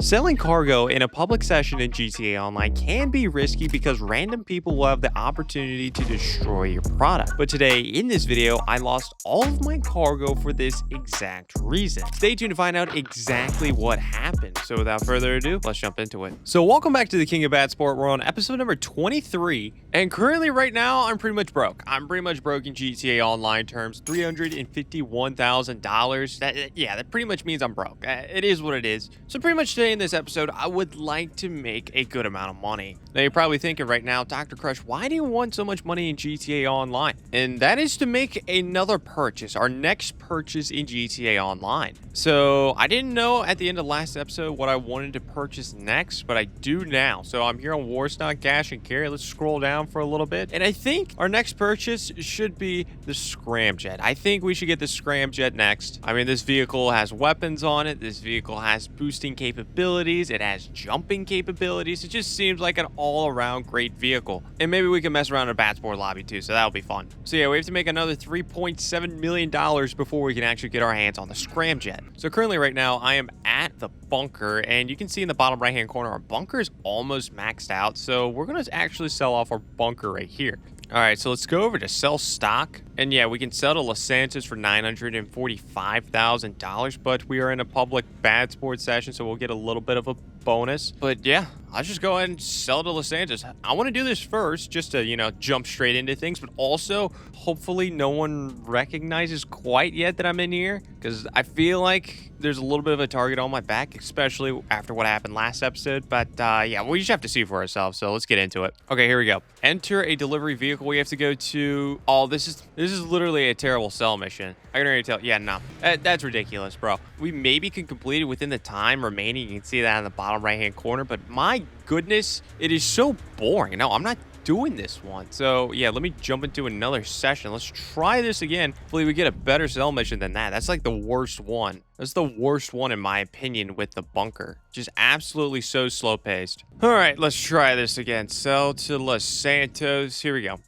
Selling cargo in a public session in GTA Online can be risky because random people will have the opportunity to destroy your product. But today, in this video, I lost all of my cargo for this exact reason. Stay tuned to find out exactly what happened. So without further ado, let's jump into it. So welcome back to the King of Bad Sport. We're on episode number 23, and currently right now, I'm pretty much broke. I'm pretty much broke in GTA Online terms, $351,000. That pretty much means I'm broke. It is what it is. So pretty much today in this episode, I would like to make a good amount of money. Now you're probably thinking right now, Dr. Crush, why do you want so much money in GTA Online? And that is to make another purchase, our next purchase in GTA Online. So I didn't know at the end of last episode what I wanted to purchase next, but I do now. So I'm here on Warstock, Cash and Carry. Let's scroll down for a little bit. And I think our next purchase should be the Scramjet. I think we should get the Scramjet next. I mean, this vehicle has weapons on it. This vehicle has boosting capabilities. It has jumping capabilities. It just seems like an all-around great vehicle. And maybe we can mess around in a bad sport lobby too, so that'll be fun. So yeah, we have to make another $3.7 million before we can actually get our hands on the Scramjet. So currently right now, I am at the bunker, and you can see in the bottom right-hand corner, our bunker is almost maxed out. So we're going to actually sell off our bunker right here. All right, so let's go over to sell stock. And yeah, we can sell to Los Santos for $945,000, but we are in a public bad sports session, so we'll get a little bit of a bonus. But yeah, I'll just go ahead and sell to Los Santos. I want to do this first just to, jump straight into things, but also hopefully no one recognizes quite yet that I'm in here, because I feel like there's a little bit of a target on my back, especially after what happened last episode. But yeah, we just have to see for ourselves, so let's get into it. Okay, here we go. Enter a delivery vehicle. We have to go to... Oh, this is literally a terrible sell mission. I can already tell. Yeah, no. That's ridiculous, bro. We maybe can complete it within the time remaining. You can see that in the bottom right-hand corner, but my goodness, it is so boring. No, I'm not doing this one. So yeah, let me jump into another session. Let's try this again. Hopefully we get a better sell mission than that. That's like the worst one. That's the worst one in my opinion with the bunker. Just absolutely so slow paced. All right, let's try this again. Sell to Los Santos. Here we go.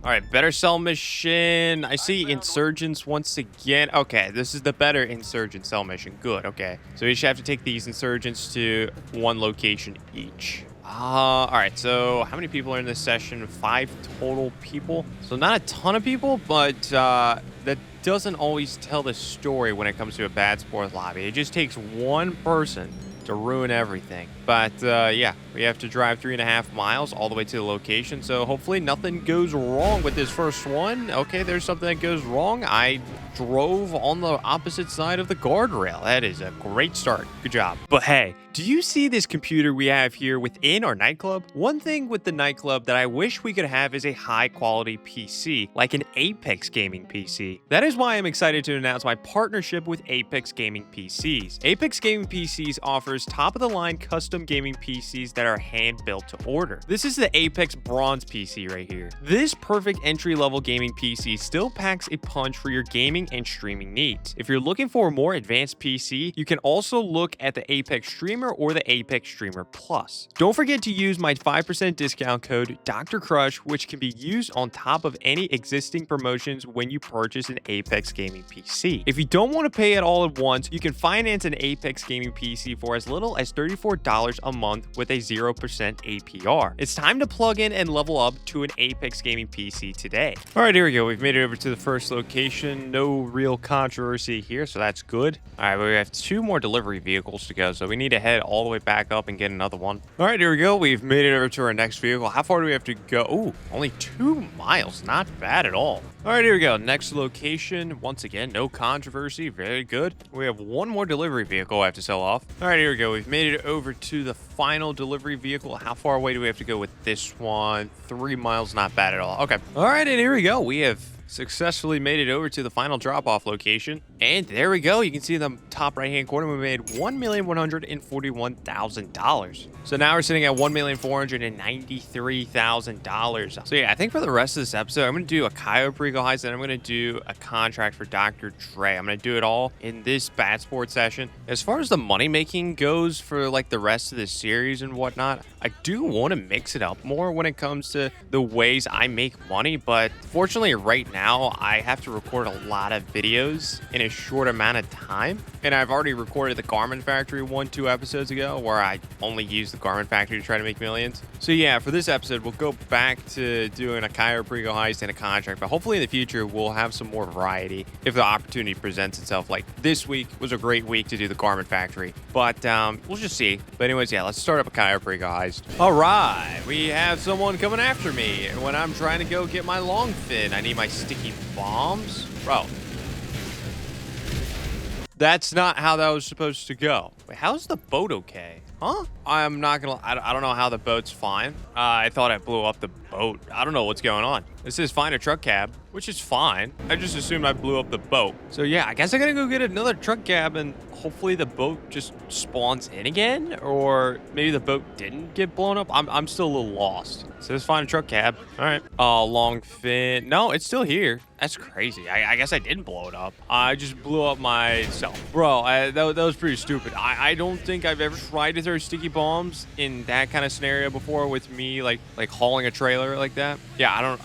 All right, better sell mission. I see insurgents once again. Okay, this is the better insurgent sell mission. Good, okay. So we should have to take these insurgents to one location each. All right, so how many people are in this session? 5 total people. So not a ton of people, but that doesn't always tell the story when it comes to a bad sports lobby. It just takes one person to ruin everything. But yeah, we have to drive 3.5 miles all the way to the location. So hopefully nothing goes wrong with this first one. Okay, there's something that goes wrong. I drove on the opposite side of the guardrail. That is a great start. Good job. But hey, do you see this computer we have here within our nightclub? One thing with the nightclub that I wish we could have is a high quality PC, like an Apex Gaming PC. That is why I'm excited to announce my partnership with Apex Gaming PCs. Apex Gaming PCs offers top of the line custom gaming PCs that are hand built to order. This is the Apex Bronze PC right here. This perfect entry level gaming PC still packs a punch for your gaming and streaming needs. If you're looking for a more advanced PC, you can also look at the Apex Streamer or the Apex Streamer Plus. Don't forget to use my 5% discount code Dr. Crush, which can be used on top of any existing promotions when you purchase an Apex Gaming PC. If you don't want to pay it all at once, you can finance an Apex Gaming PC for as little as $34 a month with a 0% APR. It's time to plug in and level up to an Apex Gaming PC today. All right, here we go. We've made it over to the first location. No real controversy here, so that's good. All right, we have 2 more delivery vehicles to go, so we need to head all the way back up and get another one. All right, here we go. We've made it over to our next vehicle. How far do we have to go? Ooh, only 2 miles. Not bad at all. All right, here we go. Next location. Once again, no controversy. Very good. We have 1 more delivery vehicle I have to sell off. All right, here we go. We've made it over to the final delivery vehicle. How far away do we have to go with this one? 3 miles. Not bad at all. Okay. All right, and here we go. We have successfully made it over to the final drop-off location. And there we go. You can see in the top right-hand corner, we made $1,141,000. So now we're sitting at $1,493,000. So yeah, I think for the rest of this episode, I'm going to do a Cayo Perico heist, and I'm going to do a contract for Dr. Dre. I'm going to do it all in this bad sports session. As far as the money making goes for like the rest of this series and whatnot. I do want to mix it up more when it comes to the ways I make money, but fortunately right now I have to record a lot of videos in a short amount of time. And I've already recorded the Garment Factory 1-2 episodes ago where I only used the Garment Factory to try to make millions. So yeah, for this episode, we'll go back to doing a Cayo Perico heist and a contract, but hopefully in the future, we'll have some more variety if the opportunity presents itself. Like this week was a great week to do the Garment Factory, but we'll just see. But anyways, yeah, let's start up a Cayo Perico heist. All right, we have someone coming after me when I'm trying to go get my long fin. I need my sticky bombs. Bro, that's not how that was supposed to go. Wait, how's the boat okay? Huh? I'm not gonna, I don't know how the boat's fine. I thought I blew up the boat. I don't know what's going on. This is find a truck cab, which is fine. I just assumed I blew up the boat. So yeah, I guess I gotta go get another truck cab and hopefully the boat just spawns in again, or maybe the boat didn't get blown up. I'm still a little lost. So let's find a truck cab. All right. Long fin. No, it's still here. That's crazy. I guess I didn't blow it up. I just blew up myself. Bro, that was pretty stupid. I don't think I've ever tried to throw sticky bombs in that kind of scenario before with me like hauling a trailer like that. Yeah, I don't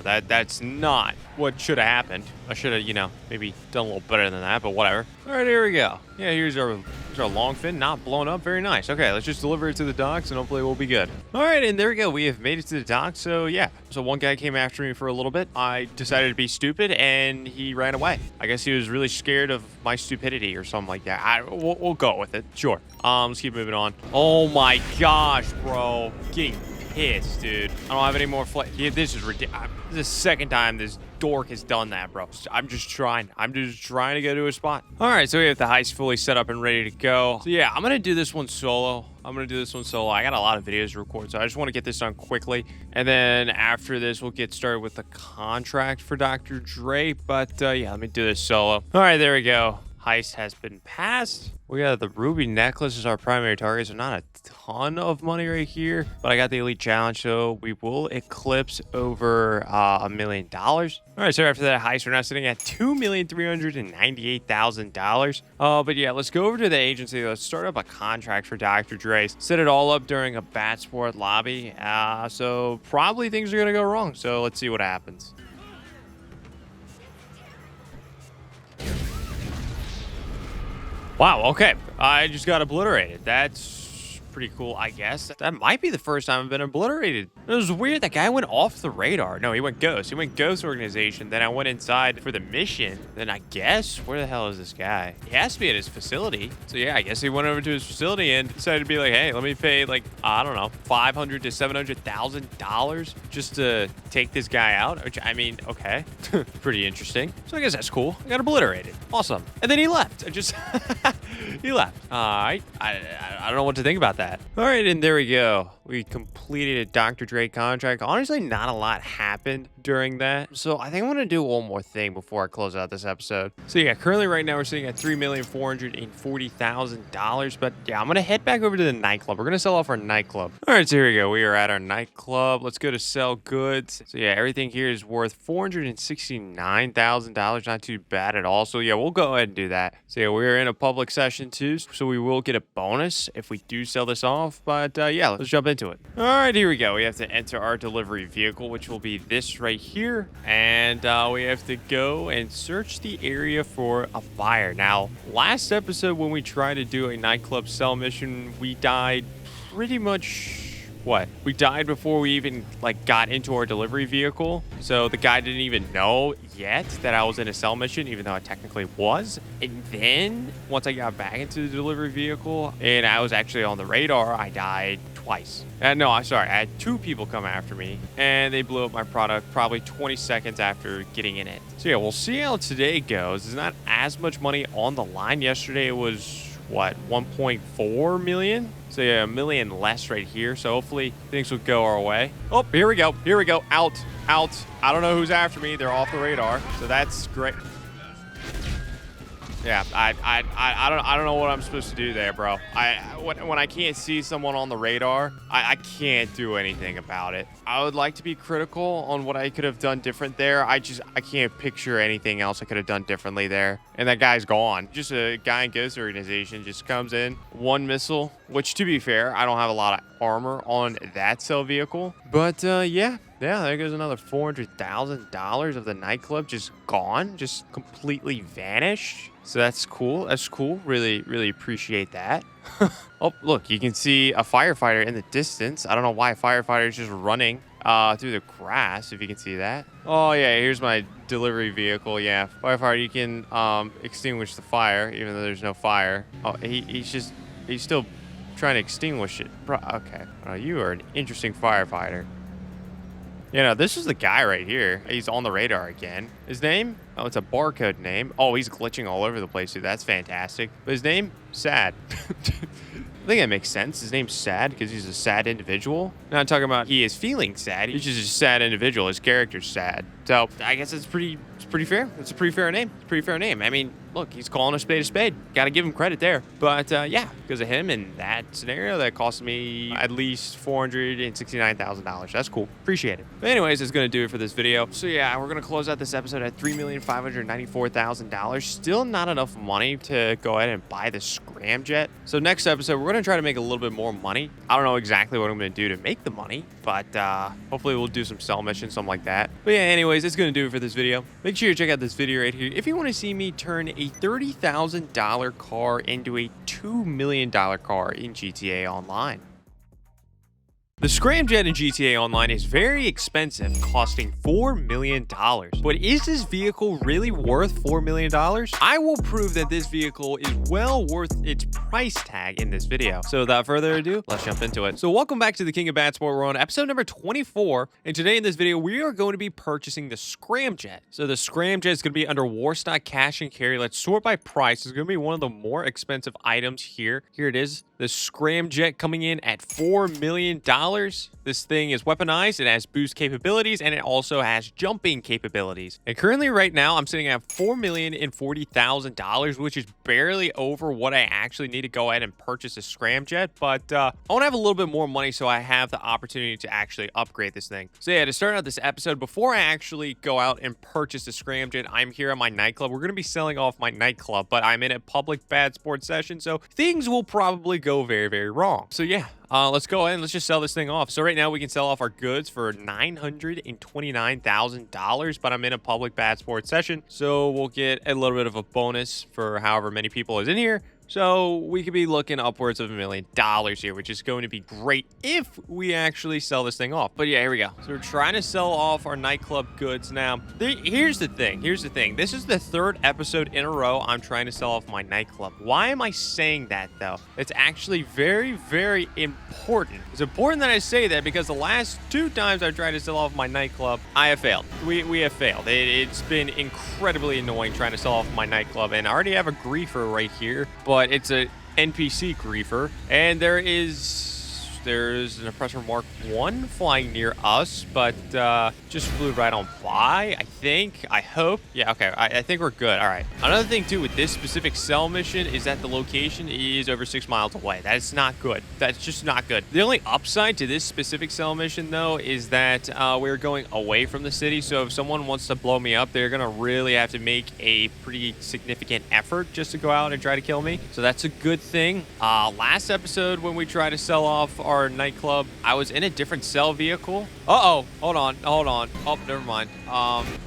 know. That's not what should have happened. I should have, you know, maybe done a little better than that, but whatever. All right, here we go. Yeah, here's our long fin, not blown up. Very nice. Okay, let's just deliver it to the docks and hopefully we'll be good. All right, and there we go. We have made it to the docks. So yeah, so one guy came after me for a little bit. I decided to be stupid and he ran away. I guess he was really scared of my stupidity or something like that. We'll go with it. Sure. Let's keep moving on. Oh my gosh, bro. Getting pissed, dude. I don't have any more yeah, this is ridiculous. This is the second time this dork has done that, bro. I'm just trying to go to a spot. All right, so we have the heist fully set up and ready to go. So yeah, I'm gonna do this one solo. I got a lot of videos to record, so I just want to get this done quickly. And then after this, we'll get started with the contract for Dr. Dre. But yeah, let me do this solo. All right, there we go. Heist has been passed. We got the ruby necklace as our primary target, so not a ton of money right here, but I got the elite challenge, so we will eclipse over $1 million. All right, so after that heist, we're now sitting at $2,398,000. But yeah, let's go over to the agency. Let's start up a contract for Dr. Dre. Set it all up during a bat sport lobby. So probably things are gonna go wrong. So let's see what happens. Wow, okay. I just got obliterated. That's pretty cool, I guess. That might be the first time I've been obliterated. It was weird. That guy went off the radar. No, he went ghost. He went ghost organization. Then I went inside for the mission. Then I guess, where the hell is this guy? He has to be at his facility. So yeah, I guess he went over to his facility and decided to be like, hey, let me pay like, I don't know, $500,000 to $700,000 just to take this guy out. Which, I mean, okay. Pretty interesting. So I guess that's cool. I got obliterated. Awesome. And then he left. He left. I don't know what to think about that. All right, and there we go. We completed a Dr. Dre contract. Honestly, not a lot happened during that. So I think I'm going to do one more thing before I close out this episode. So yeah, currently right now we're sitting at $3,440,000. But yeah, I'm going to head back over to the nightclub. We're going to sell off our nightclub. All right, so here we go. We are at our nightclub. Let's go to sell goods. So yeah, everything here is worth $469,000. Not too bad at all. So yeah, we'll go ahead and do that. So yeah, we're in a public session too. So we will get a bonus if we do sell this off. But yeah, let's jump into it. All right, here we go. We have to enter our delivery vehicle, which will be this right here. And we have to go and search the area for a buyer. Now, last episode when we tried to do a nightclub sell mission, we died pretty much... We died before we even like got into our delivery vehicle. So the guy didn't even know yet that I was in a sell mission, even though I technically was. And then once I got back into the delivery vehicle and I was actually on the radar, I died twice. No, I'm sorry. I had two people come after me and they blew up my product probably 20 seconds after getting in it. So yeah, we'll see how today goes. There's not as much money on the line. Yesterday it was what, 1.4 million? So yeah, $1 million less right here. So hopefully things will go our way. Oh, here we go. Here we go. Out. I don't know who's after me. They're off the radar. So that's great. Yeah, I don't know what I'm supposed to do there, bro. When I can't see someone on the radar, I can't do anything about it. I would like to be critical on what I could have done different there. I can't picture anything else I could have done differently there. And that guy's gone. Just a guy in Ghost Organization just comes in, one missile, which to be fair, I don't have a lot of armor on that cell vehicle. But yeah, there goes another $400,000 of the nightclub just gone, just completely vanished. So that's cool. That's cool. Really, really appreciate that. Oh, look, you can see a firefighter in the distance. I don't know why a firefighter is just running through the grass, if you can see that. Oh, yeah, here's my delivery vehicle. Yeah, firefighter, you can extinguish the fire, even though there's no fire. Oh, he's still trying to extinguish it. Bro, okay. You are an interesting firefighter. You know, this is the guy right here. He's on the radar again. His name? Oh, it's a barcode name. Oh, he's glitching all over the place, dude. That's fantastic. But his name? Sad. I think that makes sense. His name's Sad because he's a sad individual. Not talking about he is feeling sad. He's just a sad individual. His character's sad. So I guess it's pretty fair. It's a pretty fair name. It's a pretty fair name. I mean, look, he's calling a spade a spade. Got to give him credit there. But yeah, because of him and that scenario, that cost me at least $469,000. That's cool. Appreciate it. But anyways, that's going to do it for this video. So yeah, we're going to close out this episode at $3,594,000. Still not enough money to go ahead and buy the Scramjet. So next episode, we're going to try to make a little bit more money. I don't know exactly what I'm going to do to make the money, but hopefully we'll do some sell missions, something like that. But yeah, anyways, that's going to do it for this video. Make sure you check out this video right here if you want to see me turn a $30,000 car into a $2 million car in GTA Online. The Scramjet in GTA Online is very expensive, costing $4 million. But is this vehicle really worth $4 million? I will prove that this vehicle is well worth its price tag in this video. So without further ado, let's jump into it. So welcome back to the King of Bad Sport. We're on episode number 24. And today in this video, we are going to be purchasing the Scramjet. So the Scramjet is going to be under Warstock Cash and Carry. Let's sort by price. It's going to be one of the more expensive items here. Here it is. The Scramjet coming in at $4 million. This thing is weaponized, it has boost capabilities, and it also has jumping capabilities. And currently right now, I'm sitting at $4,040,000, which is barely over what I actually need to go ahead and purchase a Scramjet. But I want to have a little bit more money so I have the opportunity to actually upgrade this thing. So yeah, to start out this episode, before I actually go out and purchase a Scramjet, I'm here at my nightclub. We're going to be selling off my nightclub, but I'm in a public bad sports session, so things will probably go very, very wrong. So yeah, let's go ahead and let's just sell this thing off. So right now we can sell off our goods for $929,000, but I'm in a public bad sports session, so we'll get a little bit of a bonus for however many people is in here. So we could be looking upwards of $1 million here, which is going to be great if we actually sell this thing off. But yeah, here we go. So we're trying to sell off our nightclub goods now. Here's the thing. This is the third episode in a row I'm trying to sell off my nightclub. Why am I saying that, though? It's actually very, very important. It's important that I say that because the last 2 times I've tried to sell off my nightclub, I have failed. We have failed. It's been incredibly annoying trying to sell off my nightclub, and I already have a griefer right here, but it's a NPC griefer, and there's an Oppressor Mark 1 flying near us, but just flew right on by, I hope. Yeah, okay, I think we're good. All right. Another thing, too, with this specific cell mission is that the location is over 6 miles away. That is not good. That's just not good. The only upside to this specific cell mission, though, is that we're going away from the city, so if someone wants to blow me up, they're going to really have to make a pretty significant effort just to go out and try to kill me. So that's a good thing. Last episode, when we tried to sell off our nightclub, I was in a different cell vehicle. Hold on. Oh, never mind.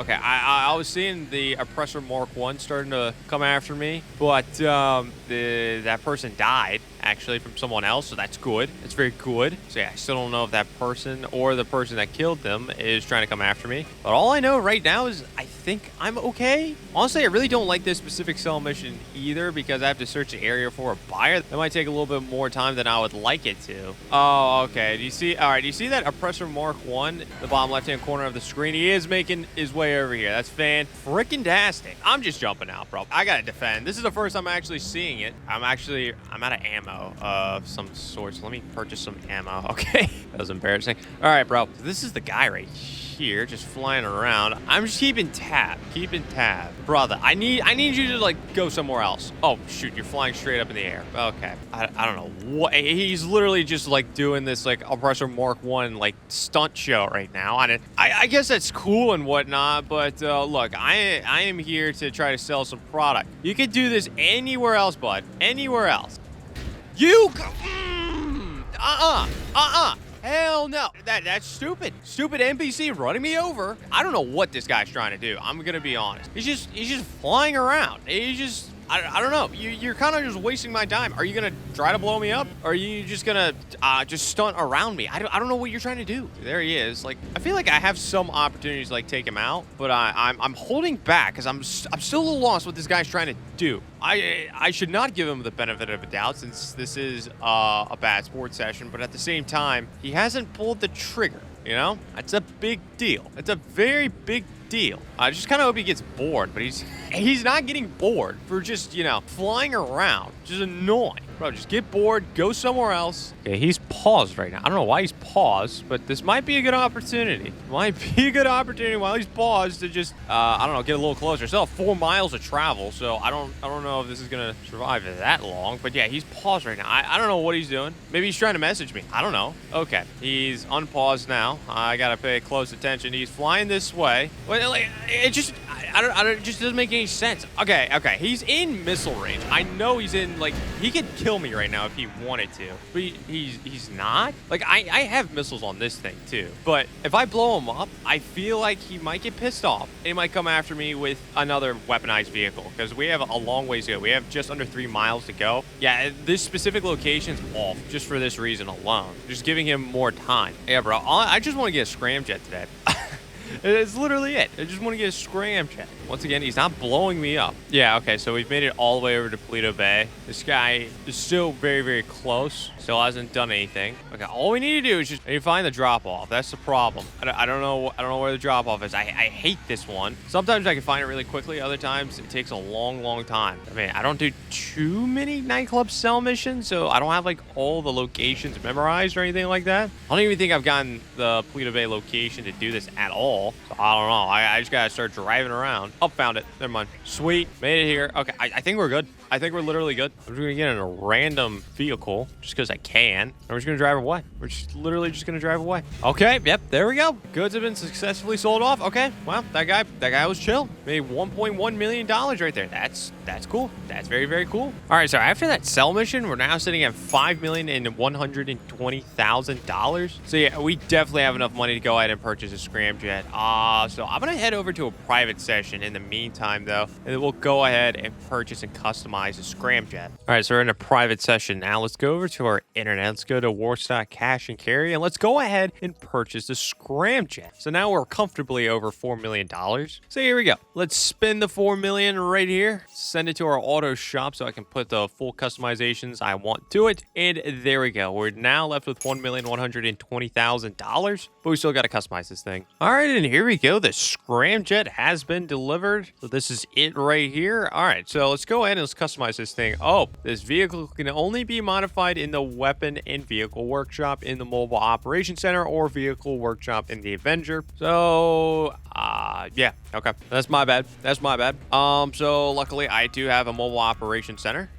Okay, I was seeing the Oppressor Mark 1 starting to come after me, but that person died actually from someone else, so that's good. That's very good. So yeah, I still don't know if that person or the person that killed them is trying to come after me, but all I know right now is I think I'm okay. Honestly, I really don't like this specific cell mission either because I have to search the area for a buyer. That might take a little bit more time than I would like it to. Oh, okay. Do you see? All right, do you see that Oppressor Mark 1, the bottom left-hand corner of the screen? He is making his way over here. That's fan-freaking-tastic. I'm just jumping out, bro. I gotta defend. This is the first time I'm actually seeing it. I'm out of ammo of some sort, so let me purchase some ammo. Okay, that was embarrassing. All right, bro, so this is the guy right here just flying around. I'm just keeping tab. Keeping tab. Brother, I need you to, like, go somewhere else. Oh, shoot. You're flying straight up in the air. Okay. I don't know what. He's literally just, like, doing this, like, Oppressor Mark 1, like, stunt show right now. I guess that's cool and whatnot, but, look, I am here to try to sell some product. You could do this anywhere else, bud. Anywhere else. You go. Hell no. That's stupid. Stupid NPC running me over. I don't know what this guy's trying to do. I'm gonna be honest. He's just flying around. He's just, I don't know. You're kind of just wasting my time. Are you gonna try to blow me up? Or are you just gonna just stunt around me? I don't know what you're trying to do. There he is. Like, I feel like I have some opportunities to, like, take him out, but I'm holding back because I'm still a little lost what this guy's trying to do. I should not give him the benefit of a doubt since this is a bad sports session, but at the same time, he hasn't pulled the trigger. You know, that's a big deal. It's a very big deal. I just kind of hope he gets bored, but he's not getting bored for just, you know, flying around. Just annoying. Bro, just get bored, go somewhere else. Okay, he's paused right now. I don't know why he's paused, but this might be a good opportunity. Might be a good opportunity while he's paused to just, I don't know, get a little closer. Still have 4 miles of travel, so I don't know if this is gonna survive that long. But yeah, he's paused right now. I don't know what he's doing. Maybe he's trying to message me. I don't know. Okay, he's unpaused now. I gotta pay close attention. He's flying this way. Wait, like, it just, it just doesn't make any sense. Okay, he's in missile range. I know he's in, like, he could kill me right now if he wanted to, but he's not. Like, I have missiles on this thing too, but if I blow him up, I feel like he might get pissed off. He might come after me with another weaponized vehicle because we have a long ways to go. We have just under 3 miles to go. Yeah, this specific location's off just for this reason alone. Just giving him more time. Yeah, bro, I just want to get a Scramjet today. It's literally it. I just want to get a Scramjet. Once again, he's not blowing me up. Yeah, okay, so we've made it all the way over to Paleto Bay. This guy is still very, very close. Still hasn't done anything. Okay, all we need to do is just find the drop-off. That's the problem. I don't know where the drop-off is. I hate this one. Sometimes I can find it really quickly. Other times it takes a long, long time. I mean, I don't do too many nightclub cell missions, so I don't have, like, all the locations memorized or anything like that. I don't even think I've gotten the Paleto Bay location to do this at all. So I don't know. I just gotta start driving around. Oh, found it. Never mind. Sweet. Made it here. Okay, I think we're good. I think we're literally good. I'm just gonna get in a random vehicle just because I can. And we're just gonna drive away. We're just literally just gonna drive away. Okay, yep, there we go. Goods have been successfully sold off. Okay, well, that guy was chill. Made $1.1 million right there. That's cool. That's very, very cool. All right, so after that sell mission, we're now sitting at $5,120,000. So yeah, we definitely have enough money to go ahead and purchase a Scramjet. So I'm gonna head over to a private session in the meantime, though, and then we'll go ahead and purchase and customize a Scramjet. All right, so we're in a private session now. Let's go over to our internet. Let's go to Warstock Cash and Carry, and let's go ahead and purchase the Scramjet. So now we're comfortably over $4 million. So here we go. Let's spend the $4 million right here. Send it to our auto shop so I can put the full customizations I want to it. And there we go. We're now left with $1,120,000, but we still got to customize this thing. All right, and here we go. The Scramjet has been delivered. So this is it right here. All right, so let's go ahead and let's customize this thing. Oh, this vehicle can only be modified in the weapon and vehicle workshop in the mobile operation center or vehicle workshop in the Avenger. So yeah, okay, that's my bad. So luckily I do have a mobile operation center.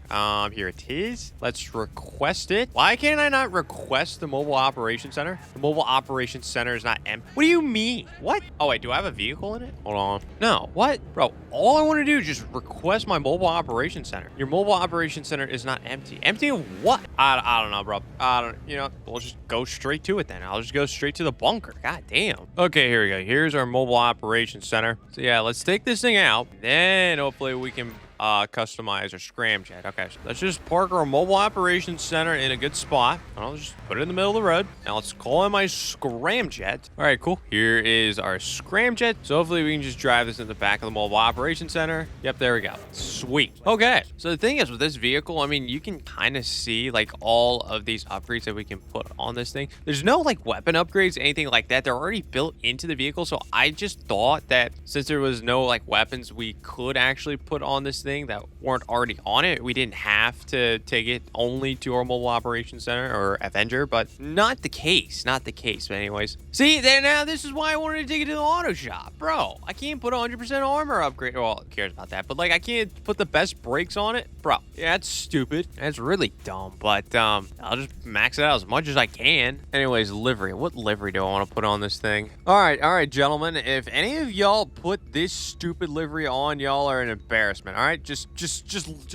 Here it is. Let's request it. Why can't I not request the mobile operation center? The mobile operation center is not empty. What do you mean? What? Oh, wait, do I have a vehicle in it? Hold on. No, what? Bro, all I want to do is just request my mobile operation center. Your mobile operation center is not empty. Empty of what? I don't know, bro. You know, we'll just go straight to it then. I'll just go straight to the bunker. God damn. Okay, here we go. Here's our mobile operation center. So yeah, let's take this thing out. Then hopefully we can customize our Scramjet. Okay, so let's just park our mobile operations center in a good spot. I'll just put it in the middle of the road. Now let's call in my Scramjet. All right, cool. Here is our Scramjet. So hopefully we can just drive this in the back of the mobile operations center. Yep, there we go. Sweet. Okay, so the thing is with this vehicle, I mean, you can kind of see like all of these upgrades that we can put on this thing. There's no like weapon upgrades, anything like that. They're already built into the vehicle. So I just thought that since there was no like weapons we could actually put on this thing, thing that weren't already on it. We didn't have to take it only to our mobile operations center or Avenger, but not the case. Not the case. But anyways, see, then now this is why I wanted to take it to the auto shop. Bro, I can't put 100% armor upgrade. Well, who cares about that? But like, I can't put the best brakes on it. Bro, yeah, that's stupid. That's really dumb. But I'll just max it out as much as I can. Anyways, livery. What livery do I want to put on this thing? All right, gentlemen. If any of y'all put this stupid livery on, y'all are an embarrassment. All right, just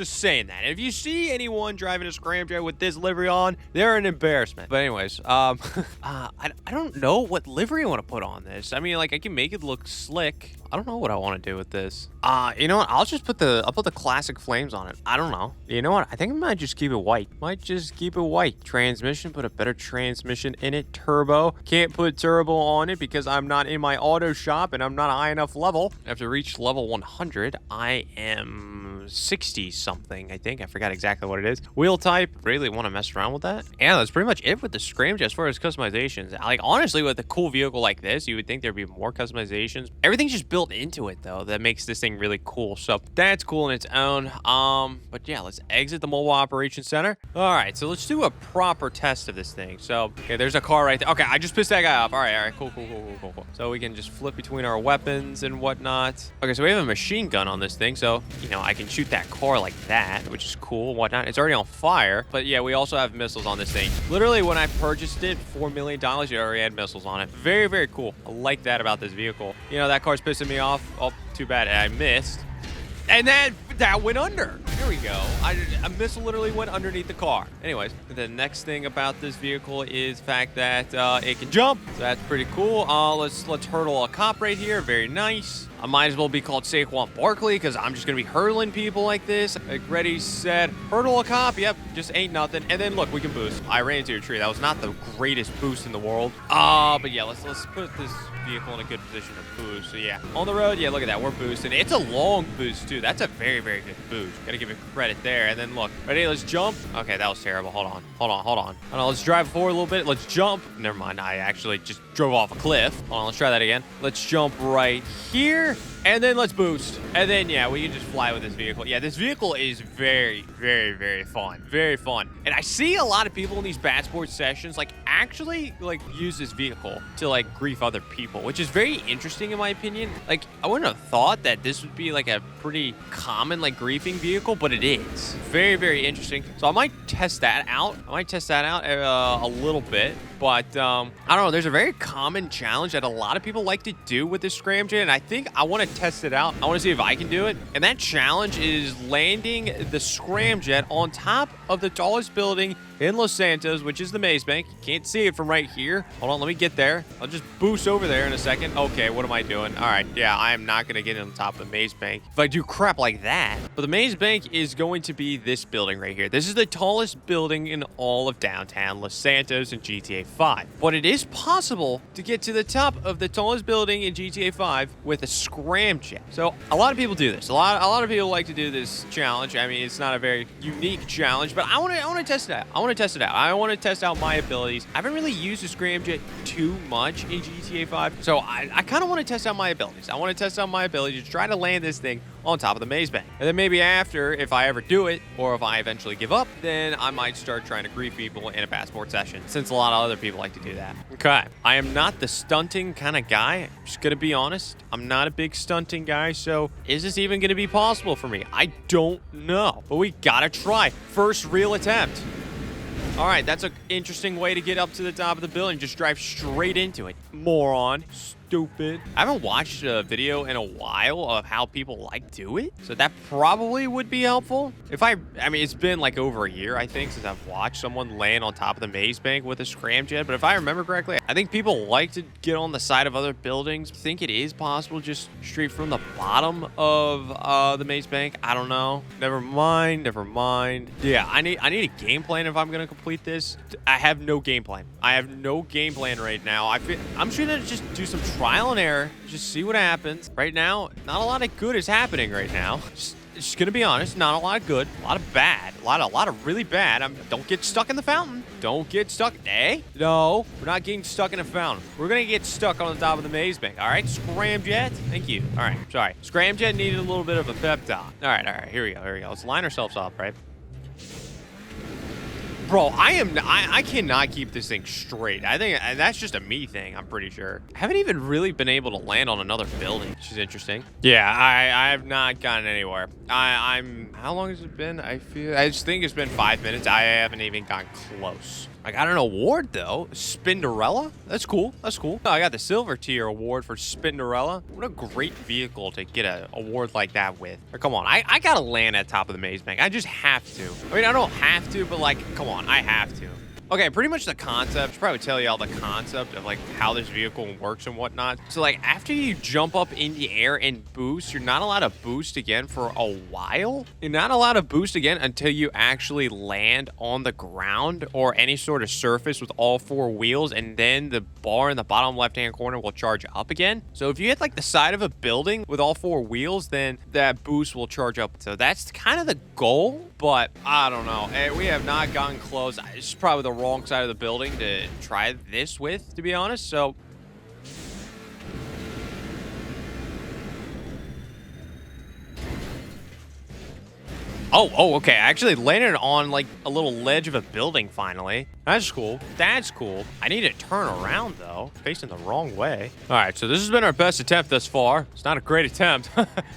saying that. If you see anyone driving a Scramjet with this livery on, they're an embarrassment. But anyways, I don't know what livery I want to put on this. I mean, like, I can make it look slick. I don't know what I want to do with this. You know what? I'll put the classic flames on it. I don't know. You know what? I think I might just keep it white. Might just keep it white. Transmission, put a better transmission in it. Turbo. Can't put turbo on it because I'm not in my auto shop and I'm not high enough level. I have to reach level 100. I am 60 something, I think. I forgot exactly what it is. Wheel type. Really want to mess around with that? Yeah, that's pretty much it with the Scramjet as far as customizations. Like, honestly, with a cool vehicle like this, you would think there'd be more customizations. Everything's just built into it though that makes this thing really cool, so that's cool in its own. But yeah, let's exit the mobile operations center. All right, so let's do a proper test of this thing. So okay, there's a car right there. Okay, I just pissed that guy off. All right, cool. So we can just flip between our weapons and whatnot. Okay, so we have a machine gun on this thing, so you know I can shoot that car like that, which is cool and whatnot. It's already on fire, but yeah, we also have missiles on this thing. Literally, when I purchased it, $4 million, it already had missiles on it. Very, very cool. I like that about this vehicle. You know, that car's pissing me off. Oh, too bad I missed. And then that went under. There we go. A missile literally went underneath the car. Anyways, the next thing about this vehicle is the fact that it can jump. So that's pretty cool. Let's hurdle a cop right here. Very nice. I might as well be called Saquon Barkley because I'm just going to be hurling people like this. Like ready, set, hurdle a cop. Yep, just ain't nothing. And then look, we can boost. I ran into a tree. That was not the greatest boost in the world. But yeah, let's put this vehicle in a good position to boost. So yeah, on the road, yeah, look at that. We're boosting. It's a long boost too. That's a very, very good boost. Gotta give it credit there. And then look, ready, let's jump. Okay, that was terrible. Hold on. Let's drive forward a little bit. Let's jump. Never mind. I actually just drove off a cliff. Hold on, let's try that again. Let's jump right here. And then let's boost. And then, yeah, we can just fly with this vehicle. Yeah, this vehicle is very, very, very fun. Very fun. And I see a lot of people in these bad sports sessions, like, actually, like, use this vehicle to, like, grief other people, which is very interesting in my opinion. Like, I wouldn't have thought that this would be, like, a pretty common, like, griefing vehicle, but it is. Very, very interesting. So I might test that out. A little bit. But, I don't know, there's a very common challenge that a lot of people like to do with this Scramjet, and I think I want to test it out. I want to see if I can do it. And that challenge is landing the Scramjet on top of the tallest building in Los Santos, which is the Maze Bank. You can't see it from right here. Hold on, let me get there. I'll just boost over there in a second. Okay, what am I doing? All right, yeah, I am not going to get on top of the Maze Bank if I do crap like that. But the Maze Bank is going to be this building right here. This is the tallest building in all of downtown Los Santos in GTA 5. But it is possible to get to the top of the tallest building in GTA 5 with a Scramjet. So a lot of people do this. A lot of people like to do this challenge. I mean, it's not a very unique challenge, but I want to test it out. I want to test out my abilities. I haven't really used the Scramjet too much in GTA 5, so I kind of want to test out my abilities. I want to test out my ability to try to land this thing on top of the Maze Bank. And then maybe after, if I ever do it, or if I eventually give up, then I might start trying to grief people in a passport session, since a lot of other people like to do that. Okay, I am not the stunting kind of guy. I'm just gonna be honest. I'm not a big stunting guy, so is this even gonna be possible for me? I don't know, but we gotta try. First real attempt. All right, that's an interesting way to get up to the top of the building. Just drive straight into it. Moron. Stupid. I haven't watched a video in a while of how people like do it, so that probably would be helpful. I mean, it's been like over a year, I think, since I've watched someone land on top of the Maze Bank with a Scramjet, but if I remember correctly, I think people like to get on the side of other buildings. I think it is possible just straight from the bottom of the Maze Bank. I don't know. Never mind. Yeah, I need a game plan if I'm gonna complete this. I have no game plan. Right now. I'm sure that just do some trial and error, just see what happens. Right now, not a lot of good is happening right now. Just just gonna be honest, not a lot of good, a lot of bad, a lot of really bad. Don't get stuck in the fountain. Don't get stuck. Eh? No, we're not getting stuck in a fountain. We're gonna get stuck on the top of the maze bank. All right, Scramjet. Thank you. All right, sorry. Scramjet needed a little bit of a pep talk. All right. Here we go. Let's line ourselves up, right? Bro, I cannot keep this thing straight. I think that's just a me thing, I'm pretty sure. I haven't even really been able to land on another building, which is interesting. Yeah, I have not gotten anywhere. How long has it been? I just think it's been 5 minutes. I haven't even gotten close. I got an award, though. Spinderella? That's cool. That's cool. I got the silver tier award for Spinderella. What a great vehicle to get an award like that with. Or, come on, I gotta land at top of the maze bank. I just have to. I mean, I don't have to, but, like, come on, I have to. Okay, pretty much the concept, should probably tell y'all the concept of like how this vehicle works and whatnot. So like after you jump up in the air and boost, you're not allowed to boost again for a while. You're not allowed to boost again until you actually land on the ground or any sort of surface with all 4 wheels, and then the bar in the bottom left-hand corner will charge up again. So if you hit like the side of a building with all 4 wheels, then that boost will charge up. So that's kind of the goal, but I don't know. We have not gotten close. It's probably the wrong side of the building to try this with, to be honest. So okay. I actually landed on like a little ledge of a building finally. That's cool. That's cool. I need to turn around though, facing the wrong way. All right, so this has been our best attempt thus far. It's not a great attempt,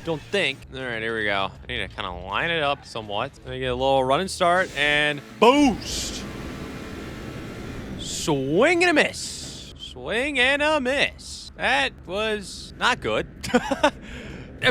don't think. All right, here we go. I need to kind of line it up somewhat. Let me get a little running start and boost. Swing and a miss. Swing and a miss. That was not good.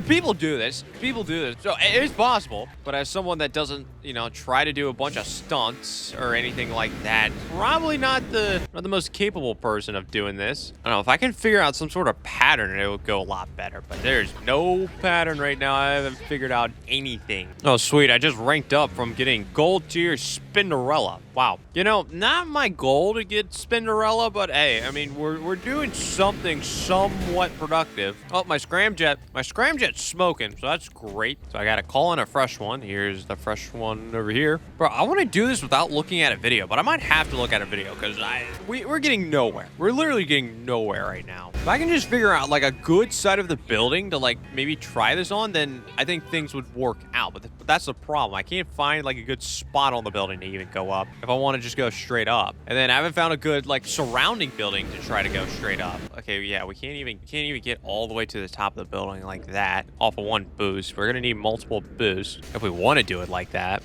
People do this. People do this. So it is possible. But as someone that doesn't, you know, try to do a bunch of stunts or anything like that, probably not the most capable person of doing this. I don't know. If I can figure out some sort of pattern, it would go a lot better. But there's no pattern right now. I haven't figured out anything. Oh, sweet. I just ranked up from getting gold tier Spinderella. Wow. You know, not my goal to get Spinderella, but hey, I mean, we're doing something somewhat productive. Oh, my Scramjet's smoking, so that's great. So I got to call in a fresh one. Here's the fresh one over here. Bro, I want to do this without looking at a video, but I might have to look at a video because we're getting nowhere. We're literally getting nowhere right now. If I can just figure out like a good side of the building to like maybe try this on, then I think things would work out. But that's the problem. I can't find like a good spot on the building to even go up if I want to just go straight up. And then I haven't found a good like surrounding building to try to go straight up. Okay, yeah, we can't even get all the way to the top of the building like that off of one boost. We're gonna need multiple boosts if we want to do it like that.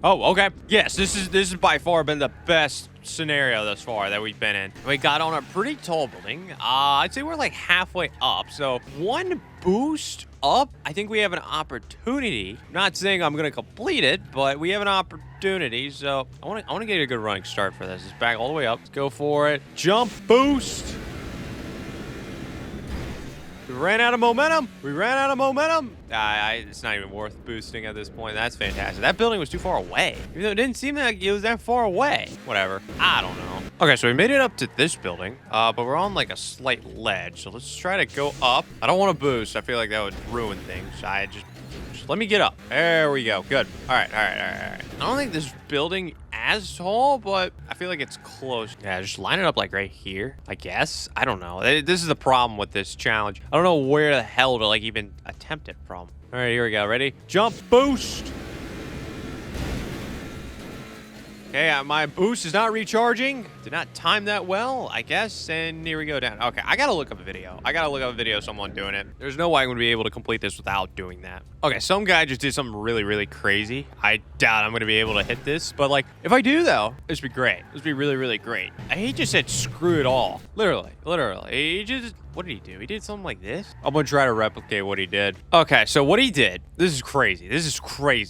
Oh, okay. Yes, this is by far been the best scenario thus far that we've been in. We got on a pretty tall building. I'd say we're like halfway up. So one boost up, I think we have an opportunity. I'm not saying I'm gonna complete it, but we have an opportunity. So I want to get a good running start for this. It's back all the way up. Let's go for it. Jump boost. We ran out of momentum. It's not even worth boosting at this point. That's fantastic. That building was too far away. Even though it didn't seem like it was that far away. Whatever. I don't know. Okay, so we made it up to this building, but we're on like a slight ledge. So let's try to go up. I don't want to boost. I feel like that would ruin things. Just let me get up. There we go. Good. All right. I don't think this building as tall, but I feel like it's close. Yeah, just line it up like right here, I guess. I don't know. This is the problem with this challenge. I don't know where the hell to like even attempt it from. All right, here we go. Ready? Jump boost. Okay, my boost is not recharging. Did not time that well, I guess. And here we go down. Okay, I gotta look up a video. Of someone doing it. There's no way I'm gonna be able to complete this without doing that. Okay, some guy just did something really, really crazy. I doubt I'm gonna be able to hit this, but like, if I do though, this would be great. This would be really, really great. He just said screw it all. Literally. He just, what did he do? He did something like this? I'm gonna try to replicate what he did. Okay, so what he did, this is crazy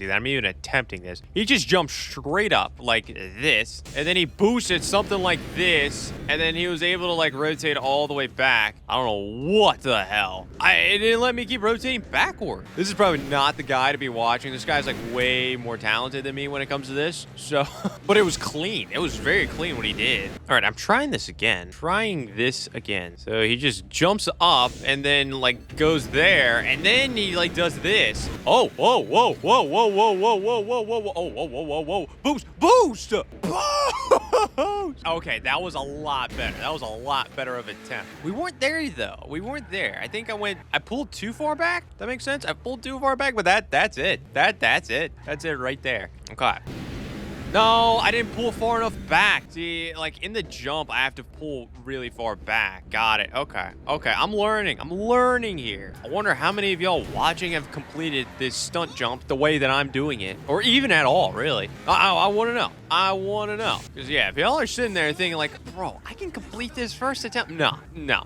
that I'm even attempting this. He just jumped straight up like like this, and then he boosted something like this, and then he was able to like rotate all the way back. I don't know what the hell. It didn't let me keep rotating backward. This is probably not the guy to be watching. This guy's like way more talented than me when it comes to this. So, but it was clean. It was very clean what he did. All right, I'm trying this again. So he just jumps up and then like goes there, and then he like does this. Oh, whoa, whoa, whoa, whoa, whoa, whoa, whoa, whoa, whoa, whoa, oh, whoa, whoa, whoa, whoa, boost, boost, boost. Okay, that was a lot better. That was a lot better of an attempt. We weren't there though. We weren't there. I think I pulled too far back. That makes sense. I pulled too far back, but that's it. That's it. That's it right there. Okay. No, I didn't pull far enough back. See, like in the jump, I have to pull really far back. Got it. Okay. Okay, I'm learning here. I wonder how many of y'all watching have completed this stunt jump the way that I'm doing it, or even at all, really. I want to know. I want to know. Because, yeah, if y'all are sitting there thinking like, bro, I can complete this first attempt. No,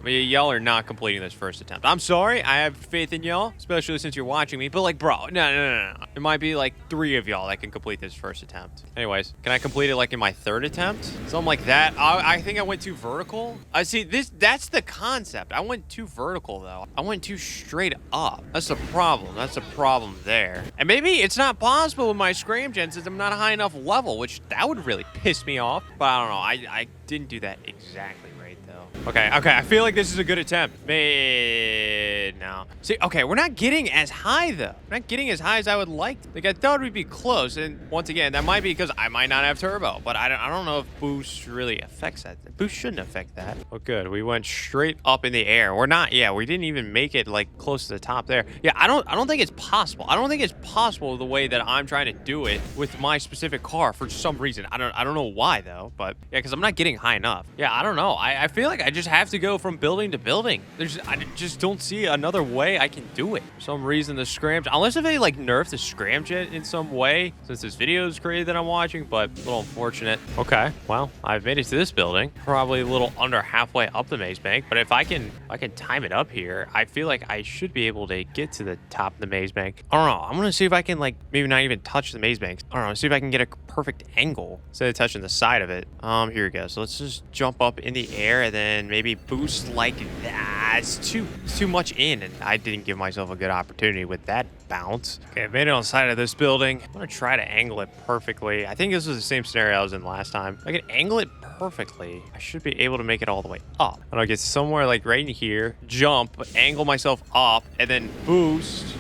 y'all are not completing this first attempt. I'm sorry. I have faith in y'all, especially since you're watching me. But, like, bro, no. There might be, like, 3 of y'all that can complete this first attempt. Anyways, can I complete it, like, in my 3rd attempt? Something like that. I think I went too vertical. I see, that's the concept. I went too vertical, though. I went too straight up. That's the problem. That's the problem there. And maybe it's not possible with my Scramjet since I'm not a high enough level, which that would really piss me off. But I don't know. I didn't do that exactly right, though. Okay, I feel like this is a good attempt. No. See, okay, we're not getting as high, though. We're not getting as high as I would like. Like, I thought we'd be close. And once again, that might be because I might not have turbo. But I don't know if boost really affects that. Boost shouldn't affect that. Oh, good. We went straight up in the air. We're not, yeah, we didn't even make it, like, close to the top there. Yeah, I don't think it's possible. I don't think it's possible the way that I'm trying to do it with my specific car for some reason. I don't know why, though. But, yeah, because I'm not getting high enough. Yeah, I don't know. I feel like I just have to go from building to building. I just don't see another way I can do it. For some reason, the Scramjet, unless if they like nerf the Scramjet in some way, since this video is created that I'm watching, but a little unfortunate. Okay, well, I've made it to this building. Probably a little under halfway up the maze bank, but if I can time it up here, I feel like I should be able to get to the top of the maze bank. I don't know. I'm gonna see if I can like maybe not even touch the maze bank. I don't know. See if I can get a perfect angle instead of touching the side of it. Here we go. So let's just jump up in the air and then maybe boost like that. It's too much in, and I didn't give myself a good opportunity with that bounce. Okay, I made it on the side of this building. I'm gonna try to angle it perfectly. I think this was the same scenario I was in last time. If I can angle it perfectly, I should be able to make it all the way up. And I'll get somewhere like right in here, jump, angle myself up, and then boost.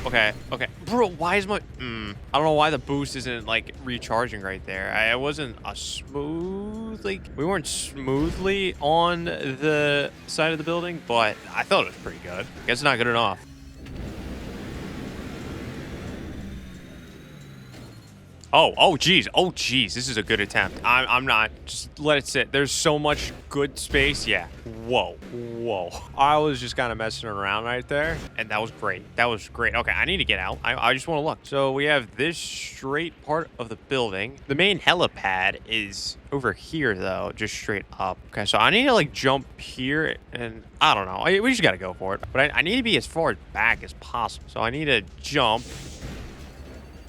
Okay. Bro, why is my... I don't know why the boost isn't, like, recharging right there. I wasn't a smooth... Like, we weren't smoothly on the side of the building, but I thought it was pretty good. I guess it's not good enough. Oh, geez. This is a good attempt. I'm not. Just let it sit. There's so much good space. Yeah. Whoa. I was just kind of messing around right there, and that was great. Okay, I need to get out. I just want to look. So we have this straight part of the building. The main helipad is over here, though, just straight up. Okay, so I need to, like, jump here, and I don't know. We just got to go for it. But I need to be as far back as possible. So I need to jump.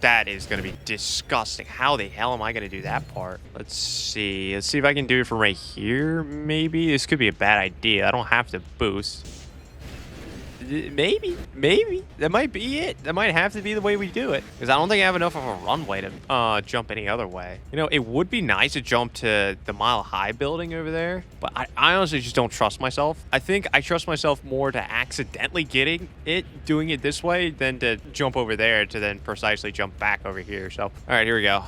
That is going to be disgusting. How the hell am I going to do that part? Let's see if I can do it from right here, maybe. This could be a bad idea. I don't have to boost. Maybe. That might be it. That might have to be the way we do it. Because I don't think I have enough of a runway to jump any other way. You know, it would be nice to jump to the Mile High building over there. But I honestly just don't trust myself. I think I trust myself more to accidentally doing it this way, than to jump over there to then precisely jump back over here. So, all right, here we go.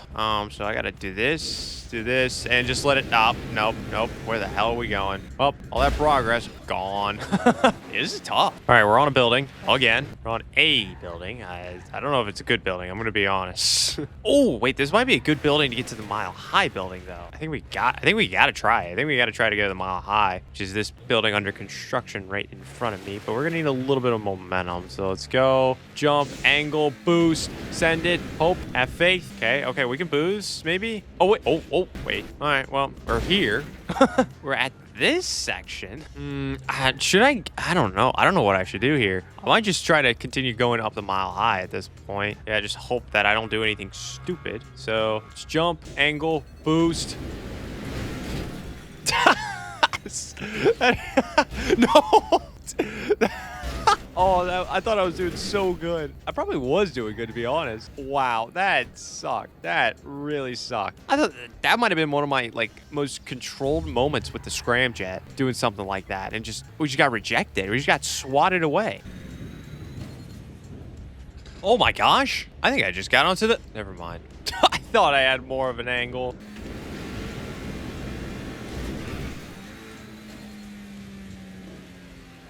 So I got to do this, and just let it... Nope. Where the hell are we going? Well, all that progress, gone. This is tough. All right, we're on a building again. We're on a building. I don't know if it's a good building. I'm gonna be honest. Oh, wait, this might be a good building to get to the Mile High building, though. I think we gotta try it. I think we gotta try to go to the Mile High, which is this building under construction right in front of me. But we're gonna need a little bit of momentum. So let's go. Jump, angle, boost, send it, hope, have faith. Okay, we can boost, maybe. Oh, wait. All right, well, we're here. We're at this section, should I don't know. I don't know what I should do here. I might just try to continue going up the mile high at this point. Yeah, just hope that I don't do anything stupid. So let's jump, angle, boost. No. Oh, I thought I was doing so good. I probably was doing good, to be honest. Wow, that sucked. That really sucked. I thought that might have been one of my most controlled moments with the Scramjet, doing something like that, and we just got rejected. We just got swatted away. Oh my gosh! I think I just got onto the. Never mind. I thought I had more of an angle.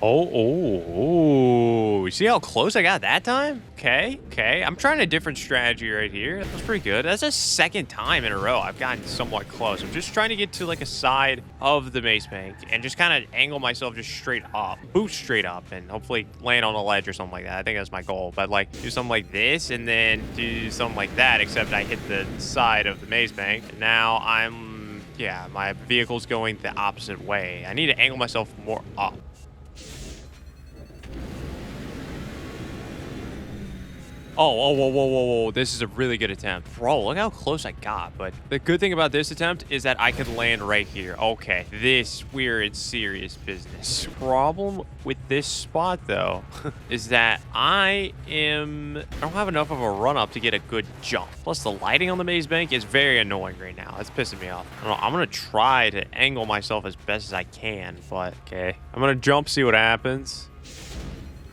Oh, you see how close I got that time? Okay. I'm trying a different strategy right here. That's pretty good. That's the second time in a row I've gotten somewhat close. I'm just trying to get to a side of the maze bank and just kind of angle myself just straight up, boost straight up, and hopefully land on a ledge or something like that. I think that's my goal. But do something like this and then do something like that, except I hit the side of the maze bank. And now my vehicle's going the opposite way. I need to angle myself more up. Oh, whoa. This is a really good attempt. Bro, look how close I got. But the good thing about this attempt is that I could land right here. Okay, we're in serious business. Problem with this spot, though, is that I don't have enough of a run-up to get a good jump. Plus, the lighting on the maze bank is very annoying right now. It's pissing me off. I don't know, I'm going to try to angle myself as best as I can, but okay. I'm going to jump, see what happens.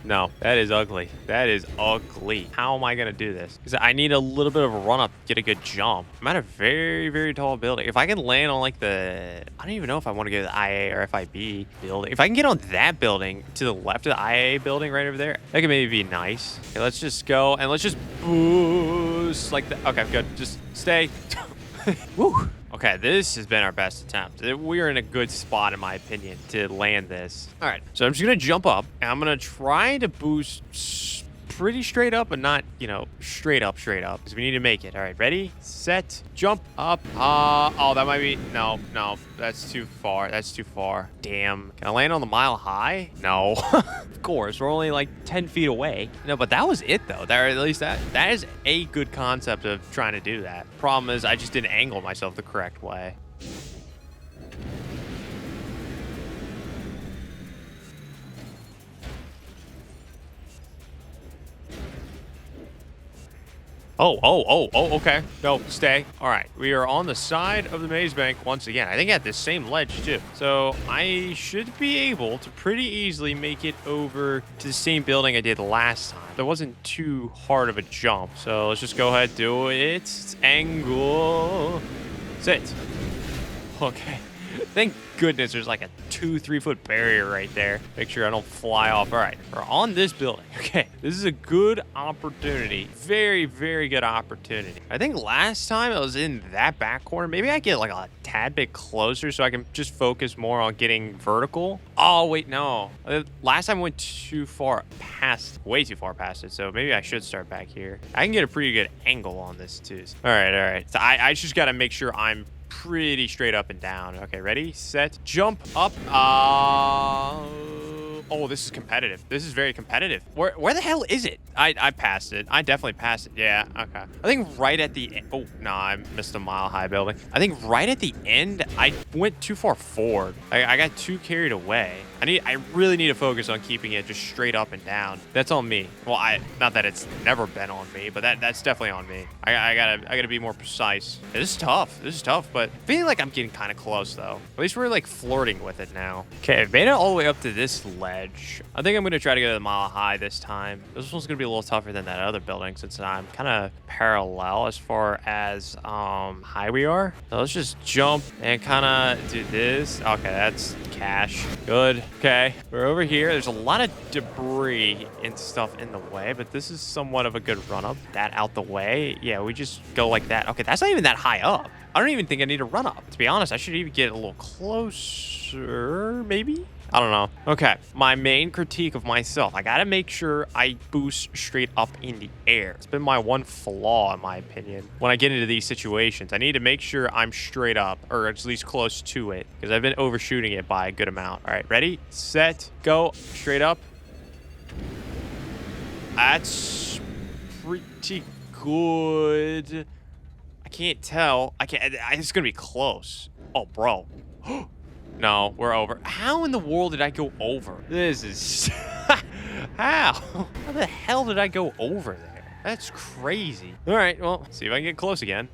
No, that is ugly. That is ugly. How am I going to do this? Because I need a little bit of a run up to get a good jump. I'm at a very, very tall building. If I can land on I don't even know if I want to go to the IA or FIB building. If I can get on that building to the left of the IA building right over there, that could maybe be nice. Okay, let's just go and let's just boost like that. Okay, good. Just stay. Woo. Okay, this has been our best attempt. We are in a good spot, in my opinion, to land this. All right, so I'm just going to jump up, and I'm going to try to boost pretty straight up, but not, straight up, because we need to make it. All right, ready, set, jump up. Oh, that might be, no, that's too far. Damn. Can I land on the mile high? No. Of course, we're only 10 feet away. No, but that was it, though. At least that is a good concept of trying to do that. Problem is, I just didn't angle myself the correct way. Oh, okay. No, stay. All right, we are on the side of the maze bank once again. I think at the same ledge, too. So I should be able to pretty easily make it over to the same building I did last time. That wasn't too hard of a jump. So let's just go ahead, do it. Angle. Sit. Okay. Thank goodness there's a 2-3 foot barrier right there. Make sure I don't fly off. All right, we're on this building. Okay, this is a good opportunity. Very, very good opportunity. I think last time I was in that back corner. Maybe I get a tad bit closer so I can just focus more on getting vertical. Oh, wait, no. Last time I went way too far past it. So maybe I should start back here. I can get a pretty good angle on this too. All right. So I just got to make sure I'm pretty straight up and down. Okay, ready, set, jump up. Oh, this is competitive. This is very competitive. Where the hell is it? I passed it. I definitely passed it. Yeah, okay. I think right at the end. Oh, no, I missed a mile high building. I think right at the end, I went too far forward. I got too carried away. I really need to focus on keeping it just straight up and down. That's on me. Well, not that it's never been on me, but that's definitely on me. I gotta be more precise. This is tough. But I feel like I'm getting kind of close though. At least we're flirting with it now. Okay, I've made it all the way up to this ledge. I think I'm gonna try to go to the mile high this time. This one's gonna be a little tougher than that other building since I'm kind of parallel as far as high we are. So let's just jump and kind of do this. Okay, that's cash. Good. Okay, we're over here. There's a lot of debris and stuff in the way, but this is somewhat of a good run up. That out the way. Yeah, we just go like that. Okay, that's not even that high up. I don't even think I need a run up. To be honest, I should even get a little closer, maybe? I don't know. Okay, my main critique of myself. I gotta make sure I boost straight up in the air. It's been my one flaw, in my opinion. When I get into these situations, I need to make sure I'm straight up, or at least close to it, because I've been overshooting it by a good amount. All right, ready, set, go, straight up. That's pretty good. I can't tell. It's gonna be close. Oh, bro. No, we're over. How in the world did I go over? This is... How? How the hell did I go over there? That's crazy. All right, well, see if I can get close again.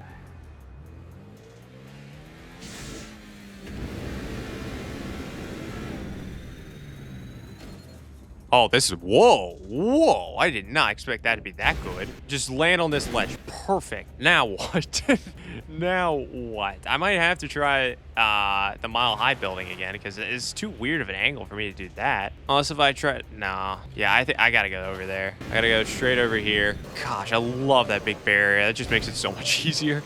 Oh, this is... Whoa. Whoa. I did not expect that to be that good. Just land on this ledge. Perfect. Now what? Now what? I might have to try the Mile High building again because it's too weird of an angle for me to do that. Unless if I try... Nah. Yeah, I think I gotta go over there. I gotta go straight over here. Gosh, I love that big barrier. That just makes it so much easier.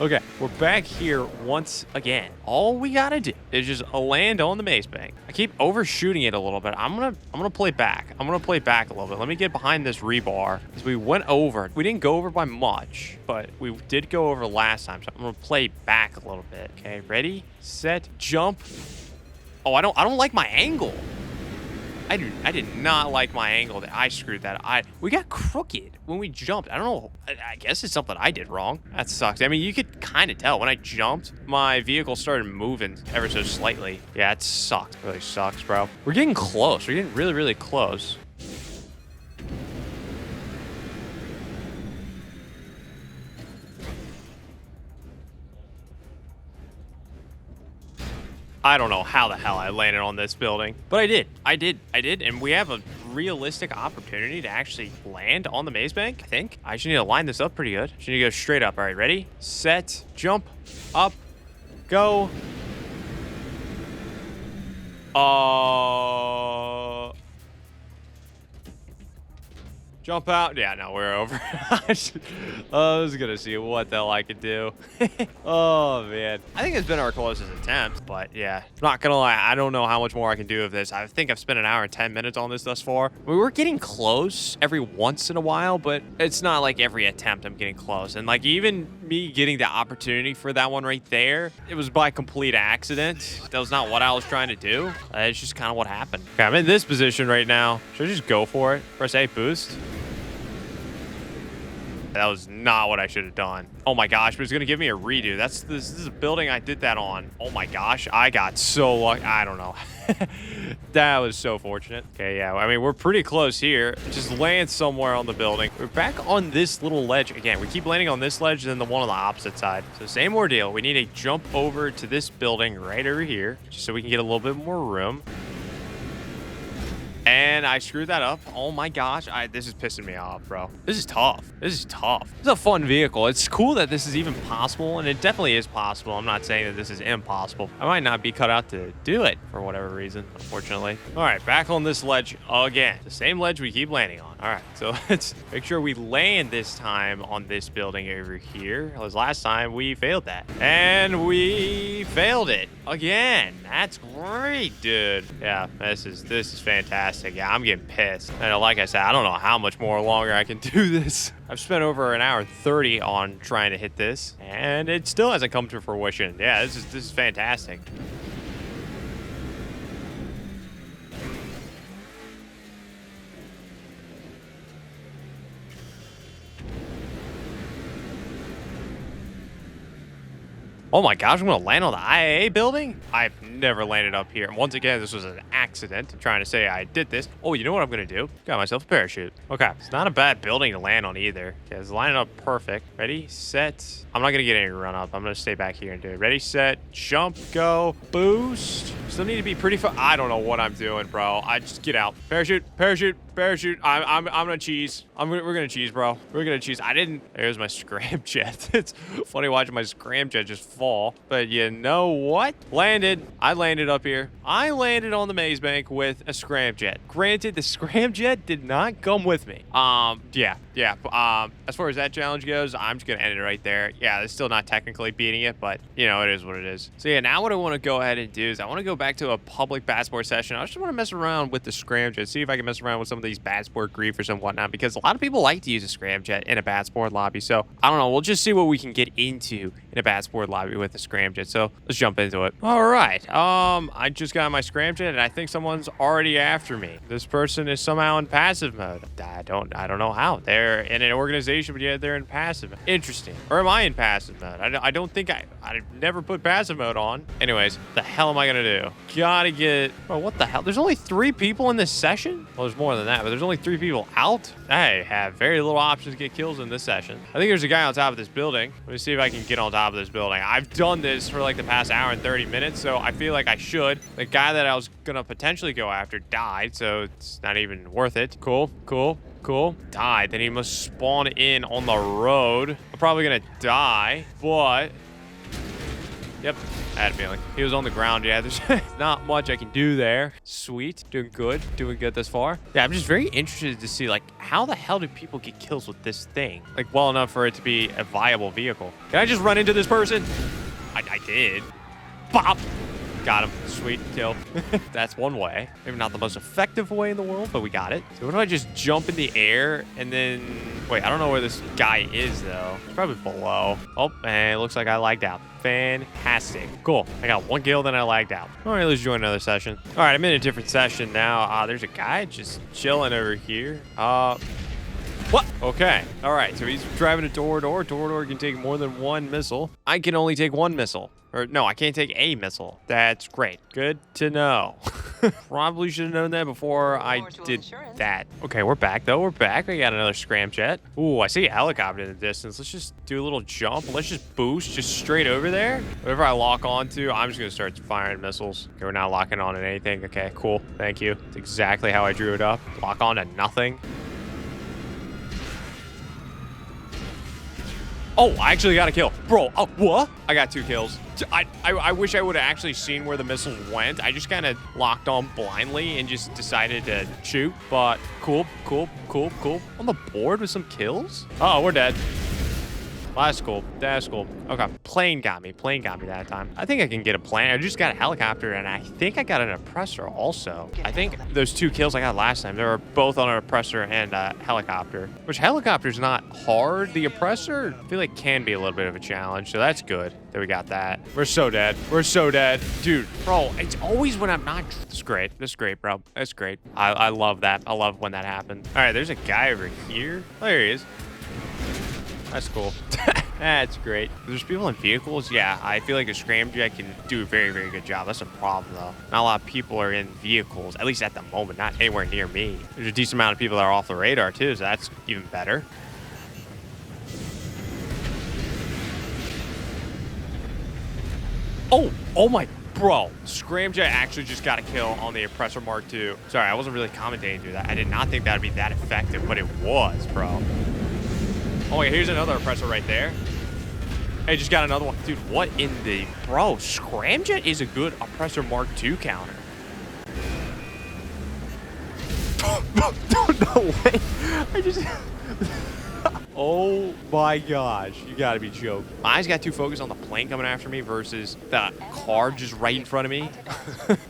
Okay, we're back here once again. All we gotta do is just land on the maze bank. I keep overshooting it a little bit. I'm gonna play back. I'm gonna play back a little bit. Let me get behind this rebar because we went over. We didn't go over by much, but we did go over last time. So I'm gonna play back a little bit. Okay, ready, set, jump. Oh, I don't like my angle. I did not like my angle. I screwed that. We got crooked when we jumped. I don't know. I guess it's something I did wrong. That sucks. I mean, you could kind of tell when I jumped, my vehicle started moving ever so slightly. Yeah, it sucks. It really sucks, bro. We're getting close. We're getting really, really close. I don't know how the hell I landed on this building, but I did. I did. And we have a realistic opportunity to actually land on the maze bank, I think. I just need to line this up pretty good. Just need to go straight up. All right, ready, set, jump, up, go. Jump out. Yeah, no, we're over. I was gonna see what the hell I could do. Oh, man. I think it's been our closest attempt, but yeah. Not gonna lie, I don't know how much more I can do of this. I think I've spent an hour and 10 minutes on this thus far. We were getting close every once in a while, but it's not like every attempt I'm getting close. And like even me getting the opportunity for that one right there, it was by complete accident. That was not what I was trying to do. It's just kind of what happened. Okay, I'm in this position right now. Should I just go for it? Press A, boost. That was not what I should have done. Oh my gosh, but it's gonna give me a redo. This is a building I did that on. Oh my gosh, I got so lucky. I don't know. That was so fortunate. Okay, yeah, I mean, we're pretty close here. Just land somewhere on the building. We're back on this little ledge. Again, we keep landing on this ledge and then the one on the opposite side. So same ordeal. We need to jump over to this building right over here just so we can get a little bit more room. And I screwed that up. Oh my gosh. This is pissing me off, bro. This is tough. This is tough. This is a fun vehicle. It's cool that this is even possible, and it definitely is possible. I'm not saying that this is impossible. I might not be cut out to do it for whatever reason, unfortunately. All right, back on this ledge again. The same ledge we keep landing on. All right, so let's make sure we land this time on this building over here. Because last time we failed that. And we failed it again. That's great, dude. Yeah, this is fantastic. Yeah, I'm getting pissed. And like I said, I don't know how much more longer I can do this. I've spent over an hour and 30 on trying to hit this, and it still hasn't come to fruition. Yeah, this is fantastic. Oh my gosh, I'm gonna land on the IAA building? I've never landed up here. And once again, this was an accident. I'm trying to say I did this. Oh, you know what I'm gonna do? Got myself a parachute. Okay, it's not a bad building to land on either. Okay, it's lining up perfect. Ready, set. I'm not gonna get any run up. I'm gonna stay back here and do it. Ready, set, jump, go, boost. Still need to be pretty far. I don't know what I'm doing, bro. I just get out. Parachute, parachute, Parachute. I'm gonna cheese. We're gonna cheese, bro. We're gonna cheese. There's my scramjet. It's funny watching my scramjet just fall. But you know what? I landed up here. I landed on the maze bank with a scramjet. Granted, the scramjet did not come with me. Yeah. As far as that challenge goes, I'm just gonna end it right there. Yeah, it's still not technically beating it, but you know, it is what it is. So yeah, now what I want to go ahead and do is I want to go back to a public bat sport session. I just want to mess around with the scramjet, see if I can mess around with some of these bat sport griefers and whatnot, because a lot of people like to use a scramjet in a bat sport lobby. So I don't know, we'll just see what we can get into in a bat sport lobby with the scramjet. So let's jump into it. All right. I just got my scramjet and I think someone's already after me. This person is somehow in passive mode. I don't know how. They're in an organization, but yet they're in passive mode. Interesting. Or am I in passive mode? I don't think I never put passive mode on. Anyways, the hell am I gonna do? Gotta get, bro, what the hell? There's only 3 people in this session? Well, there's more than that, but there's only 3 people out. I have very little options to get kills in this session. I think there's a guy on top of this building. Let me see if I can get on top of this building. I've done this for like the past hour and 30 minutes, so I feel like I should. The guy that I was gonna potentially go after died, so it's not even worth it. Cool. Died. Then he must spawn in on the road. I'm probably gonna die, but yep, I had a feeling. He was on the ground. Yeah, there's not much I can do there. Sweet. Doing good thus far. Yeah, I'm just very interested to see, like, how the hell do people get kills with this thing? Like, well enough for it to be a viable vehicle. Can I just run into this person? I did. Bop! Got him. Sweet kill. That's one way. Maybe not the most effective way in the world, but we got it. So what if I just jump in the air and then... Wait, I don't know where this guy is, though. He's probably below. Oh, and it looks like I lagged out. Fantastic. Cool. I got 1 kill, then I lagged out. All right, let's join another session. All right, I'm in a different session now. There's a guy just chilling over here. What? Okay. All right, so he's driving a door-to-door. Door-to-door can take more than 1 missile. I can only take 1 missile. Or, no, I can't take a missile. That's great. Good to know. Probably should have known that before I did that. Okay, we're back, though. We're back. We got another scramjet. Ooh, I see a helicopter in the distance. Let's just do a little jump. Let's just boost just straight over there. Whatever I lock onto, I'm just going to start firing missiles. Okay, we're not locking on to anything. Okay, cool. Thank you. That's exactly how I drew it up. Lock on to nothing. Oh, I actually got a kill. Bro, what? I got 2 kills. I wish I would have actually seen where the missiles went. I just kind of locked on blindly and just decided to shoot. But cool. On the board with some kills? Oh, we're dead. That's cool. Okay, plane got me that time. I think I can get a plane. I just got a helicopter, and I think I got an oppressor also. I think those 2 kills I got last time, they were both on an oppressor and a helicopter. Which helicopter's not hard. The oppressor, I feel like, can be a little bit of a challenge, so that's good that we got that. We're so dead. Dude, bro, it's always when I'm not... It's great. That's great, bro. That's great. I love that. I love when that happens. All right, there's a guy over here. Oh, there he is. That's cool. That's great. There's people in vehicles. Yeah, I feel like a scramjet can do a very, very good job. That's a problem, though. Not a lot of people are in vehicles, at least at the moment, not anywhere near me. There's a decent amount of people that are off the radar, too, so that's even better. Oh my, bro. Scramjet actually just got a kill on the Oppressor Mark II. Sorry, I wasn't really commentating through that. I did not think that would be that effective, but it was, bro. Oh, yeah, here's another oppressor right there. Hey, just got another one. Dude, what in the... Bro, Scramjet is a good Oppressor Mark II counter. No way. I just... Oh my gosh, you gotta be joking. My eyes got too focused on the plane coming after me versus the car just right in front of me.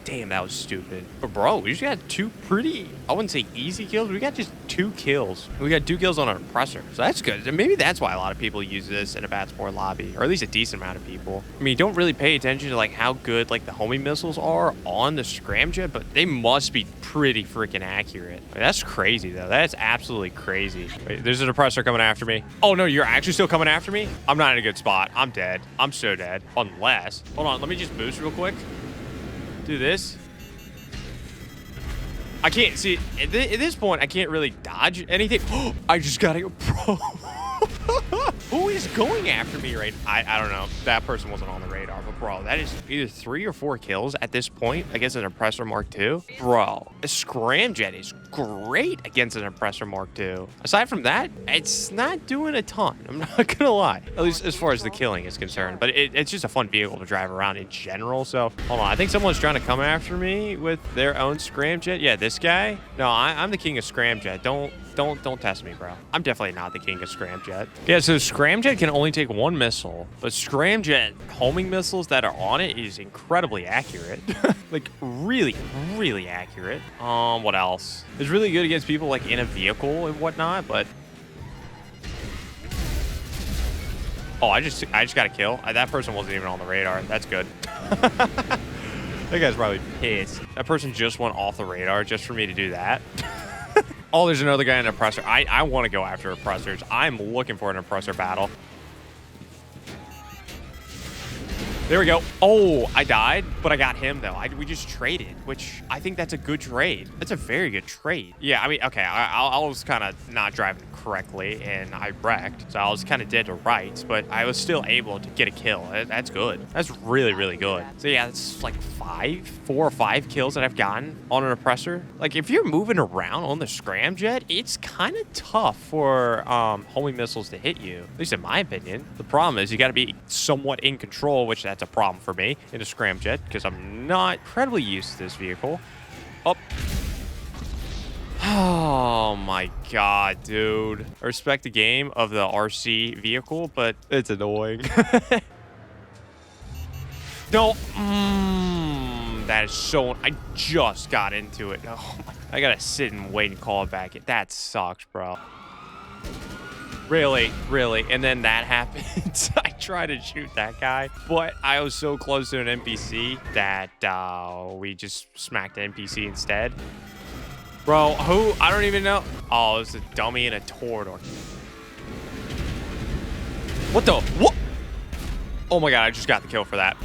Damn, that was stupid. But bro, we just got 2 pretty, I wouldn't say easy kills. We got just 2 kills. We got 2 kills on an oppressor, so that's good. And maybe that's why a lot of people use this in a bat sport lobby, or at least a decent amount of people. I mean, you don't really pay attention to like how good like the homing missiles are on the Scramjet, but they must be pretty freaking accurate. I mean, that's crazy though. That's absolutely crazy. Wait, there's an oppressor coming after me. Oh no, you're actually still coming after me? I'm not in a good spot. I'm dead. I'm so dead. Unless, hold on, let me just boost real quick. Do this. I can't see, at this point, I can't really dodge anything. I just gotta go, bro. Who is going after me right now? I don't know. That person wasn't on the radar, but Bro, that is either 3 or 4 kills at this point against an Oppressor Mark II. Bro, a Scramjet is great against an Oppressor Mark II. Aside from that, it's not doing a ton. I'm not gonna lie. At least as far as the killing is concerned. But it's just a fun vehicle to drive around in general. So, hold on. I think someone's trying to come after me with their own Scramjet. Yeah, this guy? No, I'm the king of Scramjet. Don't test me, bro. I'm definitely not the king of Scramjet. Yeah, so Scramjet can only take 1 missile, but Scramjet homing missiles that are on it is incredibly accurate. Like, really, really accurate. What else? It's really good against people, like, in a vehicle and whatnot, but... Oh, I just got a kill. That person wasn't even on the radar. That's good. That guy's probably pissed. That person just went off the radar just for me to do that. Oh, there's another guy in an Oppressor. I want to go after Oppressors. I'm looking for an Oppressor battle. There we go. Oh, I died, but I got him, though. We just traded, which I think that's a good trade. That's a very good trade. Yeah, I mean, okay, I was kind of not driving correctly, and I wrecked, so I was kind of dead to rights, but I was still able to get a kill. That's good. That's really, really good. So yeah, it's like 4 or 5 kills that I've gotten on an Oppressor. Like, if you're moving around on the Scramjet, it's kind of tough for homing missiles to hit you, at least in my opinion. The problem is you got to be somewhat in control, which that's a problem for me in a Scramjet because I'm not incredibly used to this vehicle. Up. Oh my god, dude. I respect the game of the RC vehicle, but it's annoying. No. That is so... I just got into it. Oh my, I gotta sit and wait and call it back. That sucks, bro. Really? Really? And then that happens. I tried to shoot that guy, but I was so close to an NPC that we just smacked the NPC instead. Bro, who? I don't even know. Oh, it's a dummy and a Torador. What the? What? Oh my god, I just got the kill for that.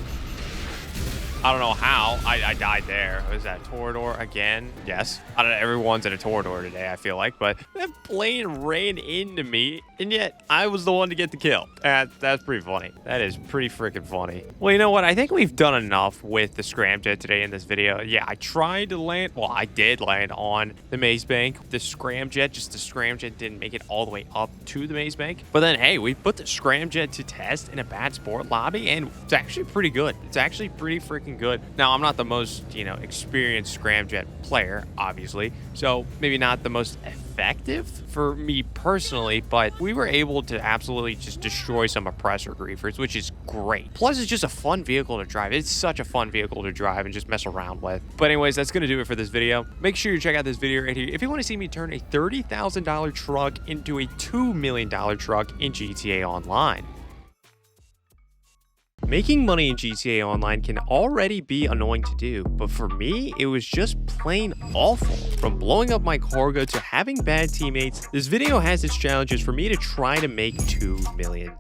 I don't know how. I died there. Was that Torador again? Yes. I don't know. Everyone's in a Torador today, I feel like. But that plane ran into me, and yet I was the one to get the kill. That's pretty funny. That is pretty freaking funny. Well, you know what? I think we've done enough with the Scramjet today in this video. Yeah, I tried to land. Well, I did land on the Maze Bank. The Scramjet, just the Scramjet didn't make it all the way up to the Maze Bank. But then, hey, we put the Scramjet to test in a bad sport lobby, and it's actually pretty good. It's actually pretty freaking good. Now, I'm not the most, experienced Scramjet player, obviously, so maybe not the most effective for me personally, but we were able to absolutely just destroy some Oppressor griefers, which is great. Plus, it's just a fun vehicle to drive. It's such a fun vehicle to drive and just mess around with. But anyways, that's going to do it for this video. Make sure you check out this video right here if you want to see me turn a $30,000 truck into a $2 million truck in GTA Online. Making money in GTA Online can already be annoying to do, but for me, it was just plain awful. From blowing up my cargo to having bad teammates, this video has its challenges for me to try to make $2 million.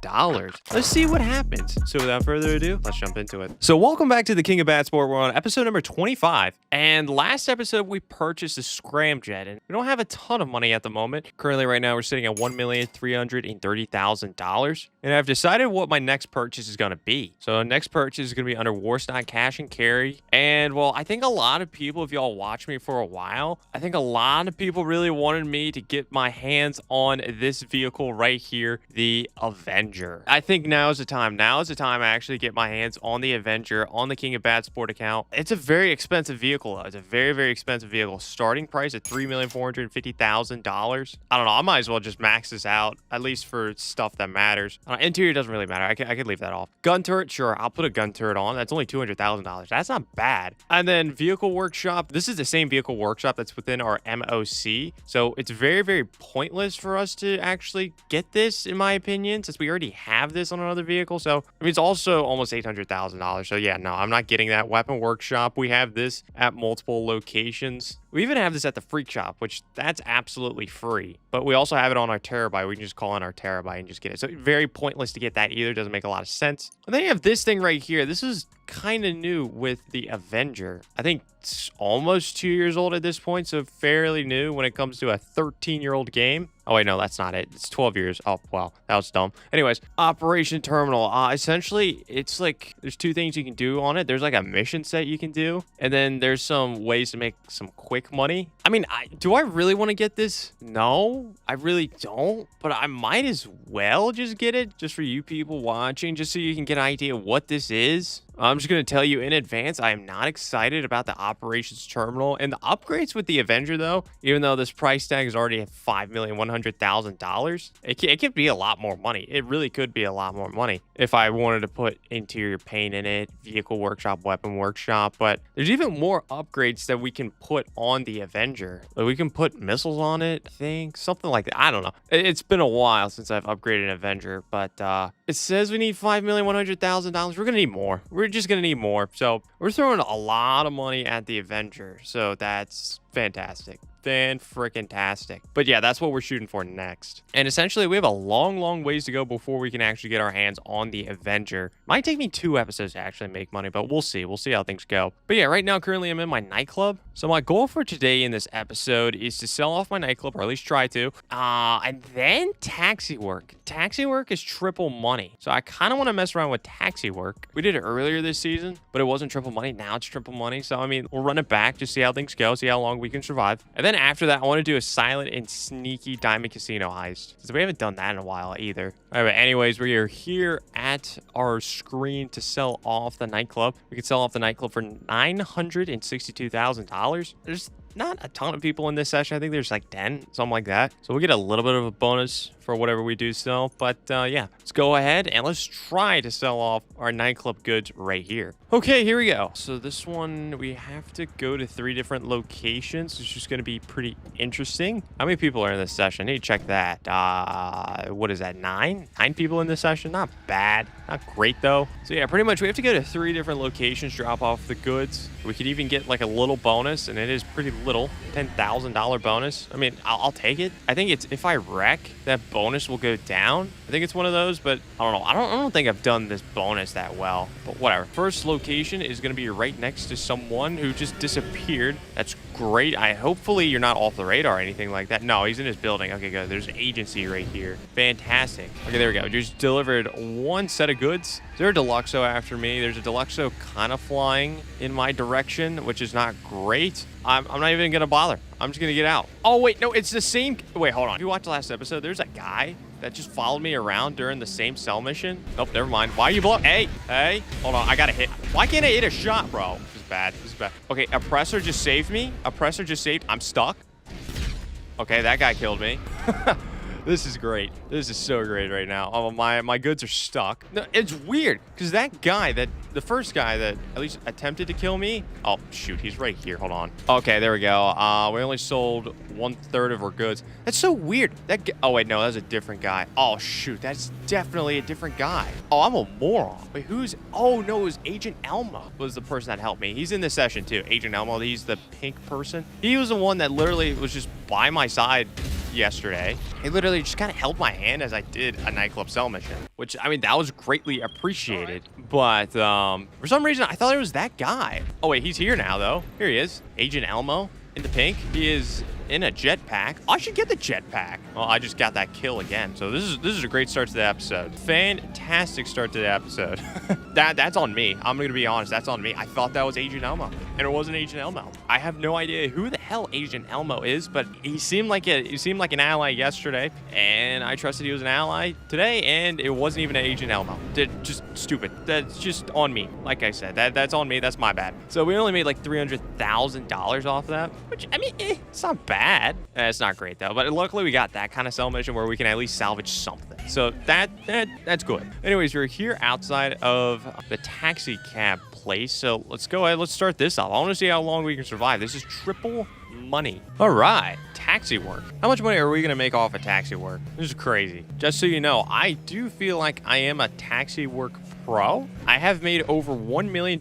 Let's see what happens. So without further ado, let's jump into it. So welcome back to the King of Bad Sport. We're on episode number 25, and last episode we purchased a Scramjet, and we don't have a ton of money at the moment. Currently right now we're sitting at $1,330,000, and I've decided what my next purchase is going to be. So next purchase is going to be under Warstock Cash and Carry. And well, I think a lot of people, if y'all watch me for a while, I think a lot of people really wanted me to get my hands on this vehicle right here, the Avenger. I think now is the time. Now is the time I actually get my hands on the Avenger on the King of Bad Sport account. It's a very expensive vehicle. It's a very, very expensive vehicle. Starting price at $3,450,000. I don't know. I might as well just max this out, at least for stuff that matters. Interior doesn't really matter. I could leave that off. Gun turret, sure, I'll put a gun turret on. That's only $200,000. That's not bad. And then vehicle workshop. This is the same vehicle workshop that's within our MOC. So it's very, very pointless for us to actually get this, in my opinion, since we already have this on another vehicle. So I mean, it's also almost $800,000. So yeah, no, I'm not getting that. Weapon workshop. We have this at multiple locations. We even have this at the Freak Shop, which that's absolutely free. But we also have it on our Terabyte. We can just call in our Terabyte and just get it. So very pointless to get that either. Doesn't make a lot of sense. And then you have this thing right here. This is kind of new with the Avenger. I think it's almost 2 years old at this point, so fairly new when it comes to a 13-year-old game. Oh, wait, no, that's not it. It's 12 years. Oh, wow, that was dumb. Anyways, Operation Terminal. Essentially, it's like there's two things you can do on it. There's like a mission set you can do, and then there's some ways to make some quick money. I mean, do I really want to get this? No, I really don't, but I might as well just get it just for you people watching, just so you can get an idea of what this is. I'm just going to tell you in advance, I am not excited about the Operations Terminal. And the upgrades with the Avenger, though, even though this price tag is already at $5,100,000, it could be a lot more money. It really could be a lot more money if I wanted to put interior paint in it, vehicle workshop, weapon workshop. But there's even more upgrades that we can put on the Avenger. Like we can put missiles on it, I think, something like that. I don't know. It's been a while since I've upgraded an Avenger, but it says we need $5,100,000. We're going to need more. We're just going to need more. So we're throwing a lot of money at the Avenger. So that's fantastic. Fan-frickin-tastic. But yeah, that's what we're shooting for next. And essentially, we have a long ways to go before we can actually get our hands on the Avenger. Might take me 2 episodes to actually make money, but we'll see. We'll see how things go. But yeah, right now, currently, I'm in my nightclub. So my goal for today in this episode is to sell off my nightclub, or at least try to. And then taxi work. Taxi work is triple money. So I kind of want to mess around with taxi work. We did it earlier this season, but it wasn't triple money. Now it's triple money. So, I mean, we'll run it back, just see how things go, see how long we can survive. And then after that, I want to do a silent and sneaky diamond casino heist, because we haven't done that in a while either. All right, but anyways, we are here at our screen to sell off the nightclub. We can sell off the nightclub for $962,000. There's not a ton of people in this session. I think there's like 10, something like that. So we'll get a little bit of a bonus for whatever we do sell. But yeah, let's go ahead and let's try to sell off our nightclub goods right here. Okay, here we go. So this one, we have to go to 3 different locations. It's just going to be pretty interesting. How many people are in this session? I need to check that. What is that, 9? 9 people in this session? Not bad. Not great, though. So yeah, pretty much we have to go to 3 different locations, drop off the goods. We could even get like a little bonus, and it is pretty little. $10,000 bonus. I mean, I'll take it. I think it's if I wreck, that bonus will go down. I think it's one of those, but I don't know. I don't think I've done this bonus that well, but whatever. First location is going to be right next to someone who just disappeared. That's great. Hopefully you're not off the radar or anything like that. No, he's in his building. Okay, good. There's an agency right here. Fantastic. Okay, there we go. Just delivered 1 set of goods. Is there a Deluxo after me? There's a Deluxo kind of flying in my direction, which is not great. I'm not even going to bother. I'm just going to get out. Oh, wait, no, it's the same. Wait, hold on. If you watched the last episode, there's a guy that just followed me around during the same cell mission. Nope, never mind. Why are you blowing? Hey, hold on. I got to hit. Why can't I hit a shot, bro? This is bad. This is bad. Okay, Oppressor just saved me. Oppressor just saved. I'm stuck. Okay, that guy killed me. This is great. This is so great right now. Oh, my goods are stuck. No, it's weird because that guy, the first guy that at least attempted to kill me. Oh, shoot. He's right here. Hold on. Okay, there we go. We only sold 1/3 of our goods. That's so weird. Oh, wait, no, that's a different guy. Oh, shoot. That's definitely a different guy. Oh, I'm a moron. Wait, who's... Oh, no, it was Agent Elmo was the person that helped me. He's in this session, too. Agent Elmo, he's the pink person. He was the one that literally was just by my side yesterday. He literally just kind of held my hand as I did a nightclub cell mission, which, I mean, that was greatly appreciated. But for some reason, I thought it was that guy. Oh, wait, he's here now, though. Here he is. Agent Elmo in the pink. He is in a jetpack. I should get the jetpack. Well, I just got that kill again. So this is a great start to the episode. Fantastic start to the episode. That's on me. I'm going to be honest. That's on me. I thought that was Agent Elmo, and it wasn't Agent Elmo. I have no idea who the hell Agent Elmo is, but he seemed like an ally yesterday, and I trusted he was an ally today, and it wasn't even an Agent Elmo. Just stupid. That's just on me. Like I said, that's on me. That's my bad. So we only made like $300,000 off that, which, I mean, it's not bad. It's not great though, but luckily we got that kind of cell mission where we can at least salvage something. So that's good. Anyways, we're here outside of the taxi cab place. So let's go ahead. Let's start this off. I want to see how long we can survive. This is triple money. All right. Taxi work. How much money are we going to make off of taxi work? This is crazy. Just so you know, I do feel like I am a taxi work pro. I have made over $1 million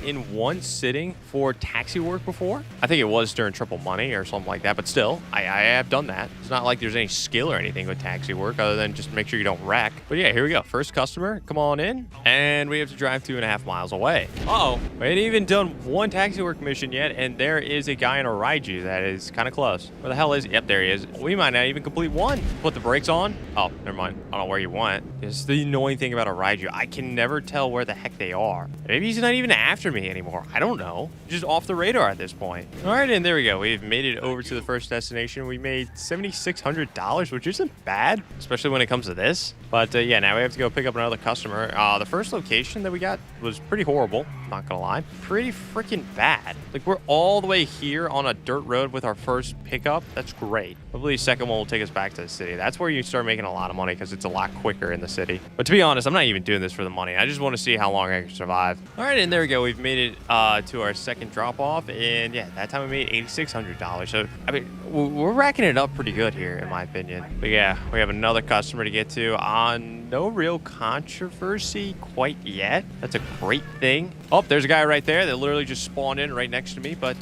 in one sitting for taxi work before. I think it was during triple money or something like that, but still, I have done that. It's not like there's any skill or anything with taxi work other than just make sure you don't wreck. But yeah, here we go. First customer, come on in. And we have to drive 2.5 miles away. Uh-oh, we ain't even done one taxi work mission yet, and there is a guy in a Raichu that is kind of close. Where the hell is he? Yep, there he is. We might not even complete one. Put the brakes on. Oh, never mind. I don't know where you went. It's the annoying thing about a Raichu. I can never tell where the heck they are. Maybe he's not even after me anymore. I don't know. Just off the radar at this point. All right, and there we go. We've made it over to the first destination. We made $7,600, which isn't bad, especially when it comes to this. But yeah, now we have to go pick up another customer. The first location that we got was pretty horrible. Not gonna lie. Pretty freaking bad. Like, we're all the way here on a dirt road with our first pickup. That's great. Hopefully the second one will take us back to the city. That's where you start making a lot of money because it's a lot quicker in the city. But to be honest, I'm not even doing this for the money. I just want to see how long I can survive. All right, and there we go. We've made it to our second drop off. And yeah, that time we made $8,600. So, I mean, we're racking it up pretty good here, in my opinion. But yeah, we have another customer to get to. No real controversy quite yet. That's a great thing. Oh, there's a guy right there that literally just spawned in right next to me. But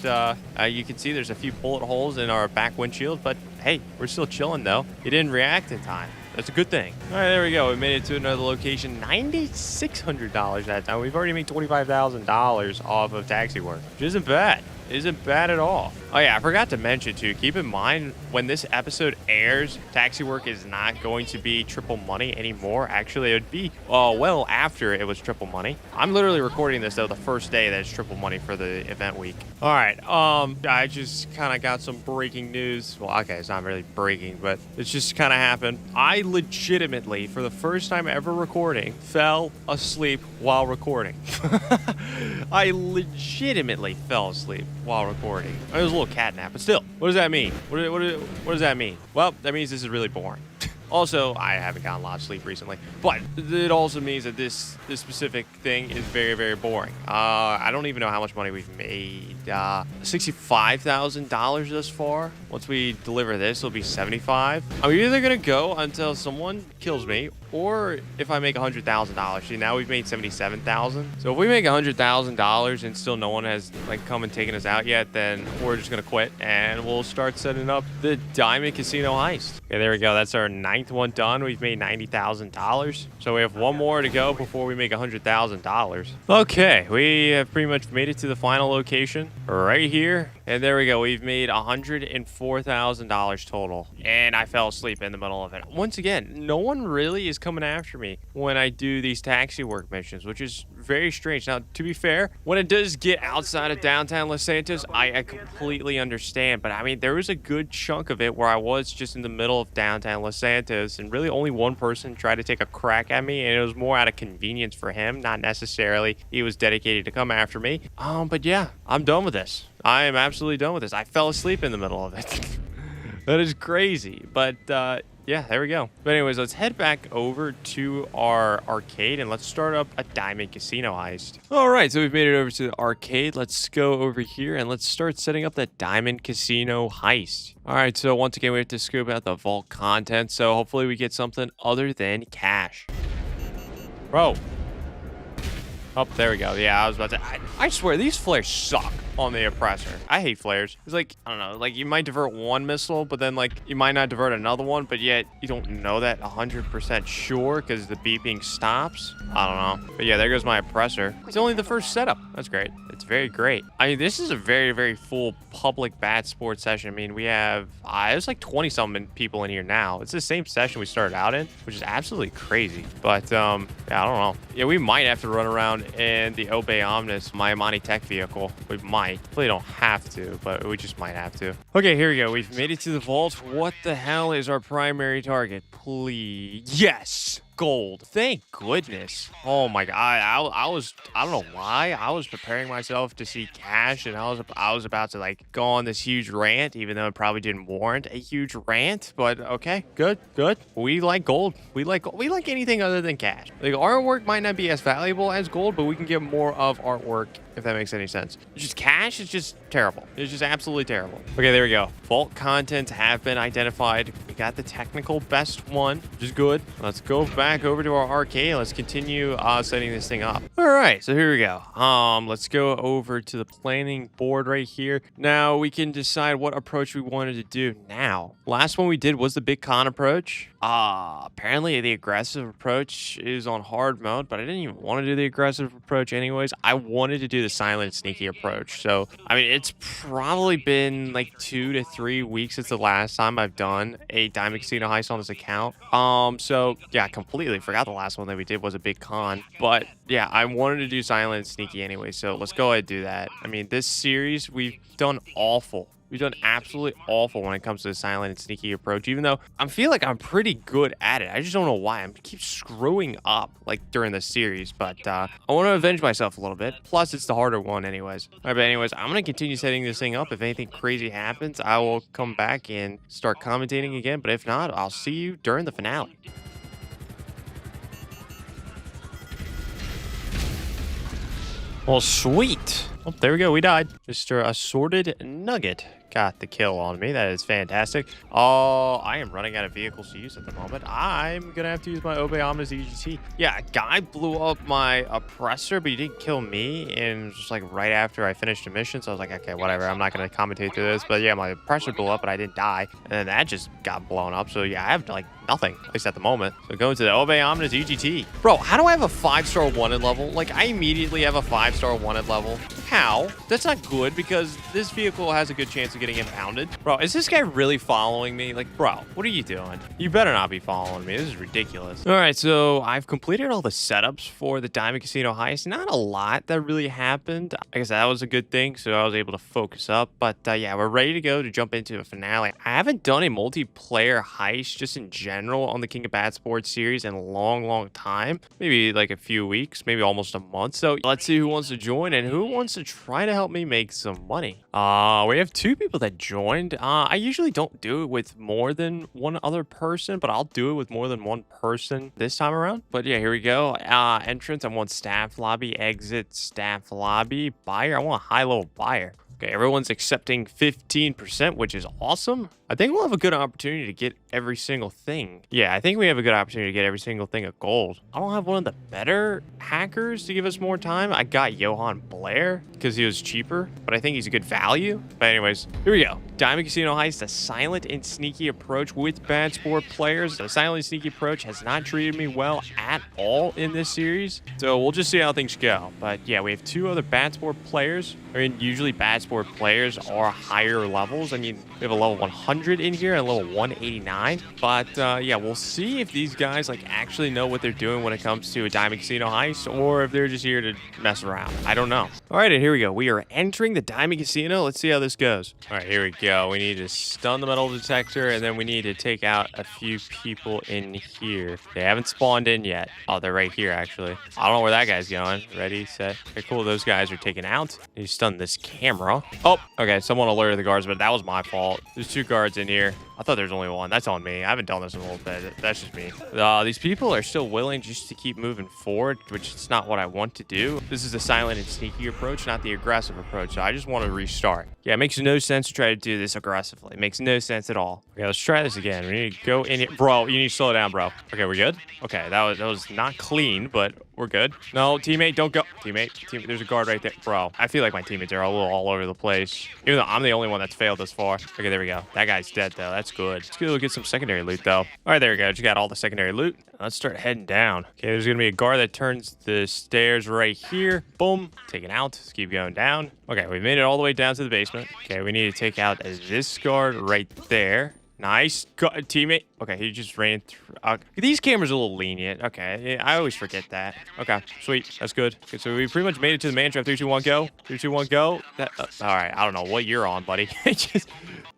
you can see there's a few bullet holes in our back windshield. But hey, we're still chilling though. He didn't react in time. That's a good thing. All right, there we go. We made it to another location. $9,600 that time. We've already made $25,000 off of taxi work, which isn't bad. Isn't bad at all. Oh yeah, I forgot to mention too, keep in mind when this episode airs, taxi work is not going to be triple money anymore. Actually, it would be well after it was triple money. I'm literally recording this though the first day that it's triple money for the event week. All right, I just kind of got some breaking news. Well, okay, it's not really breaking, but it's just kind of happened. I legitimately, for the first time ever recording, fell asleep while recording. I legitimately fell asleep while recording. It was a little cat nap, but still, what does that mean? What does that mean? Well, that means this is really boring. Also, I haven't gotten a lot of sleep recently, but it also means that this specific thing is very, very boring. I don't even know how much money we've made. $65,000 thus far. Once we deliver this, it'll be 75. I'm either gonna go until someone kills me, or if I make $100,000. See, now we've made $77,000. So if we make $100,000 and still no one has like come and taken us out yet, then we're just gonna quit and we'll start setting up the Diamond Casino Heist. Okay, there we go. That's our 9th one done. We've made $90,000. So we have one more to go before we make $100,000. Okay, we have pretty much made it to the final location right here. And there we go. We've made $104,000 total. And I fell asleep in the middle of it. Once again, no one really is coming after me when I do these taxi work missions, which is very strange. Now, to be fair, when it does get outside of downtown Los Santos, I completely understand. But I mean, there was a good chunk of it where I was just in the middle of downtown Los Santos, and really only one person tried to take a crack at me, and it was more out of convenience for him, not necessarily he was dedicated to come after me. But yeah, I'm done with this. I am absolutely done with this. I fell asleep in the middle of it. That is crazy. But yeah, there we go. But anyways, let's head back over to our arcade and let's start up a Diamond Casino Heist. All right, so we've made it over to the arcade. Let's go over here and let's start setting up that Diamond Casino Heist. All right, so once again, we have to scope out the vault content. So hopefully we get something other than cash. Bro. Oh, there we go. Yeah, I was about to... I swear, these flares suck on the oppressor. I hate flares. It's like, I don't know, like you might divert one missile, but then like you might not divert another one, but yet you don't know that 100% sure because the beeping stops. I don't know. But yeah, there goes my oppressor. It's only the first setup. That's great. It's very great. I mean, this is a very, very full public bat sports session. I mean, we have, there's like 20-something people in here now. It's the same session we started out in, which is absolutely crazy. But yeah, I don't know. Yeah, we might have to run around in the Obey Omnis, my Amani Tech vehicle. We might. Hopefully don't have to, but we just might have to. Okay, here we go. We've made it to the vault. What the hell is our primary target? Please. Yes. Gold. Thank goodness. Oh my god. I don't know why. I was preparing myself to see cash, and I was about to like go on this huge rant, even though it probably didn't warrant a huge rant. But okay, good. We like gold. We like anything other than cash. Like artwork might not be as valuable as gold, but we can get more of artwork if that makes any sense. Just cash is just terrible. It was just absolutely terrible. Okay, there we go. Vault contents have been identified. We got the technical best one, which is good. Let's go back over to our arcade. Let's continue setting this thing up. All right, so here we go. Let's go over to the planning board right here. Now we can decide what approach we wanted to do now. Last one we did was the big con approach. Apparently the aggressive approach is on hard mode, but I didn't even want to do the aggressive approach anyways. I wanted to do the silent sneaky approach. So, I mean, it's probably been like 2 to 3 weeks since the last time I've done a Diamond Casino heist on this account. So yeah, I completely forgot the last one that we did was a big con, but yeah, I wanted to do silent and sneaky anyway. So let's go ahead and do that. I mean, this series, we've done awful. We've done absolutely awful when it comes to the silent and sneaky approach, even though I feel like I'm pretty good at it. I just don't know why. I keep screwing up like during the series, but I want to avenge myself a little bit. Plus, it's the harder one anyways. All right, but anyways, I'm going to continue setting this thing up. If anything crazy happens, I will come back and start commentating again. But if not, I'll see you during the finale. Well, sweet. Oh, there we go. We died. Mr. Assorted Nugget got the kill on me. That is fantastic. Oh, I am running out of vehicles to use at the moment. I'm gonna have to use my Obey Omnis EGT. Yeah, a guy blew up my oppressor, but he didn't kill me. And just like right after I finished a mission, so I was like, okay, whatever. I'm not gonna commentate through this. But yeah, my oppressor blew up, but I didn't die. And then that just got blown up. So yeah, I have like nothing, at least at the moment. So going to the Obey Omnis EGT. Bro, how do I have a 5-star wanted level? Like, I immediately have a 5-star wanted level. How? That's not good because this vehicle has a good chance of getting impounded. Bro, is this guy really following me? Like, bro, what are you doing? You better not be following me. This is ridiculous. All right, so I've completed all the setups for the Diamond Casino heist. Not a lot that really happened. I guess that was a good thing, so I was able to focus up. But yeah, we're ready to go to jump into a finale. I haven't done a multiplayer heist just in general on the King of Bad Sports series in a long time. Maybe like a few weeks, maybe almost a month. So let's see who wants to join and who wants to try to help me make some money. We have 2 people that joined. I usually don't do it with more than one other person, but I'll do it with more than one person this time around. But yeah, here we go. Entrance, I want staff lobby. Exit, staff lobby. Buyer, I want a high-level buyer. Okay, everyone's accepting 15%, which is awesome. I think we'll have a good opportunity to get every single thing. Yeah, I think we have a good opportunity to get every single thing of gold. I don't have one of the better hackers to give us more time. I got Johan Blair because he was cheaper, but I think he's a good value. But anyways, here we go. Diamond Casino Heist, a silent and sneaky approach with bad sport players. The silent and sneaky approach has not treated me well at all in this series. So we'll just see how things go. But yeah, we have 2 other bad sport players. I mean, usually bad sport players are higher levels. I mean, we have a level 100 in here and a level 189. But yeah, we'll see if these guys like actually know what they're doing when it comes to a Diamond Casino heist, or if they're just here to mess around. I don't know. All right, and here we go. We are entering the Diamond Casino. Let's see how this goes. All right, here we go. We need to stun the metal detector, and then we need to take out a few people in here. They haven't spawned in yet. Oh, they're right here, actually. I don't know where that guy's going. Ready, set. Okay, cool. Those guys are taken out. You stun this camera. Oh, okay. Someone alerted the guards, but that was my fault. There's 2 guards in here. I thought there's only one. That's on me. I haven't done this in a little bit. That's just me. These people are still willing just to keep moving forward, which is not what I want to do. This is the silent and sneaky approach, not the aggressive approach. So I just want to restart. Yeah, it makes no sense to try to do this aggressively. It makes no sense at all. Okay, let's try this again. We need to go in here. Bro, you need to slow down, bro. Okay, we're good? Okay, that was not clean, but we're good. No, teammate, don't go. Teammate, there's a guard right there. Bro, I feel like my teammates are a little all over the place. Even though I'm the only one that's failed this far. Okay, there we go. That guy's dead, though. That's good. Let's go get some secondary loot, though. All right, there we go. Just got all the secondary loot. Let's start heading down. Okay, there's going to be a guard that turns the stairs right here. Boom. Taken out. Let's keep going down. Okay, we made it all the way down to the basement. Okay, we need to take out this guard right there. Nice. Teammate. Okay, he just ran through. These cameras are a little lenient. Okay, I always forget that. Okay, sweet. That's good. Okay, so we pretty much made it to the man trap. 3, 2, 1, go. 3, 2, 1, go. All right, I don't know what you're on, buddy. Just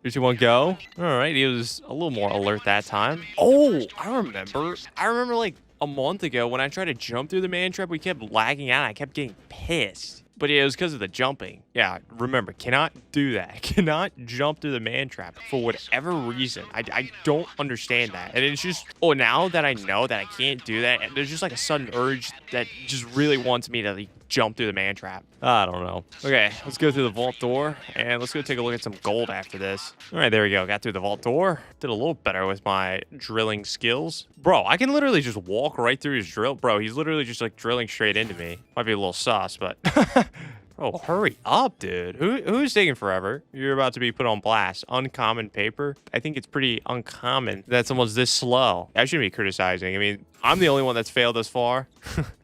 3, 2, 1, go. All right, he was a little more alert that time. Oh, I remember like a month ago when I tried to jump through the man trap, we kept lagging out. I kept getting pissed. But yeah, it was because of the jumping. Yeah, remember, cannot do that. Cannot jump through the man trap for whatever reason. I don't understand that. And it's just, oh, now that I know that I can't do that, there's just like a sudden urge that just really wants me to like jump through the man trap. I don't know. Okay, let's go through the vault door, and let's go take a look at some gold after this. All right, there we go. Got through the vault door. Did a little better with my drilling skills. Bro, I can literally just walk right through his drill. Bro, he's literally just like drilling straight into me. Might be a little sus, but... Bro, hurry up, dude. Who's taking forever? You're about to be put on blast. Uncommon paper. I think it's pretty uncommon that someone's this slow. I shouldn't be criticizing. I mean, I'm the only one that's failed this far.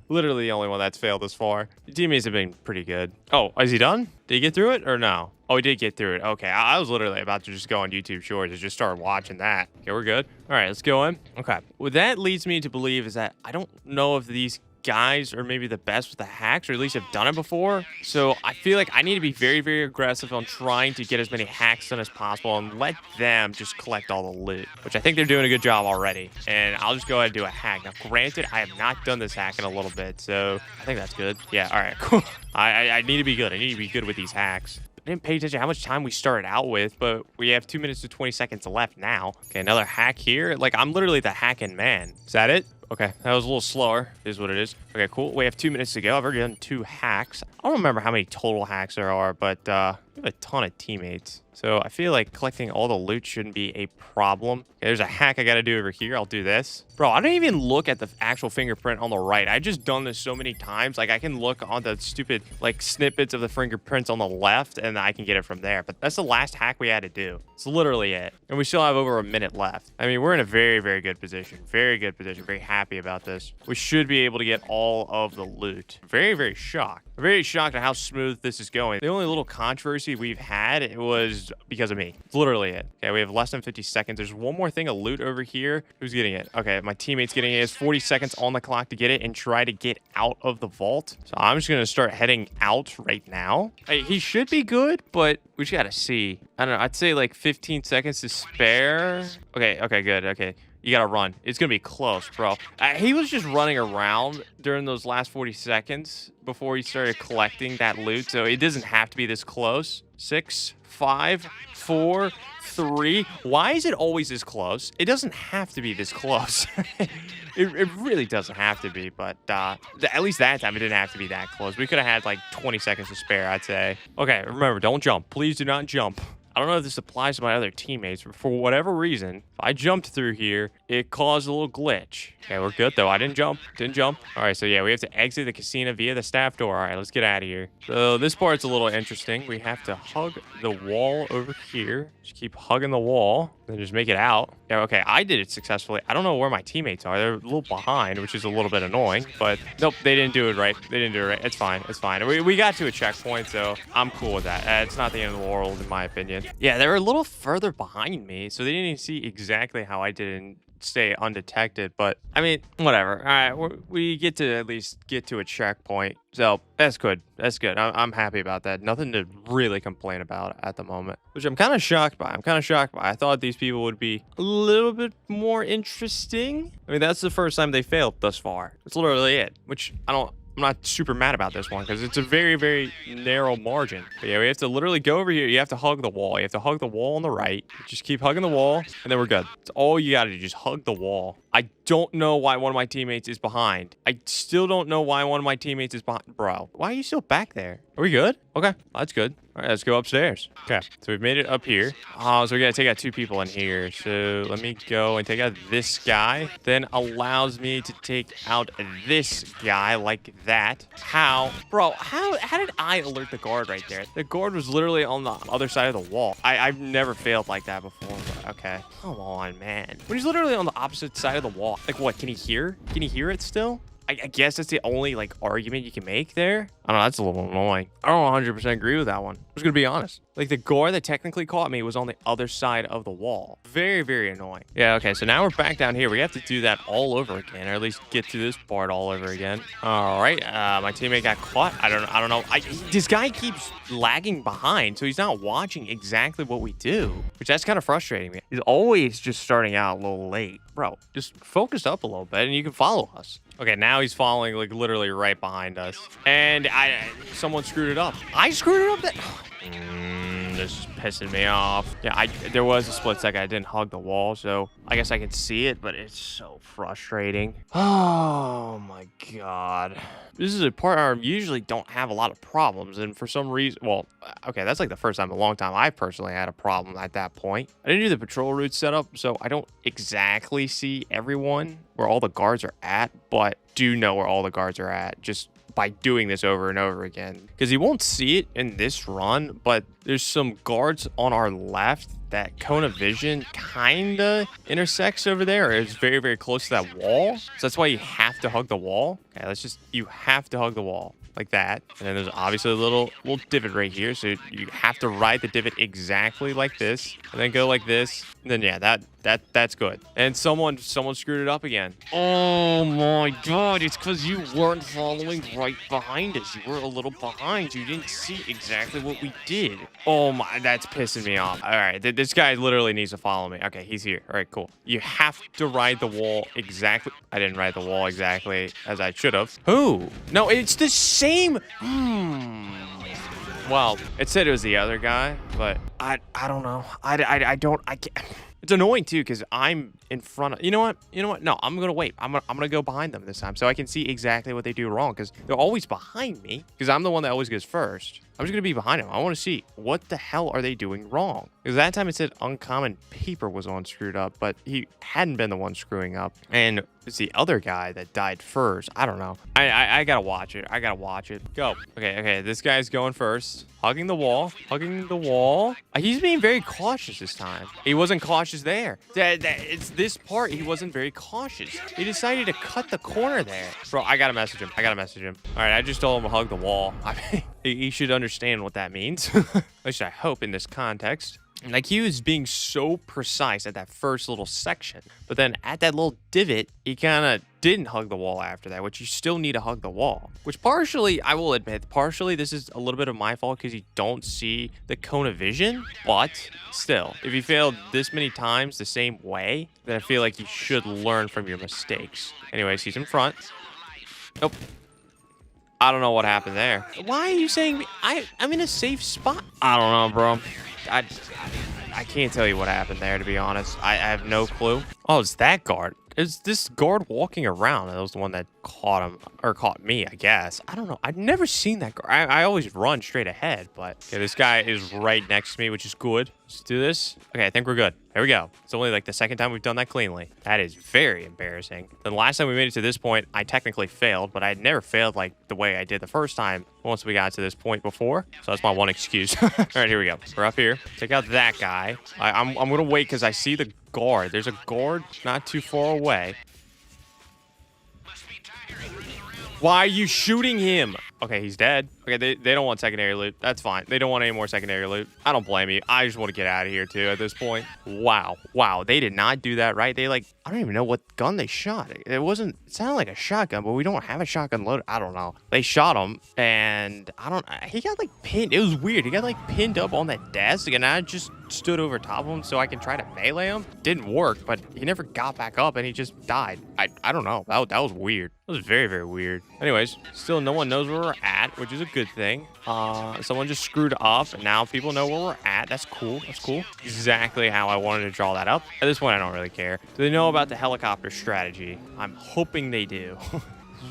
Literally the only one that's failed this far. The teammates have been pretty good. Oh, is he done? Did he get through it or no? Oh, he did get through it. Okay, I was literally about to just go on YouTube Shorts and just start watching that. Okay, we're good. All right, let's go in. Okay. What that leads me to believe is that I don't know if these guys are maybe the best with the hacks, or at least have done it before. So I feel like I need to be very, very aggressive on trying to get as many hacks done as possible and let them just collect all the loot, which I think they're doing a good job already. And I'll just go ahead and do a hack. Now, granted, I have not done this hack in a little bit, so I think that's good. Yeah, all right, cool. I need to be good. I need to be good with these hacks. I didn't pay attention to how much time we started out with, but we have 2 minutes to 20 seconds left now. Okay, another hack here. Like, I'm literally the hacking man. Is that it? Okay, that was a little slower, is what it is. Okay, cool. We have 2 minutes to go. I've already done 2 hacks. I don't remember how many total hacks there are, but we have a ton of teammates. So I feel like collecting all the loot shouldn't be a problem. Okay, there's a hack I got to do over here. I'll do this. Bro, I don't even look at the actual fingerprint on the right. I just done this so many times. Like, I can look on the stupid, like, snippets of the fingerprints on the left, and I can get it from there. But that's the last hack we had to do. It's literally it. And we still have over a minute left. I mean, we're in a very, very good position. Very good position. Very happy about this. We should be able to get all of the loot. Very, very shocked. Very shocked at how smooth this is going. The only little controversy we've had, it was because of me. It's literally it. Okay, we have less than 50 seconds. There's one more thing of loot over here. Who's getting it? Okay, my teammate's getting it. It's 40 seconds on the clock to get it and try to get out of the vault. So I'm just going to start heading out right now. Hey, he should be good, but we just got to see. I don't know. I'd say like 15 seconds to spare. Okay, good. Okay. You gotta run. It's gonna be close, bro. He was just running around during those last 40 seconds before he started collecting that loot, so it doesn't have to be this close. 6, 5, 4, 3. Why is it always this close? It doesn't have to be this close. It really doesn't have to be, but at least that time it didn't have to be that close. We could have had like 20 seconds to spare, I'd say. Okay, remember, don't jump. Please do not jump. I don't know if this applies to my other teammates, but for whatever reason, if I jumped through here, it caused a little glitch. Okay, we're good, though. I didn't jump. All right, so yeah, we have to exit the casino via the staff door. All right, let's get out of here. So this part's a little interesting. We have to hug the wall over here. Just keep hugging the wall, then just make it out. Yeah, okay, I did it successfully. I don't know where my teammates are. They're a little behind, which is a little bit annoying, but nope, they didn't do it right. It's fine. It's fine. We got to a checkpoint, so I'm cool with that. It's not the end of the world, in my opinion. Yeah, they were a little further behind me, so they didn't even see exactly how I didn't stay undetected, but I mean, whatever. All right, we get to at least get to a checkpoint, so that's good. I'm happy about that. Nothing to really complain about at the moment, which I'm kind of shocked by. I thought these people would be a little bit more interesting. I mean, that's the first time they failed thus far. That's literally it, which I'm not super mad about this one because it's a very, very narrow margin. But yeah, we have to literally go over here. You have to hug the wall. You have to hug the wall on the right. Just keep hugging the wall, and then we're good. It's all you got to do. Just hug the wall. I don't know why one of my teammates is behind. I still don't know why one of my teammates is behind. Bro, why are you still back there? Are we good? Okay, that's good. All right, let's go upstairs. Okay, so we've made it up here. So we gotta take out 2 people in here. So let me go and take out this guy. Then allows me to take out this guy like that. How? Bro, how did I alert the guard right there? The guard was literally on the other side of the wall. I've never failed like that before, but okay. Come on, man. When he's literally on the opposite side of the wall. Like, what? Can he hear? Can he hear it still? I guess that's the only, like, argument you can make there. I don't know. That's a little annoying. I don't 100% agree with that one. I'm just going to be honest. Like, the gore that technically caught me was on the other side of the wall. Very, very annoying. Yeah, okay. So now we're back down here. We have to do that all over again, or at least get to this part all over again. All right. My teammate got caught. I don't know. This guy keeps lagging behind, so he's not watching exactly what we do, which that's kind of frustrating me. He's always just starting out a little late. Bro, just focus up a little bit and you can follow us. Okay, now he's following, like, literally right behind us. And someone screwed it up. I screwed it up? this is pissing me off. Yeah, there was a split second I didn't hug the wall, so I guess I could see it, but it's so frustrating. Oh my god. This is a part where I usually don't have a lot of problems, and for some reason, well, okay, that's like the first time in a long time I personally had a problem at that point. I didn't do the patrol route setup, so I don't exactly see everyone where all the guards are at, but do know where all the guards are at just by doing this over and over again. Because you won't see it in this run, but there's some guards on our left that cone of vision kinda intersects over there. It's very, very close to that wall. So that's why you have to hug the wall. Okay, you have to hug the wall like that. And then there's obviously a little divot right here. So you have to ride the divot exactly like this and then go like this. And then yeah, that's good. And someone screwed it up again. Oh my god, it's because you weren't following right behind us. You were a little behind. You didn't see exactly what we did. Oh my, that's pissing me off. All right, this guy literally needs to follow me. Okay, he's here. All right, cool. You have to ride the wall exactly. I didn't ride the wall exactly as I should have. Who? No, it's the same. Well, it said it was the other guy, but I don't know. I can't. It's annoying too because I'm in front of. You know what? No, I'm gonna wait. I'm gonna go behind them this time so I can see exactly what they do wrong because they're always behind me because I'm the one that always goes first. I'm just gonna be behind them. I want to see what the hell are they doing wrong because that time it said uncommon paper was on screwed up, but he hadn't been the one screwing up, and it's the other guy that died first. I don't know. I gotta watch it. I gotta watch it. Go. Okay. This guy's going first. Hugging the wall. He's being very cautious this time. He wasn't cautious there. It's this part. He wasn't very cautious. He decided to cut the corner there. Bro, I gotta message him. All right, I just told him to hug the wall. I mean, he should understand what that means. At least I hope in this context. Like, he was being so precise at that first little section. But then at that little divot, he kind of didn't hug the wall after that, which you still need to hug the wall. Which partially, I will admit, this is a little bit of my fault because you don't see the cone of vision. But still, if you failed this many times the same way, then I feel like you should learn from your mistakes. Anyways, he's in front. Nope. I don't know what happened there. Why are you saying I'm in a safe spot? I don't know, bro. I can't tell you what happened there, to be honest. I have no clue. Oh, it's that guard. Is this guard walking around? That was the one that caught him, or caught me, I guess. I don't know. I've never seen that guard. I always run straight ahead, but okay, this guy is right next to me, which is good. Let's do this. Okay, I think we're good. There we go. It's only like the second time we've done that cleanly. That is very embarrassing. Then last time we made it to this point, I technically failed, but I had never failed like the way I did the first time once we got to this point before. So that's my one excuse. All right, here we go. We're up here. Take out that guy. I'm going to wait because I see the guard. There's a guard not too far away. Why are you shooting him? Okay, he's dead. Okay, they don't want secondary loot. That's fine. They don't want any more secondary loot. I don't blame you. I just want to get out of here, too, at this point. Wow. They did not do that, right? I don't even know what gun they shot. It sounded like a shotgun, but we don't have a shotgun loaded. I don't know. They shot him, and he got, like, pinned. It was weird. He got, like, pinned up on that desk, and I just stood over top of him so I can try to melee him. Didn't work, but he never got back up, and he just died. I don't know. That was weird. That was very, very weird. Anyways, still no one knows where we're at, which is a good thing. Someone just screwed up, and now people know where we're at. That's cool. Exactly how I wanted to draw that up. At this point, I don't really care. Do they know about the helicopter strategy? I'm hoping they do.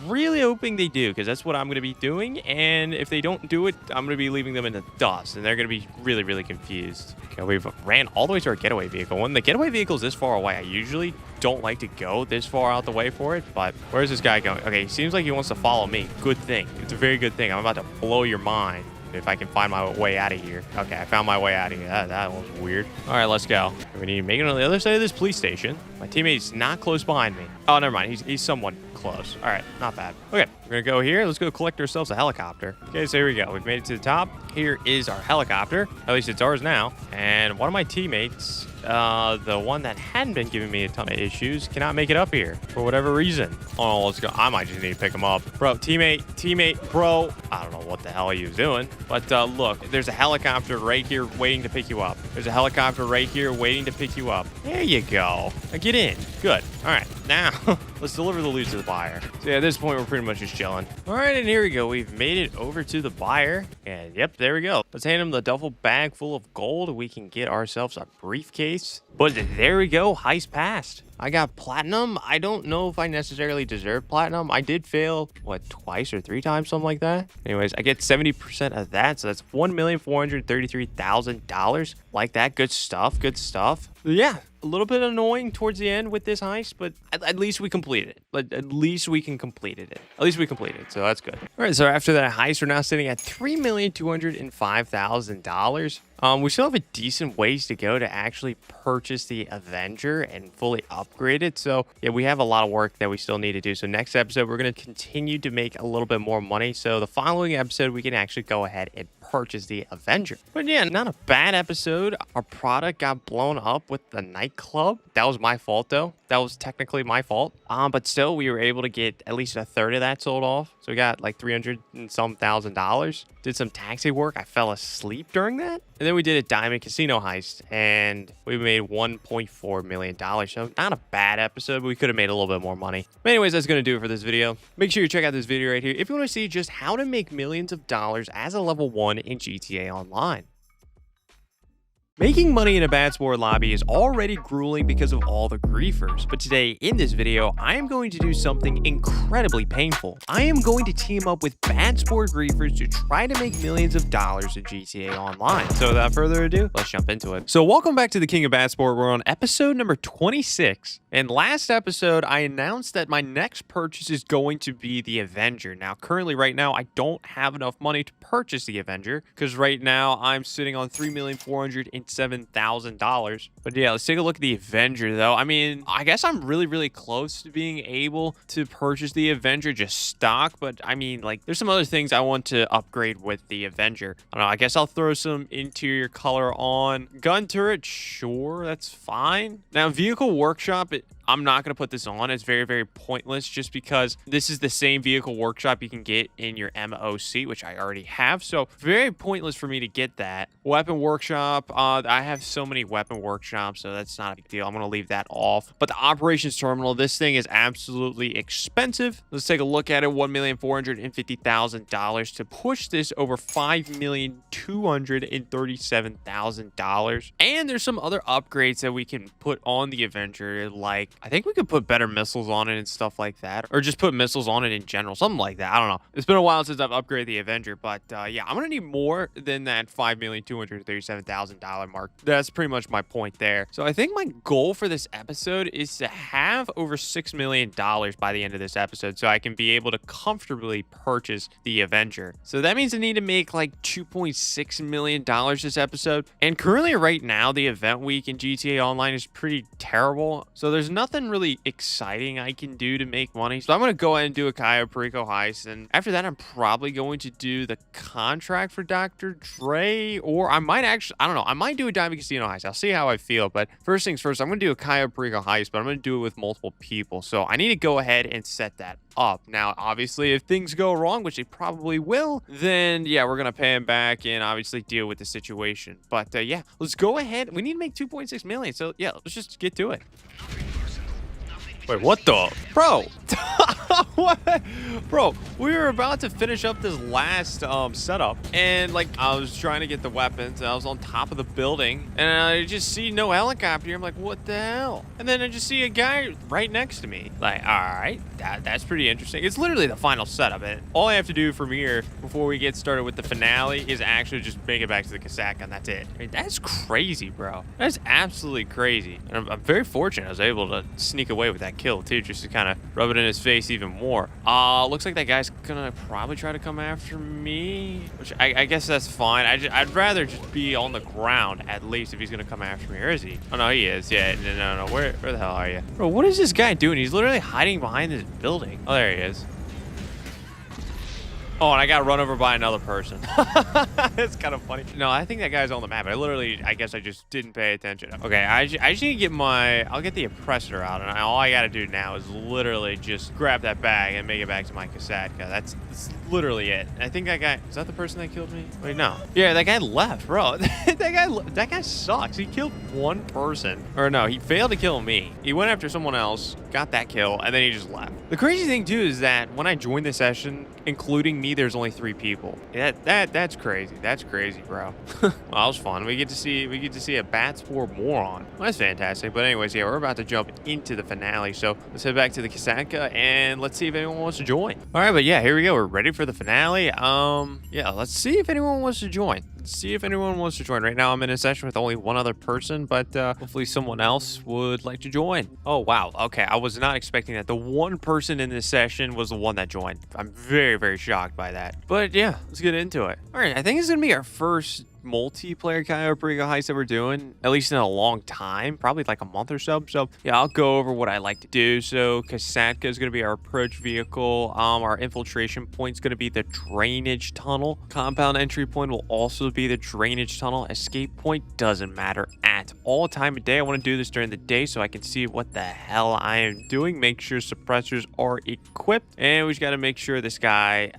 Really hoping they do, because that's what I'm going to be doing, and if they don't do it, I'm going to be leaving them in the dust, and they're going to be really, really confused. Okay, we've ran all the way to our getaway vehicle. When the getaway vehicle is this far away, I usually don't like to go this far out the way for it, but where's this guy going? Okay, he seems like he wants to follow me. Good thing. It's a very good thing. I'm about to blow your mind if I can find my way out of here. Okay, I found my way out of here. That was weird. All right, let's go. We need to make it on the other side of this police station. My teammate's not close behind me. Oh, never mind. He's somewhat close. All right, not bad. Okay, we're gonna go here. Let's go collect ourselves a helicopter. Okay, so here we go. We've made it to the top. Here is our helicopter. At least it's ours now. And one of my teammates, the one that hadn't been giving me a ton of issues, cannot make it up here for whatever reason. Oh, let's go. I might just need to pick him up. Bro, teammate, bro. I don't know what the hell he was doing. But look, there's a helicopter right here waiting to pick you up. There's a helicopter right here waiting to pick you up. There you go. Now get in. Good. All right, now let's deliver the loot to the buyer. So yeah, at this point, we're pretty much just chilling. All right, and here we go. We've made it over to the buyer. And yep, there we go. Let's hand him the duffel bag full of gold. We can get ourselves a briefcase. But there we go. Heist passed. I got platinum. I don't know if I necessarily deserve platinum. I did fail, what, twice or 3 times, something like that. Anyways, I get 70% of that. So that's $1,433,000. Like that. Good stuff. Good stuff. Yeah, a little bit annoying towards the end with this heist, but at least we completed it. At least we completed it. At least we completed it, so that's good. All right, so after that heist, we're now sitting at $3,205,000. We still have a decent ways to go to actually purchase the Avenger and fully upgrade it. So yeah, we have a lot of work that we still need to do. So next episode, we're going to continue to make a little bit more money. So the following episode, we can actually go ahead and purchase the Avenger. But yeah, not a bad episode. Our product got blown up with the Nightclub. That was my fault though. That was technically my fault. But still, we were able to get at least a third of that sold off. So we got like $300 and some thousand. Did some taxi work. I fell asleep during that. And then we did a diamond casino heist and we made $1.4 million. So not a bad episode, but we could have made a little bit more money. But anyways, that's going to do it for this video. Make sure you check out this video right here if you want to see just how to make millions of dollars as a level 1 in GTA Online. Making money in a bad sport lobby is already grueling because of all the griefers, but today in this video, I am going to do something incredibly painful. I am going to team up with bad sport griefers to try to make millions of dollars in GTA Online. So without further ado, let's jump into it. So welcome back to the King of Bad Sport. We're on episode number 26. And last episode, I announced that my next purchase is going to be the Avenger. Now, currently right now, I don't have enough money to purchase the Avenger because right now I'm sitting on $3,407,000. But yeah, let's take a look at the Avenger though. I mean, I guess I'm really close to being able to purchase the Avenger just stock, but I mean, like, there's some other things I want to upgrade with the Avenger. I don't know, I guess I'll throw some interior color on. Gun turret, sure, that's fine. Now, vehicle workshop, I'm not going to put this on. It's very pointless just because this is the same vehicle workshop you can get in your MOC, which I already have. So very pointless for me to get that. Weapon workshop. I have so many weapon workshops, so that's not a big deal. I'm going to leave that off. But the operations terminal, this thing is absolutely expensive. Let's take a look at it. $1,450,000 to push this over $5,237,000. And there's some other upgrades that we can put on the Avenger, like I think we could put better missiles on it and stuff like that, or just put missiles on it in general, something like that. I don't know. It's been a while since I've upgraded the Avenger, but yeah, I'm gonna need more than that $5,237,000 mark. That's pretty much my point there. So I think my goal for this episode is to have over $6 million by the end of this episode, so I can be able to comfortably purchase the Avenger. So that means I need to make like $2.6 million this episode. And currently right now, the event week in GTA Online is pretty terrible. So there's nothing really exciting I can do to make money. So I'm going to go ahead and do a Cayo Perico heist. And after that, I'm probably going to do the contract for Dr. Dre, or I might actually, I don't know, I might do a Diamond Casino heist. I'll see how I feel. But first things first, I'm going to do a Cayo Perico heist, but I'm going to do it with multiple people. So I need to go ahead and set that up. Now, obviously, if things go wrong, which they probably will, then yeah, we're going to pay him back and obviously deal with the situation. But yeah, let's go ahead. We need to make 2.6 million. So yeah, let's just get to it. Wait, what the? Bro! What? Bro, we were about to finish up this last setup, and like I was trying to get the weapons, and I was on top of the building, and I just see no helicopter. I'm like, what the hell? And then I just see a guy right next to me. Like, all right, that's pretty interesting. It's literally the final setup, and all I have to do from here before we get started with the finale is actually just make it back to the cassette, and that's it. I mean, that's crazy, bro. That's absolutely crazy. And I'm very fortunate I was able to sneak away with that kill too, just to kind of rub it in his face even more. Looks like that guy's gonna probably try to come after me, which I guess that's fine. I'd rather just be on the ground at least if he's gonna come after me. Or is he? Oh no, he is. Yeah, no. Where the hell are you, bro? What is this guy doing? He's literally hiding behind this building. Oh, there he is. Oh, and I got run over by another person. It's kind of funny. No, I think that guy's on the map. I guess I just didn't pay attention. Okay, I just need to get I'll get the oppressor out, and all I gotta do now is literally just grab that bag and make it back to my cassette. That's literally it. I think that guy, is that the person that killed me? Wait, no. Yeah, that guy left, bro. that guy sucks. He killed one person. Or no, he failed to kill me. He went after someone else, got that kill, and then he just left. The crazy thing too is that when I joined the session, including me, there's only 3 people. That's crazy. That's crazy, bro. Well, that was fun. We get to see a bat spore moron. Well, that's fantastic. But anyways, yeah, we're about to jump into the finale. So let's head back to the Kasatka and let's see if anyone wants to join. All right, but yeah, here we go. We're ready for the finale. Yeah, let's see if anyone wants to join. See if anyone wants to join. Right now I'm in a session with only one other person, but hopefully someone else would like to join. Oh wow, okay, I was not expecting that. The one person in this session was the one that joined. I'm very shocked by that, but yeah, let's get into it. All right, I think it's gonna be our first multiplayer Cayo Perico heist that we're doing, at least in a long time, probably like a month or so. So yeah, I'll go over what I like to do. So Kasatka is going to be our approach vehicle. Our infiltration point is going to be the drainage tunnel. Compound entry point will also be the drainage tunnel. Escape point doesn't matter at all time of day. I want to do this during the day so I can see what the hell I am doing. Make sure suppressors are equipped, and we just got to make sure this guy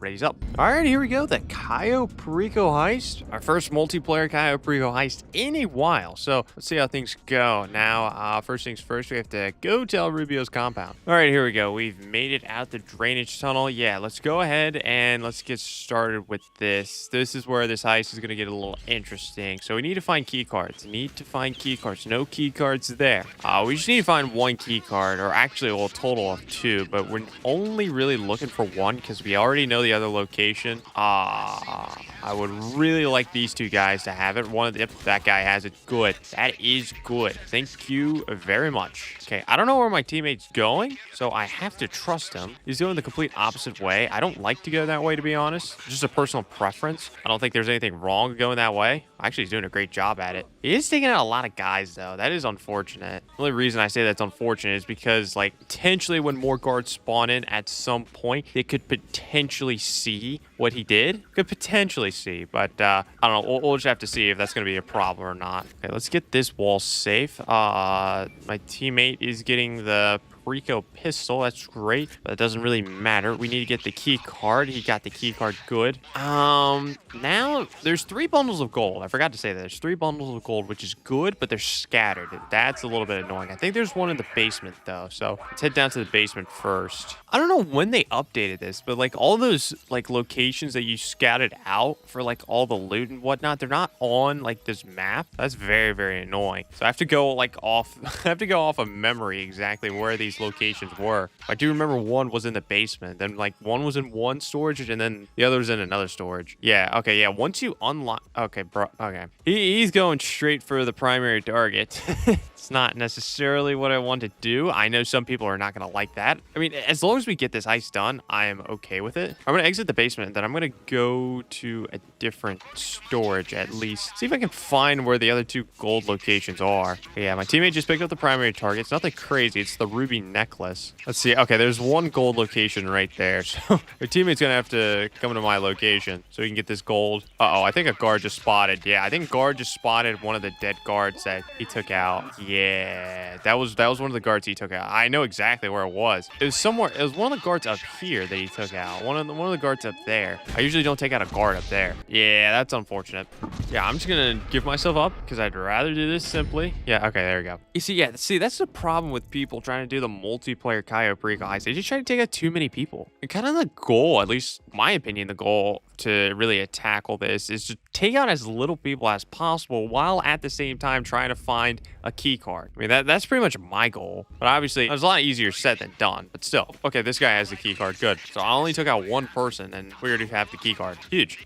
readies up. All right, here we go. The Cayo Perico heist. Our first multiplayer Cayo Perico heist in a while. So let's see how things go. Now, first things first, we have to go to El Rubio's compound. All right, here we go. We've made it out the drainage tunnel. Yeah, let's go ahead and let's get started with this. This is where this heist is going to get a little interesting. So we need to find key cards. No key cards there. We just need to find 1 key card, or actually, well, a total of 2, but we're only really looking for 1 because we already know the other location. I would really like these 2 guys to have it. If that guy has it, good. That is good. Thank you very much. Okay, I don't know where my teammate's going, so I have to trust him. He's going the complete opposite way. I don't like to go that way, to be honest. It's just a personal preference. I don't think there's anything wrong with going that way. Actually, he's doing a great job at it. He is taking out a lot of guys, though. That is unfortunate. The only reason I say that's unfortunate is because, like, potentially when more guards spawn in at some point, they could potentially see what he did. Could potentially see, but I don't know. We'll just have to see if that's going to be a problem or not. Okay, let's get this wall safe. My teammate is getting the Perico pistol. That's great, but it doesn't really matter. We need to get the key card. He got the key card. Good. Now there's 3 bundles of gold. I forgot to say that. There's 3 bundles of gold, which is good, but they're scattered. That's a little bit annoying. I think there's one in the basement though, so let's head down to the basement first. I don't know when they updated this, but like all those like locations that you scouted out for like all the loot and whatnot, they're not on like this map. That's very annoying. So I have to go like off I have to go off of memory exactly where these locations were. I do remember one was in the basement, then like one was in one storage, and then the other was in another storage. Yeah, okay, yeah. Once you unlock, okay, bro, okay. He's going straight for the primary target. It's not necessarily what I want to do. I know some people are not going to like that. I mean, as long as we get this heist done, I am okay with it. I'm going to exit the basement, and then I'm going to go to a different storage at least. See if I can find where the other 2 gold locations are. Yeah, my teammate just picked up the primary target. It's nothing crazy. It's the ruby necklace. Let's see. Okay, there's 1 gold location right there. So my teammate's going to have to come to my location so he can get this gold. Uh-oh, I think a guard just spotted. Yeah, I think guard just spotted one of the dead guards that he took out. Yeah, that was one of the guards he took out. I know exactly where it was. It was somewhere. It was one of the guards up here that he took out. One of the guards up there. I usually don't take out a guard up there. Yeah, that's unfortunate. Yeah, I'm just gonna give myself up because I'd rather do this simply. Yeah, okay, there we go. You see, yeah, that's the problem with people trying to do the multiplayer Cayo Perico heist. They just try to take out too many people. And kind of the goal, at least my opinion, the goal to really tackle this is to take out as little people as possible while at the same time trying to find a key card. I mean, that's pretty much my goal, but obviously it's a lot easier said than done, but still. Okay, this guy has the key card. Good. So I only took out 1 person and we already have the key card. Huge.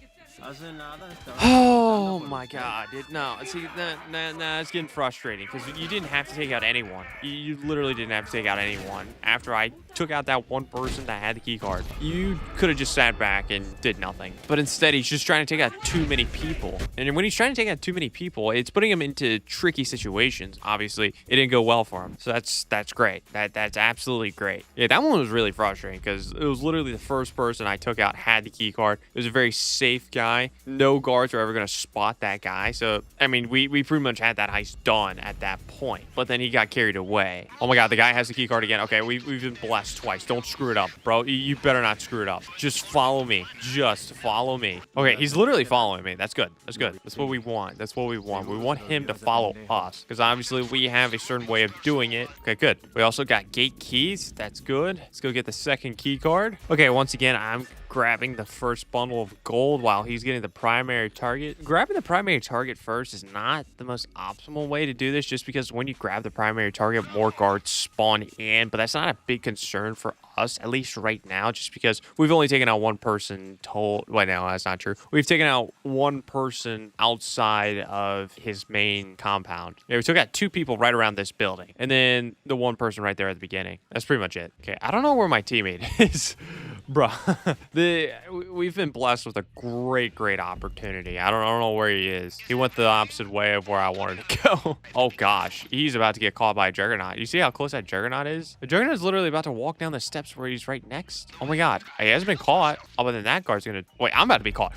Oh my god, no, see, nah, it's getting frustrating because you didn't have to take out anyone. You literally didn't have to take out anyone. After I took out that 1 person that had the key card, you could have just sat back and did nothing. But instead, he's just trying to take out too many people. And when he's trying to take out too many people, it's putting him into tricky situations. Obviously, it didn't go well for him. So that's great. That's absolutely great. Yeah, that one was really frustrating because it was literally the first person I took out had the key card. It was a very safe guy. guy. No guards are ever going to spot that guy. So, I mean, we pretty much had that heist done at that point. But then he got carried away. Oh my god, the guy has the key card again. Okay, we've been blessed twice. Don't screw it up, bro. You better not screw it up. Just follow me. Just follow me. Okay, he's literally following me. That's good. That's good. That's what we want. That's what we want. We want him to follow us. Because obviously we have a certain way of doing it. Okay, good. We also got gate keys. That's good. Let's go get the second key card. Okay, once again, I'm grabbing the first bundle of gold while he's getting the primary target. Grabbing the primary target first is not the most optimal way to do this, just because when you grab the primary target, more guards spawn in, but that's not a big concern for us, at least right now, just because we've only taken out one person total. Wait, no, that's not true. We've taken out one person outside of his main compound. Yeah, we took out 2 people right around this building, and then the one person right there at the beginning. That's pretty much it. Okay, I don't know where my teammate is. Bro, we've been blessed with a great opportunity. I don't know where he is. He went the opposite way of where I wanted to go. Oh gosh, he's about to get caught by a Juggernaut. You see how close that Juggernaut is? The Juggernaut is literally about to walk down the steps where he's right next. Oh my god, he hasn't been caught. Oh, but then that guard's gonna... Wait, I'm about to be caught.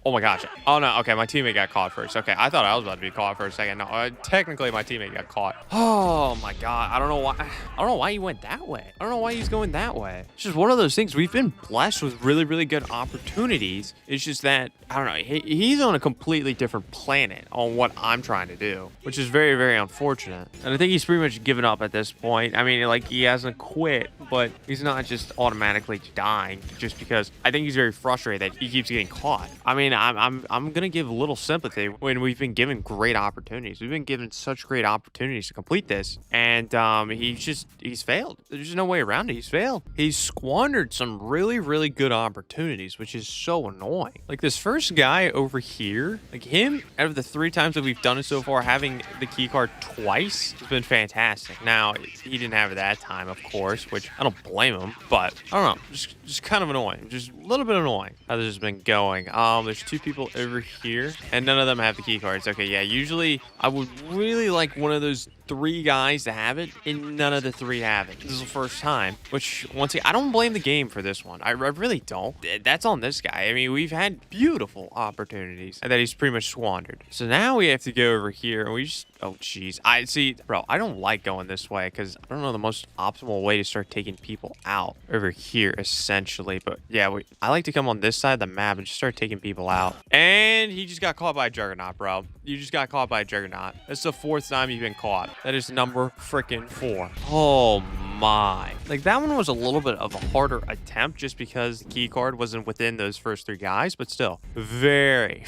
Oh my gosh. Oh no, okay, my teammate got caught first. Okay, I thought I was about to be caught for a second. No, technically my teammate got caught. Oh my god, I don't know why he went that way. I don't know why he's going that way. It's just one of those things. We've been blessed with really good opportunities. It's just that, I don't know, he's on a completely different planet on what I'm trying to do, which is very unfortunate. And I think he's pretty much given up at this point. I mean, like, he hasn't quit, but he's not just automatically dying just because. I think he's very frustrated that he keeps getting caught. I mean, I'm gonna give a little sympathy when we've been given great opportunities. We've been given such great opportunities to complete this, and he's failed. There's just no way around it. He's failed. He's squandered some really good opportunities, which is so annoying. Like this first guy over here, like him, out of the 3 times that we've done it so far, having the key card twice has been fantastic. Now he didn't have it that time, of course, which I don't blame him, but I don't know, just kind of annoying, just a little bit annoying how this has been going. There's 2 people over here, and none of them have the key cards. Okay, yeah, usually I would really like one of those 3 guys to have it, and none of the 3 have it. This is the first time, which, once again, I don't blame the game for this one. I really don't. That's on this guy. I mean, we've had beautiful opportunities that he's pretty much squandered. So now we have to go over here, and we just... Oh, jeez. I see, bro, I don't like going this way, because I don't know the most optimal way to start taking people out over here, essentially. But, yeah, I like to come on this side of the map and just start taking people out. And he just got caught by a Juggernaut, bro. You just got caught by a Juggernaut. That's the 4th time you've been caught. That is number freaking 4. Oh my. Like, that one was a little bit of a harder attempt just because the key card wasn't within those first 3 guys, but still very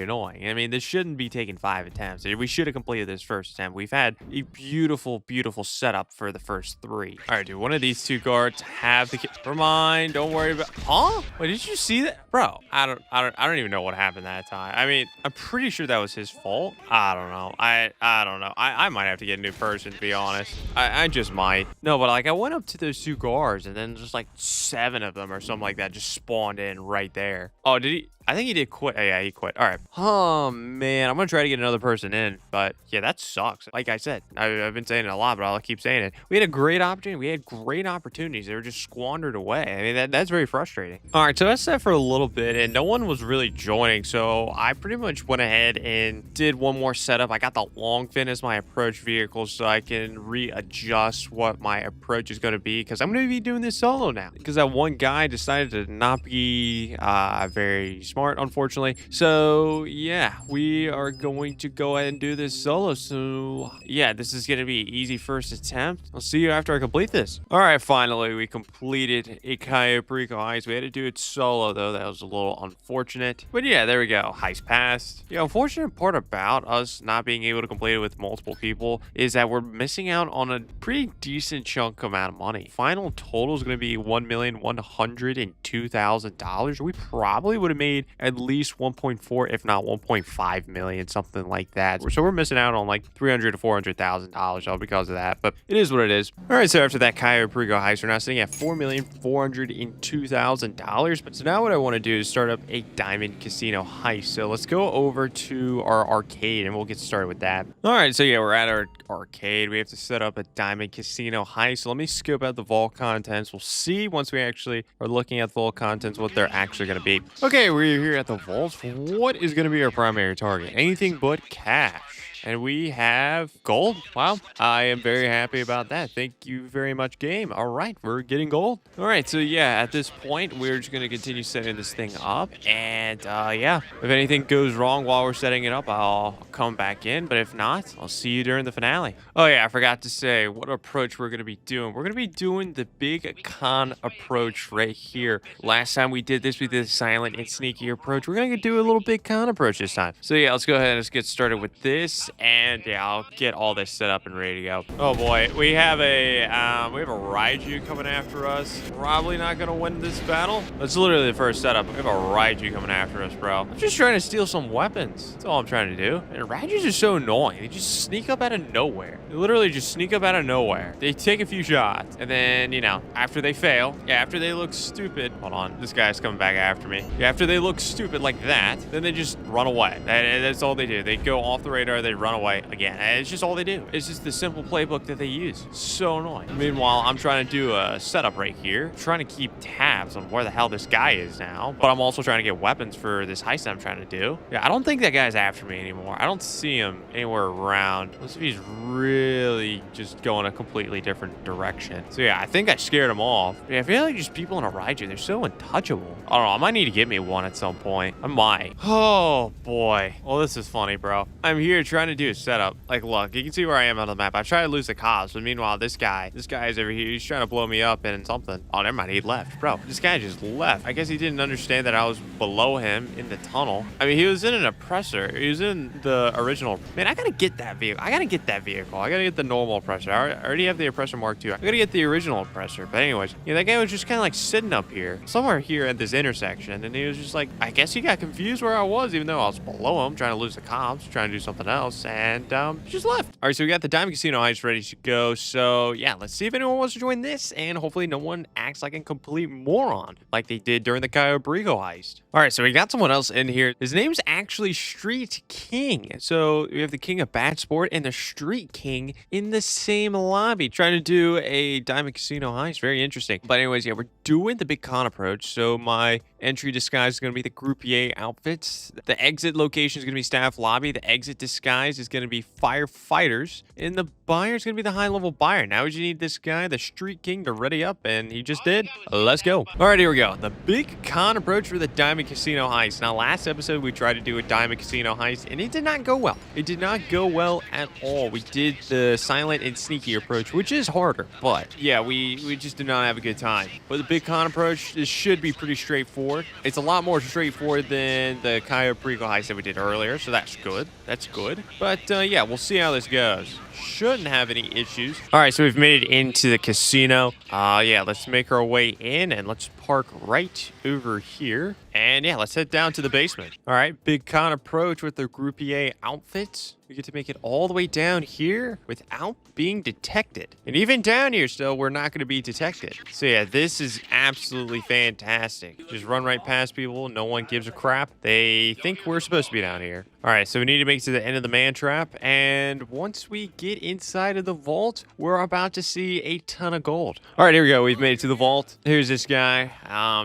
annoying. I mean, this shouldn't be taking 5 attempts. We should have completed this first attempt. We've had a beautiful setup for the first 3. All right, dude, one of these 2 guards have the key. Never mind. Don't worry about... Huh? Wait, did you see that? Bro, I don't even know what happened that time. I mean, I'm pretty sure that was his fault. I don't know. I don't know. I might have to get a new person, to be honest. I just might. No, but like I went up to those 2 guards, and then just like 7 of them or something like that just spawned in right there. Oh, did he? I think he did quit. Oh, yeah, he quit. All right. Oh, man. I'm going to try to get another person in. But, yeah, that sucks. Like I said, I've been saying it a lot, but I'll keep saying it. We had a great opportunity. We had great opportunities. They were just squandered away. I mean, that's very frustrating. All right, so that's that for a little bit, and no one was really joining. So I pretty much went ahead and did one more setup. I got the long fin as my approach vehicle so I can readjust what my approach is going to be, because I'm going to be doing this solo now. Because that one guy decided to not be very smart, unfortunately. So yeah, we are going to go ahead and do this solo. So yeah, this is going to be an easy first attempt. I'll see you after I complete this. All right, finally we completed a Cayo Perico heist. We had to do it solo though. That was a little unfortunate, but yeah, there we go. Heist passed. The unfortunate part about us not being able to complete it with multiple people is that we're missing out on a pretty decent chunk amount of money. Final total is going to be $1,102,000. We probably would have made at least 1.4, if not 1.5 million, something like that. So we're missing out on like $300,000 to $400,000 all because of that, but it is what it is. All right, so after that Cayo Perico heist, we're now sitting at $4,402,000. But so now what I want to do is start up a diamond casino heist. So let's go over to our arcade and we'll get started with that. All right, so yeah, we're at our arcade. We have to set up a diamond casino heist. So let me scope out the vault contents. We'll see once we actually are looking at the vault contents what they're actually going to be. Okay, we're here at the vault. What is going to be our primary target? Anything but cash. And we have gold. Wow, I am very happy about that. Thank you very much, game. All right, we're getting gold. All right, so yeah, at this point, we're just going to continue setting this thing up. And yeah, if anything goes wrong while we're setting it up, I'll come back in. But if not, I'll see you during the finale. Oh yeah, I forgot to say what approach we're going to be doing. We're going to be doing the big con approach right here. Last time we did this, we did a silent and sneaky approach. We're going to do a little big con approach this time. So yeah, let's go ahead and let's get started with this. And yeah, I'll get all this set up and ready to go. Oh boy, we have a Raichu coming after us. Probably not gonna win this battle. That's literally the first setup. We have a Raichu coming after us, bro. I'm just trying to steal some weapons. That's all I'm trying to do. And Raijus are so annoying. They just sneak up out of nowhere. They literally just sneak up out of nowhere. They take a few shots, and then, you know, after they fail, yeah, after they look stupid. Hold on, this guy's coming back after me. Yeah, after they look stupid like that, then they just run away. That's all they do. They go off the radar. They run away again. It's just all they do. It's just the simple playbook that they use. So annoying. Meanwhile, I'm trying to do a setup right here. I'm trying to keep tabs on where the hell this guy is now. But I'm also trying to get weapons for this heist that I'm trying to do. Yeah, I don't think that guy's after me anymore. I don't see him anywhere around. Unless if he's really just going a completely different direction. So yeah, I think I scared him off. Yeah, I feel like just people in a Raichu, they're so untouchable. I don't know. I might need to get me one at some point. I might. Oh boy. Well, this is funny, bro. I'm here trying to do a setup. Like, look, you can see where I am on the map. I try to lose the cops, but meanwhile, this guy is over here. He's trying to blow me up and something. Oh, never mind. He left. Bro, this guy just left. I guess he didn't understand that I was below him in the tunnel. I mean, he was in an oppressor. He was in the original. Man, I gotta get that vehicle. I gotta get the normal oppressor. I already have the oppressor mark II. I gotta get the original oppressor. But anyways, yeah, that guy was just kind of like sitting up here, somewhere here at this intersection. And he was just like, I guess he got confused where I was, even though I was below him, trying to lose the cops, trying to do something else. And he just left. All right, so we got the Diamond Casino heist ready to go. So yeah, let's see if anyone wants to join this, and hopefully no one acts like a complete moron like they did during the Cayo Perico heist. All right, so we got someone else in here. His name's actually Street King. So we have the King of Bad Sport and the Street King in the same lobby trying to do a Diamond Casino heist. Very interesting. But anyways, yeah, we're doing the big con approach. So my entry disguise is going to be the Groupier outfits. The exit location is going to be staff lobby. The exit disguise is going to be firefighters. And the buyer is going to be the high-level buyer. Now we just need this guy, the Street King, to ready up, and he just did. Let's go. All right, here we go. The big con approach for the Diamond Casino heist. Now, last episode, we tried to do a Diamond Casino heist, and it did not go well. It did not go well at all. We did the silent and sneaky approach, which is harder, but yeah, we just did not have a good time. But the big con approach, this should be pretty straightforward. It's a lot more straightforward than the Cayo Perico heist that we did earlier, so that's good. That's good. But yeah, we'll see how this goes. Shouldn't have any issues. All right, so we've made it into the casino. Yeah, let's make our way in and let's park right over here. And yeah, let's head down to the basement. All right, big con approach with the Groupier outfits. We get to make it all the way down here without being detected. And even down here still, we're not going to be detected. So yeah, this is absolutely fantastic. Just run right past people. No one gives a crap. They think we're supposed to be down here. All right, so we need to make it to the end of the man trap. And once we get inside of the vault, we're about to see a ton of gold. All right, here we go. We've made it to the vault. Here's this guy.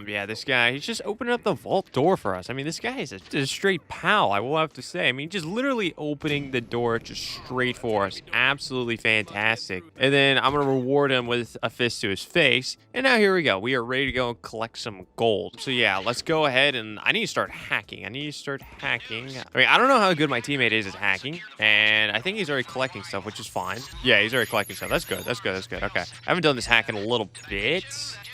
Yeah, this guy, he's just opening up the vault door for us. I mean, this guy is a straight pal, I will have to say. I mean, just literally opening the door just straight for us. Absolutely fantastic. And then I'm going to reward him with a fist to his face. And now here we go. We are ready to go and collect some gold. So yeah, let's go ahead and I need to start hacking. I mean, I don't don't know how good my teammate is at hacking, and I think he's already collecting stuff, which is fine. Yeah, he's already collecting stuff. That's good. That's good. That's good. Okay. I haven't done this hack in a little bit.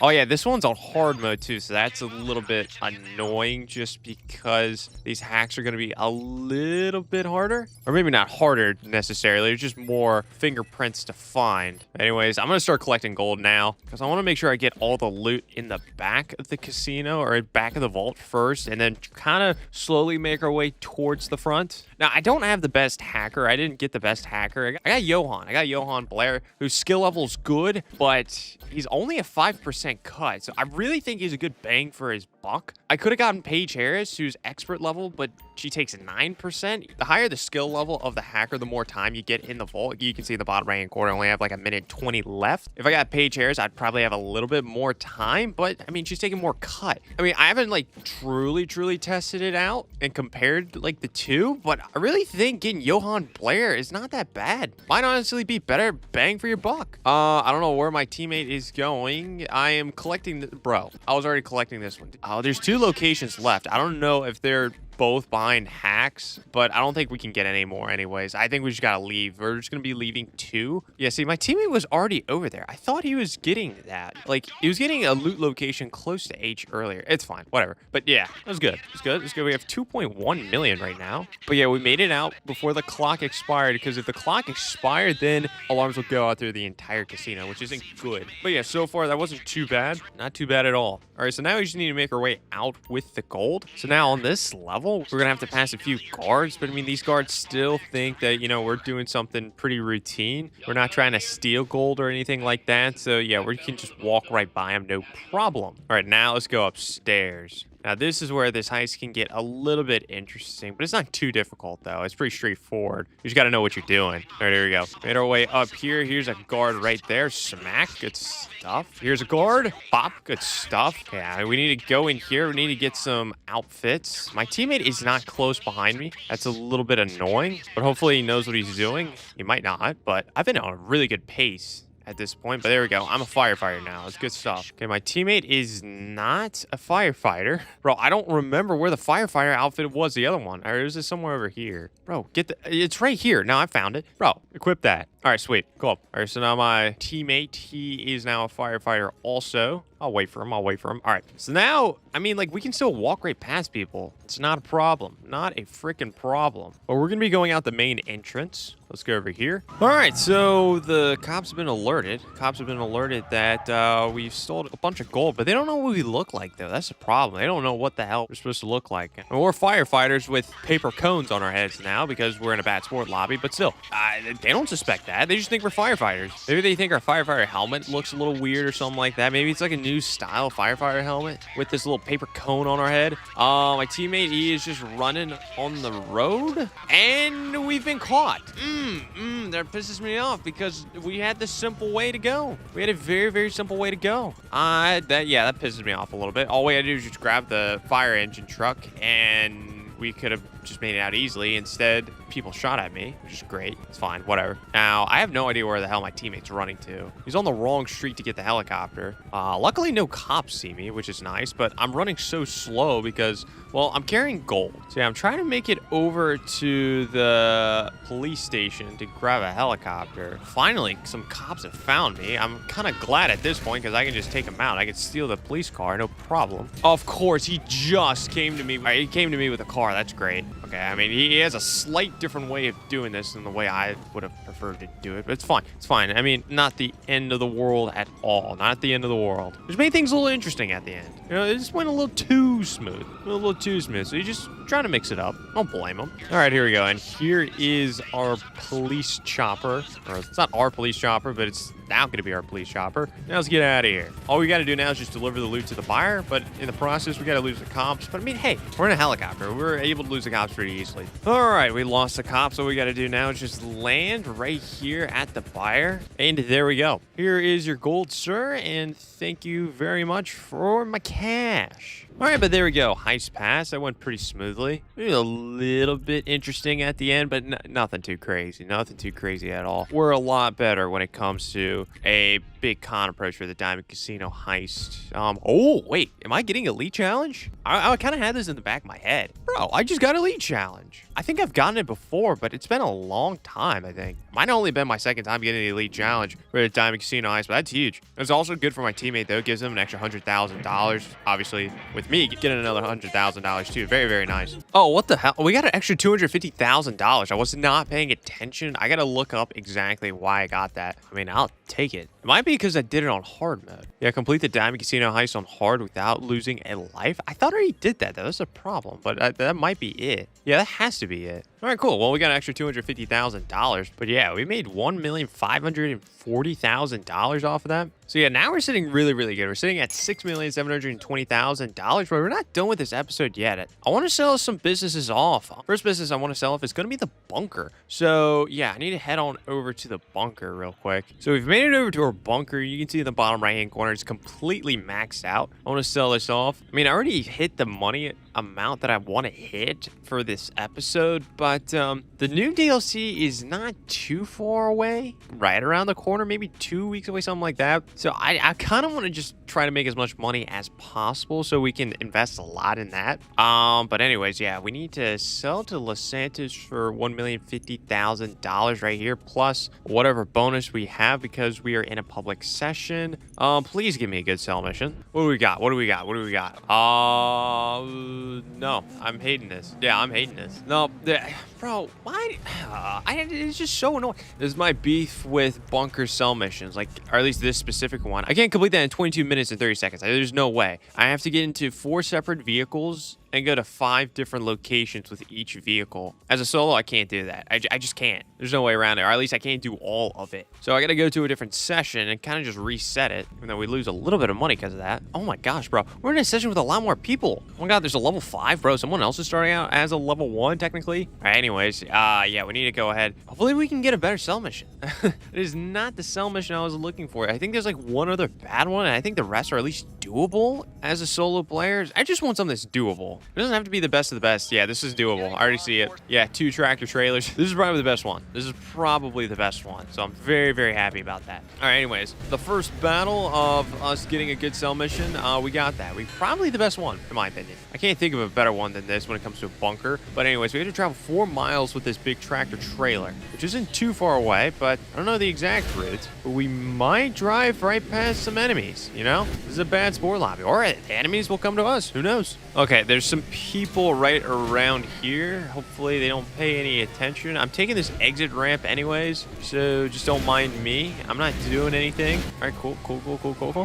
Oh, yeah, this one's on hard mode, too, so that's a little bit annoying just because these hacks are going to be a little bit harder. Or maybe not harder, necessarily. It's just more fingerprints to find. Anyways, I'm going to start collecting gold now because I want to make sure I get all the loot in the back of the casino or back of the vault first and then kind of slowly make our way towards the front. Now, I don't have the best hacker. I didn't get the best hacker. I got Johan. I got Johan Blair, whose skill level is good, but he's only a 5% cut. So I really think he's a good bang for his buck. I could have gotten Paige Harris, who's expert level, but she takes 9%. The higher the skill level of the hacker, the more time you get in the vault. You can see the bottom right-hand corner, I only have like 1:20 left. If I got Paige Harris, I'd probably have a little bit more time, but I mean, she's taking more cut. I mean, I haven't like truly tested it out and compared like the two, but I really think getting Johan Blair is not that bad. Might honestly be better bang for your buck. I don't know where my teammate is going. I am collecting bro, I was already collecting this one. Oh, there's 2 locations left. I don't know if they're both behind hacks, but I don't think we can get any more anyways. I think we just gotta leave. We're just gonna be leaving 2. Yeah, see, my teammate was already over there. I thought he was getting that. Like, he was getting a loot location close to H earlier. It's fine, whatever. But yeah, it was good. It's good. It's good. We have 2.1 million right now. But yeah, we made it out before the clock expired, because if the clock expired, then alarms would go out through the entire casino, which isn't good. But yeah, so far that wasn't too bad. Not too bad at all. All right, so now we just need to make our way out with the gold. So now on this level, we're gonna have to pass a few guards, but I mean, these guards still think that, you know, we're doing something pretty routine. We're not trying to steal gold or anything like that. So yeah, we can just walk right by them, no problem. All right, now let's go upstairs. Now, this is where this heist can get a little bit interesting, but it's not too difficult, though. It's pretty straightforward. You just got to know what you're doing. All right, here we go. Made our way up here. Here's a guard right there. Smack. Good stuff. Here's a guard. Bop. Good stuff. Yeah, we need to go in here. We need to get some outfits. My teammate is not close behind me. That's a little bit annoying, but hopefully he knows what he's doing. He might not, but I've been on a really good pace at this point, but there we go. I'm a firefighter now. It's good stuff. Okay, my teammate is not a firefighter. Bro, I don't remember where the firefighter outfit was, the other one. Or is it somewhere over here? Bro, it's right here. Now I found it. Bro, equip that. All right, sweet. Cool. All right, so now my teammate, he is now a firefighter also. I'll wait for him. All right. So now, I mean, like, we can still walk right past people. It's not a problem. Not a freaking problem. But we're going to be going out the main entrance. Let's go over here. All right, so the cops have been alerted. That we've stolen a bunch of gold, but they don't know what we look like, though. That's the problem. They don't know what the hell we're supposed to look like. And we're firefighters with paper cones on our heads now because we're in a bad sport lobby, but still, they don't suspect that. They just think we're firefighters. Maybe they think our firefighter helmet looks a little weird or something like that. Maybe it's like a new style firefighter helmet with this little paper cone on our head. My teammate, he is just running on the road, and we've been caught. That pisses me off because we had the simple way to go. We had a very, very simple way to go. That pisses me off a little bit. All we had to do is just grab the fire engine truck, and we could have just made it out easily. Instead, people shot at me, which is great. It's fine, whatever. Now, I have no idea where the hell my teammate's running to. He's on the wrong street to get the helicopter. Luckily, no cops see me, which is nice, but I'm running so slow because, well, I'm carrying gold. So yeah, I'm trying to make it over to the police station to grab a helicopter. Finally, some cops have found me. I'm kind of glad at this point because I can just take them out. I can steal the police car, no problem. Of course, he just came to me. He came to me with a car. That's great. Okay, I mean, he has a slight different way of doing this than the way I would have preferred to do it, but it's fine. It's fine. I mean, not the end of the world at all. Not the end of the world. Which made things a little interesting at the end. You know, it just went a little too smooth. So you just trying to mix it up. Don't blame him. All right, here we go. And here is our police chopper. Or it's not our police chopper, but it's now going to be our police chopper. Now let's get out of here. All we got to do now is just deliver the loot to the buyer, but in the process, we got to lose the cops. But I mean, hey, we're in a helicopter. We're able to lose the cops pretty easily. All right, we lost the cops. All we got to do now is just land right here at the buyer. And there we go. Here is your gold, sir, and thank you very much for my cash. All right, but there we go. Heist pass. That went pretty smoothly. Maybe a little bit interesting at the end, but nothing too crazy. Nothing too crazy at all. We're a lot better when it comes to a big con approach for the Diamond Casino Heist. Oh, wait. Am I getting Elite Challenge? I kind of had this in the back of my head. Bro, I just got Elite Challenge. I think I've gotten it before, but it's been a long time, I think. Might only been my second time getting the Elite Challenge for the Diamond Casino Heist, but that's huge. It's also good for my teammate, though. It gives him an extra $100,000. Obviously, with me, getting another $100,000, too. Very, very nice. Oh, what the hell? We got an extra $250,000. I was not paying attention. I got to look up exactly why I got that. I mean, I'll take it. It might be because I did it on hard mode. Yeah, complete the Diamond Casino Heist on hard without losing a life. I thought I already did that, though. That's a problem, but that might be it. Yeah, that has to be it. All right, cool. Well, we got an extra $250,000. But yeah, we made $1,540,000 off of that. So yeah, now we're sitting really, really good. We're sitting at $6,720,000, but we're not done with this episode yet. I want to sell some businesses off. First business I want to sell off is going to be the bunker. So yeah, I need to head on over to the bunker real quick. So we've made it over to our bunker. You can see in the bottom right-hand corner, it's completely maxed out. I want to sell this off. I mean, I already hit the money amount that I want to hit for this episode, but the new DLC is not too far away, right around the corner, maybe 2 weeks away, something like that. So I kind of want to just try to make as much money as possible so we can invest a lot in that. But anyways, yeah, we need to sell to Los Santos for $1,050,000 right here, plus whatever bonus we have because we are in a public session. Please give me a good sell mission. What do we got? What do we got? What do we got? No, I'm hating this. Yeah, I'm hating this. No, bro, why? It's just so annoying. This is my beef with bunker sell missions, like, or at least this specific one. I can't complete that in 22 minutes and 30 seconds. There's no way. I have to get into 4 separate vehicles and go to 5 different locations with each vehicle. As a solo, I can't do that. I just can't. There's no way around it, or at least I can't do all of it. So I gotta go to a different session and kind of just reset it, even though we lose a little bit of money because of that. Oh my gosh, bro. We're in a session with a lot more people. Oh my god, there's a level 5, bro. Someone else is starting out as a level 1, technically. All right, anyways, yeah, we need to go ahead. Hopefully we can get a better sell mission. It is not the sell mission I was looking for. I think there's like one other bad one, and I think the rest are at least doable as a solo player. I just want something that's doable. It doesn't have to be the best of the best. Yeah, this is doable. I already see it. Yeah, 2 tractor trailers. This is probably the best one. This is probably the best one. So I'm very, very happy about that. All right, anyways, the first battle of us getting a good sell mission, we got that. We probably the best one, in my opinion. I can't think of a better one than this when it comes to a bunker. But anyways, we have to travel 4 miles with this big tractor trailer, which isn't too far away, but I don't know the exact route. But we might drive right past some enemies, you know? This is a bad sport lobby. Or the enemies will come to us. Who knows? Okay, there's some people right around here. Hopefully they don't pay any attention. I'm taking this exit ramp anyways, so just don't mind me. I'm not doing anything. All right, cool.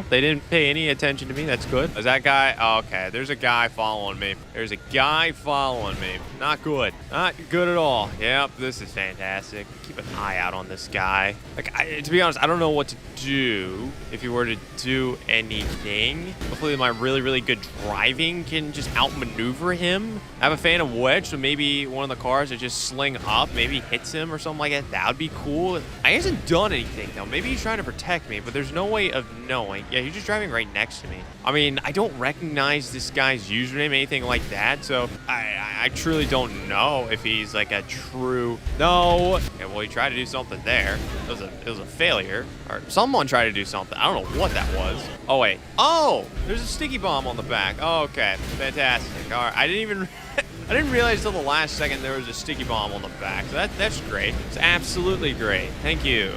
They didn't pay any attention to me. That's good. Is that guy? Oh, okay, there's a guy following me. There's a guy following me. Not good. Not good at all. Yep, this is fantastic. Keep an eye out on this guy. Like, to be honest, I don't know what to do if you were to do anything. Hopefully my really, really good driving can just outmaneuver him. I have a Phantom Wedge, so maybe one of the cars that just sling up maybe hits him or something like that. That would be cool. He hasn't done anything, though. Maybe he's trying to protect me, but there's no way of knowing. Yeah, he's just driving right next to me. I mean, I don't recognize this guy's username, anything like that, so I truly don't know if he's like a true... No! Yeah, well, he tried to do something there. It was a failure. Or someone tried to do something. I don't know what that was. Oh, wait. Oh! There's a sticky bomb on the back. Oh, okay. Fantastic. All right. I didn't realize till the last second there was a sticky bomb on the back. So that's great. It's absolutely great. Thank you.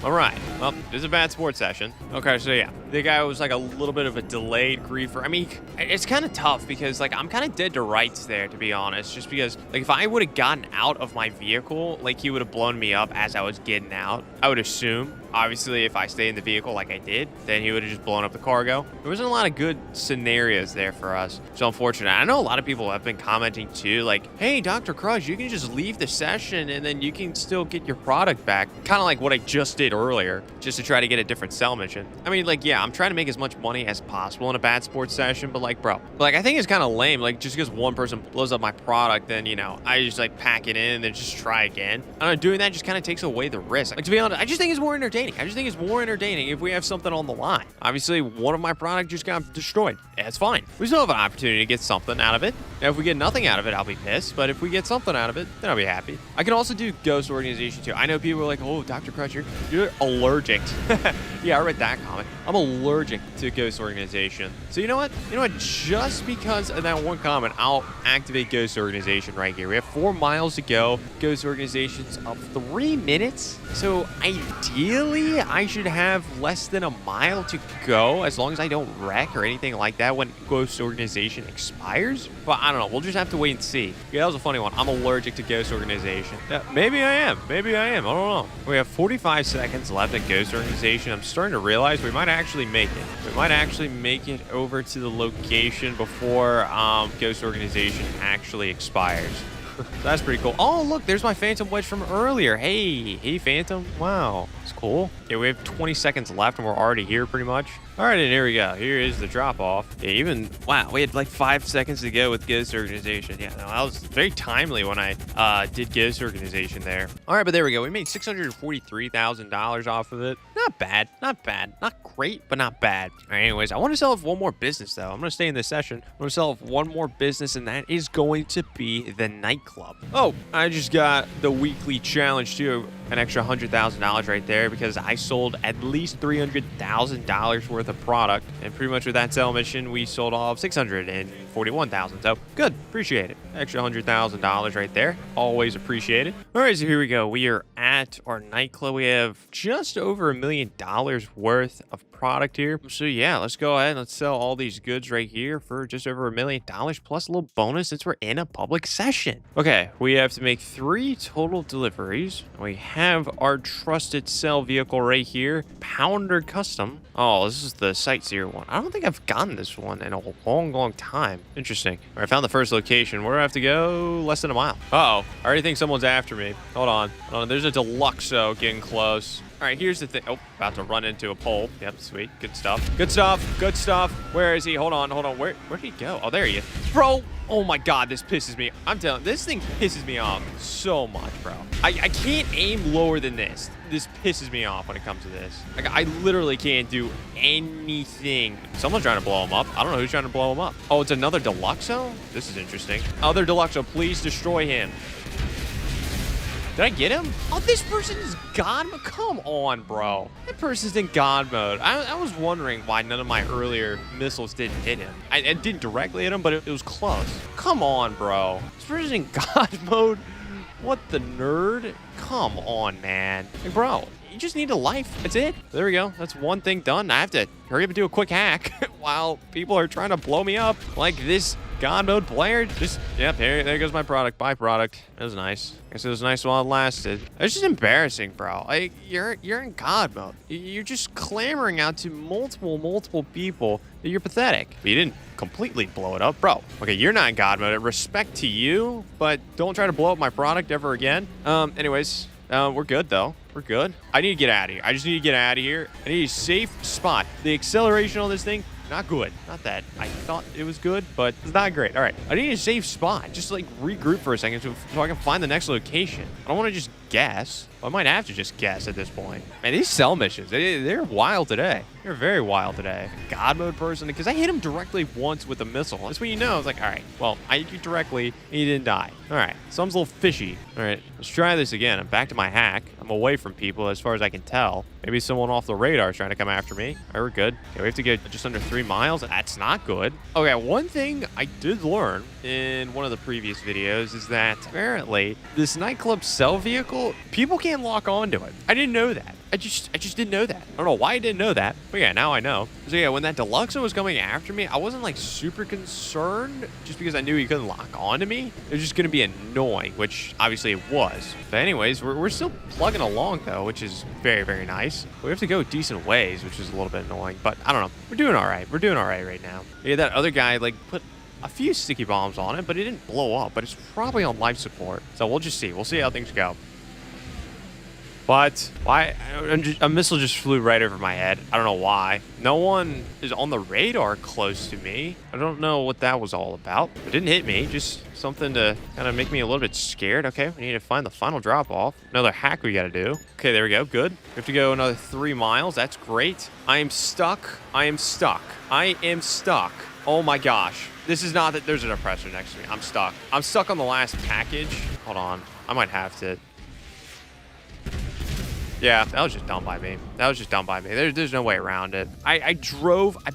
All right. Well, this is a bad sports session. Okay, so yeah. The guy was like a little bit of a delayed griefer. I mean, it's kind of tough because like I'm kind of dead to rights there, to be honest. Just because like if I would have gotten out of my vehicle, like he would have blown me up as I was getting out, I would assume. Obviously, if I stay in the vehicle like I did, then he would have just blown up the cargo. There wasn't a lot of good scenarios there for us. So unfortunate. I know a lot of people have been commenting too, like, hey, Dr. Crush, you can just leave the session and then you can still get your product back. Kind of like what I just did earlier, just to try to get a different sell mission. I mean, like, yeah, I'm trying to make as much money as possible in a bad sports session, but like, bro, like, I think it's kind of lame. Like, just because one person blows up my product, then, you know, I just like pack it in and then just try again. I don't know, doing that just kind of takes away the risk. Like, to be honest, I just think it's more entertaining entertaining. I just think it's more entertaining if we have something on the line. Obviously, one of my products just got destroyed. That's fine. We still have an opportunity to get something out of it. Now, if we get nothing out of it, I'll be pissed. But if we get something out of it, then I'll be happy. I can also do Ghost Organization too. I know people are like, oh, Dr. Crutcher, you're allergic. Yeah, I read that comment. I'm allergic to Ghost Organization. So you know what? You know what? Just because of that one comment, I'll activate Ghost Organization right here. We have 4 miles to go. Ghost Organization's up 3 minutes. So ideally, I should have less than a mile to go as long as I don't wreck or anything like that when Ghost Organization expires. But I don't know. We'll just have to wait and see. Yeah, that was a funny one. I'm allergic to Ghost Organization. Yeah, maybe I am. Maybe I am. I don't know. We have 45 seconds left at Ghost Organization. I'm starting to realize we might actually make it. We might actually make it over to the location before Ghost Organization actually expires. That's pretty cool. Oh, look, there's my Phantom Wedge from earlier. Hey, Phantom. Wow, it's cool. Yeah, we have 20 seconds left, and we're already here pretty much. All right, and here we go. Here is the drop-off. Yeah, wow, we had like 5 seconds to go with Ghost Organization. Yeah, no, that was very timely when I did Ghost Organization there. All right, but there we go. We made $643,000 off of it. Not bad, not bad. Not great, but not bad. All right, anyways, I want to sell off one more business, though. I'm going to stay in this session. I'm going to sell off one more business, and that is going to be the Nightclub. Oh, I just got the weekly challenge, too. An extra $100,000 right there because I sold at least $300,000 worth of product. And pretty much with that sell mission, we sold off $641,000. So good, appreciate it. Extra $100,000 right there. Always appreciated. All right, so here we go. We are at our Nightclub. We have just over $1 million worth of product here. So yeah, let's go ahead and let's sell all these goods right here for just over $1 million plus a little bonus since we're in a public session. Okay, we have to make 3 total deliveries. We have our trusted sell vehicle right here, Pounder Custom. Oh, this is the Sightseer one. I don't think I've gotten this one in a long time. Interesting. All right, I found the first location. Where do I have to go? Less than a mile. Uh-oh, I already think someone's after me. Hold on. There's a Deluxo getting close. All right, here's the thing. Oh, about to run into a pole. Yep, sweet. Good stuff. Good stuff. Where is he? Hold on. Where'd he go? Oh, there he is. Bro, oh my God, this pisses me. I'm telling you, this thing pisses me off so much, bro. I can't aim lower than this. This pisses me off when it comes to this. Like, I literally can't do anything. Someone's trying to blow him up. I don't know who's trying to blow him up. Oh, it's another Deluxo? This is interesting. Other Deluxo, please destroy him. Did I get him? Oh, this person is God mode. Come on, bro. That person's in God mode. I was wondering why none of my earlier missiles didn't hit him. I didn't directly hit him, but it was close. Come on, bro. This person's in God mode. What the nerd? Come on, man. Hey, bro, you just need a life. That's it. There we go. That's one thing done. I have to hurry up and do a quick hack while people are trying to blow me up like this God mode player. Just, yep, there goes my product. Bye, product. That was nice. I guess it was nice while it lasted. It's just embarrassing, bro. Like, you're in God mode. You're just clamoring out to multiple people that you're pathetic. But you didn't completely blow it up, bro. Okay, you're not in God mode. Respect to you, but don't try to blow up my product ever again. Anyways, we're good though. We're good. I need to get out of here. I just need to get out of here. I need a safe spot. The acceleration on this thing, not good. Not that I thought it was good, but it's not great. All right, I need a safe spot. Just like regroup for a second so I can find the next location. I don't want to just guess. I might have to just guess at this point. Man, these cell missions, they're wild today. They're very wild today. God mode person, because I hit him directly once with a missile. That's when you know. It's like, all right, well, I hit you directly and you didn't die. All right, something's a little fishy. All right, let's try this again. I'm back to my hack. I'm away from people as far as I can tell. Maybe someone off the radar is trying to come after me. All right, we're good. Okay, we have to get just under 3 miles. That's not good. Okay, one thing I did learn in one of the previous videos is that apparently this Nightclub cell vehicle, people can't lock onto it. I didn't know that. I just didn't know that. I don't know why I didn't know that, but yeah, now I know. So yeah, when that Deluxo was coming after me, I wasn't like super concerned just because I knew he couldn't lock onto me. It was just gonna be annoying, which obviously it was. But anyways, we're still plugging along though, which is very nice. We have to go decent ways, which is a little bit annoying, but I don't know. We're doing all right. We're doing all right right now. Yeah, that other guy like put a few sticky bombs on it, but it didn't blow up, but it's probably on life support. So we'll just see. We'll see how things go. What? Why? A missile just flew right over my head. I don't know why. No one is on the radar close to me. I don't know what that was all about. It didn't hit me, just something to kind of make me a little bit scared. Okay, we need to find the final drop off. Another hack we got to do. Okay, there we go. Good. We have to go another 3 miles. That's great. I am stuck. I am stuck. I am stuck. Oh my gosh. This is not that there's an oppressor next to me. I'm stuck. I'm stuck on the last package. Hold on. I might have to. Yeah, that was just dumb by me. That was just dumb by me. There's no way around it. I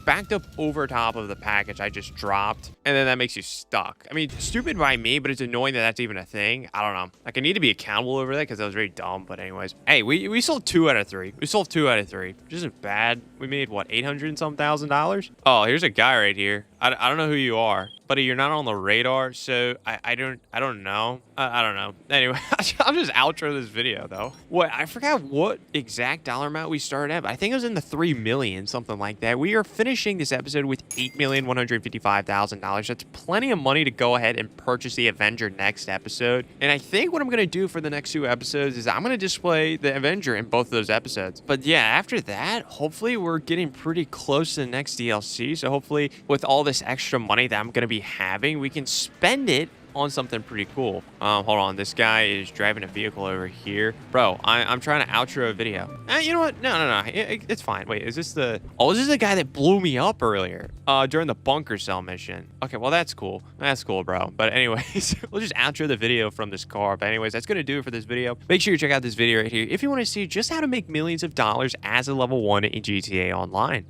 backed up over top of the package I just dropped, and then that makes you stuck. I mean, stupid by me, but it's annoying that that's even a thing. I don't know. Like, I need to be accountable over that because that was very dumb, but anyways. Hey, we sold 2 out of 3. We sold 2 out of 3, which isn't bad. We made, what, 800 and some $1,000? Oh, here's a guy right here. I don't know who you are, buddy. You're not on the radar, so I don't know. I don't know. Anyway, I'll just outro this video though. What, I forgot what exact dollar amount we started at, but I think it was in the 3 million, something like that. We are finishing this episode with $8,155,000. That's plenty of money to go ahead and purchase the Avenger next episode. And I think what I'm gonna do for the next 2 episodes is I'm gonna display the Avenger in both of those episodes. But yeah, after that, hopefully we're getting pretty close to the next DLC. So hopefully with all this extra money that I'm going to be having, we can spend it on something pretty cool. Hold on. This guy is driving a vehicle over here. Bro, I'm trying to outro a video. You know what? No. It's fine. Wait, is this the... Oh, this is the guy that blew me up earlier during the bunker cell mission. Okay, well, that's cool. That's cool, bro. But anyways, we'll just outro the video from this car. But anyways, that's going to do it for this video. Make sure you check out this video right here if you want to see just how to make millions of dollars as a level 1 in GTA Online.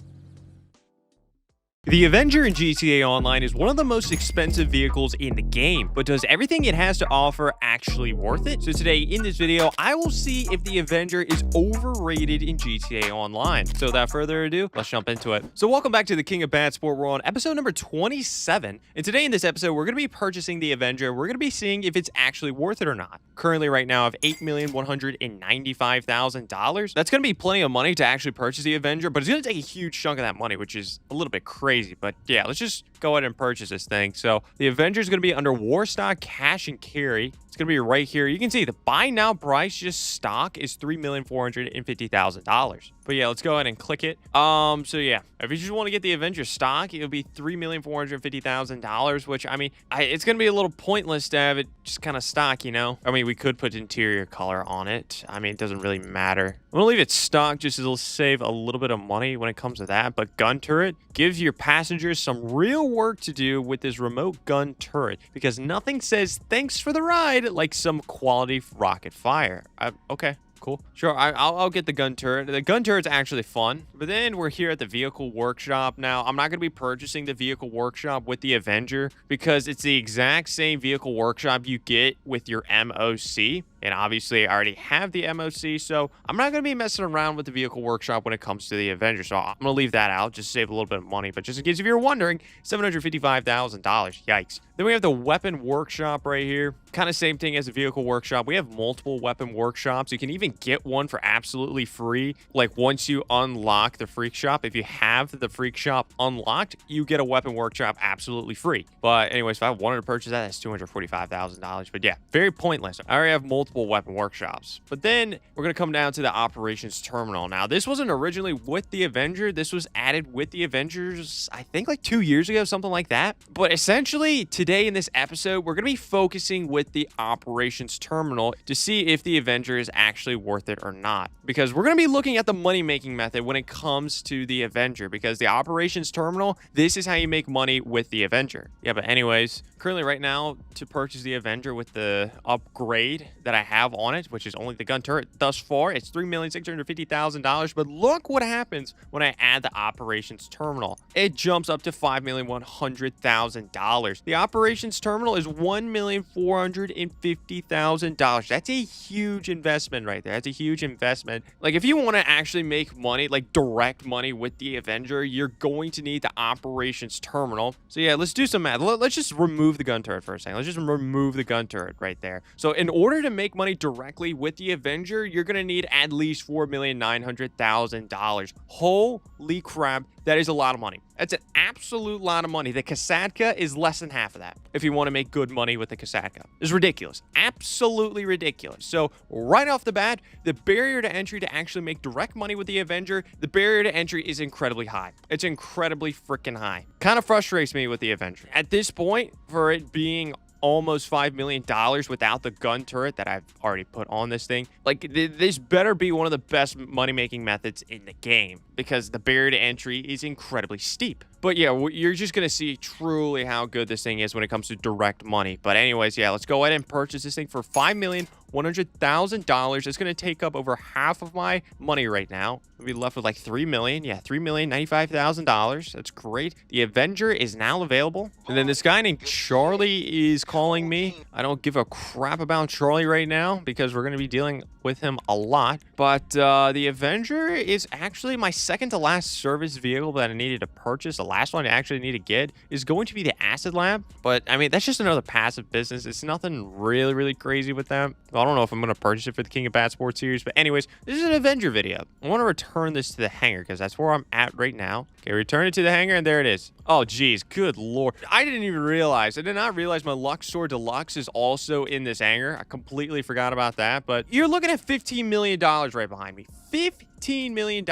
The Avenger in GTA Online is one of the most expensive vehicles in the game, but does everything it has to offer actually worth it? So today in this video, I will see if the Avenger is overrated in GTA Online. So without further ado, let's jump into it. So welcome back to the King of Bad Sport. We're on episode number 27. And today in this episode, we're going to be purchasing the Avenger. We're going to be seeing if it's actually worth it or not. Currently right now I have $8,195,000. That's going to be plenty of money to actually purchase the Avenger, but it's going to take a huge chunk of that money, which is a little bit crazy. But yeah, let's just go ahead and purchase this thing. So the Avenger is going to be under war stock, cash, and carry. It's going to be right here. You can see the buy now price, just stock, is $3,450,000. But yeah, let's go ahead and click it. So yeah, if you just want to get the Avenger stock, it'll be $3,450,000, which, I mean, it's going to be a little pointless to have it just kind of stock, you know? I mean, we could put interior color on it. I mean, it doesn't really matter. I'm going to leave it stock just as it'll save a little bit of money when it comes to that. But gun turret gives your passengers some real work to do with this remote gun turret, because nothing says thanks for the ride like some quality rocket fire. Okay. Cool. Sure, I'll get the gun turret. The gun turret's actually fun. But then we're here at the vehicle workshop. Now, I'm not going to be purchasing the vehicle workshop with the Avenger because it's the exact same vehicle workshop you get with your MOC. And obviously, I already have the MOC, so I'm not going to be messing around with the vehicle workshop when it comes to the Avenger. So I'm going to leave that out, just to save a little bit of money. But just in case if you're wondering, $755,000. Yikes. Then we have the weapon workshop right here. Kind of same thing as the vehicle workshop. We have multiple weapon workshops. You can even get one for absolutely free. Like once you unlock the freak shop, if you have the freak shop unlocked, you get a weapon workshop absolutely free. But anyways, if I wanted to purchase that, that's $245,000. But yeah, very pointless. I already have multiple weapon workshops. But then we're going to come down to the operations terminal. Now, this wasn't originally with the Avenger. This was added with the Avengers, I think like 2 years ago, something like that. But essentially, today in this episode, we're going to be focusing with the operations terminal to see if the Avenger is actually worth it or not. Because we're going to be looking at the money-making method when it comes to the Avenger. Because the operations terminal, this is how you make money with the Avenger. Yeah, but anyways, currently right now, to purchase the Avenger with the upgrade that I have on it, which is only the gun turret thus far, it's $3,650,000. But look what happens when I add the operations terminal. It jumps up to $5,100,000. The operations terminal is $1,450,000. That's a huge investment right there. That's a huge investment. Like, if you want to actually make money, like direct money with the Avenger, you're going to need the operations terminal. So yeah, let's do some math. Let's just remove the gun turret for a second. Let's just remove the gun turret right there. So in order to make money directly with the Avenger, you're going to need at least $4,900,000. Holy crap. That is a lot of money. That's an absolute lot of money. The Kasatka is less than half of that if you want to make good money with the Kasatka. It's ridiculous. Absolutely ridiculous. So right off the bat, the barrier to entry to actually make direct money with the Avenger, the barrier to entry is incredibly high. It's incredibly freaking high. Kind of frustrates me with the Avenger. At this point, for it being almost $5 million without the gun turret that I've already put on this thing. Like, this better be one of the best money-making methods in the game because the barrier to entry is incredibly steep. But yeah, you're just going to see truly how good this thing is when it comes to direct money. But anyways, yeah, let's go ahead and purchase this thing for $5,100,000. It's going to take up over half of my money right now. We'll be left with like $3 million. Yeah, $3,095,000. That's great. The Avenger is now available. And then this guy named Charlie is calling me. I don't give a crap about Charlie right now because we're going to be dealing with him a lot. But the Avenger is actually my second to last service vehicle that I needed to purchase. The last one I actually need to get is going to be the Acid Lab. But I mean, that's just another passive business. It's nothing really crazy with that. I don't know if I'm going to purchase it for the King of Bad Sports series. But anyways, this is an Avenger video. I want to return this to the hangar because that's where I'm at right now. Okay, return it to the hangar and there it is. Oh, geez. Good Lord. I didn't even realize. I did not realize my Luxor Deluxe is also in this hangar. I completely forgot about that. But you're looking at $15 million right behind me. $15 million,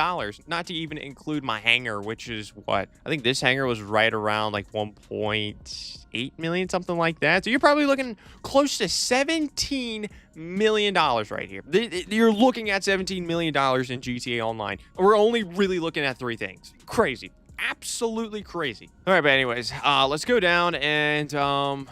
not to even include my hangar, which is what? I think this hangar was right around like 1.8 million, something like that. So you're probably looking close to $17 million right here. You're looking at $17 million in GTA Online. We're only really looking at three things. Crazy. Absolutely crazy. All right, but anyways, let's go down and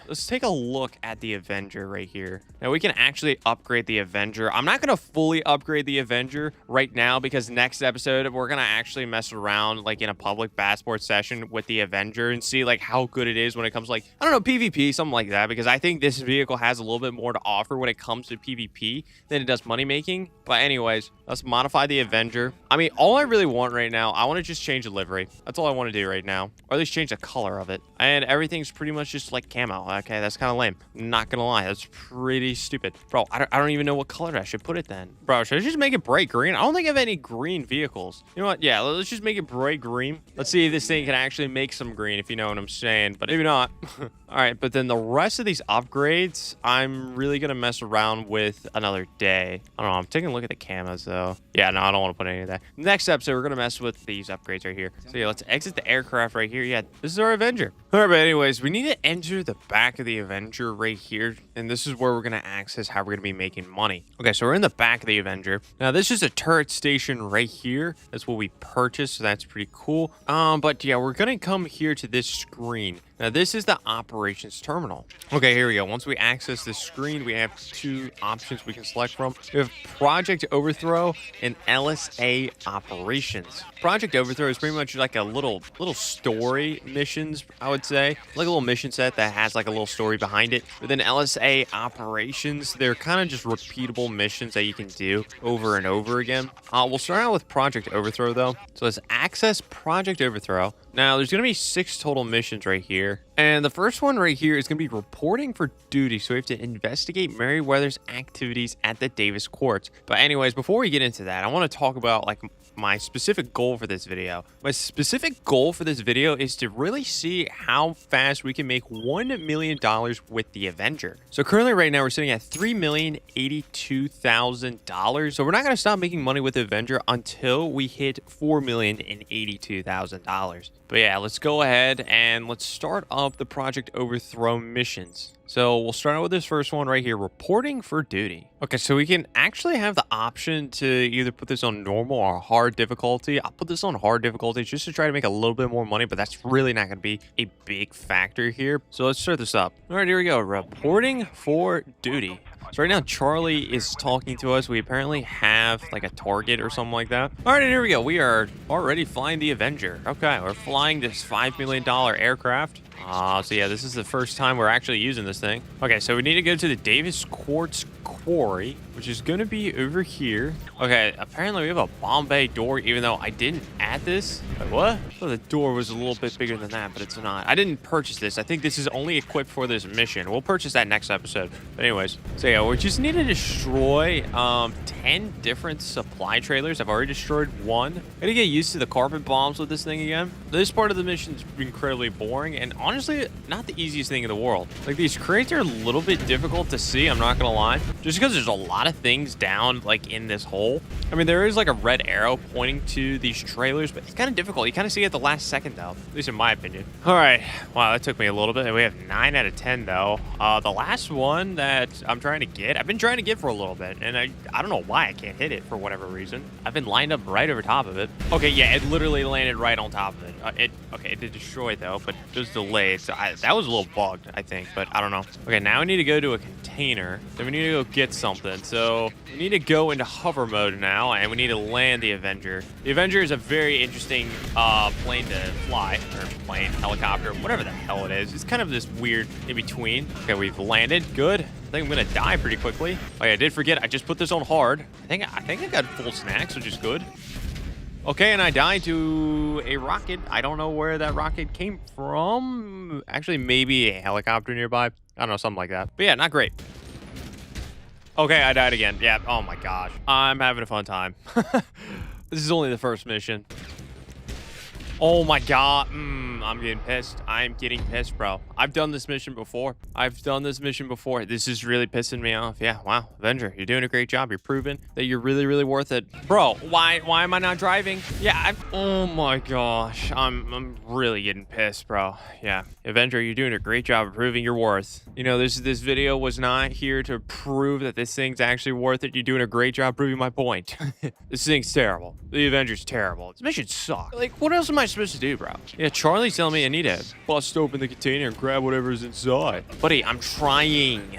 let's take a look at the Avenger right here. Now we can actually upgrade the Avenger. I'm not gonna fully upgrade the Avenger right now because next episode we're gonna actually mess around like in a public Bad Sports session with the Avenger and see like how good it is when it comes to like, I don't know, PvP, something like that, because I think this vehicle has a little bit more to offer when it comes to PvP than it does money making. But anyways, let's modify the Avenger. I mean, all I really want right now, I want to just change the livery. That's all I want to do right now, or at least change the color of it, and everything's pretty much just like camo. Okay, that's kind of lame, not gonna lie. That's pretty stupid, bro. I don't even know what color I should put it then, bro. Should I just make it bright green? I don't think I have any green vehicles. You know what, yeah, let's just make it bright green. Let's see if this thing can actually make some green, if you know what I'm saying, but maybe not. All right, but then the rest of these upgrades I'm really gonna mess around with another day. I don't know, I'm taking a look at the camos though. Yeah, no, I don't want to put any of that. Next episode we're gonna mess with these upgrades right here. So yeah, let's exit the aircraft right here. Yeah, this is our Avenger. All right, but anyways, we need to enter the back of the Avenger right here, and this is where we're gonna access how we're gonna be making money. Okay, so we're in the back of the Avenger. Now this is a turret station right here. That's what we purchased, so that's pretty cool. But yeah, we're gonna come here to this screen. Now this is the operations terminal. Okay, here we go. Once we access this screen, we have two options we can select from. We have Project Overthrow and LSA Operations. Project Overthrow is pretty much like a little story missions, I would say. Like a little mission set that has like a little story behind it. But then LSA Operations, they're kind of just repeatable missions that you can do over and over again. We'll start out with Project Overthrow though. So let's access Project Overthrow. Now there's going to be 6 total missions right here. And the first one right here is going to be reporting for duty. So we have to investigate Merryweather's activities at the Davis Courts. But anyways, before we get into that, I want to talk about like my specific goal for this video. My specific goal for this video is to really see how fast we can make $1 million with the Avenger. So currently right now we're sitting at $3,082,000. So we're not going to stop making money with the Avenger until we hit $4,082,000. But yeah, let's go ahead and let's start up the Project Overthrow missions. So we'll start out with this first one right here, reporting for duty. Okay, so we can actually have the option to either put this on normal or hard difficulty. I'll put this on hard difficulty just to try to make a little bit more money, but that's really not going to be a big factor here. So let's start this up. All right, here we go. Reporting for duty. So right now, Charlie is talking to us. We apparently have like a target or something like that. All right, and here we go. We are already flying the Avenger. Okay, we're flying this $5 million aircraft. So yeah, this is the first time we're actually using this thing. Okay, so we need to go to the Davis Quartz Quarry, which is going to be over here. Okay, apparently we have a Bombay door, even though I didn't add this. Wait, what? Well, the door was a little bit bigger than that, but it's not. I didn't purchase this. I think this is only equipped for this mission. We'll purchase that next episode. But anyways, so yeah, we just need to destroy 10 different supply trailers. I've already destroyed one. I gotta get used to the carpet bombs with this thing again. This part of the mission is incredibly boring and honestly not the easiest thing in the world. Like, these crates are a little bit difficult to see, I'm not gonna lie, just because there's a lot of things down like in this hole. I mean, there is like a red arrow pointing to these trailers, but it's kind of difficult. You kind of see it at the last second though, at least in my opinion. All right, wow, that took me a little bit. We have 9 out of 10 though. The last one that I'm trying to get, I've been trying to get for a little bit, and I don't know why I can't hit it for whatever reason. I've been lined up right over top of it. Okay, yeah, it literally landed right on top of it. It did destroy it though, but it was delayed, so that was a little bugged, I think, but I don't know. Okay, now we need to go to a container. Then we need to go get something. So we need to go into hover mode now, and we need to land the Avenger. The Avenger is a very interesting plane to fly, or plane, helicopter, whatever the hell it is. It's kind of this weird in between. Okay, we've landed. Good. I think I'm gonna die pretty quickly. Oh yeah, I did forget. I just put this on hard. I think I got full snacks, which is good. Okay, and I died to a rocket. I don't know where that rocket came from. Actually, maybe a helicopter nearby. I don't know, something like that. But yeah, not great. Okay, I died again. Yeah, oh my gosh. I'm having a fun time. This is only the first mission. Oh my god. I'm getting pissed. I'm getting pissed, bro. I've done this mission before. This is really pissing me off. Yeah, wow. Avenger, you're doing a great job. You're proving that you're really, really worth it. Bro, why am I not driving? Yeah, oh my gosh. I'm really getting pissed, bro. Yeah. Avenger, you're doing a great job of proving your worth. You know, this video was not here to prove that this thing's actually worth it. You're doing a great job proving my point. This thing's terrible. The Avenger's terrible. This mission sucks. Like, what else am I supposed to do, bro? Yeah, Charlie's telling me I need to bust open the container and grab whatever's inside. Buddy, I'm trying.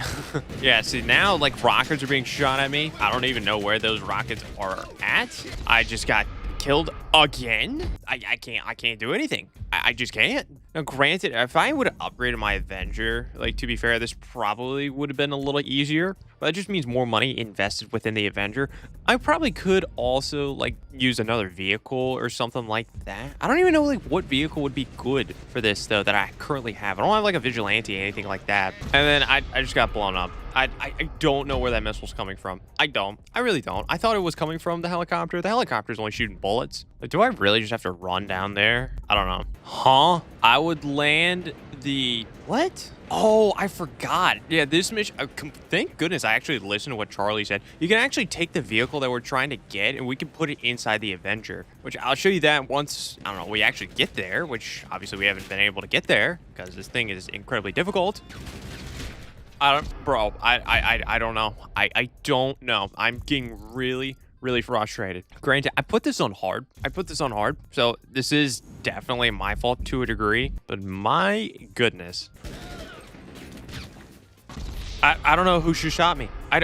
Yeah, see, now, like, rockets are being shot at me. I don't even know where those rockets are at. I just got killed again. I can't do anything. I just can't. Now, granted, if I would have upgraded my Avenger, like, to be fair, this probably would have been a little easier. But that just means more money invested within the Avenger. I probably could also, like, use another vehicle or something like that. I don't even know, like, what vehicle would be good for this, though, that I currently have. I don't have, like, a Vigilante or anything like that. And then I just got blown up. I don't know where that missile's coming from. I really don't. I thought it was coming from the helicopter. The helicopter's only shooting bullets. Like, do I really just have to run down there? I don't know. Huh? I would land the... What? Oh, I forgot. Yeah, this mission... thank goodness I actually listened to what Charlie said. You can actually take the vehicle that we're trying to get, and we can put it inside the Avenger. Which I'll show you that once, I don't know, we actually get there. Which, obviously, we haven't been able to get there. Because this thing is incredibly difficult. I don't know. I don't know. I'm getting really frustrated. Granted, I put this on hard. So this is definitely my fault to a degree. But my goodness. I don't know who should shot me. I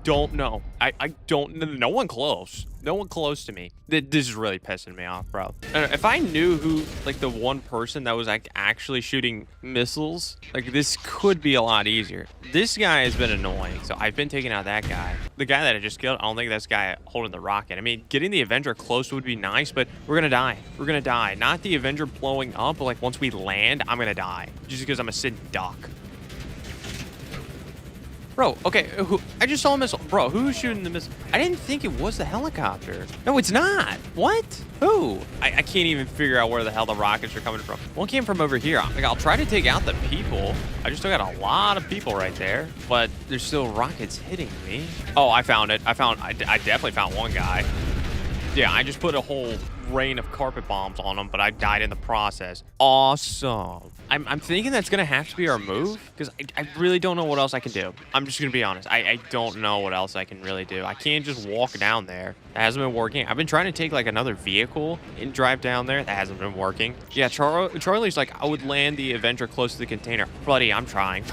don't know. I don't. No one close. No one close to me. This is really pissing me off, bro. If I knew who, like, the one person that was, like, actually shooting missiles, like, this could be a lot easier. This guy has been annoying, so I've been taking out that guy. The guy that I just killed, I don't think that's the guy holding the rocket. I mean, getting the Avenger close would be nice, but we're gonna die. We're gonna die. Not the Avenger blowing up, but, like, once we land, I'm gonna die. Just because I'm a sitting duck. Bro, okay, I just saw a missile. Bro, who's shooting the missile? I didn't think it was the helicopter. No, it's not. What? Who? I can't even figure out where the hell the rockets are coming from. One came from over here. Like, I'll try to take out the people. I just took out a lot of people right there, but there's still rockets hitting me. Oh, I found it. I definitely found one guy. Yeah, I just put a whole rain of carpet bombs on him, but I died in the process. Awesome. I'm thinking that's gonna have to be our move, because I really don't know what else I can do. I'm just gonna be honest. I don't know what else I can really do. I can't just walk down there. That hasn't been working. I've been trying to take, like, another vehicle and drive down there. That hasn't been working. Yeah, Charlie's like, I would land the Avenger close to the container. Buddy, I'm trying.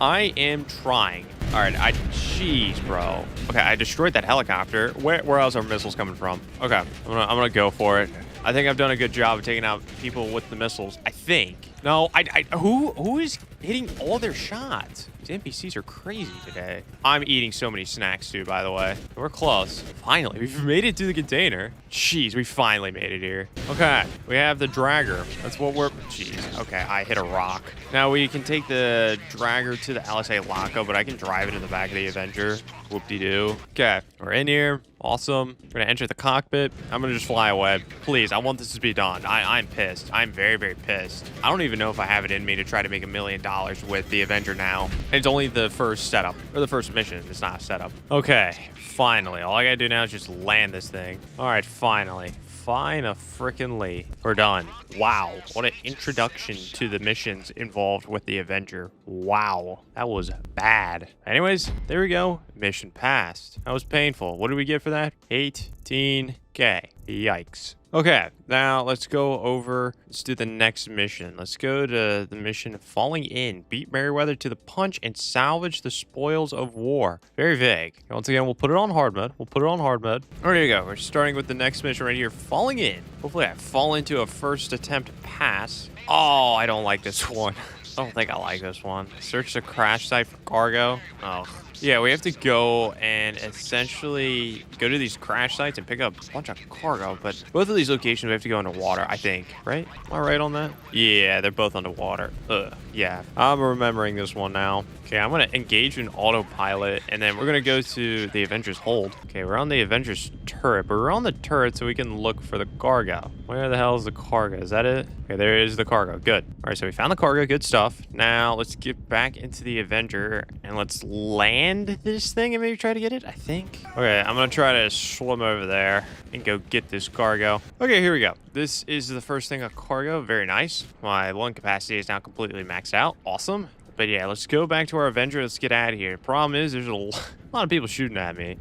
I am trying. All right, jeez, bro. Okay, I destroyed that helicopter. Where else are missiles coming from? Okay, I'm gonna go for it. I think I've done a good job of taking out people with the missiles. I think. No, who is hitting all their shots? These NPCs are crazy today. I'm eating so many snacks too, by the way. We're close. Finally, we've made it to the container. Jeez, we finally made it here. Okay, we have the dragger. That's what we're... Jeez, okay, I hit a rock. Now we can take the dragger to the LSA lockup, but I can drive it in the back of the Avenger. Whoop-de-doo. Okay, we're in here. Awesome. We're gonna enter the cockpit. I'm gonna just fly away. Please, I want this to be done. I'm pissed. I'm very, very pissed. I don't even know if I have it in me to try to make $1 million with the Avenger now. It's only the first setup, or the first mission. It's not a setup. Okay, finally. All I gotta do now is just land this thing. All right, finally. Fine-a-frickin-ly. We're done. Wow, what an introduction to the missions involved with the Avenger. Wow, that was bad. Anyways, there we go. Mission passed. That was painful. What did we get for that? 18K. Yikes. Okay, now let's go over. Let's do the next mission. Let's go to the mission Falling In. Beat Merryweather to the punch and salvage the spoils of war. Very vague. Once again, we'll put it on hard mode. There you go. We're starting with the next mission right here. Falling In. Hopefully I fall into a first attempt pass. Oh, I don't like this one. I don't think I like this one. Search the crash site for cargo. Oh. Yeah, we have to go and essentially go to these crash sites and pick up a bunch of cargo, but both of these locations we have to go underwater, I think, right? Am I right on that? Yeah, they're both underwater. Ugh, yeah. I'm remembering this one now. Okay, I'm going to engage in autopilot, and then we're going to go to the Avenger's hold. Okay, we're on the Avenger's turret, but we're on the turret so we can look for the cargo. Where the hell is the cargo? Is that it? Okay, there is the cargo. Good. All right, so we found the cargo. Good stuff. Now, let's get back into the Avenger, and let's land this thing and maybe try to get it, I think. Okay, I'm going to try to swim over there and go get this cargo. Okay, here we go. This is the first thing of cargo. Very nice. My lung capacity is now completely maxed out. Awesome. But yeah, let's go back to our Avenger. Let's get out of here. Problem is, there's a lot of people shooting at me.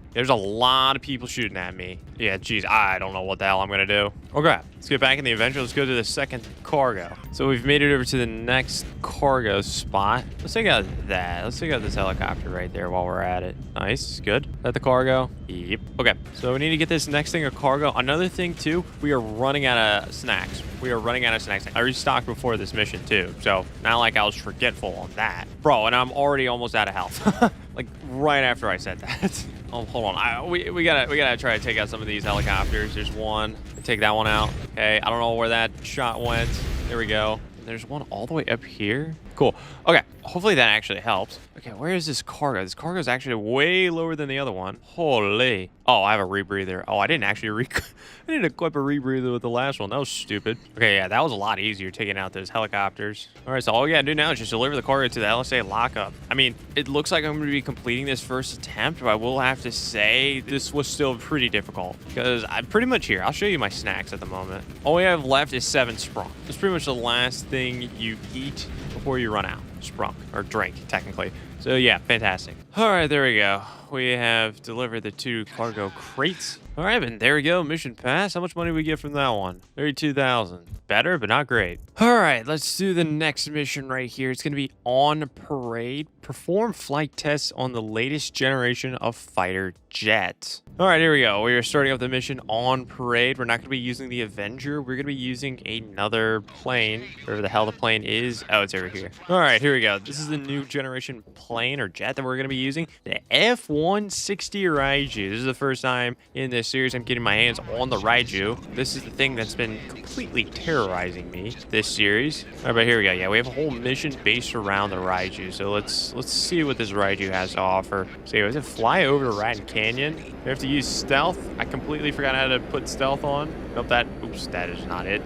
Yeah, geez, I don't know what the hell I'm gonna do. Okay, let's get back in the Avenger. Let's go to the second cargo. So we've made it over to the next cargo spot. Let's take out that. Let's take out this helicopter right there while we're at it. Nice, good. Is that the cargo? Yep. Okay, so we need to get this next thing of cargo. Another thing too, we are running out of snacks. I restocked before this mission too, so not like I was forgetful on that. Bro, and I'm already almost out of health. Like right after I said that. Oh, hold on. We gotta try to take out some of these helicopters. There's one. Take that one out. Okay, I don't know where that shot went. There we go. There's one all the way up here. Cool. Okay, hopefully that actually helps. Okay, where is this cargo? This cargo is actually way lower than the other one. Holy. Oh, I have a rebreather. Oh, I didn't actually I didn't equip a rebreather with the last one. That was stupid. Okay, yeah, that was a lot easier taking out those helicopters. All right, so all we gotta do now is just deliver the cargo to the LSA lockup. I mean, it looks like I'm gonna be completing this first attempt, but I will have to say this was still pretty difficult because I'm pretty much here. I'll show you my snacks at the moment. All we have left is 7 sprunk. It's pretty much the last thing you eat before you run out. Sprunk, or drink, technically. So yeah, fantastic. All right, there we go. We have delivered the 2 cargo crates. All right, and there we go. Mission pass. How much money we get from that one? 32,000. Better, but not great. All right, let's do the next mission right here. It's going to be on parade. Perform flight tests on the latest generation of fighter jet. All right, here we go. We are starting off the mission on parade. We're not going to be using the Avenger. We're going to be using another plane. Wherever the hell the plane is. Oh, it's over here. All right, here we go. This is the new generation plane or jet that we're going to be using. The F-160 Raichu. This is the first time in this series I'm getting my hands on the Raichu. This is the thing that's been completely terrorizing me this series. All right, but here we go. Yeah, we have a whole mission based around the Raichu. So let's see what this Raichu has to offer. So does it fly over to Rat Canyon? We have to use stealth. I completely forgot how to put stealth on. Nope, oops, that is not it.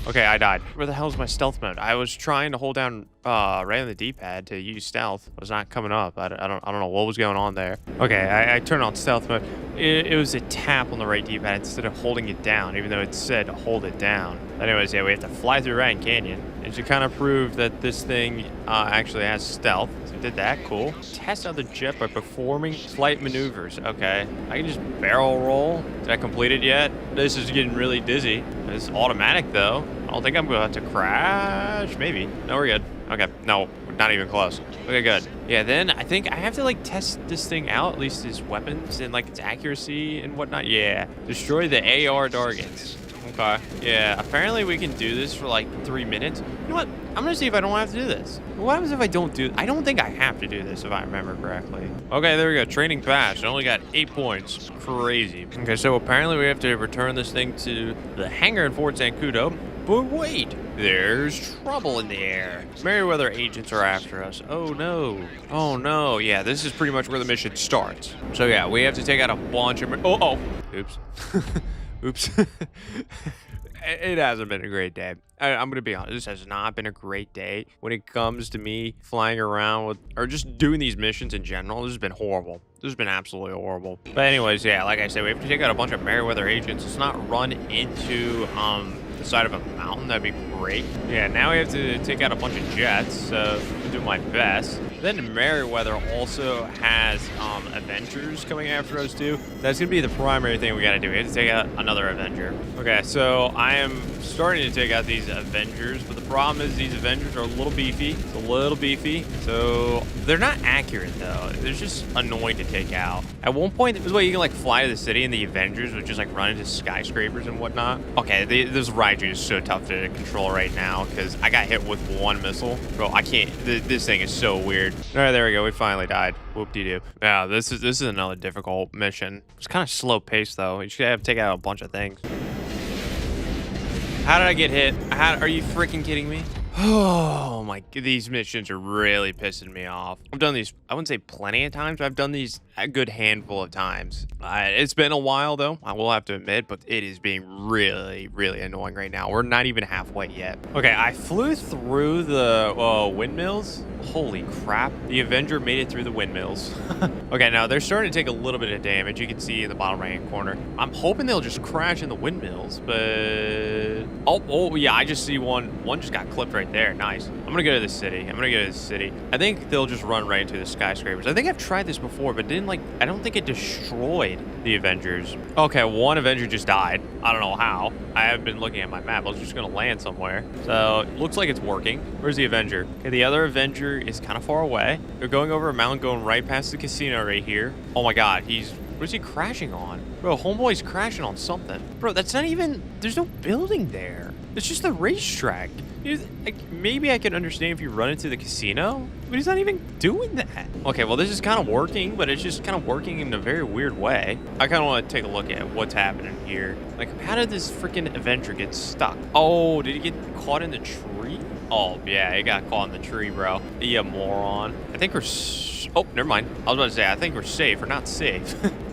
Okay, I died. Where the hell is my stealth mode? I was trying to hold down right on the D-pad to use stealth. It was not coming up. I don't know what was going on there. Okay, I turned on stealth mode. It was a tap on the right D-pad instead of holding it down, even though it said hold it down. Anyways, yeah, we have to fly through Rat Canyon. And to kind of prove that this thing actually has stealth. So we did that, cool. Test out the jet by performing flight maneuvers. Okay, I can just barrel roll. Did I complete it yet? This is getting really dizzy. It's automatic though. I don't think I'm going to have to crash. Maybe. No, we're good. Okay, no, we're not even close. Okay, good. Yeah, then I think I have to like test this thing out, at least its weapons and like its accuracy and whatnot. Yeah, destroy the AR targets. Okay. Yeah, apparently we can do this for like 3 minutes. You know what? I'm gonna see if I don't have to do this. What happens if I don't do? I don't think I have to do this if I remember correctly. Okay, there we go. Training passed. I only got 8 points. Crazy. Okay, so apparently we have to return this thing to the hangar in Fort Zancudo. But wait, there's trouble in the air. Merryweather agents are after us. Oh no. Oh no. Yeah, this is pretty much where the mission starts. So yeah, we have to take out a bunch of... Oh. Oops. Oops. It hasn't been a great day. I'm going to be honest. This has not been a great day when it comes to me flying around with, or just doing these missions in general. This has been horrible. This has been absolutely horrible. But anyways, yeah, like I said, we have to take out a bunch of Merryweather agents. Let's not run into the side of a mountain. That'd be great. Yeah, now we have to take out a bunch of jets. So I'll do my best. Then Merryweather also has Avengers coming after us too. That's gonna be the primary thing we gotta do. We have to take out another Avenger. Okay, so I am starting to take out these Avengers, but the problem is these Avengers are a little beefy. It's a little beefy. So they're not accurate though. They're just annoying to take out. At one point, it was where you can like fly to the city and the Avengers would just like run into skyscrapers and whatnot. Okay, this Raichu is so tough to control right now because I got hit with one missile. Bro, I can't. This thing is so weird. All right, there we go. We finally died. Whoop-de-doo. Yeah, this is another difficult mission. It's kind of slow paced though. You should have to take out a bunch of things. How did I get hit? Are you freaking kidding me? Oh my, these missions are really pissing me off. I've done these, I wouldn't say plenty of times, but I've done these a good handful of times. It's been a while though, I will have to admit, but it is being really, really annoying right now. We're not even halfway yet. Okay, I flew through the windmills. Holy crap. The Avenger made it through the windmills. Okay, now they're starting to take a little bit of damage. You can see in the bottom right hand corner. I'm hoping they'll just crash in the windmills, but... Oh yeah, I just see one. One just got clipped right there. Nice. I'm gonna go to the city. I think they'll just run right into the skyscrapers. I think I've tried this before, but didn't like... I don't think it destroyed the Avengers. Okay, one Avenger just died. I don't know how. I have been looking at my map. I was just gonna land somewhere. So, looks like it's working. Where's the Avenger? Okay, the other Avenger is kind of far away. They're going over a mountain, going right past the casino right here. Oh my god, what is he crashing on? Bro, homeboy's crashing on something. Bro, that's not even... There's no building there. It's just the racetrack. Like, maybe I can understand if you run into the casino, but he's not even doing that. Okay, well, this is kind of working, but it's just kind of working in a very weird way. I kind of want to take a look at what's happening here. Like, how did this freaking Avenger get stuck? Oh, did he get caught in the tree? Oh, yeah, he got caught in the tree, bro. You moron. I think we're... Oh, never mind. I was about to say, I think we're safe or not safe.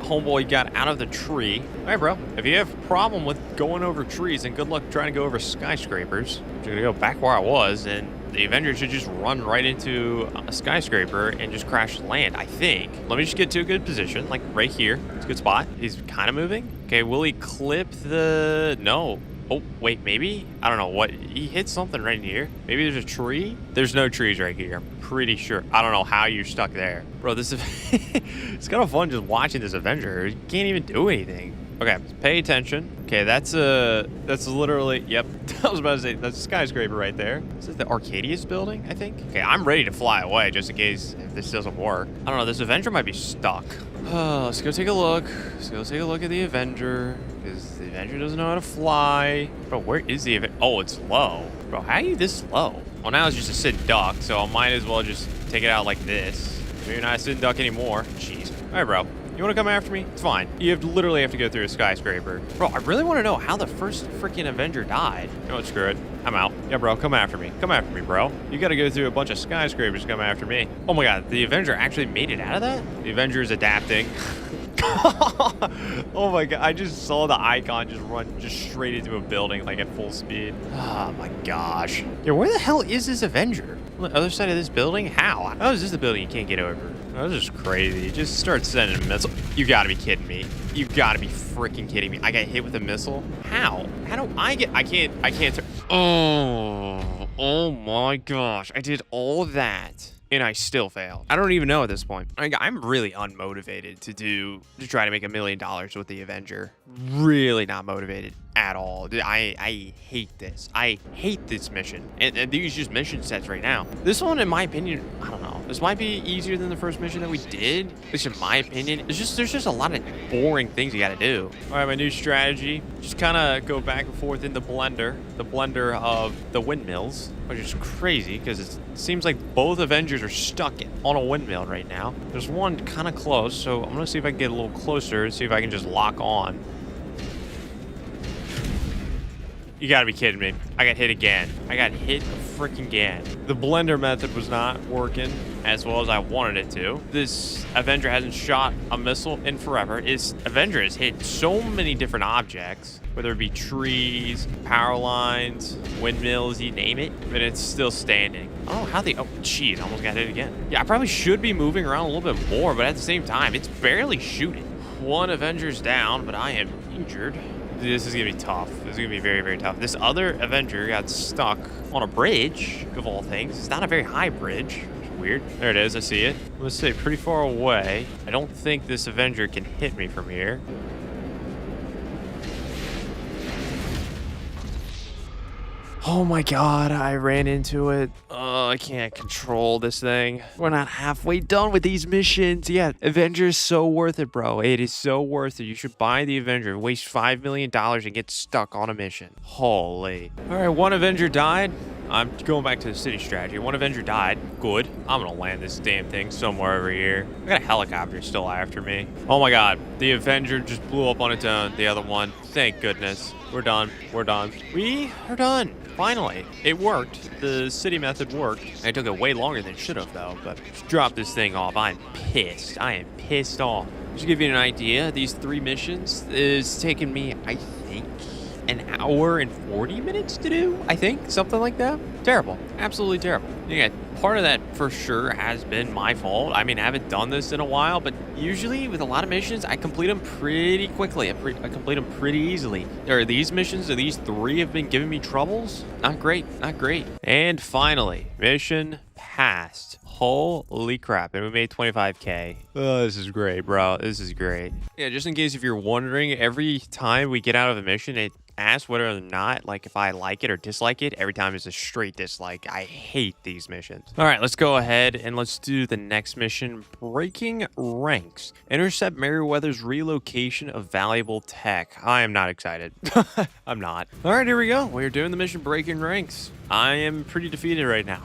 Homeboy got out of the tree. All right, bro. If you have a problem with going over trees, then good luck trying to go over skyscrapers. I'm gonna go back where I was, and the Avenger should just run right into a skyscraper and just crash land, I think. Let me just get to a good position, like right here. It's a good spot. He's kind of moving. Okay, will he clip the... No. Oh, wait, maybe? I don't know what. He hit something right here. Maybe there's a tree? There's no trees right here. I'm pretty sure. I don't know how you're stuck there. Bro, this is... It's kind of fun just watching this Avenger. You can't even do anything. Okay, pay attention. Okay, that's literally... Yep, I was about to say, that's a skyscraper right there. This is the Arcadius building, I think. Okay, I'm ready to fly away just in case if this doesn't work. I don't know, this Avenger might be stuck. Let's go take a look. Let's go take a look at the Avenger. Because the Avenger doesn't know how to fly. Bro, where is the Avenger? Oh, it's low. Bro, how are you this low? Well, now it's just a sit duck, so I might as well just take it out like this. So you're not a sit duck anymore. Jeez. All right, bro. You want to come after me? It's fine. You literally have to go through a skyscraper. Bro, I really want to know how the first freaking Avenger died. You know what? Screw it. I'm out. Yeah, bro, come after me. Come after me, bro. You got to go through a bunch of skyscrapers to come after me. Oh my god, the Avenger actually made it out of that? The Avenger is adapting. Oh my god, I just saw the icon just run just straight into a building like at full speed. Oh my gosh. Yeah, where the hell is this Avenger? On the other side of this building? How? How is this the building you can't get over? Oh, this is crazy. Just start sending missiles. You gotta be kidding me. You gotta be freaking kidding me. I got hit with a missile? How? How do I get... I can't... Oh my gosh. I did all that. And I still failed. I don't even know at this point. I'm really unmotivated to try to make $1 million with the Avenger. Really not motivated at all. I hate this. I hate this mission. And these just mission sets right now. This one, in my opinion, I don't know. This might be easier than the first mission that we did. At least in my opinion. There's just a lot of boring things you gotta do. All right, my new strategy. Just kind of go back and forth in the blender of the windmills, which is crazy because it seems like both Avengers are stuck on a windmill right now. There's one kind of close, so I'm gonna see if I can get a little closer and see if I can just lock on. You gotta be kidding me. I got hit again. I got hit freaking again. The blender method was not working as well as I wanted it to. This Avenger hasn't shot a missile in forever. This Avenger has hit so many different objects, whether it be trees, power lines, windmills, you name it, but it's still standing. I don't know how oh, jeez, I almost got hit again. Yeah, I probably should be moving around a little bit more, but at the same time, it's barely shooting. One Avenger's down, but I am injured. This is gonna be tough. This is gonna be very, very tough. This other Avenger got stuck on a bridge, of all things. It's not a very high bridge. It's weird. There it is. I see it. I'm gonna say pretty far away. I don't think this Avenger can hit me from here. Oh my god, I ran into it. Oh, I can't control this thing. We're not halfway done with these missions. Yeah, Avenger is so worth it, bro. It is so worth it. You should buy the Avenger, waste $5 million and get stuck on a mission. Holy. All right, one Avenger died. I'm going back to the city strategy. One Avenger died. Good. I'm gonna land this damn thing somewhere over here. I got a helicopter still after me. Oh my god. The Avenger just blew up on its own. The other one. Thank goodness. We're done. We're done. We are done. Finally. It worked. The city method worked. It took it way longer than it should have, though. But just drop this thing off. I'm pissed. I am pissed off. Just to give you an idea, these 3 missions is taking me, I think, an hour and 40 minutes to do, I think, something like that. Terrible. Absolutely terrible. Yeah, part of that for sure has been my fault. I mean, I haven't done this in a while, but usually with a lot of missions, I complete them pretty quickly. I complete them pretty easily. There are these missions, or these 3 have been giving me troubles. Not great. Not great. And finally, mission passed. Holy crap. And we made 25K. Oh, this is great, bro. This is great. Yeah, just in case if you're wondering, every time we get out of a mission, it asks whether or not, like, if I like it or dislike it. Every time it's a straight dislike. I hate these missions. All right, let's go ahead and let's do the next mission. Breaking ranks. Intercept Merryweather's relocation of valuable tech. I am not excited. I'm not. All right, here we go. We're doing the mission Breaking Ranks. I am pretty defeated right now.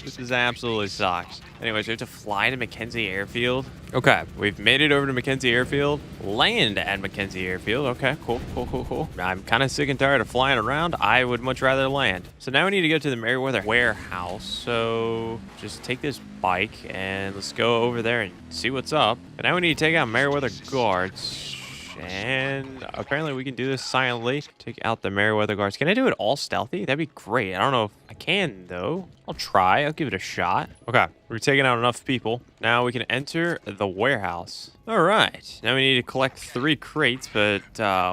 This is absolutely sucks. Anyways, we have to fly to Mackenzie Airfield. Okay, we've made it over to Mackenzie Airfield. Land at Mackenzie Airfield. Okay, cool. I'm kind of sick and tired of flying around. I would much rather land. So now we need to go to the Merryweather warehouse. So just take this bike and let's go over there and see what's up. But now we need to take out Merryweather guards. And apparently we can do this silently. Take out the Merryweather guards. Can I do it all stealthy? That'd be great. I don't know if I can, though. I'll try. I'll give it a shot. Okay, we're taking out enough people. Now we can enter the warehouse. All right. Now we need to collect 3 crates, but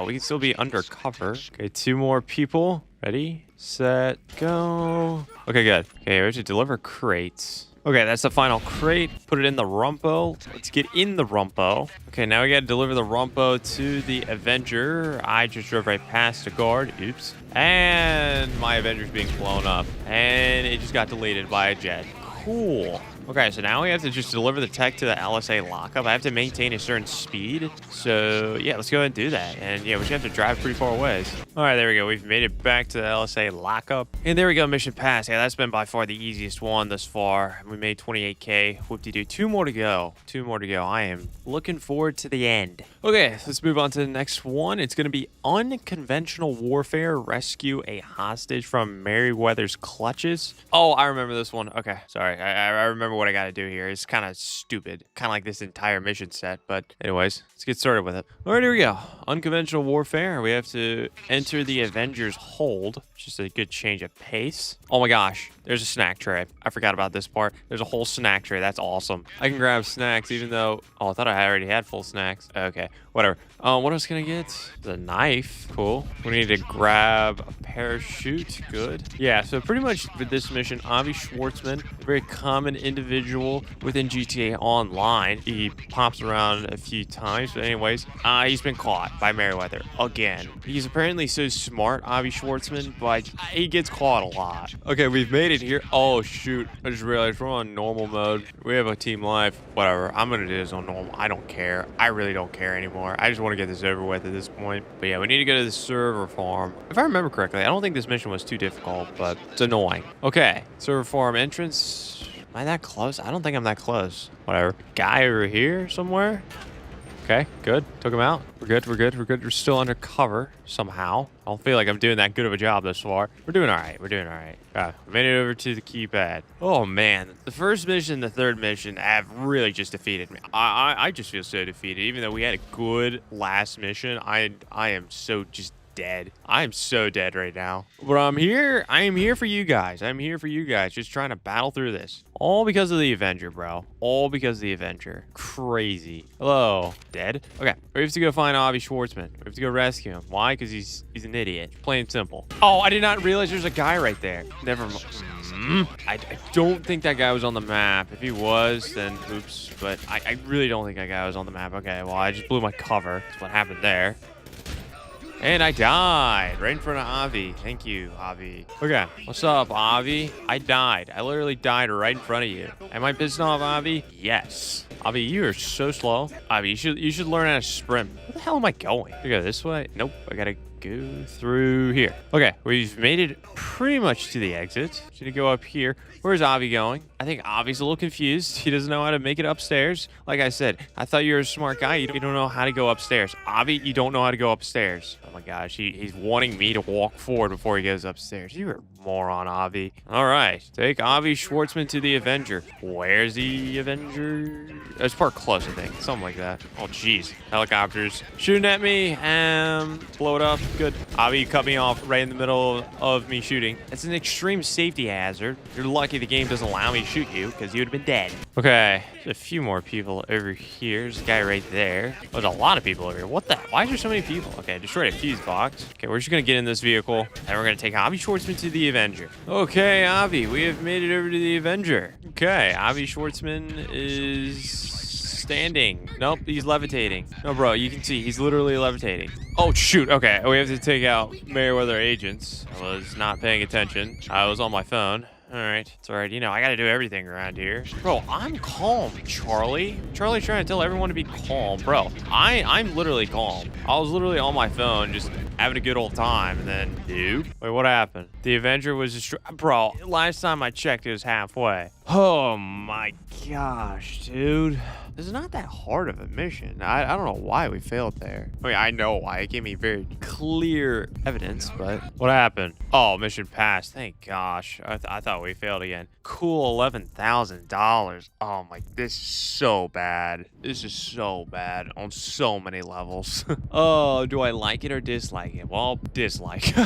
we can still be undercover. Okay, 2 more people. Ready, set, go. Okay, good. Okay, we have to deliver crates. Okay, that's the final crate. Put it in the rumpo. Let's get in the rumpo. Okay, now we gotta deliver the rumpo to the Avenger. I just drove right past a guard. Oops. And my Avenger's being blown up. And it just got deleted by a jet. Cool. Okay, so now we have to just deliver the tech to the LSA lockup. I have to maintain a certain speed. So, yeah, let's go ahead and do that. And, yeah, we should have to drive pretty far ways. All right, there we go. We've made it back to the LSA lockup. And there we go, mission passed. Yeah, that's been by far the easiest one thus far. We made 28K. Whoop-de-doo. 2 more to go. 2 more to go. I am looking forward to the end. Okay, let's move on to the next one. It's going to be Unconventional Warfare. Rescue a hostage from Merryweather's clutches. Oh, I remember this one. Okay, sorry. I remember what I gotta do here. It's kind of stupid. Kind of like this entire mission set. But anyways, let's get started with it. All right, here we go. Unconventional Warfare. We have to enter the Avenger's hold. Just a good change of pace. Oh my gosh, there's a snack tray. I forgot about this part. There's a whole snack tray. That's awesome. I can grab snacks even though... Oh, I thought I already had full snacks. Okay, whatever. What else can I get? The knife. Cool. We need to grab a parachute. Good. Yeah, so pretty much with this mission, Avi Schwartzman, a very common individual within GTA Online. He pops around a few times, but anyways, he's been caught by Merryweather again. He's apparently so smart, Avi Schwartzman, but he gets caught a lot. Okay, we've made it here. Oh, shoot. I just realized we're on normal mode. We have a team life. Whatever. I'm going to do this on normal. I don't care. I really don't care anymore. I just want to get this over with at this point. But yeah, we need to go to the server farm. If I remember correctly, I don't think this mission was too difficult, but it's annoying. Okay, server farm entrance. Am I that close? I don't think I'm that close. Whatever. Guy over here somewhere. Okay, good. Took him out. We're good, we're good, we're good. We're still undercover somehow. I don't feel like I'm doing that good of a job thus far. We're doing all right. We're doing all right. We made it over to the keypad. Oh, man. The first mission, the third mission have really just defeated me. I just feel so defeated. Even though we had a good last mission, I am so just dead. I am so dead right now. But I'm here. I am here for you guys. I'm here for you guys. Just trying to battle through this. All because of the Avenger, bro. All because of the Avenger. Crazy. Hello. Dead? Okay. We have to go find Avi Schwartzman. We have to go rescue him. Why? Because he's an idiot. Plain and simple. Oh, I did not realize there's a guy right there. Never mind. I don't think that guy was on the map. If he was, then oops. But I really don't think that guy was on the map. Okay, well, I just blew my cover. That's what happened there. And I died right in front of Avi. Thank you, Avi. Okay, what's up, Avi? I died. I literally died right in front of you. Am I pissed off, Avi? Yes. Avi, you are so slow. Avi, you should learn how to sprint. Where the hell am I going? I go this way? Nope. I gotta go through here. Okay, we've made it pretty much to the exit. Should go up here. Where's Avi going? I think Avi's a little confused. He doesn't know how to make it upstairs. Like I said, I thought you were a smart guy. You don't know how to go upstairs. Avi, you don't know how to go upstairs. Oh my gosh, he's wanting me to walk forward before he goes upstairs. You're a moron, Avi. All right, take Avi Schwartzman to the Avenger. Where's the Avenger? It's part close, I think. Something like that. Oh, jeez. Helicopters shooting at me. Blow it up. Good. Avi, you cut me off right in the middle of me shooting. It's an extreme safety hazard. You're lucky the game doesn't allow me to shoot you because you would have been dead. Okay, there's a few more people over here. There's a guy right there. There's a lot of people over here. What the? Why is there so many people? Okay, destroyed a fuse box. Okay, we're just going to get in this vehicle and we're going to take Avi Schwartzman to the Avenger. Okay, Avi, we have made it over to the Avenger. Okay, Avi Schwartzman is standing. Nope, he's levitating. No, bro, you can see he's literally levitating. Oh, shoot. Okay, we have to take out Merryweather agents. I was not paying attention. I was on my phone. All right. It's all right. You know, I got to do everything around here. Bro, I'm calm, Charlie. Charlie's trying to tell everyone to be calm. Bro, I'm literally calm. I was literally on my phone just having a good old time. And then, dude. Wait, what happened? The Avenger was destroyed. Bro, last time I checked, it was halfway. Oh, my gosh, dude. This is not that hard of a mission. I don't know why we failed there. I mean, I know why. It gave me very clear evidence, but what happened? Oh, mission passed. Thank gosh. I thought we failed again. Cool, $11,000. Oh my, this is so bad. This is so bad on so many levels. Oh, do I like it or dislike it? Well, dislike.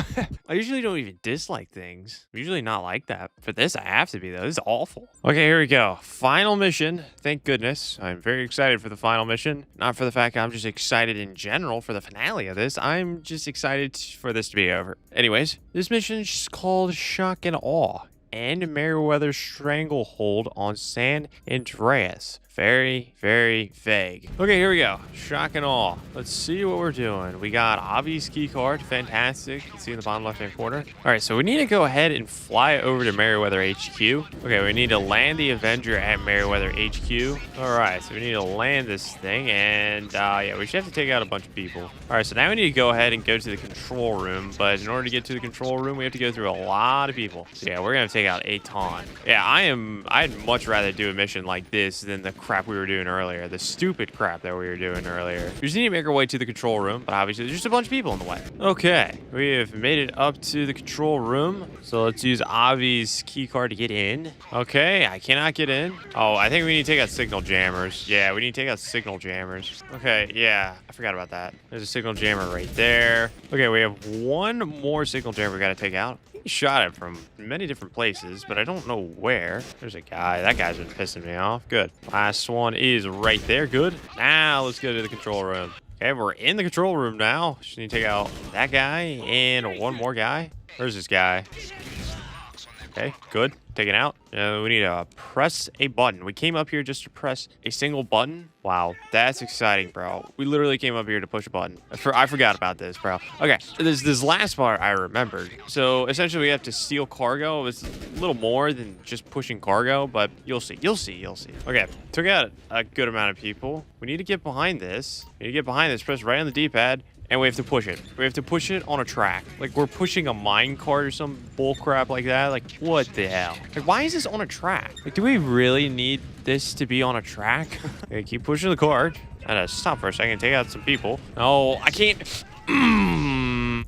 I usually don't even dislike things. I'm usually not like that. For this, I have to be though. This is awful. Okay, here we go. Final mission. Thank goodness. I'm very excited for the final mission. Not for the fact I'm just excited in general for the finale of this. I'm just excited for this to be over. Anyways, this mission is called Shock and Awe and Merryweather Stranglehold on San Andreas. Very, very vague. Okay, here we go. Shock and Awe. Let's see what we're doing. We got Avi's key card. Fantastic. You can see in the bottom left-hand corner. All right, so we need to go ahead and fly over to Merryweather HQ. Okay, we need to land the Avenger at Merryweather HQ. All right, so we need to land this thing, and yeah, we should have to take out a bunch of people. All right, so now we need to go ahead and go to the control room, but in order to get to the control room, we have to go through a lot of people. So yeah, we're gonna take out a ton. Yeah, I'd much rather do a mission like this than the crap we were doing earlier. The stupid crap that we were doing earlier. We just need to make our way to the control room, but obviously there's just a bunch of people in the way. Okay, we have made it up to the control room. So let's use Avi's key card to get in. Okay, I cannot get in. Oh, I think we need to take out signal jammers. Yeah, we need to take out signal jammers. Okay, yeah, I forgot about that. There's a signal jammer right there. Okay, we have one more signal jammer we got to take out. He shot it from many different places, but I don't know where. There's a guy. That guy's been pissing me off. Good. Last one is right there. Good. Now let's go to the control room. Okay, we're in the control room now. Just need to take out that guy and one more guy. Where's this guy? Okay, good. Taken out. We need to press a button. We came up here just to press a single button. Wow, that's exciting, bro. We literally came up here to push a button. I forgot about this, bro. Okay, this last part I remembered. So essentially, we have to steal cargo. It's a little more than just pushing cargo, but you'll see. You'll see. You'll see. Okay, took out a good amount of people. We need to get behind this. We need to get behind this. Press right on the D-pad. And we have to push it. We have to push it on a track. Like, we're pushing a mine cart or some bull crap like that. Like, what the hell? Like, why is this on a track? Like, do we really need this to be on a track? Okay, keep pushing the cart. I gotta stop for a second, take out some people. No, I can't.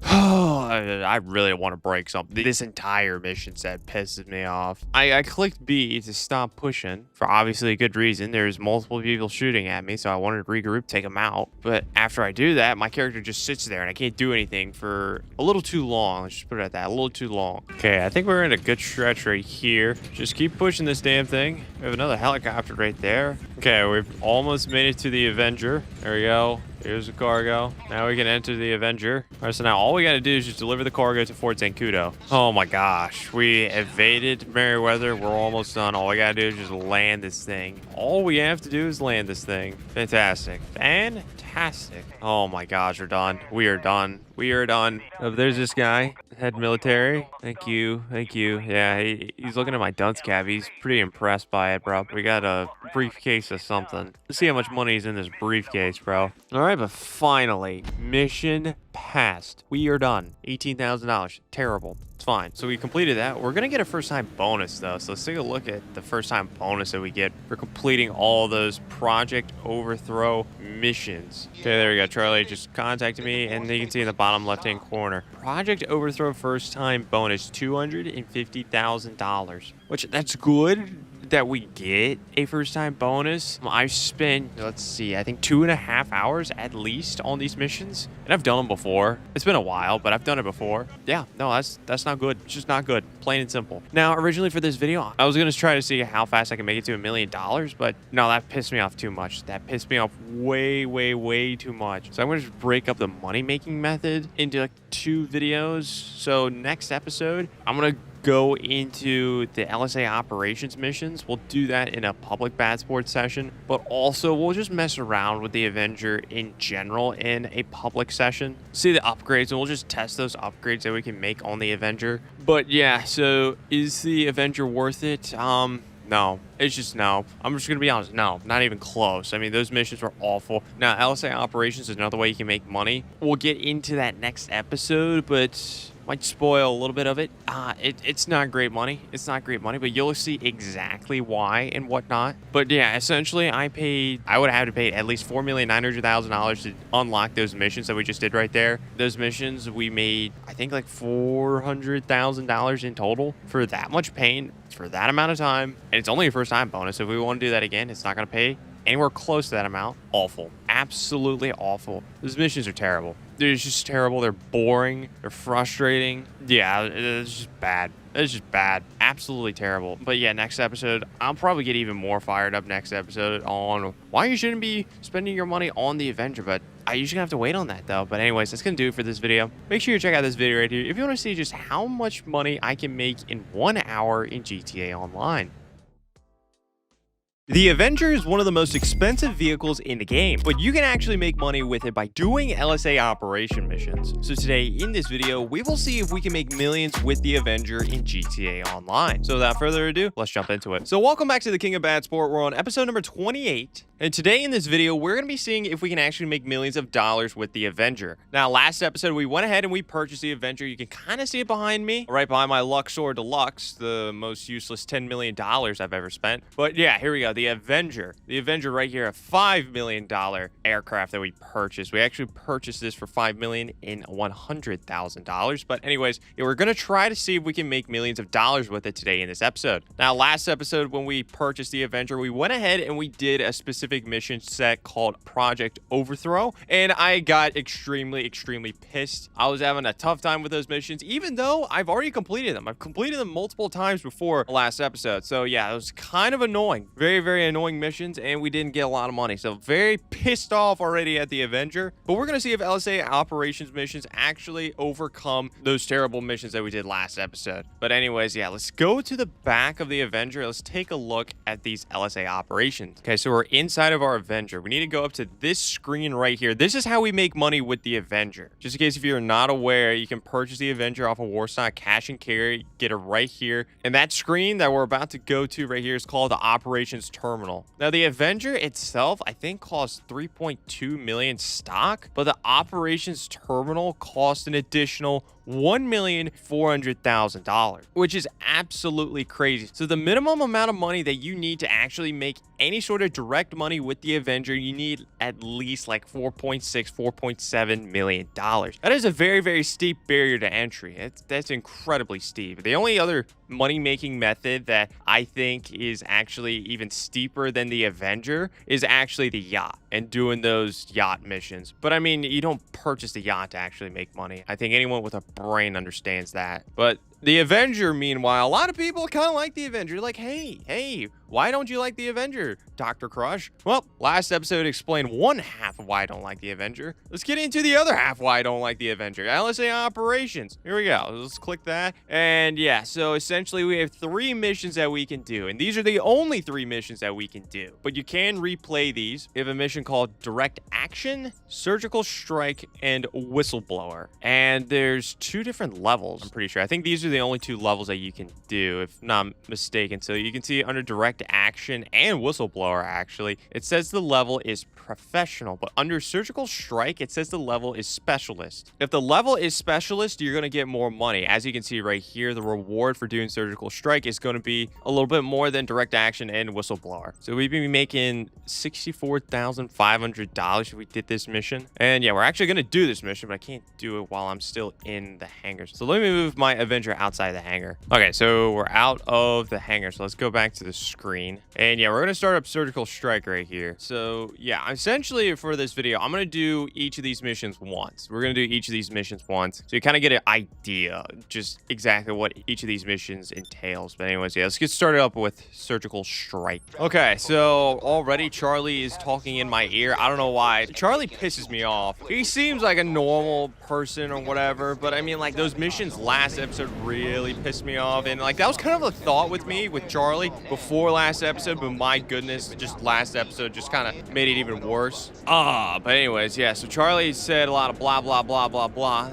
I really want to break something. This entire mission set pisses me off. I clicked B to stop pushing for obviously a good reason. There's multiple people shooting at me, so I wanted to regroup, take them out. But after I do that, my character just sits there and I can't do anything for a little too long. Let's just put it at that, a little too long. Okay, I think we're in a good stretch right here. Just keep pushing this damn thing. We have another helicopter right there. Okay, we've almost made it to the Avenger. There we go. Here's the cargo. Now we can enter the Avenger. All right, so now all we got to do is just deliver the cargo to Fort Zancudo. Oh my gosh. We evaded Merryweather. We're almost done. All we got to do is just land this thing. All we have to do is land this thing. Fantastic. Fantastic. Oh my gosh, we're done. We are done. We are done. Oh, there's this guy, head military. Thank you. Thank you. Yeah, he's looking at my dunce cap. He's pretty impressed by it, bro. We got a briefcase of something. Let's see how much money is in this briefcase, bro. All right, but finally, mission passed. We are done. $18,000. Terrible. It's fine. So we completed that. We're going to get a first-time bonus, though. So let's take a look at the first-time bonus that we get for completing all those Project Overthrow missions. Okay, there we go. Charlie just contacted me, and you can see in the bottom left-hand corner. Project Overthrow first-time bonus, $250,000. Which, that's good that we get a first-time bonus. I've spent, let's see, I think 2.5 hours at least on these missions, and I've done them before. It's been a while, but I've done it before. Yeah, no, that's not good. It's just not good, plain and simple. Now, originally for this video, I was gonna try to see how fast I can make it to $1 million, but no, that pissed me off too much. That pissed me off way, way, way too much. So I'm gonna just break up the money-making method into like 2 videos. So next episode, I'm gonna go into the LSA operations missions. We'll do that in a public bad sports session, but also we'll just mess around with the Avenger in general in a public session. See the upgrades, and we'll just test those upgrades that we can make on the Avenger. But yeah, so is the Avenger worth it? No, it's just no. I'm just gonna be honest, no, not even close. I mean, those missions were awful. Now, LSA operations is another way you can make money. We'll get into that next episode, but might spoil a little bit of it. It's not great money. It's not great money, but you'll see exactly why and whatnot. But yeah, essentially, I would have to pay at least $4,900,000 to unlock those missions that we just did right there. Those missions, we made, I think, like $400,000 in total for that much pain, for that amount of time. And it's only a first-time bonus. If we want to do that again, it's not going to pay anywhere close to that amount. Awful. Absolutely awful. Those missions are terrible. They're just terrible. They're boring. They're frustrating. Yeah, it's just bad. It's just bad. Absolutely terrible. But yeah, next episode, I'll probably get even more fired up next episode on why you shouldn't be spending your money on the Avenger. But I usually have to wait on that, though. But anyways, that's going to do it for this video. Make sure you check out this video right here if you want to see just how much money I can make in 1 hour in GTA Online. The Avenger is one of the most expensive vehicles in the game, but you can actually make money with it by doing LSA operation missions. So today, in this video, we will see if we can make millions with the Avenger in GTA Online. So without further ado, let's jump into it. So welcome back to the King of Bad Sport. We're on episode number 28. And today in this video, we're going to be seeing if we can actually make millions of dollars with the Avenger. Now, last episode, we went ahead and we purchased the Avenger. You can kind of see it behind me, right behind my Luxor Deluxe, the most useless $10 million I've ever spent. But yeah, here we go. the Avenger. The Avenger right here, a $5 million aircraft that we purchased. We actually purchased this for $5,100,000. But anyways, yeah, we're going to try to see if we can make millions of dollars with it today in this episode. Now, last episode when we purchased the Avenger, we went ahead and we did a specific mission set called Project Overthrow. And I got extremely pissed. I was having a tough time with those missions, even though I've already completed them. I've completed them multiple times before the last episode. So yeah, it was kind of annoying. Very annoying missions, and we didn't get a lot of money. So very pissed off already at the Avenger. But we're going to see if LSA Operations missions actually overcome those terrible missions that we did last episode. But anyways, yeah, let's go to the back of the Avenger. Let's take a look at these LSA Operations. Okay, so we're inside of our Avenger. We need to go up to this screen right here. This is how we make money with the Avenger. Just in case if you're not aware, you can purchase the Avenger off of Warsaw, cash and carry, get it right here. And that screen that we're about to go to right here is called the Operations Terminal. Now, the Avenger itself, I think, costs 3.2 million stock, but the Operations Terminal costs an additional $1,400,000, which is absolutely crazy. So the minimum amount of money that you need to actually make any sort of direct money with the Avenger, you need at least like $4.7 million. That is a very steep barrier to entry. That's incredibly steep. The only other money-making method that I think is actually even steeper than the Avenger is actually the yacht and doing those yacht missions. But I mean, you don't purchase the yacht to actually make money. I think anyone with a brain understands that. But the Avenger, meanwhile, a lot of people kind of like the Avenger. Like, hey, why don't you like the Avenger, Dr. Crush? Well, last episode explained one half of why I don't like the Avenger. Let's get into the other half why I don't like the Avenger. LSA Operations. Here we go. Let's click that. And yeah, so essentially we have 3 missions that we can do. And these are the only 3 missions that we can do. But you can replay these. We have a mission called Direct Action, Surgical Strike, and Whistleblower. And there's 2 different levels, I'm pretty sure. I think these are the only 2 levels that you can do, if not mistaken. So you can see under Direct Action and Whistleblower, actually, it says the level is Professional, but under Surgical Strike, it says the level is Specialist. If the level is Specialist, you're going to get more money. As you can see right here, the reward for doing Surgical Strike is going to be a little bit more than Direct Action and Whistleblower. So we'd be making $64,500 if we did this mission. And yeah, we're actually going to do this mission, but I can't do it while I'm still in the hangar. So let me move my Avenger outside the hangar. Okay, so we're out of the hangar. So let's go back to the screen. And yeah, we're going to start up Surgical Strike right here. So yeah, essentially for this video, I'm going to do each of these missions once. We're going to do each of these missions once. So you kind of get an idea just exactly what each of these missions entails. But anyways, yeah, let's get started up with Surgical Strike. Okay, so already Charlie is talking in my ear. I don't know why. Charlie pisses me off. He seems like a normal person or whatever, but I mean, like, those missions last episode really pissed me off. And like, that was kind of a thought with me with Charlie before last episode, but my goodness, just last episode just kind of made it even worse. But anyways, yeah, so Charlie said a lot of blah blah blah blah blah.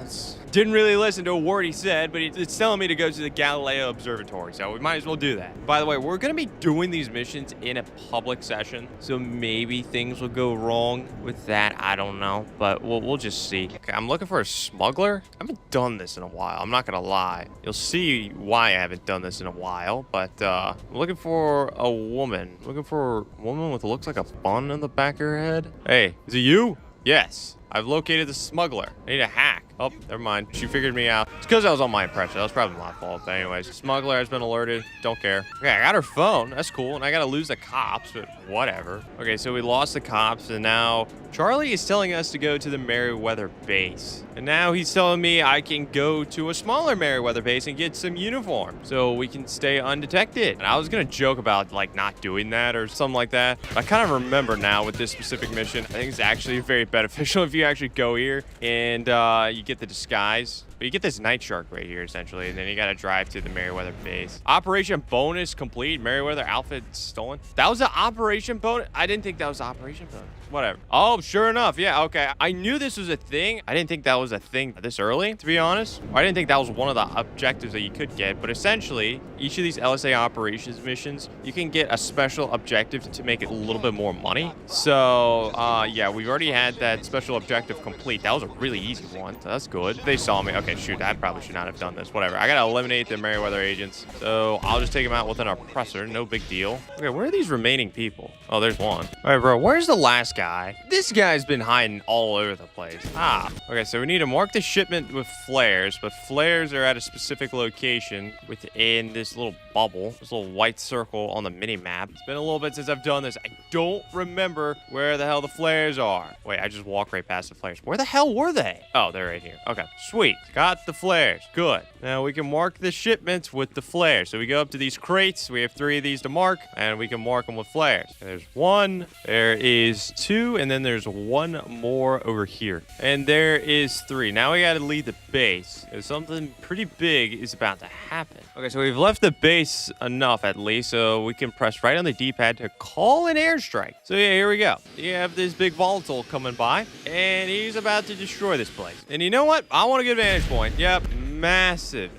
Didn't really listen to a word he said, but it's telling me to go to the Galileo Observatory, so we might as well do that. By the way, we're going to be doing these missions in a public session, so maybe things will go wrong with that. I don't know, but we'll just see. Okay, I'm looking for a smuggler. I haven't done this in a while. I'm not going to lie. You'll see why I haven't done this in a while, but I'm looking for a woman. Looking for a woman with what looks like a bun in the back of her head. Hey, is it you? Yes. I've located the smuggler. I need a hack. Oh, never mind. She figured me out. It's because I was on my impression. That was probably my fault. But anyways, smuggler has been alerted. Don't care. Okay, I got her phone. That's cool. And I got to lose the cops, but whatever. Okay, so we lost the cops, and now Charlie is telling us to go to the Merryweather base. And now he's telling me I can go to a smaller Merryweather base and get some uniform so we can stay undetected. And I was going to joke about, like, not doing that or something like that. I kind of remember now with this specific mission. I think it's actually very beneficial if you actually go here and you get the disguise. But you get this night shark right here, essentially, and then you gotta drive to the Merryweather base. Operation bonus complete. Merryweather outfit stolen. That was an operation bonus? I didn't think that was operation bonus. Whatever. Oh, sure enough. Yeah, okay. I knew this was a thing. I didn't think that was a thing this early, to be honest. Or I didn't think that was one of the objectives that you could get. But essentially, each of these LSA operations missions, you can get a special objective to make it a little bit more money. So, yeah, we've already had that special objective complete. That was a really easy one. So that's good. They saw me. Okay. Okay, shoot, I probably should not have done this. Whatever. I gotta eliminate the Meriwether agents. So I'll just take them out with an oppressor. No big deal. Okay, where are these remaining people? Oh, there's one. All right, bro, where's the last guy? This guy's been hiding all over the place. Ah. Okay, so we need to mark the shipment with flares, but flares are at a specific location within this little bubble, this little white circle on the mini map. It's been a little bit since I've done this. I don't remember where the hell the flares are. Wait, I just walked right past the flares. Where the hell were they? Oh, they're right here. Okay, sweet. Got the flares. Good. Now we can mark the shipments with the flares. So we go up to these crates. We have 3 of these to mark, and we can mark them with flares. There's 1, there is 2, and then there's 1 more over here. And there is 3. Now we gotta leave the base, because something pretty big is about to happen. Okay, so we've left the base enough at least, so we can press right on the D-pad to call an airstrike. So yeah, here we go. You have this big volatile coming by, and he's about to destroy this place. And you know what? I want a good vantage point. Yep, massive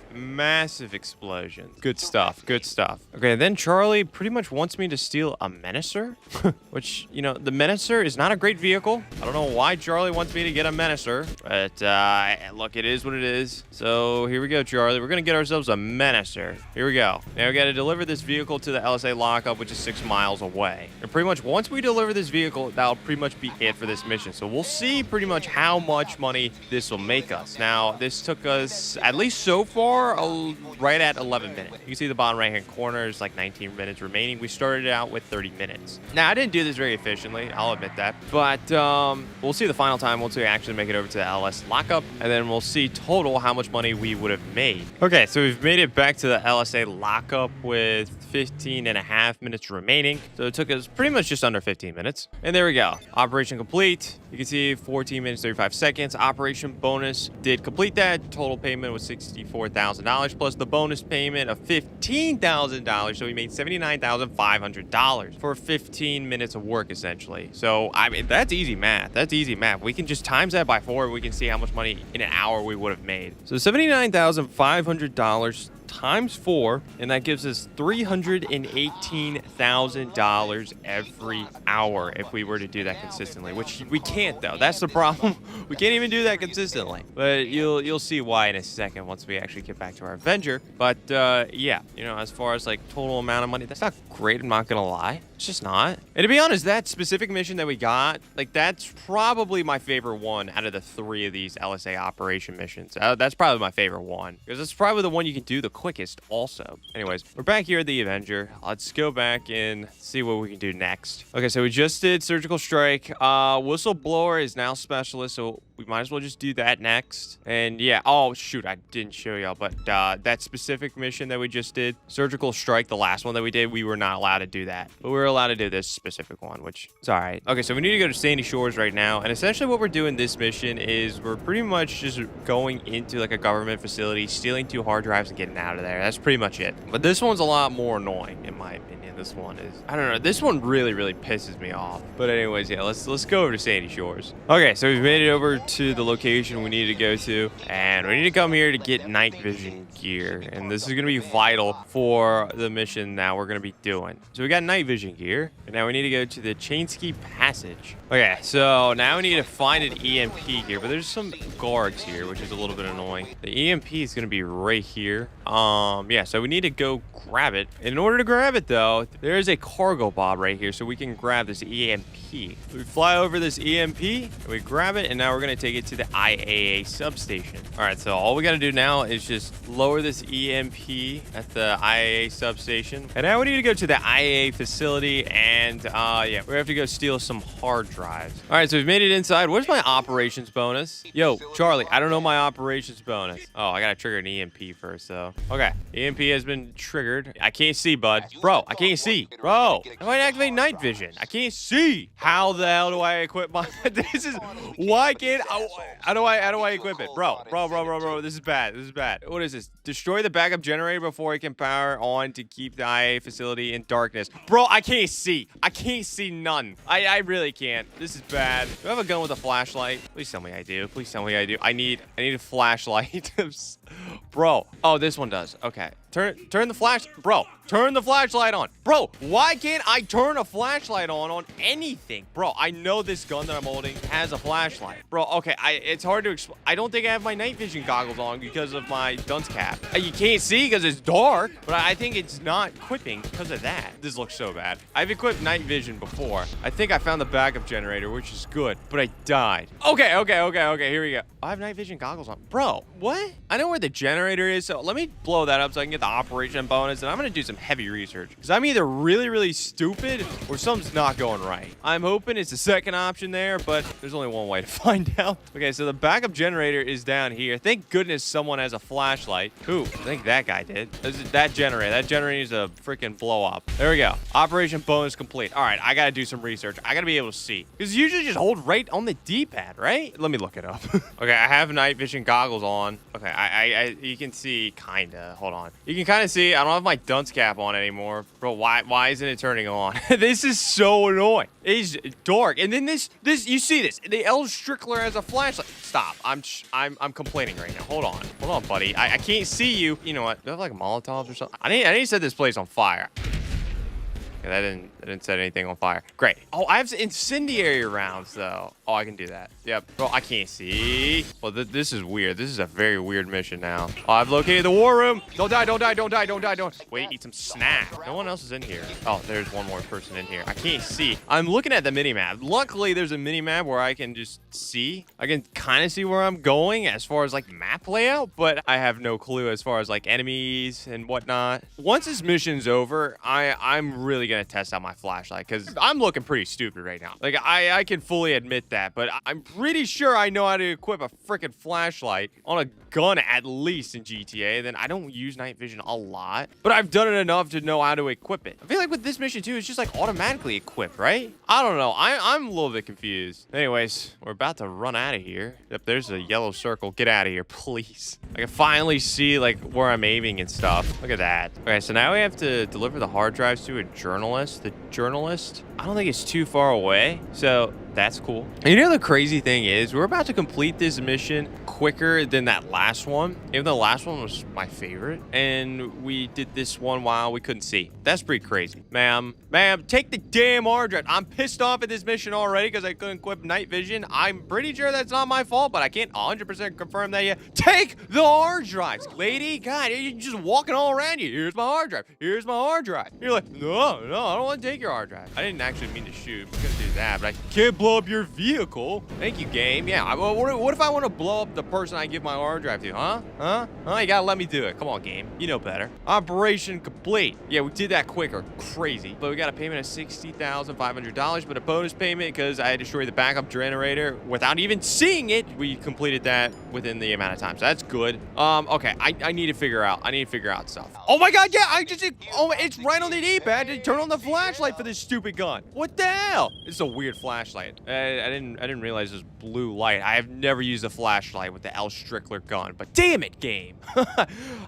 explosion. Good stuff, good stuff. Okay, then Charlie pretty much wants me to steal a Menacer, which, you know, the Menacer is not a great vehicle. I don't know why Charlie wants me to get a Menacer, but look, it is what it is. So here we go, Charlie. We're gonna get ourselves a Menacer. Here we go. Now we gotta deliver this vehicle to the LSA lockup, which is 6 miles away. And pretty much once we deliver this vehicle, that'll pretty much be it for this mission. So we'll see pretty much how much money this will make us. Now, this took us, at least so far, right at 11 minutes. You can see the bottom right hand corner is like 19 minutes remaining. We started out with 30 minutes. Now, I didn't do this very efficiently, I'll admit that, but we'll see the final time once we actually make it over to the LS lockup, and then we'll see total how much money we would have made. Okay, so we've made it back to the LSA lockup with 15.5 minutes remaining. So it took us pretty much just under 15 minutes. And there we go. Operation complete. You can see 14 minutes, 35 seconds. Operation bonus did complete that. Total payment was $64,000 plus the bonus payment of $15,000. So we made $79,500 for 15 minutes of work, essentially. So, I mean, that's easy math. That's easy math. We can just times that by 4. We can see how much money in an hour we would have made. So $79,500 times 4, and that gives us $318,000 every hour if we were to do that consistently, which we can't, though. That's the problem. We can't even do that consistently, but you'll see why in a second once we actually get back to our Avenger. But yeah, you know, as far as like total amount of money, that's not great, I'm not gonna lie. It's just not. And to be honest, that specific mission that we got, like, that's probably my favorite one out of the 3 of these LSA operation missions. That's probably my favorite one, because it's probably the one you can do the quickest also. Anyways, we're back here at the Avenger. Let's go back and see what we can do next. Okay, so we just did surgical strike. Whistleblower is now specialist, so we might as well just do that next. And yeah, oh shoot, I didn't show y'all, but that specific mission that we just did, surgical strike, the last one that we did, we were not allowed to do that, but we were allowed to do this specific one, which is all right. Okay, so we need to go to Sandy Shores right now, and essentially what we're doing this mission is we're pretty much just going into like a government facility, stealing 2 hard drives and getting out of there. That's pretty much it. But this one's a lot more annoying in my opinion. This one is, I don't know, this one really pisses me off. But anyways, yeah, let's go over to Sandy Shores. Okay, so we've made it over to the location we need to go to, and we need to come here to get night vision gear, and this is gonna be vital for the mission that we're gonna be doing. So we got night vision gear, and now we need to go to the Chainsky Passage. Okay, so now we need to find an EMP here, but there's some guards here, which is a little bit annoying. The EMP is gonna be right here. Yeah, so we need to go grab it. In order to grab it though, there is a cargo bob right here, so we can grab this EMP. We fly over this EMP, and we grab it, and now we're gonna take it to the IAA substation. All right, so all we gotta do now is just lower this EMP at the IAA substation, and now we need to go to the IAA facility, and yeah, we have to go steal some hard drives. All right, so we've made it inside. Where's my operations bonus? Yo, Charlie, I don't know my operations bonus. Oh, I gotta trigger an EMP first, though. Okay, EMP has been triggered. I can't see, bud. Bro, I can't see. Bro, how do I activate night vision? I can't see. How the hell do I equip my... This is... Why can't... How do I equip it? Bro, this is bad. This is bad. What is this? Destroy the backup generator before it can power on to keep the IA facility in darkness. Bro, I can't see. I can't see none. I really can't. This is bad. Do I have a gun with a flashlight? Please tell me I do. Please tell me I do. I need a flashlight. Bro. Oh, this one does. Okay. Turn the flash, bro. Turn the flashlight on. Bro, why can't I turn a flashlight on anything? Bro, I know this gun that I'm holding has a flashlight. Bro, okay, it's hard to explain. I don't think I have my night vision goggles on because of my dunce cap. You can't see because it's dark, but I think it's not equipping because of that. This looks so bad. I've equipped night vision before. I think I found the backup generator, which is good, but I died. Okay, here we go. I have night vision goggles on. Bro, what? I know where the generator is, so let me blow that up so I can get the operation bonus, and I'm gonna do some heavy research because I'm either really stupid or something's not going right. I'm hoping it's the second option there, but there's only one way to find out. Okay, so the backup generator is down here. Thank goodness someone has a flashlight. Who? I think that guy did. That generator needs a freaking blow up. There we go. Operation bonus complete. All right, I gotta do some research. I gotta be able to see because you usually just hold right on the D-pad, right? Let me look it up. Okay, I have night vision goggles on. Okay, you can see kinda. Hold on. You can kind of see. I don't have my dunce cap on anymore, bro. Why isn't it turning on? This is so annoying. It's dark, and then this you see this. The L Strickler has a flashlight. Stop. I'm complaining right now. Hold on, buddy. I can't see you. You know what? Do I have like Molotovs or something? I need to set this place on fire. Okay, that didn't set anything on fire. Great. Oh, I have incendiary rounds though. Oh, I can do that. Yep. Bro, I can't see. Well, this is weird. This is a very weird mission now. Oh, I've located the war room. Don't die. Wait, eat some snack. No one else is in here. Oh, there's one more person in here. I can't see. I'm looking at the mini-map. Luckily, there's a mini-map where I can just see. I can kind of see where I'm going as far as like map layout, but I have no clue as far as like enemies and whatnot. Once this mission's over, I'm really gonna test out my flashlight because I'm looking pretty stupid right now. Like I can fully admit that, but I'm pretty sure I know how to equip a freaking flashlight on a gun at least in GTA. Then I don't use night vision a lot, but I've done it enough to know how to equip it. I feel like with this mission too, it's just like automatically equipped, right? I don't know. I'm a little bit confused. Anyways, we're about to run out of here. Yep, there's a yellow circle. Get out of here, please. I can finally see like where I'm aiming and stuff. Look at that. Okay, so now we have to deliver the hard drives to a journalist. The journalist, I don't think it's too far away, so that's cool. And you know the crazy thing is, we're about to complete this mission quicker than that last one, even though the last one was my favorite, and we did this one while we couldn't see. That's pretty crazy. Ma'am, take the damn hard drive. I'm pissed off at this mission already because I couldn't equip night vision. I'm pretty sure that's not my fault, but I can't 100% confirm that yet. Take the hard drives, lady. God, you're just walking all around you. Here's my hard drive. Here's my hard drive. You're like, no, I don't want to take your hard drive. I didn't actually mean to shoot. I couldn't do that, but I can't blow up your vehicle. Thank you, game. Yeah, what if I want to blow up the person I give my hard drive to, huh? You gotta let me do it. Come on, game. You know better. Operation complete. Yeah, we did that quicker. Crazy. But we got a payment of $60,500, but a bonus payment because I destroyed the backup generator without even seeing it. We completed that within the amount of time, so that's good. Okay, I need to figure out. stuff. Oh my God, yeah, it's right on the D-pad to turn on the flashlight for this stupid gun. What the hell? It's a weird flashlight. I didn't realize this blue light. I have never used a flashlight with the L Strickler gun, but damn it, game.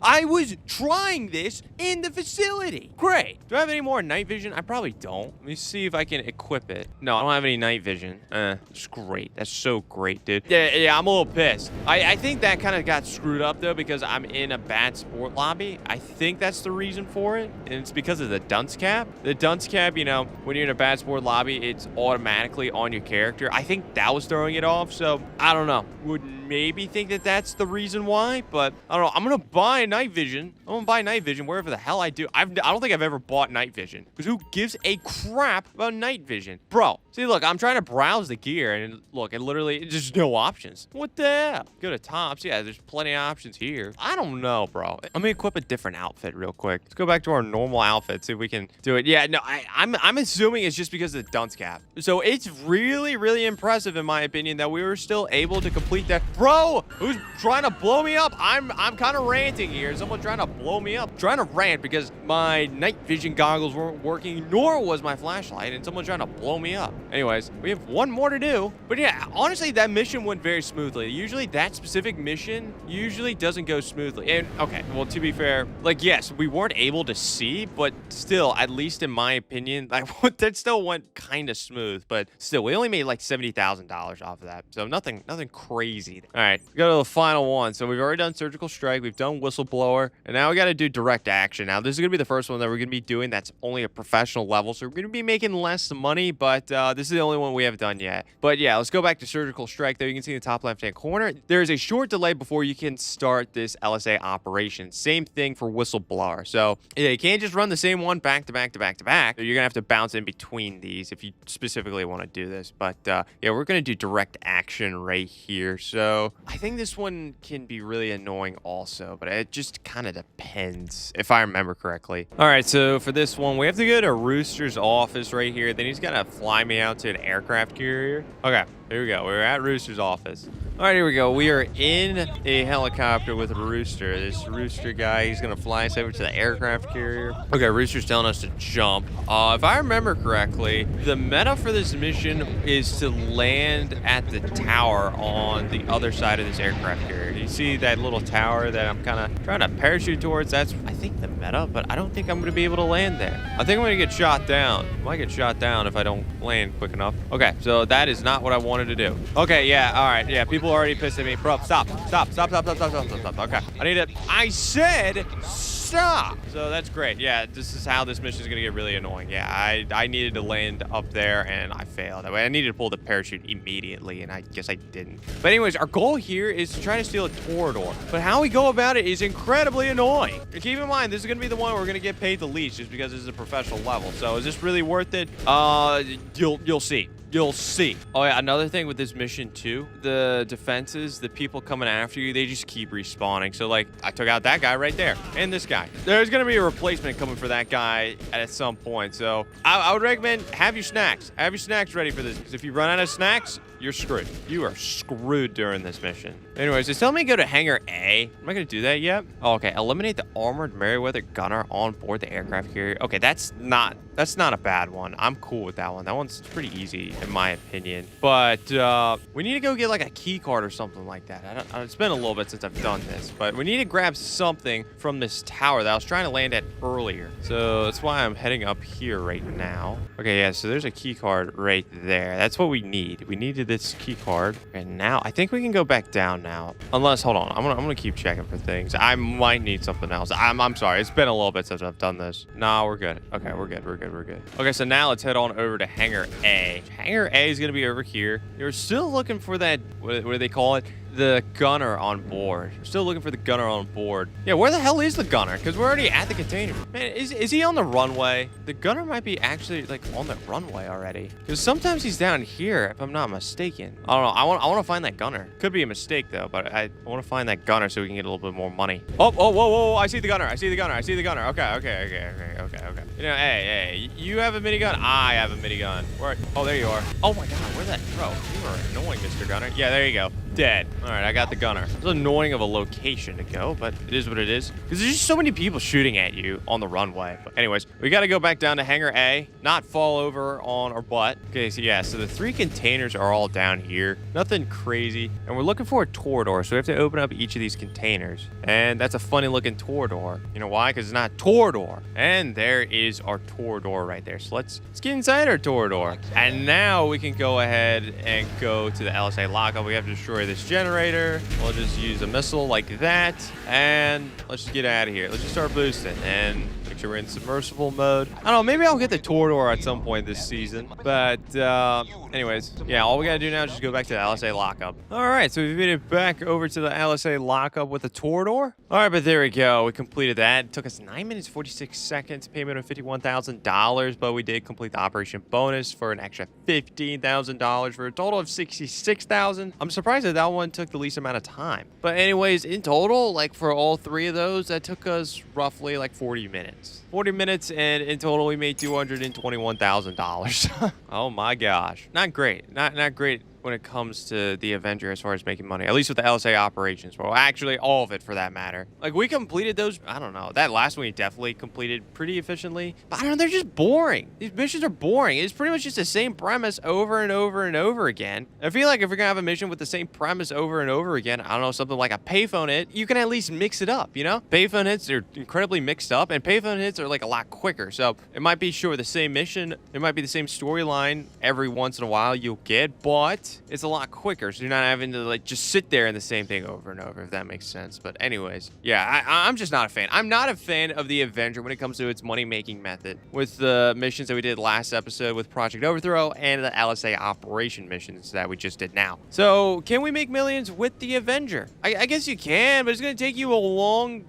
I was trying this in the facility. Great. Do I have any more night vision? I probably don't. Let me see if I can equip it. No, I don't have any night vision. It's great. That's so great, dude. Yeah, I'm a little pissed. I think that kind of got screwed up though because I'm in a bad sport lobby. I think that's the reason for it, and it's because of the dunce cap. The dunce cap, you know, when you're in a bad sport lobby, it's automatically on your character. I think that was throwing it off, so I don't know. Would maybe think that that's the reason why, but I don't know. I'm gonna buy night vision. I'm gonna buy night vision wherever the hell I do. I don't think I've ever bought night vision because who gives a crap about night vision, bro? See, look, I'm trying to browse the gear, and look, it literally there's no options. What the hell? Go to tops. Yeah, there's plenty of options here. I don't know, bro. Let me equip a different outfit real quick. Let's go back to our normal outfit, see if we can do it. Yeah, no, I'm assuming it's just because of the dunce cap. So it's really impressive in my opinion that we were still able to complete that. Bro, who's trying to blow me up? I'm kind of ranting here. Someone trying to blow me up. Trying to rant because my night vision goggles weren't working, nor was my flashlight, and someone's trying to blow me up. Anyways, we have one more to do. But yeah, honestly, that mission went very smoothly. Usually that specific mission usually doesn't go smoothly. And okay, well, to be fair, like, yes, we weren't able to see, but still, at least in my opinion, like, that still went kind of smooth. smooth. But still, we only made like $70,000 off of that. So nothing crazy. All right, go to the final one. So we've already done surgical strike. We've done whistleblower. And now we got to do direct action. Now, this is going to be the first one that we're going to be doing that's only a professional level. So we're going to be making less money, but this is the only one we haven't done yet. But yeah, let's go back to surgical strike. There you can see in the top left-hand corner, there is a short delay before you can start this LSA operation. Same thing for whistleblower. So yeah, you can't just run the same one back to back to back to back. You're going to have to bounce in between these if you specifically want to do this. But yeah, we're going to do direct action right here. So I think this one can be really annoying also, but it just kind of depends if I remember correctly. All right, so for this one, we have to go to Rooster's office right here. Then he's got to fly me out to an aircraft carrier. Okay, here we go. We're at Rooster's office. All right, here we go. We are in a helicopter with Rooster. This Rooster guy, he's going to fly us over to the aircraft carrier. Okay, Rooster's telling us to jump. If I remember correctly, the meta for this mission is to land at the tower on the other side of this aircraft carrier. You see that little tower that I'm kind of trying to parachute towards? That's, I think, the meta, but I don't think I'm going to be able to land there. I think I'm going to get shot down. I might get shot down if I don't land quick enough. Okay, so that is not what I wanted to do. Okay, yeah, all right, yeah, people are already pissed at me. Bro, stop. Okay, I need it. I said stop. So that's great. Yeah, this is how this mission is going to get really annoying. Yeah, I needed to land up there, and I failed. I needed to pull the parachute immediately, and I guess I didn't. But anyways, our goal here is to try to steal a torador. But how we go about it is incredibly annoying. And keep in mind, this is going to be the one we're going to get paid the least just because this is a professional level. So is this really worth it? You'll see. You'll see. Oh, yeah, another thing with this mission, too, the defenses, the people coming after you, they just keep respawning. So, like, I took out that guy right there and this guy. There's going to be a replacement coming for that guy at some point. So, I would recommend have your snacks. Have your snacks ready for this. Because if you run out of snacks, you're screwed. You are screwed during this mission. Anyways, it's telling me to go to Hangar A. Am I going to do that yet? Oh, okay. Eliminate the armored Meriwether gunner on board the aircraft carrier. Okay, that's not a bad one. I'm cool with that one. That one's pretty easy, in my opinion. But we need to go get, like, a key card or something like that. It's been a little bit since I've done this. But we need to grab something from this tower that I was trying to land at earlier. So that's why I'm heading up here right now. Okay, yeah, so there's a key card right there. That's what we need. We needed this key card. And now I think we can go back down now. Unless, hold on, I'm gonna keep checking for things. I might need something else. I'm sorry, it's been a little bit since I've done this. No, we're good. Okay, we're good. Okay, so now let's head on over to Hangar A. Hangar A is gonna be over here. You're still looking for that, what do they call it? The gunner on board. We're still looking for the gunner on board. Yeah, where the hell is the gunner? Because we're already at the container. Man, is he on the runway? The gunner might be actually, like, on the runway already. Because sometimes he's down here, if I'm not mistaken. I don't know. I want to find that gunner. Could be a mistake, though, but I want to find that gunner so we can get a little bit more money. Oh, whoa. I see the gunner. Okay. You know, hey, you have a minigun? I have a minigun. Where? Oh, there you are. Oh, my God. Where's that? Bro, you are annoying, Mr. Gunner. Yeah, there you go. Dead. All right, I got the gunner. It's annoying of a location to go, but it is what it is. Because there's just so many people shooting at you on the runway. But anyways, we got to go back down to Hangar A, not fall over on our butt. Okay, so yeah, so the 3 containers are all down here. Nothing crazy. And we're looking for a torador, so we have to open up each of these containers. And that's a funny looking torador. You know why? Because it's not torador. And there is our torador right there. So let's get inside our torador. And now we can go ahead and go to the LSA lockup. We have to destroy this generator. We'll just use a missile like that, and let's just get out of here. Let's just start boosting and make sure we're in submersible mode. I don't know, maybe I'll get the torador at some point this season, but anyways, yeah, all we gotta do now is just go back to the LSA lockup. All right, so we made it back over to the LSA lockup with the torador. All right, but there we go. We completed that. It took us 9 minutes 46 seconds, payment of $51,000, but we did complete the operation bonus for an extra $15,000 for a total of $66,000. I'm surprised that one took the least amount of time. But anyways, in total, like for all 3 of those, that took us roughly like 40 minutes. 40 minutes, and in total, we made $221,000. Oh my gosh. Not great. Not great when it comes to the Avenger as far as making money, at least with the LSA operations. Well, actually, all of it for that matter. Like, we completed those, I don't know, that last one we definitely completed pretty efficiently. But I don't know, they're just boring. These missions are boring. It's pretty much just the same premise over and over and over again. I feel like if we're gonna have a mission with the same premise over and over again, I don't know, something like a payphone hit, you can at least mix it up, you know? Payphone hits are incredibly mixed up, and payphone hits are like a lot quicker. So it might be sure the same mission, it might be the same storyline every once in a while you'll get, but it's a lot quicker. So you're not having to like just sit there in the same thing over and over, if that makes sense. But anyways, yeah, I'm just not a fan. I'm not a fan of the Avenger when it comes to its money-making method with the missions that we did last episode with Project Overthrow and the LSA Operation missions that we just did now. So can we make millions with the Avenger? I guess you can, but it's going to take you a long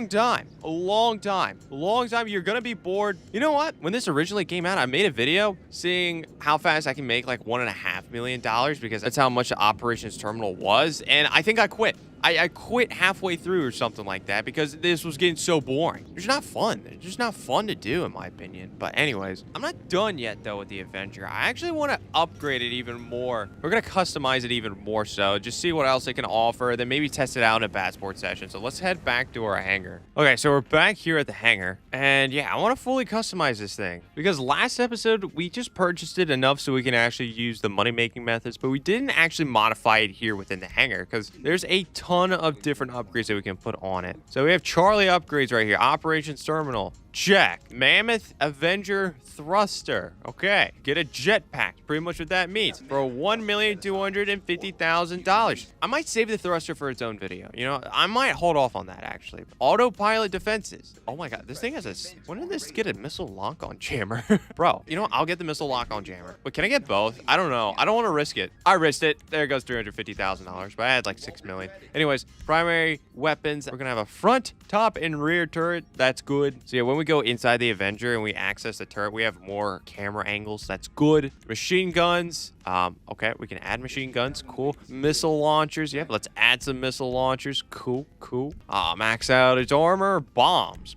time. A long time. You're going to be bored. You know what? When this originally came out, I made a video seeing how fast I can make like $1.5 million because that's how much the operations terminal was. And I think I quit. I quit halfway through or something like that because this was getting so boring. It's not fun. It's just not fun to do, in my opinion. But anyways, I'm not done yet, though, with the Avenger. I actually want to upgrade it even more. We're going to customize it even more so. Just see what else it can offer, then maybe test it out in a bad sports session. So let's head back to our hangar. Okay, so we're back here at the hangar. And yeah, I want to fully customize this thing because last episode, we just purchased it enough so we can actually use the money-making methods, but we didn't actually modify it here within the hangar because there's a ton of different upgrades that we can put on it. So we have Charlie upgrades right here. Operations terminal. Check. Mammoth Avenger thruster. Okay. Get a jetpack. Pretty much what that means. For $1,250,000. I might save the thruster for its own video. You know, I might hold off on that actually. Autopilot defenses. Oh my god, this thing has a... When did this get a missile lock-on jammer? Bro, you know what? I'll get the missile lock-on jammer. But can I get both? I don't know. I don't want to risk it. I risked it. There goes $350,000. But I had like $6 million. Anyways, primary weapons. We're gonna have a front, top, and rear turret. That's good. So yeah, when we go inside the Avenger and we access the turret, we have more camera angles. That's good. Machine guns. Okay, we can add machine guns. Cool. Missile launchers. Yep, let's add some missile launchers. Cool. Max out its armor. Bombs.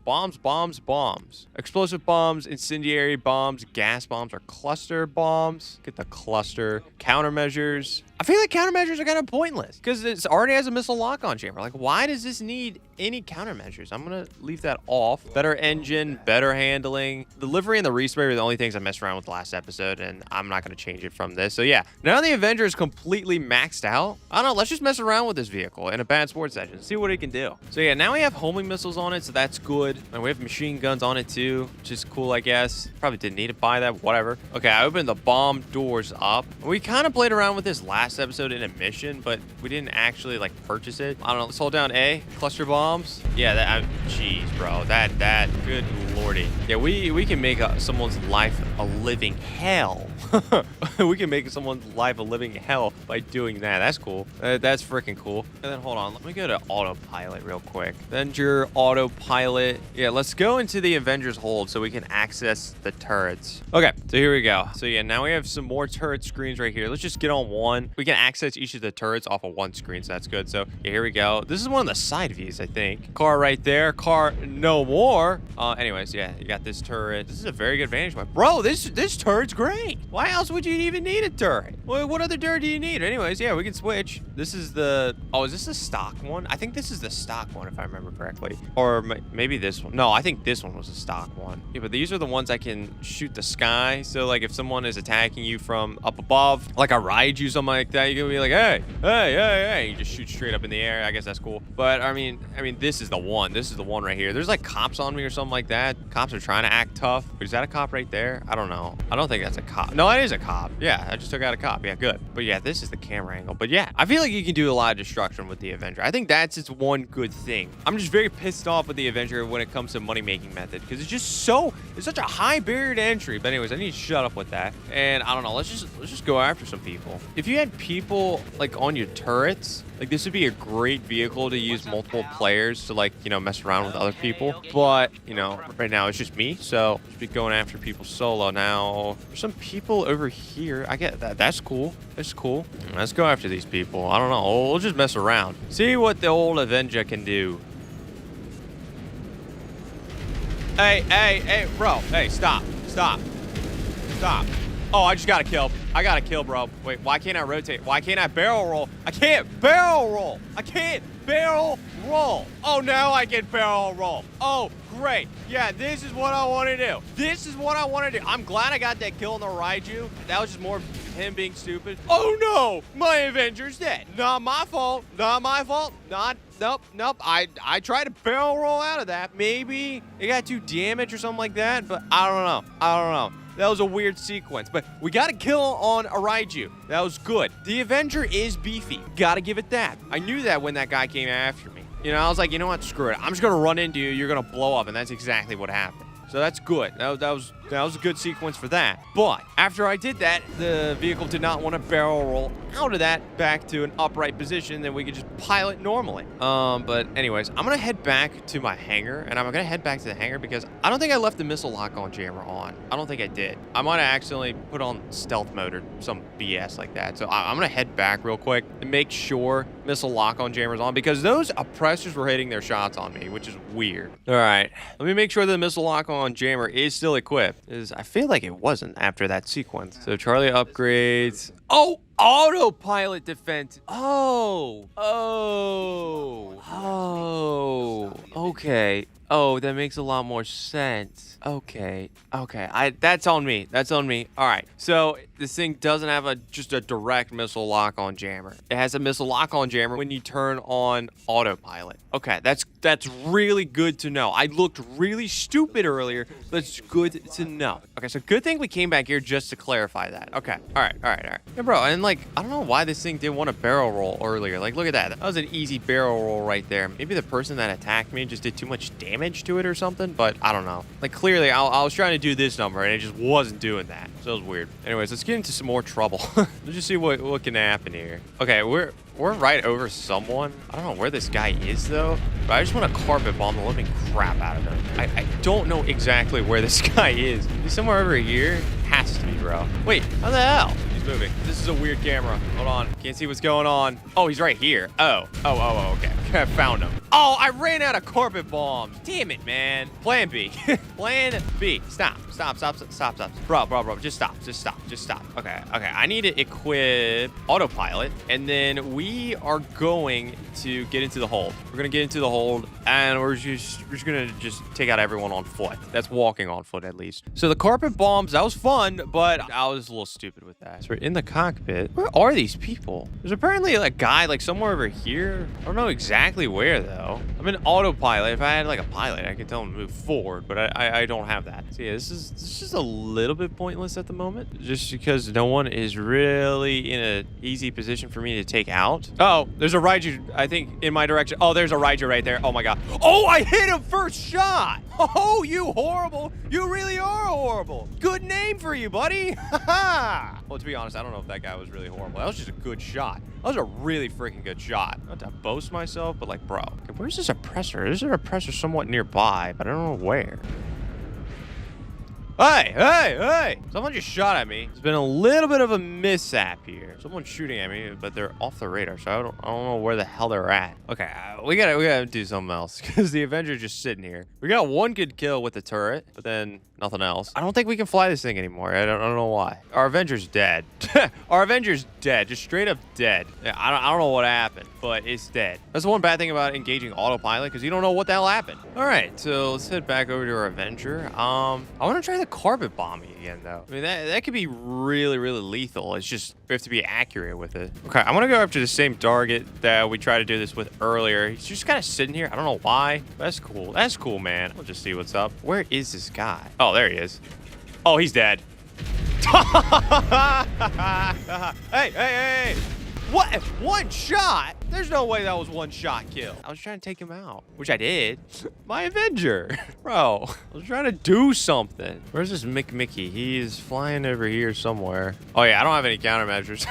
Explosive bombs, incendiary bombs, gas bombs, or cluster bombs. Get the cluster. Countermeasures. I feel like countermeasures are kind of pointless because it already has a missile lock-on chamber. Like, why does this need any countermeasures? I'm going to leave that off. Better engine, better handling. The livery and the respray were the only things I messed around with last episode, and I'm not going to change it from this. So yeah, now the Avenger is completely maxed out. I don't know, let's just mess around with this vehicle in a bad sports session, see what it can do. So yeah, now we have homing missiles on it, so that's good. And we have machine guns on it too, which is cool, I guess. Probably didn't need to buy that, whatever. Okay, I opened the bomb doors up. We kind of played around with this last episode in a mission, but we didn't actually like purchase it. I don't know, let's hold down A, cluster bombs. Yeah, jeez, bro, that, good lordy. Yeah, we can make someone's life a living hell. We can make someone's life a living hell by doing that. That's cool. That's freaking cool. And then hold on, let me go to autopilot real quick. Avenger autopilot. Yeah, let's go into the Avenger's hold so we can access the turrets. Okay, so here we go. So yeah, now we have some more turret screens right here. Let's just get on one. We can access each of the turrets off of one screen, so that's good. So yeah, here we go. This is one of the side views, I think. Car right there. Car no more. Anyways, yeah, you got this turret. This is a very good vantage point. Bro, this turret's great. Why else would you even need a turret? What other turret do you need? Anyways, yeah, we can switch. This is the... Oh, is this the stock one? I think this is the stock one, if I remember correctly. Or maybe this one. No, I think this one was the stock one. Yeah, but these are the ones I can shoot the sky. So, like, if someone is attacking you from up above, like a Raichu, something like that, you can be like, hey. You just shoot straight up in the air. I guess that's cool. But, I mean, this is the one. This is the one right here. There's, like, cops on me or something like that. Cops are trying to act tough. But is that a cop right there? I don't know. I don't think that's a cop. No, it is a cop. Yeah, I just took out a cop. Yeah, good. But yeah, this is the camera angle. But yeah, I feel like you can do a lot of destruction with the Avenger. I think that's its one good thing. I'm just very pissed off with the Avenger when it comes to money-making method because it's just it's such a high barrier to entry. But anyways, I need to shut up with that. And I don't know, let's just go after some people. If you had people like on your turrets, like this would be a great vehicle to use multiple players to, like, you know, mess around with other people. But, you know, right now it's just me, so just be going after people solo. Now there's some people over here. I get that. That's cool. That's cool. Let's go after these people. I don't know, we'll just mess around, see what the old Avenger can do. Hey, bro. Hey, stop. Oh, I just got a kill. I got a kill, bro. Wait, why can't I rotate? Why can't I barrel roll? I can't barrel roll. I can't barrel roll. Oh, now I can barrel roll. Oh, great. Yeah, this is what I want to do. This is what I want to do. I'm glad I got that kill on the Raichu. That was just more him being stupid. Oh, no. My Avenger's dead. Not my fault. Not my fault. Nope. I tried to barrel roll out of that. Maybe it got too damaged or something like that, but I don't know. That was a weird sequence, but we got a kill on a Raichu. That was good. The Avenger is beefy. Gotta give it that. I knew that when that guy came after me. You know, I was like, you know what? Screw it. I'm just gonna run into you. You're gonna blow up, and that's exactly what happened. So that's good. That was a good sequence for that. But after I did that, the vehicle did not want to barrel roll out of that back to an upright position that we could just pilot normally. But anyways, I'm gonna head back to my hangar, and I'm gonna head back to the hangar because I don't think I left the missile lock-on jammer on. I don't think I did. I might have accidentally put on stealth mode or some BS like that. So I'm gonna head back real quick and make sure missile lock-on jammer's on because those oppressors were hitting their shots on me, which is weird. All right, let me make sure the missile lock-on jammer is still equipped. I feel like it wasn't after that sequence. So Charlie upgrades. Oh, autopilot defense. Okay. Oh, that makes a lot more sense. Okay. That's on me. All right. So this thing doesn't have just a direct missile lock-on jammer. It has a missile lock-on jammer when you turn on autopilot. Okay, that's really good to know. I looked really stupid earlier, but it's good to know. Okay, so good thing we came back here just to clarify that. Okay. All right. Yeah, bro, and like, I don't know why this thing didn't want to barrel roll earlier. Like, look at that. That was an easy barrel roll right there. Maybe the person that attacked me just did too much damage to it or something, but I don't know. Like, clearly, I was trying to do this number, and it just wasn't doing that. So it was weird. Anyways, let's get into some more trouble. Let's just see what can happen here. Okay, we're right over someone. I don't know where this guy is, though, but I just want to carpet bomb the living crap out of him. I don't know exactly where this guy is. He's somewhere over here. Has to be, bro. Wait, how the hell? He's moving. This is a weird camera. Hold on. Can't see what's going on. Oh, he's right here. Oh, okay. I found him. Oh, I ran out of carpet bombs. Damn it, man. Plan B. Plan B. Stop. Bro. Just stop. Okay. I need to equip autopilot, and then we are going to get into the hold. We're going to get into the hold, and we're just going to take out everyone on foot. That's walking on foot, at least. So the carpet bombs, that was fun, but I was a little stupid with that. So we're in the cockpit. Where are these people? There's apparently a guy, like, somewhere over here. I don't know exactly where, though. I'm in autopilot. If I had, like, a pilot, I could tell him to move forward, but I don't have that. So, yeah, this is just a little bit pointless at the moment, just because no one is really in an easy position for me to take out. Oh, there's a Raichu, I think, in my direction. Oh, there's a Raichu right there. Oh, my God. Oh, I hit him first shot. Oh, you horrible. You really are horrible. Good name for you, buddy. Ha-ha. Well, to be honest, I don't know if that guy was really horrible. That was just a good shot. That was a really freaking good shot. Not to boast myself, but like, bro. Okay, where's this oppressor? There's an oppressor somewhat nearby, but I don't know where. Hey! Someone just shot at me. It's been a little bit of a mishap here. Someone's shooting at me, but they're off the radar, so I don't know where the hell they're at. Okay, we gotta do something else, because the Avenger's just sitting here. We got one good kill with the turret, but then nothing else. I don't think we can fly this thing anymore. I don't know why. Our Avenger's dead. Our Avenger's dead. Just straight up dead. Yeah, I don't know what happened, but it's dead. That's the one bad thing about engaging autopilot, because you don't know what the hell happened. All right, so let's head back over to our Avenger. I want to try the carpet bombing again, though. I mean, that could be really, really lethal. It's just we have to be accurate with it. Okay, I'm gonna go after the same target that we tried to do this with earlier. He's just kind of sitting here. I don't know why. That's cool. That's cool, man. We'll just see what's up. Where is this guy? Oh, there he is. Oh, he's dead. Hey. What? One shot? There's no way that was one shot kill. I was trying to take him out, which I did. My Avenger. Bro, I was trying to do something. Where's this Mickey? He's flying over here somewhere. Oh, yeah, I don't have any countermeasures.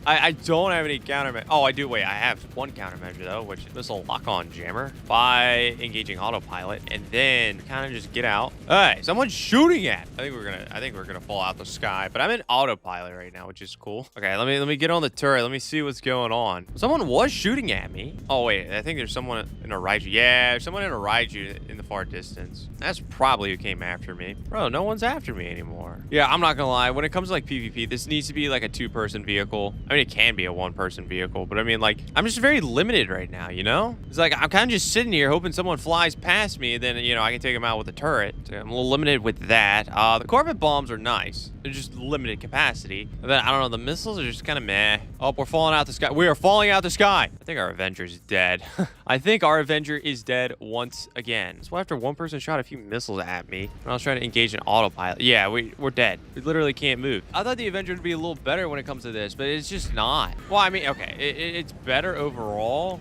I don't have any countermeasures. Oh, I do. Wait, I have one countermeasure, though, which is missile lock-on jammer by engaging autopilot, and then kind of just get out. Hey, someone's shooting at. I think we're gonna fall out the sky, but I'm in autopilot right now, which is cool. Okay, let me get on the turret. Let me see what's going on. Someone was shooting shooting at me? Oh, wait. I think there's someone in a Raichu. Yeah, there's someone in a Raichu in the far distance. That's probably who came after me. Bro, no one's after me anymore. Yeah, I'm not gonna lie. When it comes to, like, PvP, this needs to be, like, a 2-person vehicle. I mean, it can be a 1-person vehicle, but I mean, like, I'm just very limited right now, you know? It's like, I'm kind of just sitting here hoping someone flies past me, and then, you know, I can take them out with a turret. So I'm a little limited with that. The carpet bombs are nice. They're just limited capacity. And then, I don't know, the missiles are just kind of meh. Oh, we're falling out the sky. We are falling out the sky. I think our Avenger's dead. I think our Avenger is dead once again. So after one person shot a few missiles at me when I was trying to engage in autopilot. Yeah, we're dead. We literally can't move. I thought the Avenger would be a little better when it comes to this, but it's just not. Well, I mean, okay, it's better overall.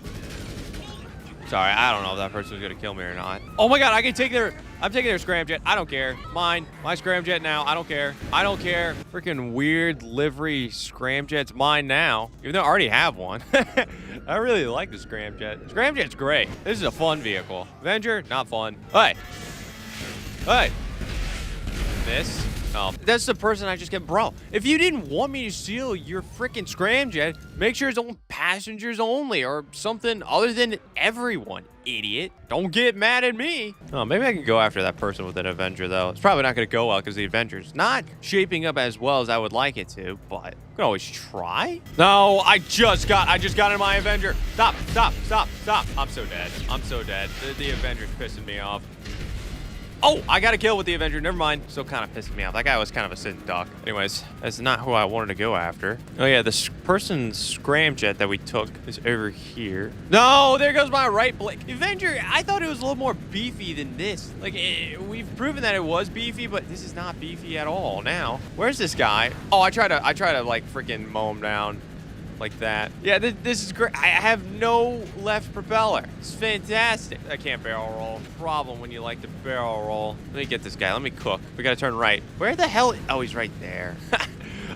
Sorry, I don't know if that person was gonna kill me or not. Oh my god, I can take their... I'm taking their Scramjet. I don't care. Mine. My Scramjet now. I don't care. I don't care. Freaking weird livery Scramjet's mine now. Even though I already have one. I really like the Scramjet. Scramjet's great. This is a fun vehicle. Avenger, not fun. Hey. Hey. Miss. Oh, that's the person I just get. Bro, if you didn't want me to steal your freaking Scramjet, make sure it's on passengers only or something other than everyone, idiot. Don't get mad at me. Oh, maybe I can go after that person with an Avenger, though. It's probably not going to go well because the Avenger's not shaping up as well as I would like it to, but I can always try. No, I just got in my Avenger. Stop, stop, stop, stop. I'm so dead. I'm so dead. The Avenger's pissing me off. Oh, I got a kill with the Avenger. Never mind. Still kind of pissing me off. That guy was kind of a sitting duck. Anyways, that's not who I wanted to go after. Oh, yeah, this person's Scramjet that we took is over here. No, there goes my right blade. Avenger, I thought it was a little more beefy than this. Like, we've proven that it was beefy, but this is not beefy at all now. Where's this guy? Oh, I try to like, freaking mow him down. Like that. Yeah, this is great. I have no left propeller. It's fantastic. I can't barrel roll. Problem when you like to barrel roll. Let me get this guy. Let me cook. We gotta turn right. Where the hell? Oh, he's right there.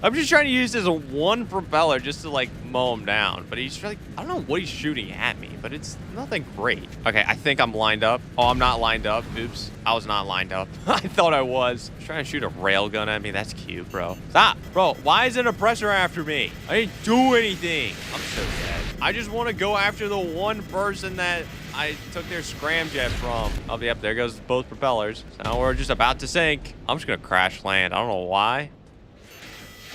I'm just trying to use this as a 1 propeller just to, like, mow him down. But he's like, I don't know what he's shooting at me, but it's nothing great. Okay, I think I'm lined up. Oh, I'm not lined up. Oops. I was not lined up. I thought I was. Trying to shoot a railgun at me. That's cute, bro. Stop. Bro, why is an oppressor after me? I didn't do anything. I'm so dead. I just want to go after the one person that I took their Scramjet from. Oh, yep, there goes both propellers. Now we're just about to sink. I'm just going to crash land. I don't know why.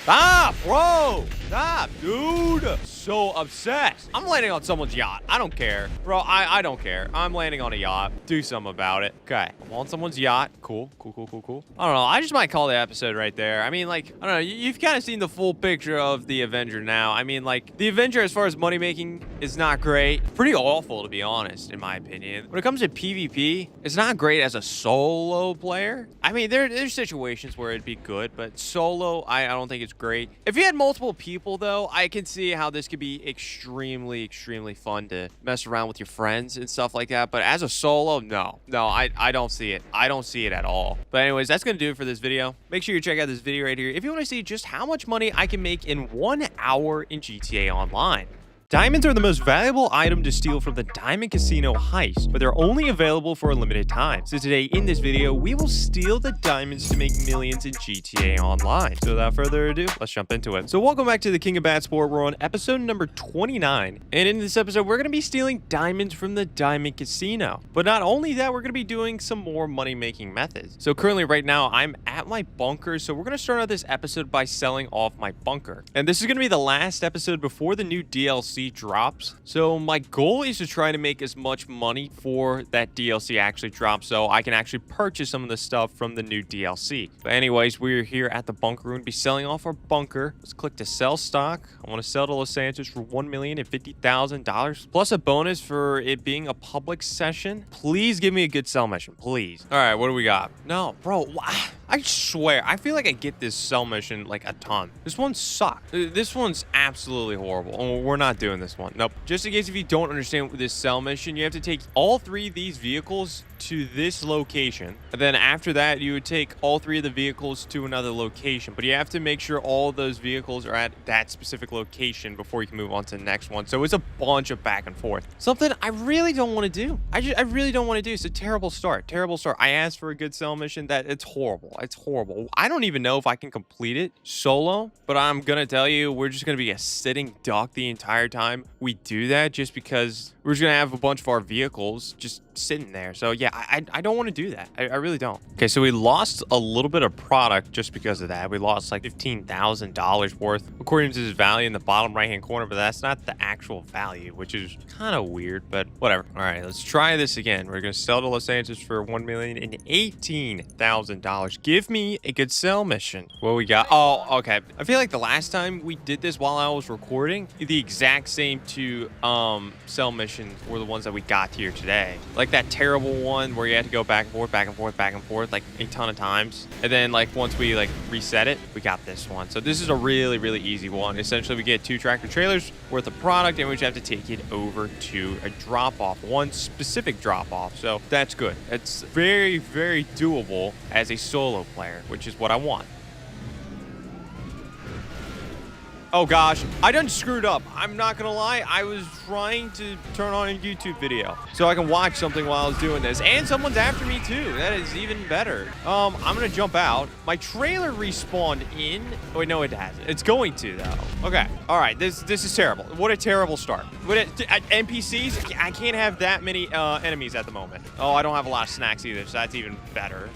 Stop, bro. Stop, dude. So obsessed. I'm landing on someone's yacht. I don't care. Bro, I don't care. I'm landing on a yacht. Do something about it. Okay. I'm on someone's yacht. Cool. Cool, cool, cool, cool. I don't know. I just might call the episode right there. I mean, like, I don't know. You've kind of seen the full picture of the Avenger now. I mean, like, the Avenger, as far as money making, is not great. Pretty awful, to be honest, in my opinion. When it comes to PvP, it's not great as a solo player. I mean, there's situations where it'd be good, but solo, I don't think it's great. If you had multiple people, though, I can see how this could be extremely, extremely fun to mess around with your friends and stuff like that. But as a solo, no, I don't see it. I don't see it at all. But anyways, that's going to do it for this video. Make sure you check out this video right here if you want to see just how much money I can make in 1 hour in GTA Online. Diamonds are the most valuable item to steal from the Diamond Casino heist, but they're only available for a limited time. So today in this video, we will steal the diamonds to make millions in GTA Online. So without further ado, let's jump into it. So welcome back to the King of Bad Sport. We're on episode number 29. And in this episode, we're going to be stealing diamonds from the Diamond Casino. But not only that, we're going to be doing some more money-making methods. So currently right now, I'm at my bunker. So we're going to start out this episode by selling off my bunker. And this is going to be the last episode before the new DLC drops. So my goal is to try to make as much money for that DLC actually drops so I can actually purchase some of the stuff from the new DLC. But anyways, we're here at the bunker. We're going to be selling off our bunker. Let's click to sell stock. I want to sell to Los Santos for $1,050,000 plus a bonus for it being a public session. Please give me a good sell mission, please. All right, what do we got? No, bro, I swear, I feel like I get this sell mission like a ton. This one sucks. This one's absolutely horrible. Oh, we're not doing this one. Nope. Just in case if you don't understand this sell mission, you have to take all 3 of these vehicles to this location. And then after that, you would take all 3 of the vehicles to another location. But you have to make sure all of those vehicles are at that specific location before you can move on to the next one. So it's a bunch of back and forth. Something I really don't want to do. I really don't want to do. It's a terrible start. Terrible start. I asked for a good sell mission. It's horrible. It's horrible. I don't even know if I can complete it solo, but I'm gonna tell you, we're just gonna be a sitting duck the entire time we do that, just because we're just gonna have a bunch of our vehicles just sitting there. So yeah, I don't want to do that. I really don't. Okay, so we lost a little bit of product just because of that. We lost like $15,000 worth according to this value in the bottom right hand corner, but that's not the actual value, which is kind of weird, but whatever. All right, let's try this again. We're gonna sell to Los Angeles for $1,018,000. Give me a good sell mission. What we got? Oh, okay. I feel like the last time we did this while I was recording, the exact same two sell missions were the ones that we got here today. Like that terrible one where you had to go back and forth, back and forth, back and forth like a ton of times. And then like once we like reset it, we got this one. So this is a really, really easy one. Essentially, we get 2 tractor trailers worth of product, and we just have to take it over to a drop-off, one specific drop-off. So that's good. It's very, very doable as a solo player, which is what I want. Oh gosh, I done screwed up. I'm not gonna lie, I was trying to turn on a YouTube video so I can watch something while I was doing this, and someone's after me too. That is even better. I'm gonna jump out. My trailer respawned in. Oh, wait, no, it hasn't. It's going to though. Okay, all right. This is terrible. What a terrible start. NPCs, I can't have that many enemies at the moment. Oh, I don't have a lot of snacks either, so that's even better.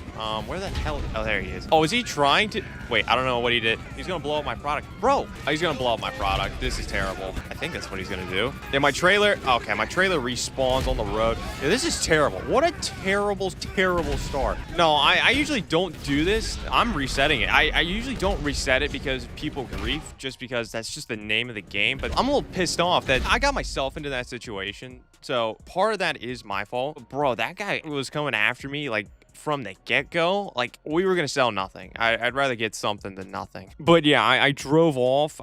Where the hell? Oh, there he is. Oh, is he trying to? Wait, I don't know what he did. He's gonna blow up my product, bro. Oh, he's gonna blow up my product. This is terrible. I think that's what he's gonna do. Yeah, my trailer. Okay, my trailer respawns on the road. Yeah, this is terrible. What a terrible, terrible start. No, I usually don't do this. I'm resetting it. I usually don't reset it because of people grief, just because that's just the name of the game. But I'm a little pissed off that I got myself into that situation. So part of that is my fault. Bro, that guy was coming after me like from the get-go. Like, we were gonna sell nothing. I'd rather get something than nothing. But yeah, I drove off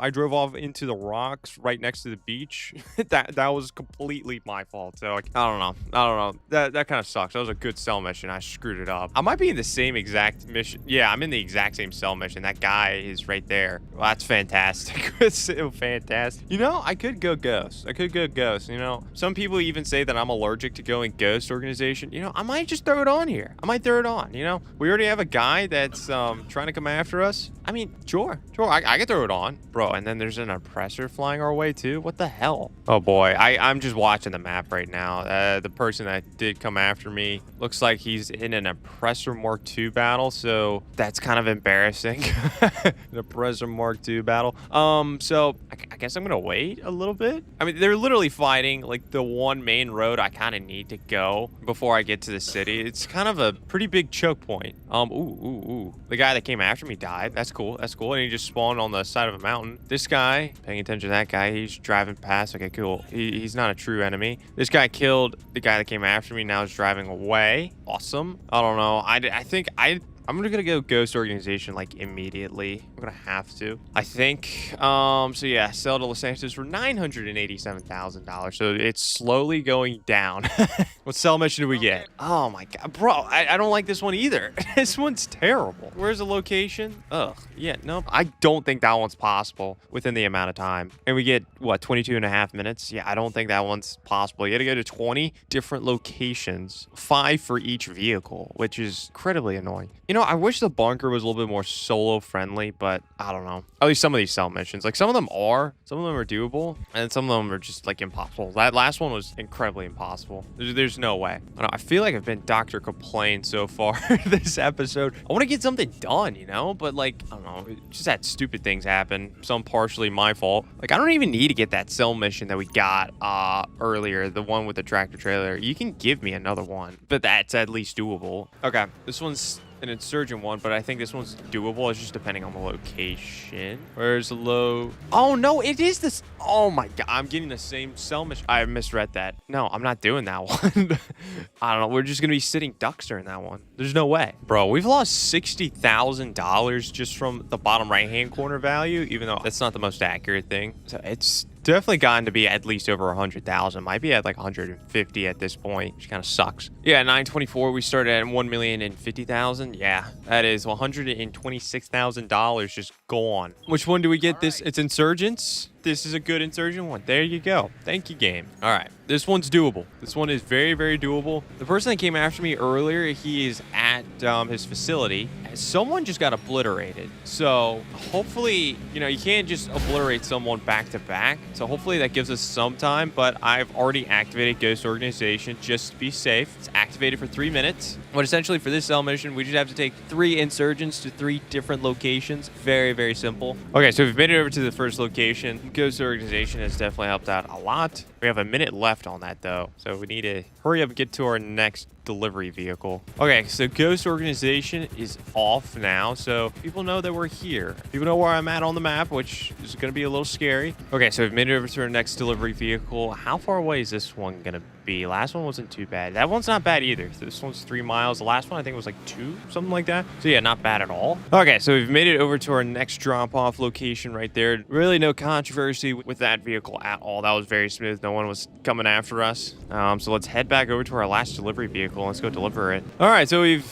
into the rocks right next to the beach. that was completely my fault. So like, I don't know, that kind of sucks. That was a good sell mission. I screwed it up. I might be in the same exact mission. Yeah, I'm in the exact same sell mission. That guy is right there. Well, that's fantastic. It's so fantastic. You know, I could go ghost. You know, some people even say that I'm allergic to going ghost organization. You know, I might just throw it on here. I might throw it on. You know, we already have a guy that's trying to come after us. I mean, sure, I can throw it on, bro. And then there's an oppressor flying our way too. What the hell? Oh boy, I'm just watching the map right now. The person that did come after me looks like he's in an oppressor Mark II battle, so that's kind of embarrassing. An oppressor Mark II battle. So I guess I'm gonna wait a little bit. I mean, they're literally fighting like the one main road I kind of need to go before I get to the city. It's kind of a pretty big choke point. Ooh. The guy that came after me died. That's cool. And he just spawned on the side of a mountain. This guy, paying attention to that guy, he's driving past. Okay, cool. He's not a true enemy. This guy killed the guy that came after me. Now he's driving away. Awesome. I don't know. I think I'm gonna go ghost organization like immediately. I'm gonna have to. I think. So yeah, sell to Los Angeles for $987,000. So it's slowly going down. What sell mission do we get? Oh my god, bro! I don't like this one either. This one's terrible. Where's the location? Ugh. Yeah, no. I don't think that one's possible within the amount of time. And we get what, 22.5 minutes? Yeah, I don't think that one's possible. You gotta go to 20 different locations, 5 for each vehicle, which is incredibly annoying. You know, I wish the bunker was a little bit more solo friendly, but I don't know. At least some of these sell missions, like some of them are doable, and some of them are just like impossible. That last one was incredibly impossible. There's no way. I feel like I've been Dr. Complain so far this episode. I want to get something done, you know, but like, I don't know, just had stupid things happen. Some partially my fault. Like, I don't even need to get that sell mission that we got earlier, the one with the tractor trailer. You can give me another one, but that's at least doable. Okay, this one's an insurgent one, but I think this one's doable. It's just depending on the location. Where's the low? Oh no, it is this. Oh my god, I'm getting the same sell mission. I misread that. No, I'm not doing that one. I don't know. We're just gonna be sitting ducks during that one. There's no way, bro. We've lost $60,000 just from the bottom right hand corner value, even though that's not the most accurate thing. So it's definitely gotten to be at least over 100,000. Might be at like 150 at this point, which kind of sucks. Yeah, 924. We started at 1,050,000. Yeah, that is $126,000 just gone. Which one do we get? This it's Insurgents. This is a good Insurgent one. There you go. Thank you, game. All right, this one's doable. This one is very, very doable. The person that came after me earlier, he is at at his facility, someone just got obliterated. So hopefully, you know, you can't just obliterate someone back to back. So hopefully that gives us some time, but I've already activated Ghost Organization just to be safe. It's activated for 3 minutes. But essentially for this cell mission, we just have to take 3 insurgents to 3 different locations. Very, very simple. Okay, so we've made it over to the first location. Ghost Organization has definitely helped out a lot. We have a minute left on that though, so we need to hurry up and get to our next delivery vehicle. Okay, so Ghost Organization is off now, so people know that we're here. People know where I'm at on the map, which is going to be a little scary. Okay, so we've made it over to our next delivery vehicle. How far away is this one going to be? Last one wasn't too bad. That one's not bad either. This one's 3 miles. The last one I think was like 2, something like that. So yeah, not bad at all. Okay, so we've made it over to our next drop-off location right there. Really no controversy with that vehicle at all. That was very smooth. No one was coming after us. So let's head back over to our last delivery vehicle. Let's go deliver it. All right, so we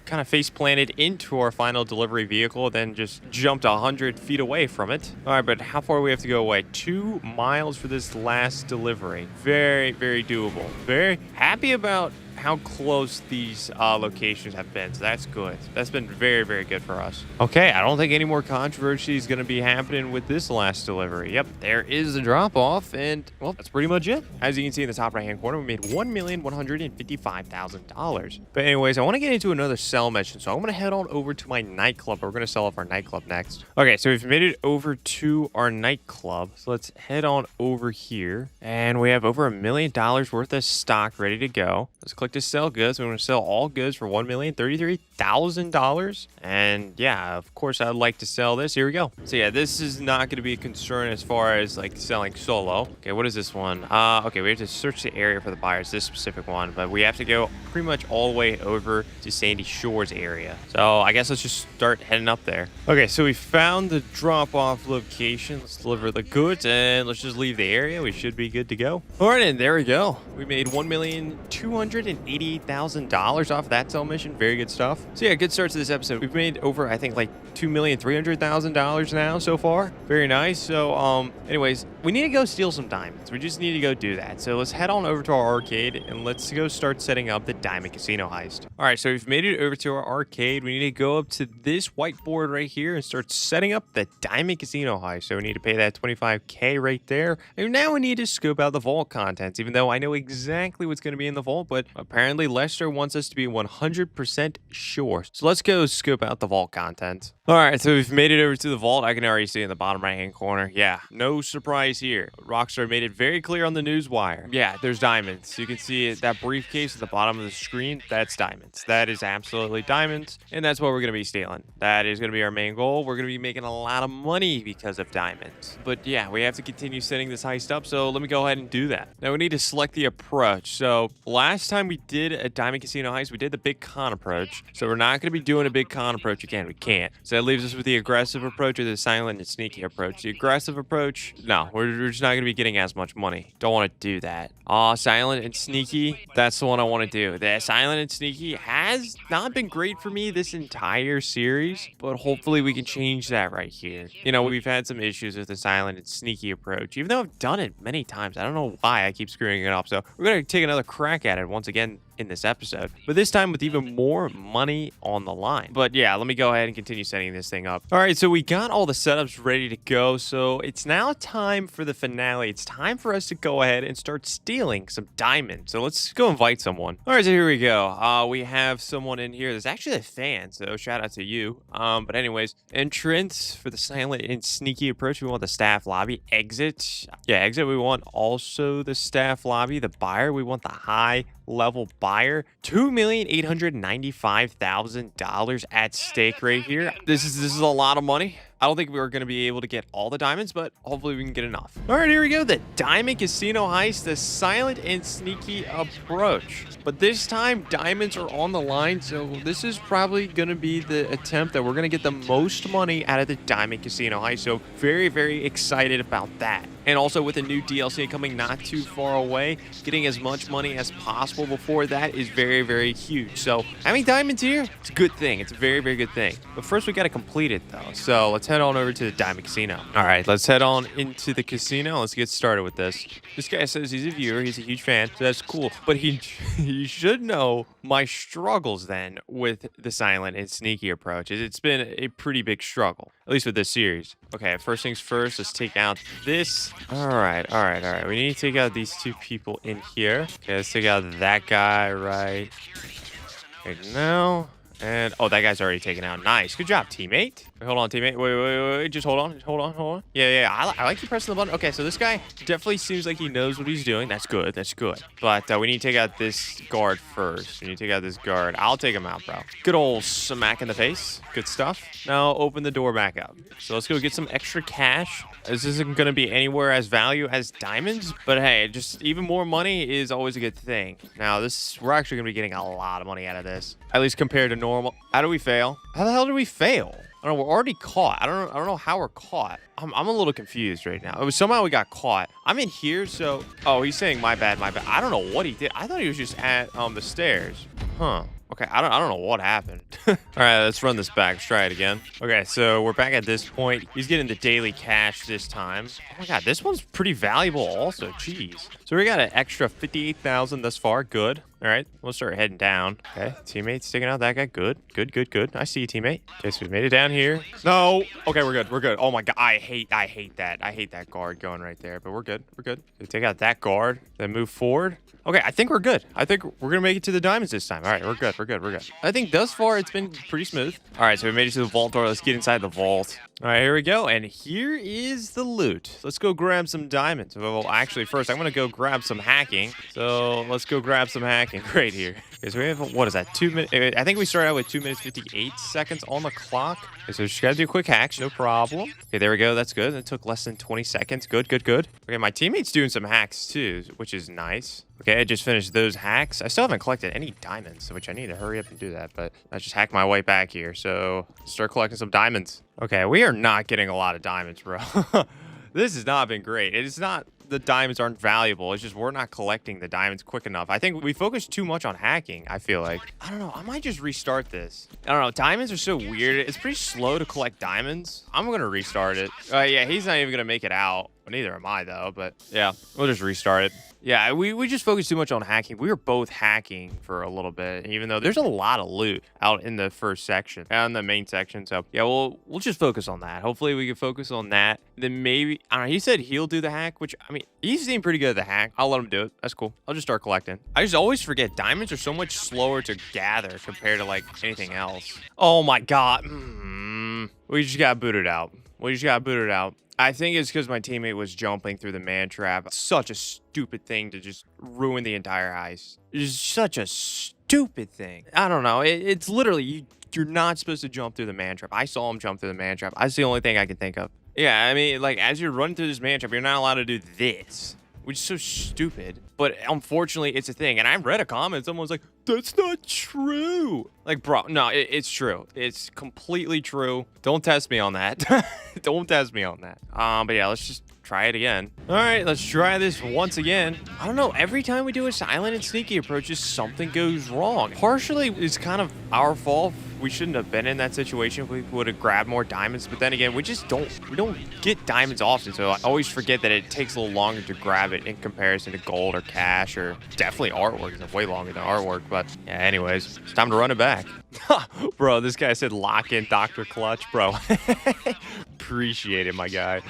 kind of face planted into our final delivery vehicle, then just jumped 100 feet away from it. All right, but how far do we have to go away? 2 miles for this last delivery. Very, very doable. Very happy about how close these locations have been, so that's good. That's been very, very good for us. Okay, I don't think any more controversy is going to be happening with this last delivery. Yep, there is the drop-off, and, well, that's pretty much it. As you can see in the top right-hand corner, we made $1,155,000. But anyways, I want to get into another sell mission, so I'm going to head on over to my nightclub. We're going to sell off our nightclub next. Okay, so we've made it over to our nightclub, so let's head on over here, and we have over $1 million worth of stock ready to go. Let's click to sell goods. We're going to sell all goods for $1,033,000. And yeah, of course, I'd like to sell this. Here we go. So yeah, this is not going to be a concern as far as like selling solo. Okay, what is this one? Okay, we have to search the area for the buyers, this specific one, but we have to go pretty much all the way over to Sandy Shores area. So I guess let's just start heading up there. Okay, so we found the drop-off location. Let's deliver the goods and let's just leave the area. We should be good to go. All right, and there we go. We made $1,288,000 off that sell mission. Very good stuff. So yeah, good start to this episode. We've made over, I think, like $2,300,000 now so far. Very nice. So anyways, we need to go steal some diamonds. We just need to go do that. So let's head on over to our arcade and let's go start setting up the diamond casino heist. All right, so we've made it over to our arcade. We need to go up to this whiteboard right here and start setting up the diamond casino heist. So we need to pay that $25K right there. And now we need to scope out the vault contents, even though I know exactly what's going to be in the vault, but apparently Lester wants us to be 100% sure. So let's go scope out the vault contents. All right, so we've made it over to the vault. I can already see in the bottom right-hand corner. Yeah, no surprise here. Rockstar made it very clear on the news wire. Yeah, there's diamonds. You can see that briefcase at the bottom of the screen. That's diamonds. That is absolutely diamonds, and that's what we're going to be stealing. That is going to be our main goal. We're going to be making a lot of money because of diamonds. But yeah, we have to continue setting this heist up, so let me go ahead and do that. Now we need to select the approach. So last time we did a diamond casino heist, we did the big con approach. So we're not going to be doing a big con approach again. We can't. So that leaves us with the aggressive approach or the silent and sneaky approach. The aggressive approach, no, we're just not going to be getting as much money. Don't want to do that. Silent and sneaky, that's the one I want to do. The silent and sneaky has not been great for me this entire series, but hopefully we can change that right here. You know, we've had some issues with the silent and sneaky approach, even though I've done it many times. I don't know why I keep screwing it up. So we're going to take another crack at it once again in this episode, but this time with even more money on the line. But yeah, let me go ahead and continue setting this thing up. All right, so we got all the setups ready to go, so it's now time for the finale. It's time for us to go ahead and start stealing some diamonds. So let's go invite someone. All right, so here we go. We have someone in here. There's actually a fan, so shout out to you. But anyways, entrance for the silent and sneaky approach, we want the staff lobby. Exit, yeah, exit, we want also the staff lobby. The buyer, we want the high level buyer. $2,895,000 at stake right here. This is a lot of money. I don't think we're going to be able to get all the diamonds, but hopefully we can get enough. All right, here we go. The diamond casino heist, the silent and sneaky approach. But this time, diamonds are on the line, so this is probably going to be the attempt that we're going to get the most money out of the diamond casino heist. So very, very excited about that. And also with a new DLC coming not too far away, getting as much money as possible before that is very, very huge. So having diamonds here, it's a good thing. It's a very, very good thing. But first we got to complete it though. So let's head on over to the Diamond Casino. All right, let's head on into the casino. Let's get started with this. This guy says he's a viewer. He's a huge fan. So that's cool. But he should know my struggles then with the silent and sneaky approaches. It's been a pretty big struggle, at least with this series. Okay, first things first, let's take out this. All right. We need to take out these two people in here. Okay, let's take out that guy right now. And, oh, that guy's already taken out. Nice. Good job, teammate. Wait, hold on, teammate. Wait. Just hold on. Yeah. I like you pressing the button. Okay, so this guy definitely seems like he knows what he's doing. That's good. But we need to take out this guard first. We need to take out this guard. I'll take him out, bro. Good old smack in the face. Good stuff. Now open the door back up. So let's go get some extra cash. This isn't going to be anywhere as value as diamonds, but hey, just even more money is always a good thing. Now, we're actually going to be getting a lot of money out of this, at least compared to normal. How do we fail? How the hell did we fail? I don't know. We're already caught. I don't know how we're caught. I'm a little confused right now. It was somehow we got caught. I'm in here, so... Oh, he's saying my bad. I don't know what he did. I thought he was just at the stairs. Huh. Okay, I don't know what happened. All right, let's run this back. Let's try it again. Okay, so we're back at this point. He's getting the daily cash this time. Oh my god, this one's pretty valuable also. Jeez. So we got an extra 58,000 thus far. Good. All right, we'll start heading down. Okay, teammate's taking out that guy. Good. I see you, teammate. Okay, so we made it down here. No. Okay, we're good. Oh my god, I hate that. I hate that guard going right there, but we're good. We take out that guard, then move forward. Okay, I think we're good. I think we're gonna make it to the diamonds this time. All right, we're good. I think thus far it's been pretty smooth. All right, so we made it to the vault door. Let's get inside the vault. All right, here we go. And here is the loot. Let's go grab some diamonds. Well, actually, first, I'm going to go grab some hacking. So let's go grab some hacking right here. Okay, so we have, what is that, 2 minutes? I think we started out with 2 minutes, 58 seconds on the clock. Okay, so just got to do quick hacks, no problem. Okay, there we go. That's good. It took less than 20 seconds. Good. Okay, my teammate's doing some hacks too, which is nice. Okay, I just finished those hacks. I still haven't collected any diamonds, which I need to hurry up and do that, but I just hacked my way back here. So start collecting some diamonds. Okay, we are not getting a lot of diamonds, bro. This has not been great. It is not the diamonds aren't valuable. It's just we're not collecting the diamonds quick enough. I think we focused too much on hacking, I feel like. I don't know. I might just restart this. I don't know. Diamonds are so weird. It's pretty slow to collect diamonds. I'm going to restart it. Yeah, he's not even going to make it out. Well, neither am I, though. But yeah, we'll just restart it. Yeah, we just focused too much on hacking. We were both hacking for a little bit, even though there's a lot of loot out in the first section, in the main section. So yeah, we'll just focus on that. Hopefully we can focus on that. Then maybe, I don't know, he said he'll do the hack, which, I mean, he seemed pretty good at the hack. I'll let him do it. That's cool. I'll just start collecting. I just always forget diamonds are so much slower to gather compared to like anything else. Oh my God. We just got booted out. I think it's because my teammate was jumping through the man trap. Such a stupid thing to just ruin the entire heist. It's such a stupid thing. I don't know. It's literally, you're not supposed to jump through the man trap. I saw him jump through the man trap. That's the only thing I can think of. Yeah, I mean, like, as you're running through this man trap, you're not allowed to do this, which is so stupid. But unfortunately, it's a thing. And I read a comment. Someone was like, that's not true. Like, bro, no, it's true. It's completely true. Don't test me on that. Don't test me on that. But yeah, let's just try it again. All right, let's try this once again. I don't know. Every time we do a silent and sneaky approaches, something goes wrong. Partially, it's kind of our fault. We shouldn't have been in that situation. We would have grabbed more diamonds. But then again, we don't get diamonds often. So I always forget that it takes a little longer to grab it in comparison to gold or cash or definitely artwork. It's way longer than artwork. But yeah, anyways, it's time to run it back. Bro, this guy said lock in Dr. Clutch, bro. Appreciate it, my guy.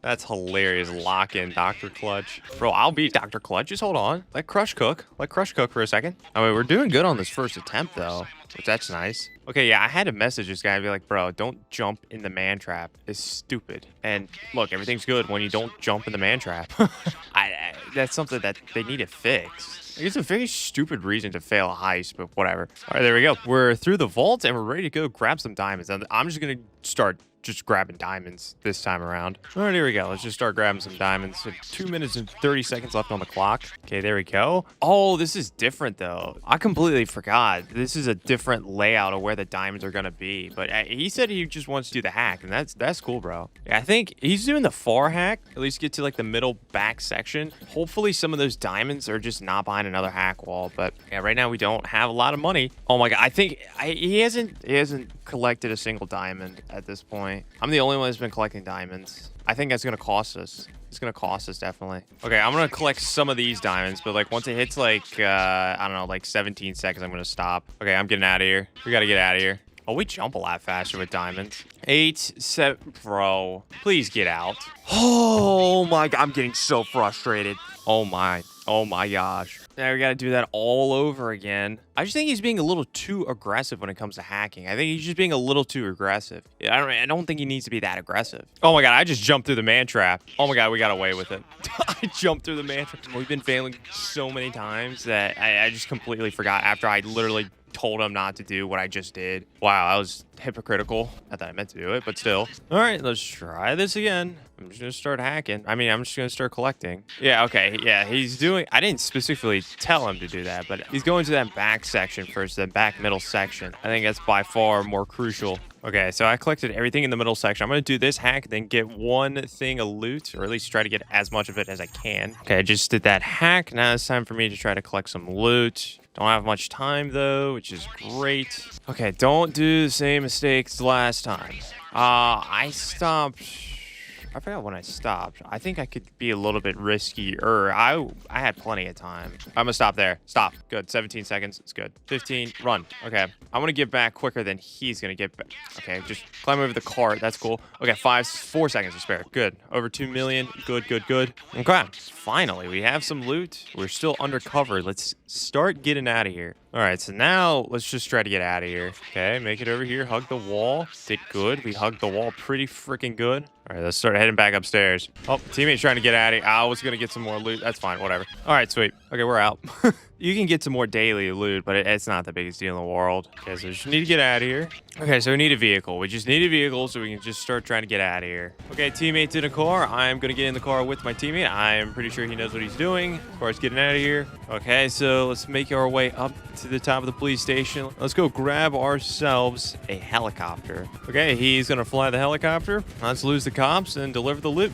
That's hilarious. Lock in Dr. Clutch. Bro, I'll beat Dr. Clutch. Just hold on. Let Crush cook. Let Crush cook for a second. I mean, we're doing good on this first attempt, though, which that's nice. Okay, yeah, I had to message this guy and be like, bro, don't jump in the man trap. It's stupid. And look, everything's good when you don't jump in the man trap. That's something that they need to fix. It's a very stupid reason to fail a heist, but whatever. All right, there we go. We're through the vault and we're ready to go grab some diamonds. And I'm just going to start just grabbing diamonds this time around. All right, here we go. Let's just start grabbing some diamonds. So 2 minutes and 30 seconds left on the clock. Okay, there we go. Oh, this is different though. I completely forgot. This is a different layout of where the diamonds are gonna be. But he said he just wants to do the hack, and that's cool, bro. Yeah, I think he's doing the far hack. At least get to like the middle back section. Hopefully some of those diamonds are just not behind another hack wall. But yeah, right now we don't have a lot of money. Oh my god, I think he hasn't collected a single diamond at this point. I'm the only one that's been collecting diamonds. I think that's gonna cost us. It's gonna cost us, definitely. Okay, I'm gonna collect some of these diamonds, but like once it hits like I don't know, like 17 seconds, I'm gonna stop. Okay, I'm getting out of here. We gotta get out of here. Oh, we jump a lot faster with diamonds. 8, 7, bro. Please get out. Oh my god, I'm getting so frustrated. Oh my gosh. Now we gotta do that all over again. I just think he's being a little too aggressive when it comes to hacking. I think he's just being a little too aggressive. I don't think he needs to be that aggressive. Oh my god, I just jumped through the man trap. Oh my god, we got away with it. I jumped through the man trap. We've been failing so many times that I just completely forgot after I literally told him not to do what I just did. Wow, I was hypocritical. Not that I meant to do it, but still. All right, let's try this again. I'm just gonna start hacking. I mean, I'm just gonna start collecting. Yeah, okay, yeah, he's doing, I didn't specifically tell him to do that, but he's going to that back section first, that back middle section. I think that's by far more crucial. Okay, so I collected everything in the middle section. I'm gonna do this hack, then get one thing of loot, or at least try to get as much of it as I can. Okay, I just did that hack. Now it's time for me to try to collect some loot. Don't have much time though, which is great. Okay, don't do the same mistakes last time. I stopped. I forgot when I stopped. I think I could be a little bit riskier. I had plenty of time. I'm gonna stop there. Stop. Good. 17 seconds. It's good. 15. Run. Okay. I want to get back quicker than he's gonna get back. Okay. Just climb over the cart. That's cool. Okay. 4 seconds to spare. Good. Over 2 million. Good. Good. Good. Okay. Finally, we have some loot. We're still undercover. Let's start getting out of here. All right, so now let's just try to get out of here. Okay, make it over here. Hug the wall. Did good. We hugged the wall pretty freaking good. All right, let's start heading back upstairs. Oh, teammate's trying to get out of here. I was going to get some more loot. That's fine, whatever. All right, sweet. Okay, we're out. You can get some more daily loot, but it's not the biggest deal in the world. Okay, so we just need to get out of here. Okay, so we need a vehicle. We just need a vehicle so we can just start trying to get out of here. Okay, teammate's in a car. I'm going to get in the car with my teammate. I'm pretty sure he knows what he's doing as far as getting out of here. Okay, so let's make our way up to the top of the police station. Let's go grab ourselves a helicopter. Okay, he's going to fly the helicopter. Let's lose the cops and deliver the loot.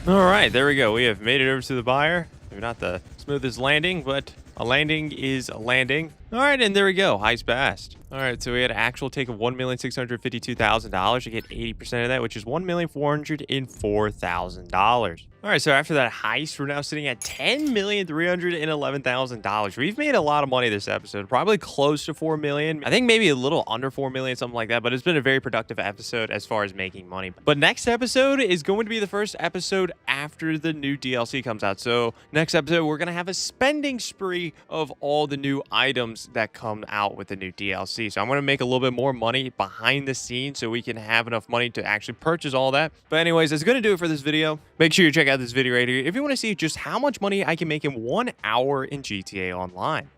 All right, there we go. We have made it over to the buyer. Maybe not the smoothest landing, but a landing is a landing. All right, and there we go. Heist passed. All right, so we had an actual take of $1,652,000 to get 80% of that, which is $1,404,000. All right, so after that heist, we're now sitting at $10,311,000. We've made a lot of money this episode, probably close to $4 million. I think maybe a little under $4 million, something like that, but it's been a very productive episode as far as making money. But next episode is going to be the first episode after the new DLC comes out. So next episode, we're going to have a spending spree of all the new items that come out with the new DLC. So I'm going to make a little bit more money behind the scenes so we can have enough money to actually purchase all that. But anyways, that's going to do it for this video. Make sure you check out this video right here if you want to see just how much money I can make in 1 hour in GTA Online.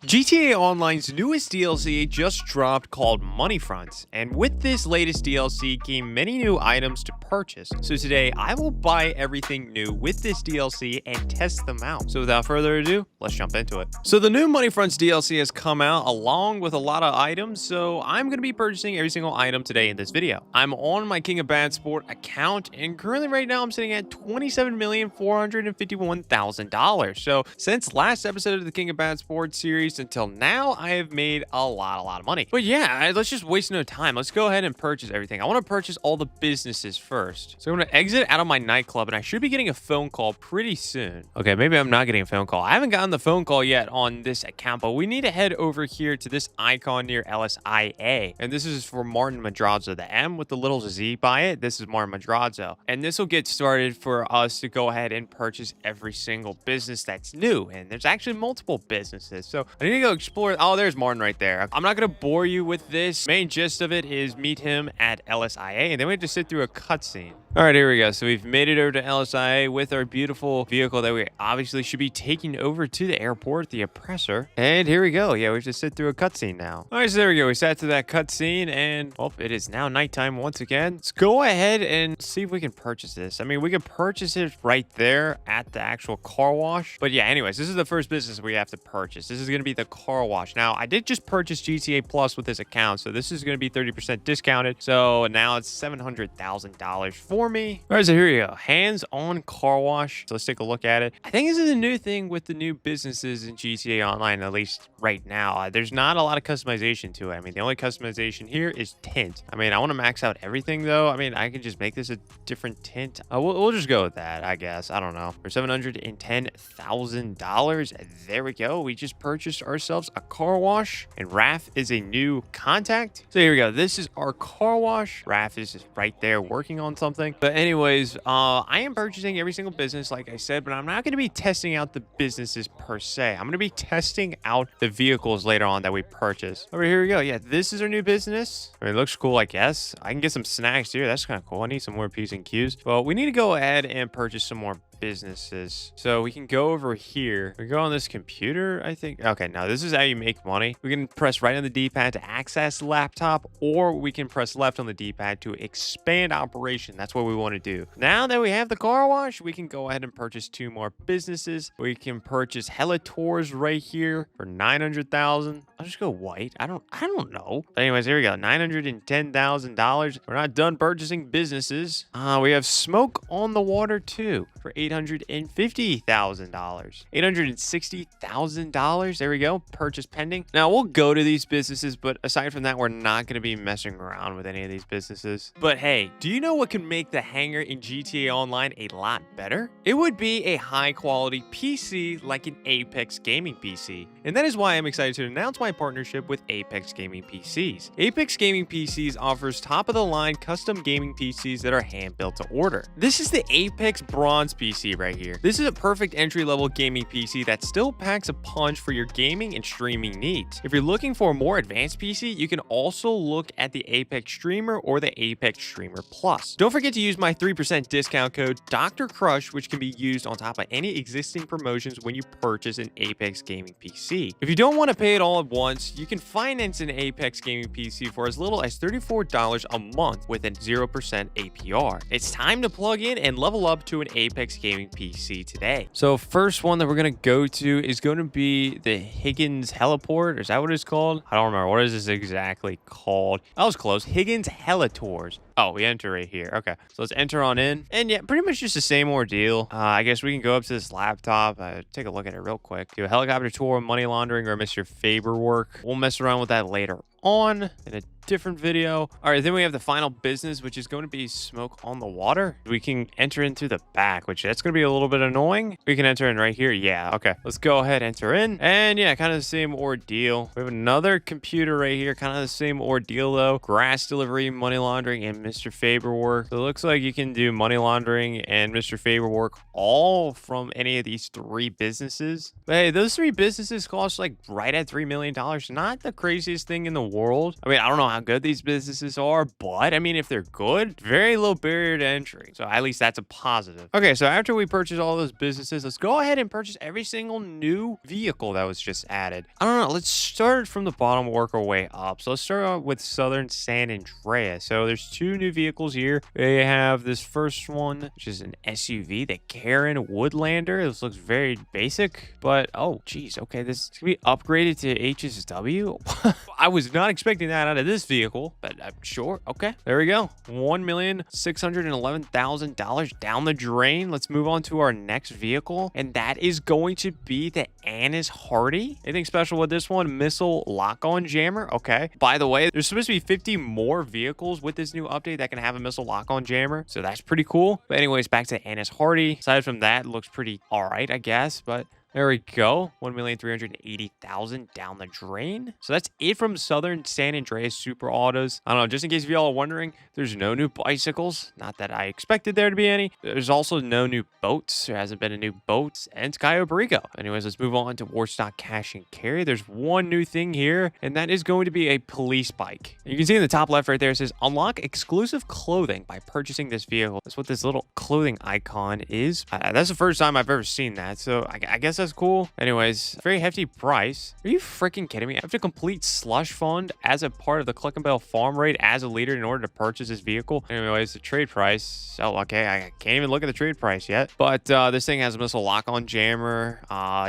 GTA Online's newest DLC just dropped called Moneyfronts, and with this latest DLC came many new items to purchase. So today I will buy everything new with this DLC and test them out. So without further ado, let's jump into it. So the new Moneyfronts DLC has come out along with a lot of items, so I'm going to be purchasing every single item today in this video. I'm on my King of Bad Sport account, and currently right now I'm sitting at $27,451,000. So since last episode of the King of Bad Sport series until now, I have made a lot of money. But yeah, let's just waste no time. Let's go ahead and purchase everything. I want to purchase all the businesses first. So I'm going to exit out of my nightclub, and I should be getting a phone call pretty soon. Okay, maybe I'm not getting a phone call. I haven't gotten the phone call yet on this account, but we need to head over here to this icon near LSIA. And this is for Martin Madrazo. The M with the little Z by it, this is Martin Madrazo. And this will get started for us to go ahead and purchase every single business that's new. And there's actually multiple businesses. So I need to go explore. Oh, there's Martin right there. I'm not going to bore you with this. Main gist of it is meet him at LSIA, and then we have to sit through a cutscene. All right, here we go. So we've made it over to LSA with our beautiful vehicle that we obviously should be taking over to the airport, the Oppressor. And here we go. Yeah, we have to sit through a cutscene now. All right, so there we go. We sat through that cutscene, and well, it is now nighttime once again. Let's go ahead and see if we can purchase this. I mean, we could purchase it right there at the actual car wash. But yeah, anyways, this is the first business we have to purchase. This is going to be the car wash. Now, I did just purchase GTA Plus with this account, so this is going to be 30% discounted. So now it's $700,000 for me. All right, so here we go. Hands-on car wash. So let's take a look at it. I think this is a new thing with the new businesses in GTA Online, at least right now. There's not a lot of customization to it. I mean, the only customization here is tint. I mean, I want to max out everything though. I mean, I can just make this a different tint. We'll just go with that, I guess. I don't know. For $710,000. There we go. We just purchased ourselves a car wash, and Raph is a new contact. So here we go. This is our car wash. Raph is right there working on something. But anyways, I am purchasing every single business, like I said, but I'm not going to be testing out the businesses per se. I'm going to be testing out the vehicles later on that we purchase. Over here we go. Yeah, this is our new business. I mean, it looks cool, I guess. I can get some snacks here. That's kind of cool. I need some more P's and Q's. Well, we need to go ahead and purchase some more businesses. So we can go over here. We go on this computer, I think. Okay, now this is how you make money. We can press right on the D-pad to access the laptop, or we can press left on the D-pad to expand operation. That's what we want to do. Now that we have the car wash, we can go ahead and purchase 2 more businesses. We can purchase Helitors right here for $900,000. I'll just go white. I don't know. But anyways, here we go. $910,000. We're not done purchasing businesses. We have smoke on the water too for $850,000. $860,000. There we go. Purchase pending. Now we'll go to these businesses, but aside from that, we're not going to be messing around with any of these businesses. But hey, do you know what can make the hangar in GTA Online a lot better? It would be a high quality PC like an Apex Gaming PC. And that is why I'm excited to announce my partnership with Apex Gaming PCs. Apex Gaming PCs offers top of the line custom gaming PCs that are hand built to order. This is the Apex Bronze PC right here. This is a perfect entry-level gaming PC that still packs a punch for your gaming and streaming needs. If you're looking for a more advanced PC, you can also look at the Apex Streamer or the Apex Streamer Plus. Don't forget to use my 3% discount code Dr. Crush, which can be used on top of any existing promotions when you purchase an Apex Gaming PC. If you don't want to pay it all at once, you can finance an Apex Gaming PC for as little as $34 a month with a 0% APR. It's time to plug in and level up to an Apex Gaming PC today. So first one that we're going to go to is going to be the Higgins Heliport. Is that what it's called? I don't remember. What is this exactly called? I was close. Higgins Helitors. Oh, we enter right here. Okay, so let's enter on in. And yeah, pretty much just the same ordeal. I guess we can go up to this laptop, take a look at it real quick. Do a helicopter tour, money laundering, or Mr. Faber work. We'll mess around with that later on in a different video. All right, then we have the final business, which is going to be smoke on the water. We can enter in through the back, which that's going to be a little bit annoying. We can enter in right here. Yeah, okay. Let's go ahead, enter in. And yeah, kind of the same ordeal. We have another computer right here, kind of the same ordeal though. Grass delivery, money laundering, and Mr. Faber work. So it looks like you can do money laundering and Mr. Faber work all from any of these 3 businesses. But hey, those 3 businesses cost like right at $3 million. Not the craziest thing in the world. I mean, I don't know how good these businesses are, but I mean, if they're good, very low barrier to entry. So at least that's a positive. Okay, so after we purchase all those businesses, let's go ahead and purchase every single new vehicle that was just added. I don't know. Let's start from the bottom, work our way up. So let's start out with Southern San Andreas. So there's 2 new vehicles here. We have this first one, which is an SUV, the Karen Woodlander. This looks very basic, but oh, geez. Okay, this can be upgraded to HSW. I was not expecting that out of this vehicle, but I'm sure. Okay, there we go. $1,611,000 down the drain. Let's move on to our next vehicle, and that is going to be the Annis Hardy. Anything special with this one? Missile lock-on jammer. Okay. By the way, there's supposed to be 50 more vehicles with this new update that can have a missile lock-on jammer, so that's pretty cool. But anyways, back to Annis Hardy. Aside from that, it looks pretty all right, I guess, but There we go. 1,380,000 down the drain. So that's it from Southern San Andreas Super Autos. I don't know, just in case of y'all are wondering, there's no new bicycles. Not that I expected there to be any. There's also no new boats. There hasn't been a new boat. And it's Cayo Perico. Anyways, let's move on to Warstock Cash and Carry. There's one new thing here, and that is going to be a police bike. You can see in the top left right there, it says unlock exclusive clothing by purchasing this vehicle. That's what this little clothing icon is. That's the first time I've ever seen that, so I guess that's cool. Anyways, very hefty price. Are you freaking kidding me? I have to complete slush fund as a part of the Cluck and Bell farm raid as a leader in order to purchase this vehicle. Anyways, the trade price. Oh, okay. I can't even look at the trade price yet. But this thing has a missile lock-on jammer.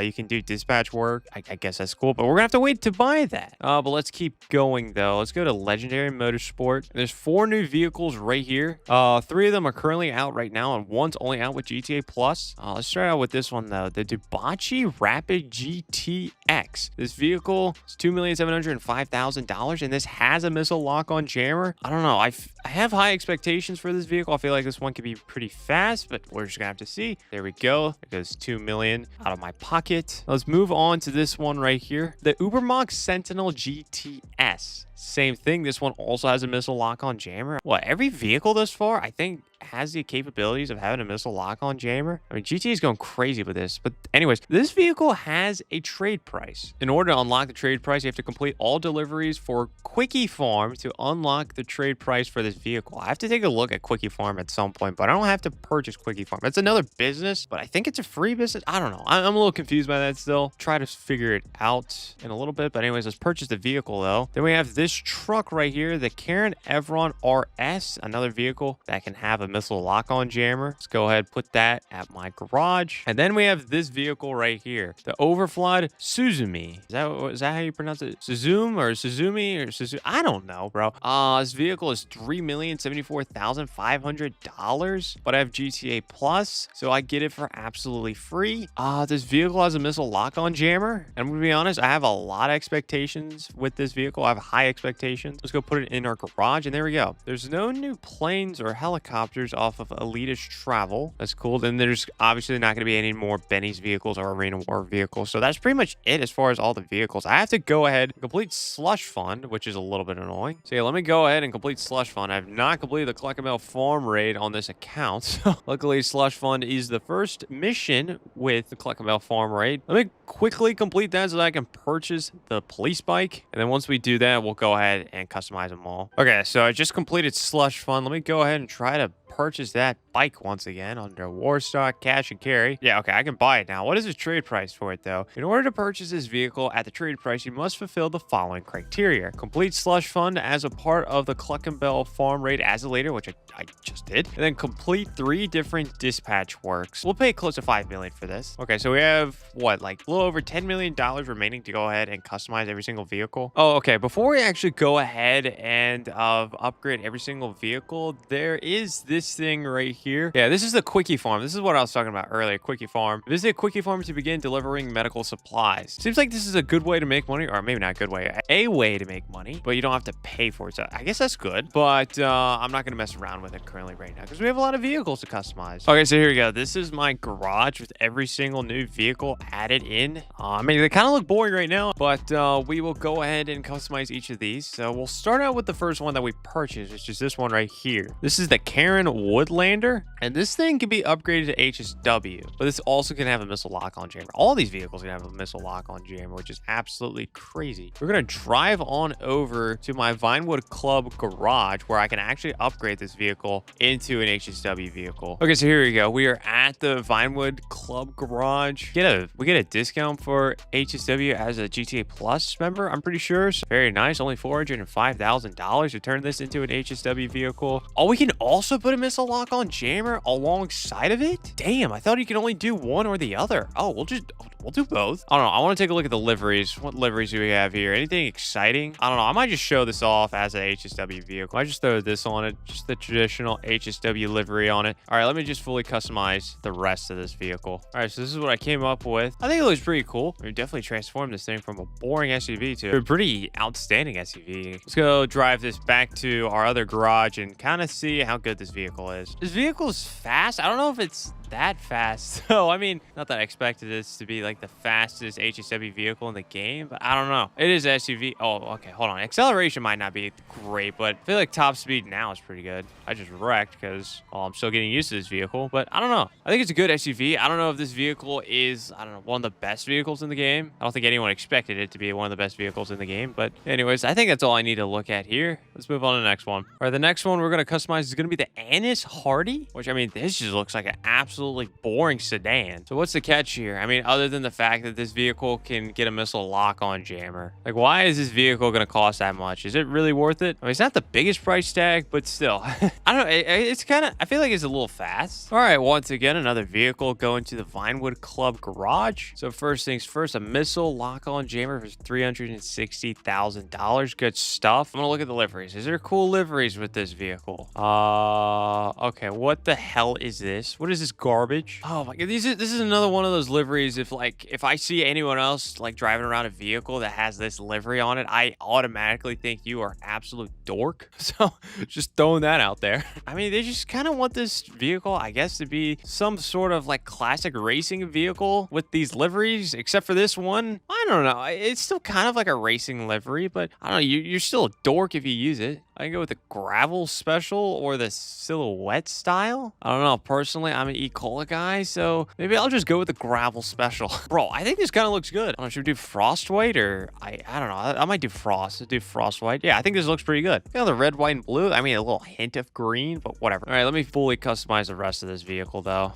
You can do dispatch work. I guess that's cool, but we're gonna have to wait to buy that. But let's keep going though. Let's go to Legendary Motorsport. There's 4 new vehicles right here. 3 of them are currently out right now, and one's only out with GTA Plus. Let's start out with this one though. The Dubachi Rapid GTX. This vehicle is $2,705,000, and this has a missile lock-on jammer. I don't know. I have high expectations for this vehicle. I feel like this one could be pretty fast, but we're just gonna have to see. There we go. It goes $2 million out of my pocket. Let's move on to this one right here. The Ubermax Sentinel GTS. Same thing. This one also has a missile lock-on jammer. What, every vehicle thus far, I think, has the capabilities of having a missile lock-on jammer. I mean, GTA is going crazy with this. But anyways, this vehicle has a trade price. In order to unlock the trade price, you have to complete all deliveries for Quickie Farm to unlock the trade price for this vehicle. I have to take a look at Quickie Farm at some point, but I don't have to purchase Quickie Farm. It's another business, but I think it's a free business. I don't know. I'm a little confused by that still. Try to figure it out in a little bit. But anyways, let's purchase the vehicle though. Then we have this truck right here, the Karen Evron RS, another vehicle that can have a missile lock-on jammer. Let's go ahead and put that at my garage. And then we have this vehicle right here, the Overflood Suzumi. Is that how you pronounce it? Suzumi or Suzumi or Suzumi? I don't know, bro. This vehicle is $3,074,500, but I have GTA Plus, so I get it for absolutely free. This vehicle has a missile lock-on jammer, and I'm gonna be honest, I have a lot of expectations with this vehicle. I have high expectations. Let's go put it in our garage, and there we go. There's no new planes or helicopters off of Elitist Travel. That's cool. Then there's obviously not going to be any more Benny's vehicles or Arena War vehicles. So that's pretty much it as far as all the vehicles. I have to go ahead and complete Slush Fund, which is a little bit annoying. So yeah, let me go ahead and complete Slush Fund. I have not completed the Cluck and Bell farm raid on this account. So luckily, Slush Fund is the first mission with the Cluck and Bell farm raid. Let me quickly complete that so that I can purchase the police bike. And then once we do that, we'll go ahead and customize them all. Okay, so I just completed Slush Fund. Let me go ahead and try to purchase that bike once again under Warstock Cash and Carry. Yeah, okay, I can buy it now. What is the trade price for it though? In order to purchase this vehicle at the trade price, you must fulfill the following criteria. Complete Slush Fund as a part of the Cluck and Bell farm raid as a leader, which I just did. And then complete 3 different dispatch works. We'll pay close to $5 million for this. Okay, so we have what, like a little over $10 million remaining to go ahead and customize every single vehicle. Oh, okay, before we actually go ahead and upgrade every single vehicle, there is this thing right here. Yeah, this is the Quickie Farm. This is what I was talking about earlier, Quickie Farm. Visit Quickie Farm to begin delivering medical supplies. Seems like this is a good way to make money, or maybe not a good way, a way to make money, but you don't have to pay for it. So I guess that's good, but I'm not going to mess around with it currently right now because we have a lot of vehicles to customize. Okay, so here we go. This is my garage with every single new vehicle added in. I mean, they kind of look boring right now, but we will go ahead and customize each of these. So we'll start out with the first one that we purchased, which is this one right here. This is the Karen Woodlander, and this thing can be upgraded to HSW, but this also can have a missile lock-on jammer. All these vehicles can have a missile lock-on jammer, which is absolutely crazy. We're gonna drive on over to my Vinewood Club garage where I can actually upgrade this vehicle into an HSW vehicle. Okay, so here we go. We are at the Vinewood Club garage. We get a discount for HSW as a GTA Plus member, I'm pretty sure. So very nice. Only $405,000 to turn this into an HSW vehicle. Oh, we can also put a missile lock-on jammer alongside of it? Damn, I thought you could only do one or the other. Oh, we'll do both. I don't know. I want to take a look at the liveries. What liveries do we have here? Anything exciting? I don't know. I might just show this off as an HSW vehicle. I just throw this on it. Just the traditional HSW livery on it. All right, let me just fully customize the rest of this vehicle. All right, so this is what I came up with. I think it looks pretty cool. We definitely transformed this thing from a boring SUV to a pretty outstanding SUV. Let's go drive this back to our other garage and kind of see how good this vehicle is. This vehicle is fast. I don't know if it's that fast. So, I mean, not that I expected this to be like the fastest HSW vehicle in the game, but I don't know. It is SUV. Oh, okay, hold on. Acceleration might not be great, but I feel like top speed now is pretty good. I just wrecked because I'm still getting used to this vehicle, but I don't know. I think it's a good SUV. I don't know if this vehicle is, I don't know, one of the best vehicles in the game. I don't think anyone expected it to be one of the best vehicles in the game, but anyways, I think that's all I need to look at here. Let's move on to the next one. All right, the next one we're going to customize is going to be the Annis Hardy, which, I mean, this just looks like an absolutely boring sedan. So what's the catch here? I mean, other than the fact that this vehicle can get a missile lock-on jammer. Like, why is this vehicle going to cost that much? Is it really worth it? I mean, it's not the biggest price tag, but still. I don't know. It's kind of, I feel like it's a little fast. All right, once again, another vehicle going to the Vinewood Club garage. So first things first, a missile lock-on jammer for $360,000. Good stuff. I'm going to look at the liveries. Is there cool liveries with this vehicle? Okay, what the hell is this? What is this garbage? Oh my god, this is another one of those liveries. If I see anyone else like driving around a vehicle that has this livery on it, I automatically think you are absolute dork. So just throwing that out there. I mean, they just kind of want this vehicle, I guess, to be some sort of like classic racing vehicle with these liveries, except for this one. I don't know. It's still kind of like a racing livery, but I don't know. You're still a dork if you use it. I can go with the gravel special or the silhouette style. I don't know. Personally, I'm an E-Cola guy, so maybe I'll just go with the gravel special. Bro, I think this kind of looks good. I don't know, should we do frost white or I don't know. I might do frost. Let's do frost white. Yeah, I think this looks pretty good. You know, the red, white, and blue. I mean, a little hint of green, but whatever. All right, let me fully customize the rest of this vehicle, though.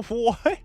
What?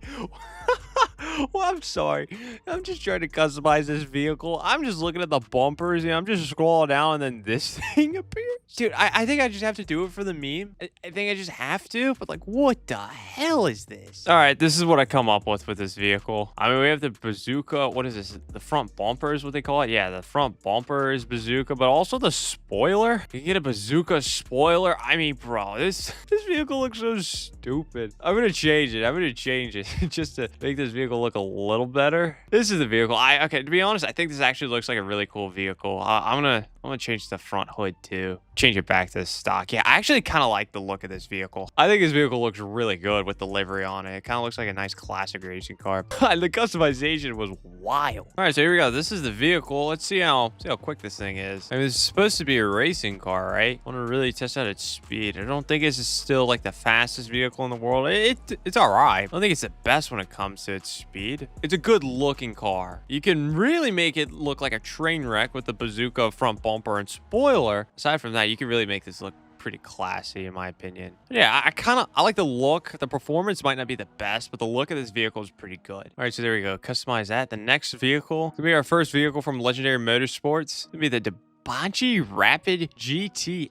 Well, I'm sorry. I'm just trying to customize this vehicle. I'm just looking at the bumpers, and I'm just scrolling down, and then this thing appears. Dude, I think I just have to do it for the meme. I think I just have to, but like, what the hell is this? All right, this is what I come up with this vehicle. I mean, we have the bazooka. What is this? The front bumper is what they call it. Yeah, the front bumper is bazooka, but also the spoiler. You can get a bazooka spoiler. I mean, bro, this vehicle looks so stupid. I'm gonna change it. I'm gonna change it just to make this vehicle look a little better. This is the vehicle. Okay, to be honest, I think this actually looks like a really cool vehicle. I'm gonna change the front hood too. Change it back to stock. Yeah, I actually kind of like the look of this vehicle. I think this vehicle looks really good with the livery on it. It kind of looks like a nice classic racing car. The customization was wild. All right, so here we go. This is the vehicle. Let's see how quick this thing is. I mean, this is supposed to be a racing car, right? I want to really test out its speed. I don't think this is still like the fastest vehicle in the world. It's all right. I don't think it's the best when it comes to its speed. It's a good looking car. You can really make it look like a train wreck with the bazooka front bumper and spoiler. Aside from that, you can really make this look pretty classy in my opinion. But yeah, I like the look. The performance might not be the best, but the look of this vehicle is pretty good. All right, so there we go. Customize that. The next vehicle could be our first vehicle from Legendary Motorsports. It'd be the Debauchee Rapid GTX.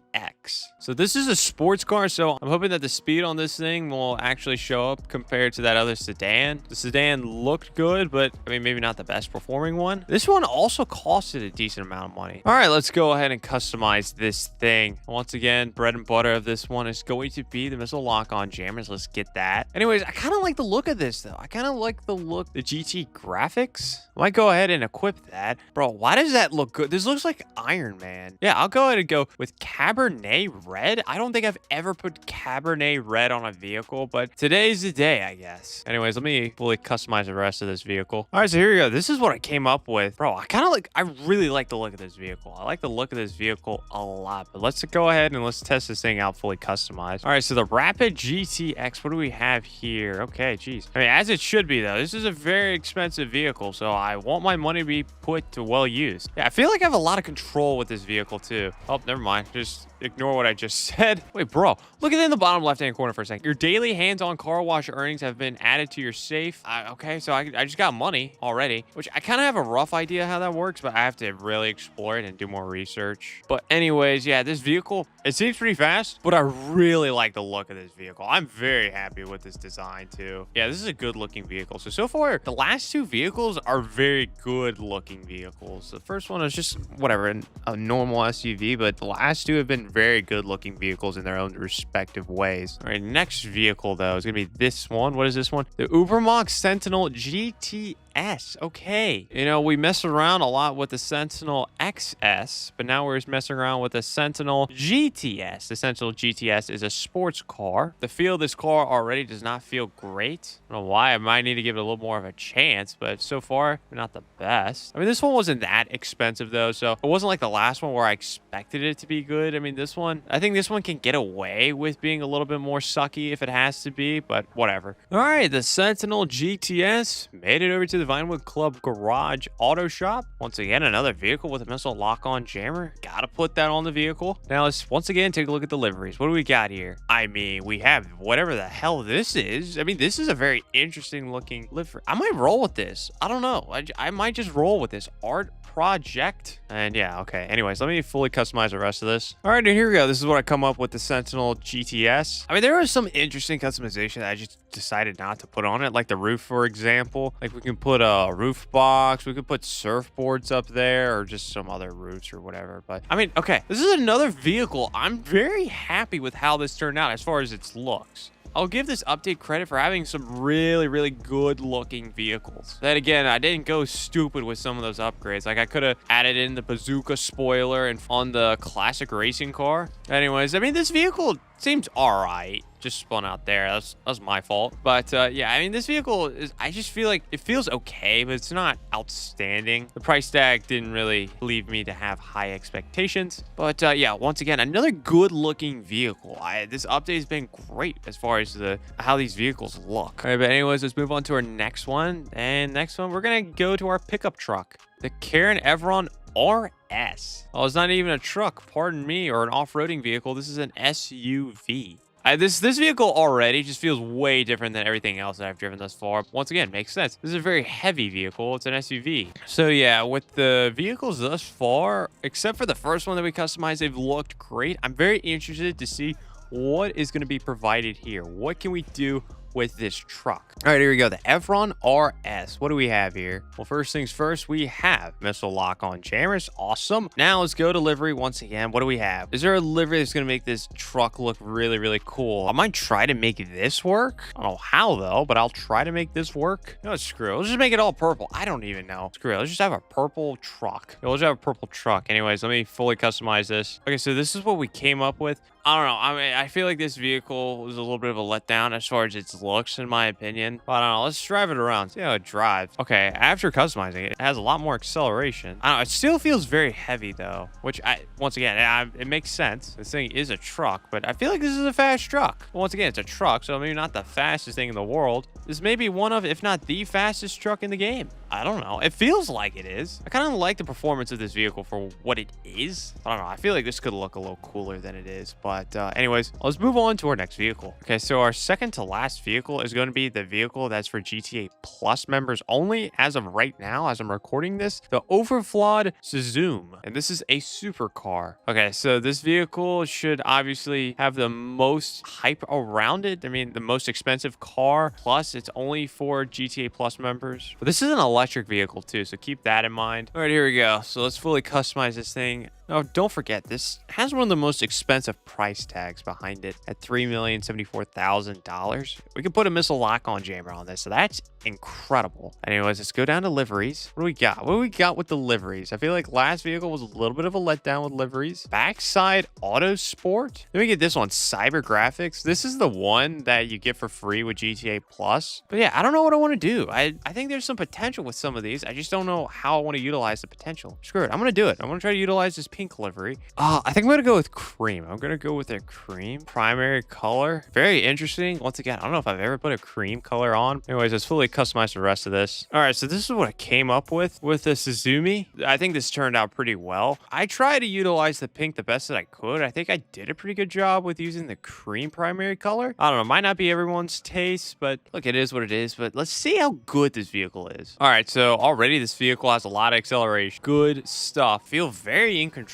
So this is a sports car, so I'm hoping that the speed on this thing will actually show up compared to that other sedan. The sedan looked good, but I mean, maybe not the best performing one. This one also costed a decent amount of money. All right, let's go ahead and customize this thing. Once again, bread and butter of this one is going to be the missile lock-on jammers. Let's get that. Anyways, I kind of like the look of this though. I kind of like the look, the GT graphics. I might go ahead and equip that. Bro, why does that look good? This looks like Iron Man. Yeah, I'll go ahead and go with Cabernet Red. I don't think I've ever put Cabernet Red on a vehicle, but today's the day, I guess. Anyways, let me fully customize the rest of this vehicle. All right, so here we go. This is what I came up with. Bro, I really like the look of this vehicle. I like the look of this vehicle a lot, but let's go ahead and let's test this thing out fully customized. All right, so the Rapid GTX, what do we have here? Okay, geez. I mean, as it should be, though. This is a very expensive vehicle, so I want my money to be put to well use. Yeah, I feel like I have a lot of control with this vehicle, too. Oh, never mind. Just ignore what I just said. Wait, bro, look at it in the bottom left-hand corner for a second. Your daily hands-on car wash earnings have been added to your safe. Okay, so I just got money already, which I kind of have a rough idea how that works, but I have to really explore it and do more research. But anyways, yeah, this vehicle, it seems pretty fast, but I really like the look of this vehicle. I'm very happy with this design, too. Yeah, this is a good-looking vehicle. So far, the last two vehicles are very good-looking vehicles. The first one is just, whatever, a normal SUV, but the last two have been very good looking vehicles in their own respective ways. All right, next vehicle though is gonna be this one. What is this one? The Ubermax Sentinel GTX S. Okay. You know, we messed around a lot with the Sentinel XS, but now we're messing around with the Sentinel GTS. The Sentinel GTS is a sports car. The feel of this car already does not feel great. I don't know why. I might need to give it a little more of a chance, but so far, not the best. I mean, this one wasn't that expensive, though, so it wasn't like the last one where I expected it to be good. I mean, this one, I think this one can get away with being a little bit more sucky if it has to be, but whatever. All right, the Sentinel GTS made it over to the Vinewood Club Garage Auto Shop. Once again, another vehicle with a missile lock-on jammer. Gotta put that on the vehicle. Now, let's once again take a look at the liveries. What do we got here? I mean, we have whatever the hell this is. I mean, this is a very interesting looking livery. I might roll with this. I don't know. I might just roll with this. Art Project. And yeah, okay. Anyways, let me fully customize the rest of this. All right, and here we go. This is what I come up with the Sentinel GTS. I mean, there was some interesting customization that I just decided not to put on it, like the roof, for example. Like we can put a roof box, we could put surfboards up there, or just some other roofs or whatever. But I mean, okay, this is another vehicle. I'm very happy with how this turned out as far as its looks. I'll give this update credit for having some really good looking vehicles. Then again, I didn't go stupid with some of those upgrades. Like I could have added in the bazooka spoiler and on the classic racing car. Anyways, I mean, this vehicle seems all right. Just spun out there. That's my fault. But yeah, I mean, this vehicle is, I just feel like it feels okay, but it's not outstanding. The price tag didn't really leave me to have high expectations. But yeah, once again, another good looking vehicle. This update has been great as far as how these vehicles look. All right, but anyways, let's move on to our next one. And next one, we're gonna go to our pickup truck, the Karen Evron RS. Oh, it's not even a truck, pardon me, or an off-roading vehicle. This is an SUV. This vehicle already just feels way different than everything else that I've driven thus far. Once again, makes sense. This is a very heavy vehicle. It's an SUV. So yeah, with the vehicles thus far, except for the first one that we customized, they've looked great. I'm very interested to see what is going to be provided here. What can we do with this truck? All right, here we go. The Evron RS. What do we have here? Well, first things first, we have missile lock-on jammers. Awesome. Now let's go to livery once again. What do we have? Is there a livery that's going to make this truck look really cool? I might try to make this work. I don't know how though, but I'll try to make this work. No, screw it. Let's just make it all purple. I don't even know. Screw it. Let's just have a purple truck. Yeah, let's have a purple truck. Anyways, let me fully customize this. Okay, so this is what we came up with. I don't know. I mean, I feel like this vehicle was a little bit of a letdown as far as its looks, in my opinion. But I don't know. Let's drive it around. See how it drives. Okay, after customizing it, it has a lot more acceleration. I don't know. It still feels very heavy, though, which, once again, it makes sense. This thing is a truck, but I feel like this is a fast truck. But once again, it's a truck, so maybe not the fastest thing in the world. This may be one of, if not the fastest truck in the game. I don't know. It feels like it is. I kind of like the performance of this vehicle for what it is. I don't know. I feel like this could look a little cooler than it is. But anyways, let's move on to our next vehicle. Okay, so our second to last vehicle is going to be the vehicle that's for GTA Plus members only as of right now, as I'm recording this, the Overflawed Zoom. And this is a supercar. Okay, so this vehicle should obviously have the most hype around it. I mean, the most expensive car, plus it's only for GTA Plus members. But this is an electric vehicle too, so keep that in mind. All right, here we go. So let's fully customize this thing. Now, don't forget, this has one of the most expensive price tags behind it at $3,074,000. We can put a missile lock-on jammer on this, so that's incredible. Anyways, let's go down to liveries. What do we got? What do we got with the liveries? I feel like last vehicle was a little bit of a letdown with liveries. Backside Auto Sport. Let me get this one, Cyber Graphics. This is the one that you get for free with GTA Plus. But yeah, I don't know what I want to do. I think there's some potential with some of these. I just don't know how I want to utilize the potential. Screw it. I'm going to do it. I'm going to try to utilize this pink livery. I think I'm going to go with cream. I'm going to go with a cream primary color. Very interesting. Once again, I don't know if I've ever put a cream color on. Anyways, let's fully customize the rest of this. All right, so this is what I came up with the Suzumi. I think this turned out pretty well. I tried to utilize the pink the best that I could. I think I did a pretty good job with using the cream primary color. I don't know. Might not be everyone's taste, but look, it is what it is. But let's see how good this vehicle is. All right, so already this vehicle has a lot of acceleration. Good stuff. Feel very in control.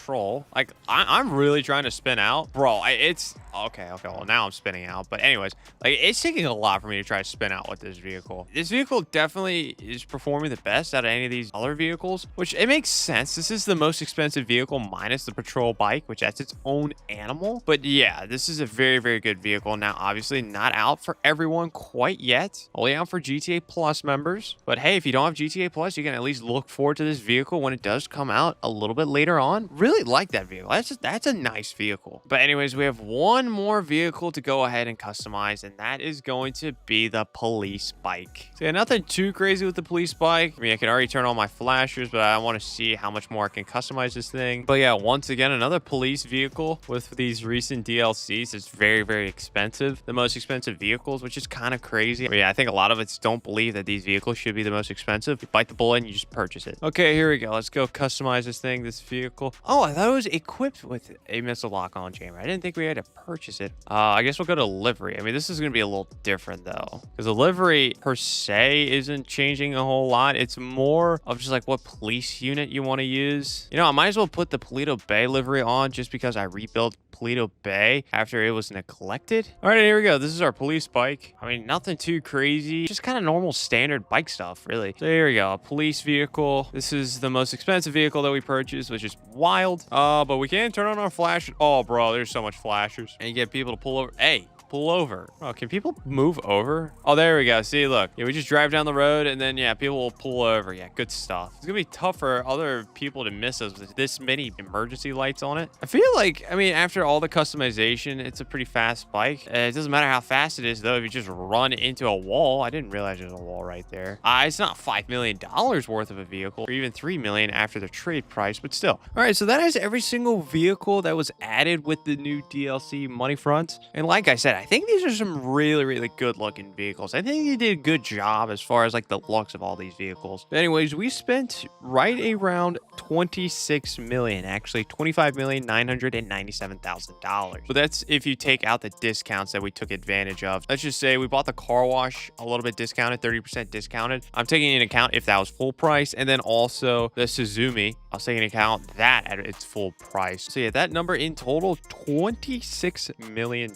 Like, I'm really trying to spin out. Bro, it's Okay, well, now I'm spinning out. But anyways, like, it's taking a lot for me to try to spin out with this vehicle. This vehicle definitely is performing the best out of any of these other vehicles, which it makes sense. This is the most expensive vehicle minus the patrol bike, which that's its own animal. But yeah, this is a very, very good vehicle. Now, obviously not out for everyone quite yet. Only out for GTA Plus members. But hey, if you don't have GTA Plus, you can at least look forward to this vehicle when it does come out a little bit later on. Really like that vehicle. That's a nice vehicle. But anyways, we have one more vehicle to go ahead and customize, and that is going to be the police bike. So yeah, nothing too crazy with the police bike. I mean, I can already turn on my flashers, but I want to see how much more I can customize this thing. But yeah, once again, another police vehicle with these recent DLCs. It's very, very expensive. The most expensive vehicles, which is kind of crazy. But yeah, I think a lot of us don't believe that these vehicles should be the most expensive. You bite the bullet and you just purchase it. Okay, here we go. Let's go customize this thing, this vehicle. Oh, I thought it was equipped with a missile lock-on chamber. I didn't think we had to purchase it. I guess we'll go to livery. I mean, this is going to be a little different though, because the livery per se isn't changing a whole lot. It's more of just like what police unit you want to use. You know, I might as well put the Paleto Bay livery on just because I rebuilt Paleto Bay after it was neglected. All right, here we go. This is our police bike. I mean, nothing too crazy, just kind of normal standard bike stuff, really. So here we go, a police vehicle. This is the most expensive vehicle that we purchased, which is wild. But we can turn on our flash. Oh, bro, there's so much flashers, and you get people to pull over. Hey, pull over. Oh, can people move over? Oh, there we go. See, look. Yeah, we just drive down the road and then, yeah, people will pull over. Yeah, good stuff. It's gonna be tough for other people to miss us with this many emergency lights on it. I feel like, I mean, after all the customization, it's a pretty fast bike. It doesn't matter how fast it is, though. If you just run into a wall, I didn't realize there's a wall right there. It's not $5 million worth of a vehicle, or even $3 million after the trade price, but still. All right, so that is every single vehicle that was added with the new DLC Moneyfronts. And like I said, I think these are some really, really good looking vehicles. I think they did a good job as far as like the looks of all these vehicles. But anyways, we spent right around 26 million, actually $25,997,000. But that's if you take out the discounts that we took advantage of. Let's just say we bought the car wash a little bit discounted, 30% discounted. I'm taking into account if that was full price, and then also the Suzumi, I was taking into account that at its full price. So yeah, that number in total, $26 million.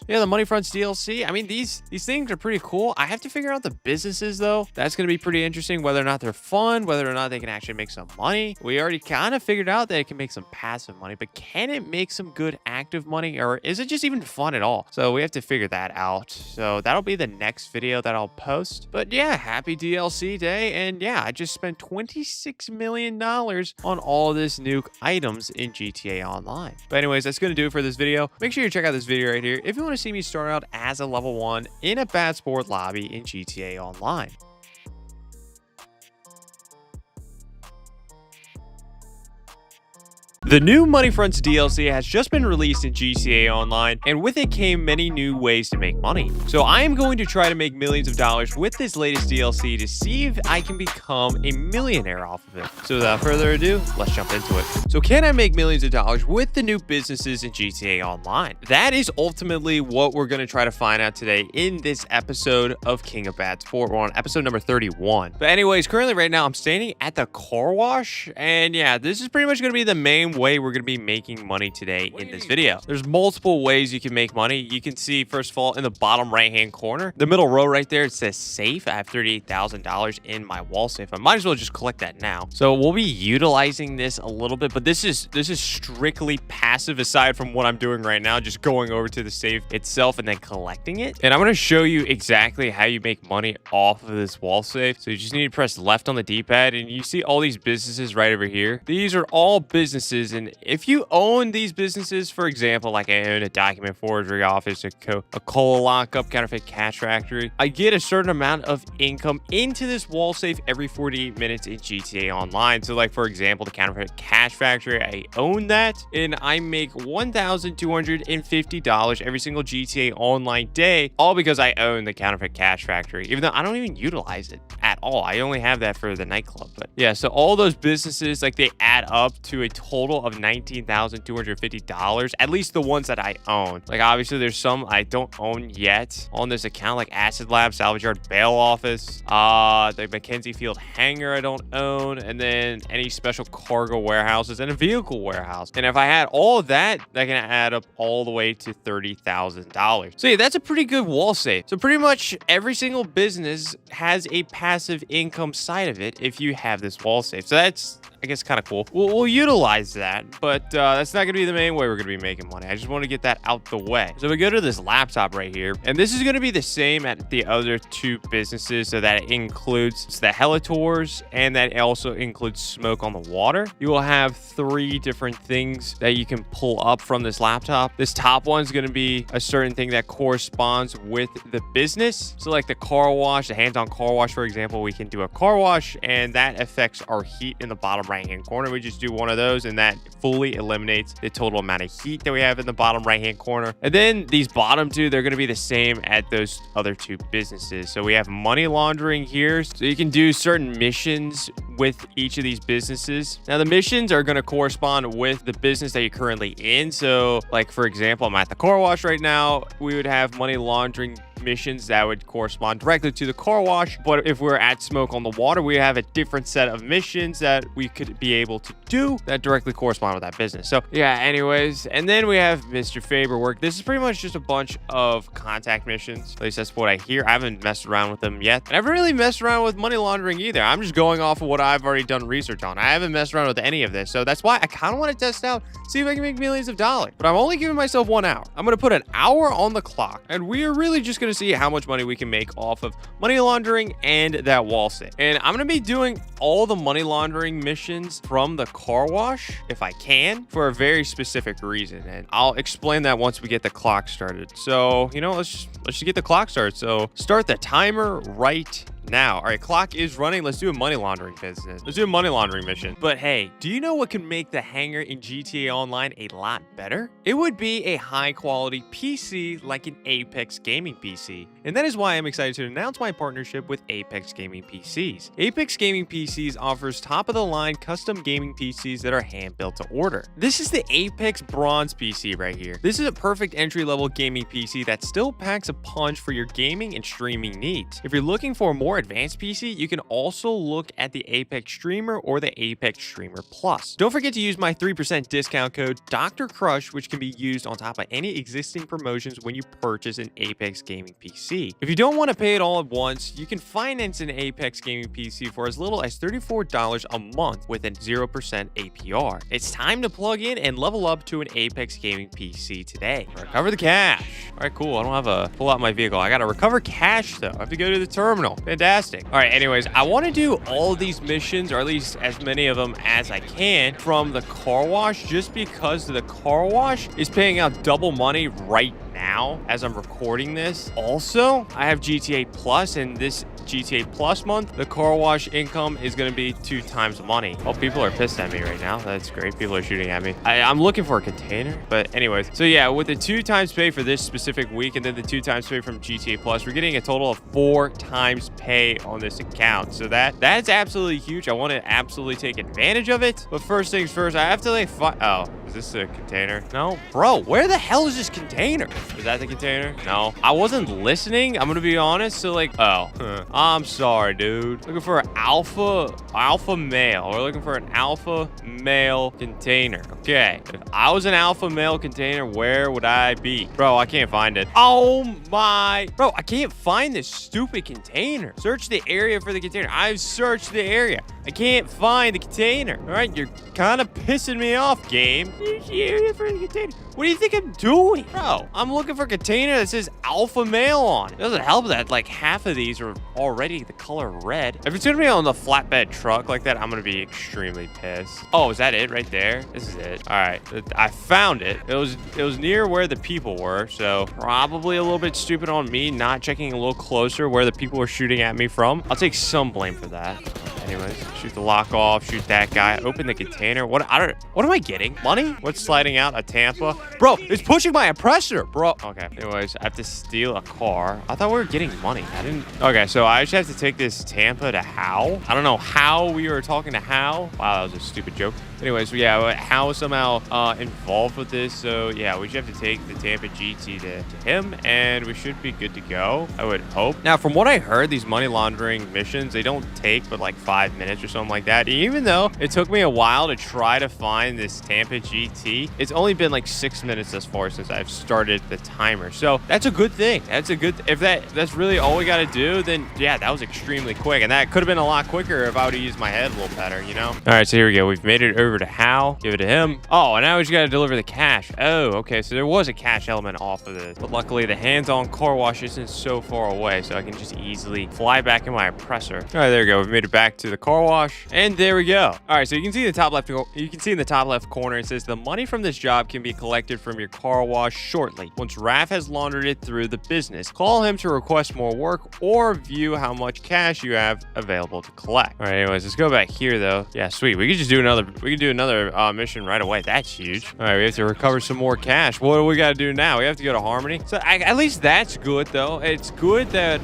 Yeah, the Moneyfronts DLC, I mean, these things are pretty cool. I have to figure out the businesses though. That's going to be pretty interesting, whether or not they're fun, whether or not they can actually make some money. We already kind of figured out that it can make some passive money, but can it make some good active money, or is it just even fun at all? So we have to figure that out. So that'll be the next video that I'll post. But yeah, happy DLC day. And yeah, I just spent $26 million on all this new items in GTA Online. But anyways, that's going to do it for this video. Make sure you check out this video right here if you want to see me start out as a level 1 in a bad sport lobby in GTA Online. The new Moneyfronts DLC has just been released in GTA Online, and with it came many new ways to make money. So I am going to try to make millions of dollars with this latest DLC to see if I can become a millionaire off of it. So without further ado, let's jump into it. So can I make millions of dollars with the new businesses in GTA Online? That is ultimately what we're going to try to find out today in this episode of King of Bad Sport. We're on episode number 31. But anyways, currently right now I'm standing at the car wash, and yeah, this is pretty much going to be the main way we're going to be making money today in this video. There's multiple ways you can make money. You can see, first of all, in the bottom right hand corner, the middle row right there, it says safe. I have $38,000 in my wall safe. I might as well just collect that now. So we'll be utilizing this a little bit, but this is strictly passive aside from what I'm doing right now, just going over to the safe itself and then collecting it. And I'm going to show you exactly how you make money off of this wall safe. So you just need to press left on the D-pad, and you see all these businesses right over here. These are all businesses, and if you own these businesses, for example, like I own a document forgery office, a cola lockup, counterfeit cash factory, I get a certain amount of income into this wall safe every 48 minutes in GTA Online. So like, for example, the counterfeit cash factory, I own that, and I make $1,250 every single GTA Online day, all because I own the counterfeit cash factory, even though I don't even utilize it at all. I only have that for the nightclub. But yeah, so all those businesses, like, they add up to a total total of $19,250, at least the ones that I own. Like, obviously, there's some I don't own yet on this account, like Acid Lab, Salvage Yard, Bail Office, the Mackenzie Field Hangar I don't own, and then any special cargo warehouses and a vehicle warehouse. And if I had all of that, that can add up all the way to $30,000. So yeah, that's a pretty good wall safe. So pretty much every single business has a passive income side of it if you have this wall safe. So that's, I guess, kind of cool. We'll utilize that, but that's not going to be the main way we're going to be making money. I just want to get that out the way. So we go to this laptop right here, and this is going to be the same at the other two businesses. So that includes the Helitors, and that also includes smoke on the water. You will have 3 different things that you can pull up from this laptop. This top one is going to be a certain thing that corresponds with the business. So like the car wash, the hands-on car wash, for example, we can do a car wash, and that affects our heat in the bottom right-hand corner. We just do one of those, and that fully eliminates the total amount of heat that we have in the bottom right-hand corner. And then these bottom two, they're going to be the same at those other two businesses. So we have money laundering here. So you can do certain missions with each of these businesses. Now, the missions are going to correspond with the business that you're currently in. So, like, for example, I'm at the car wash right now. We would have money laundering missions that would correspond directly to the car wash. But if we're at smoke on the water, we have a different set of missions that we could be able to do that directly correspond with that business. So yeah, anyways, and then we have Mr. Faber work. This is pretty much just a bunch of contact missions. At least that's what I hear. I haven't messed around with them yet. I never really messed around with money laundering either. I'm just going off of what I've already done research on. I haven't messed around with any of this. So that's why I kind of want to test out, see if I can make millions of dollars. But I'm only giving myself 1 hour. I'm going to put an hour on the clock, and we are really just going to see how much money we can make off of money laundering and that wall safe. And I'm going to be doing all the money laundering missions from the car wash if I can, for a very specific reason, and I'll explain that once we get the clock started. So, you know, let's just get the clock started. So start the timer right now. All right, clock is running. Let's do a money laundering business. Let's do a money laundering mission. But hey, do you know what can make the hangar in GTA Online a lot better? It would be a high quality PC like an Apex Gaming PC. And that is why I'm excited to announce my partnership with Apex Gaming PCs. Apex Gaming PCs offers top of the line custom gaming PCs that are hand built to order. This is the Apex Bronze PC right here. This is a perfect entry level gaming PC that still packs a punch for your gaming and streaming needs. If you're looking for a more advanced PC, you can also look at the Apex Streamer or the Apex Streamer Plus. Don't forget to use my 3% discount code Dr. Crush, which can be used on top of any existing promotions when you purchase an Apex Gaming PC. If you don't want to pay it all at once, you can finance an Apex Gaming PC for as little as $34 a month with a 0% APR. It's time to plug in and level up to an Apex Gaming PC today. Recover the cash. All right, cool. I don't have a pull out my vehicle. I got to recover cash though. I have to go to the terminal. Fantastic. All right, anyways, I want to do all of these missions, or at least as many of them as I can, from the car wash, just because the car wash is paying out double money right now as I'm recording this. Also, I have GTA Plus, and this GTA Plus month, the car wash income is going to be 2 times the money. Oh, people are pissed at me right now. That's great. People are shooting at me. I'm looking for a container. But anyways, so yeah, with the 2 times pay for this specific week and then the 2 times pay from GTA Plus, we're getting a total of 4 times pay on this account. So that's absolutely huge. I want to absolutely take advantage of it. But first things first, I have to like oh, is this a container? No, bro, where the hell is this container? Is that the container? No, I wasn't listening. I'm going to be honest. So like, oh, I'm sorry, dude. Looking for an alpha male. We're looking for an alpha male container. Okay. If I was an alpha male container, where would I be? Bro, I can't find it. Oh my. Bro, I can't find this stupid container. Search the area for the container. I've searched the area. I can't find the container. All right, you're kind of pissing me off, game. Area for the container. What do you think I'm doing? Bro, I'm looking for a container that says alpha male on it. It doesn't help that like half of these are already the color red. If it's gonna be on the flatbed truck like that, I'm gonna be extremely pissed. Oh, is that it right there? This is it. All right, I found it. It was near where the people were, so probably a little bit stupid on me not checking a little closer where the people were shooting at me from. I'll take some blame for that. Anyways, shoot the lock off, shoot that guy, open the container. What am I getting? Money? What's sliding out? A Tampa? Bro, it's pushing my oppressor, bro. Okay, anyways, I have to steal a car. I thought we were getting money. I didn't. Okay, so I just have to take this Tampa to How. I don't know how we were talking to How. Wow, that was a stupid joke. Anyways, yeah, How is somehow involved with this. So yeah, we just have to take the Tampa GT to him, and we should be good to go, I would hope. Now, from what I heard, these money laundering missions, they don't take but like 5 minutes or something like that. Even though it took me a while to try to find this Tampa GT, it's only been like 6 minutes thus far since I've started the timer. So that's a good thing. That's a good, if that's really all we got to do, then yeah, that was extremely quick. And that could have been a lot quicker if I would have used my head a little better, you know? All right, so here we go. We've made it over to How. Give it to him. Oh, and now we just got to deliver the cash. Oh, okay. So there was a cash element off of this, but luckily the hands-on car wash isn't so far away, so I can just easily fly back in my oppressor. All right, there we go. We've made it back to the car wash, and there we go. All right, so you can see in the top left. You can see in the top left corner it says the money from this job can be collected from your car wash shortly. Once Raph has laundered it through the business, call him to request more work or view how much cash you have available to collect. All right, anyways, let's go back here though. Yeah, sweet. We could just do another. We could do another mission right away. That's huge. All right, we have to recover some more cash. What do we got to do now? We have to go to Harmony. So at least that's good though. It's good that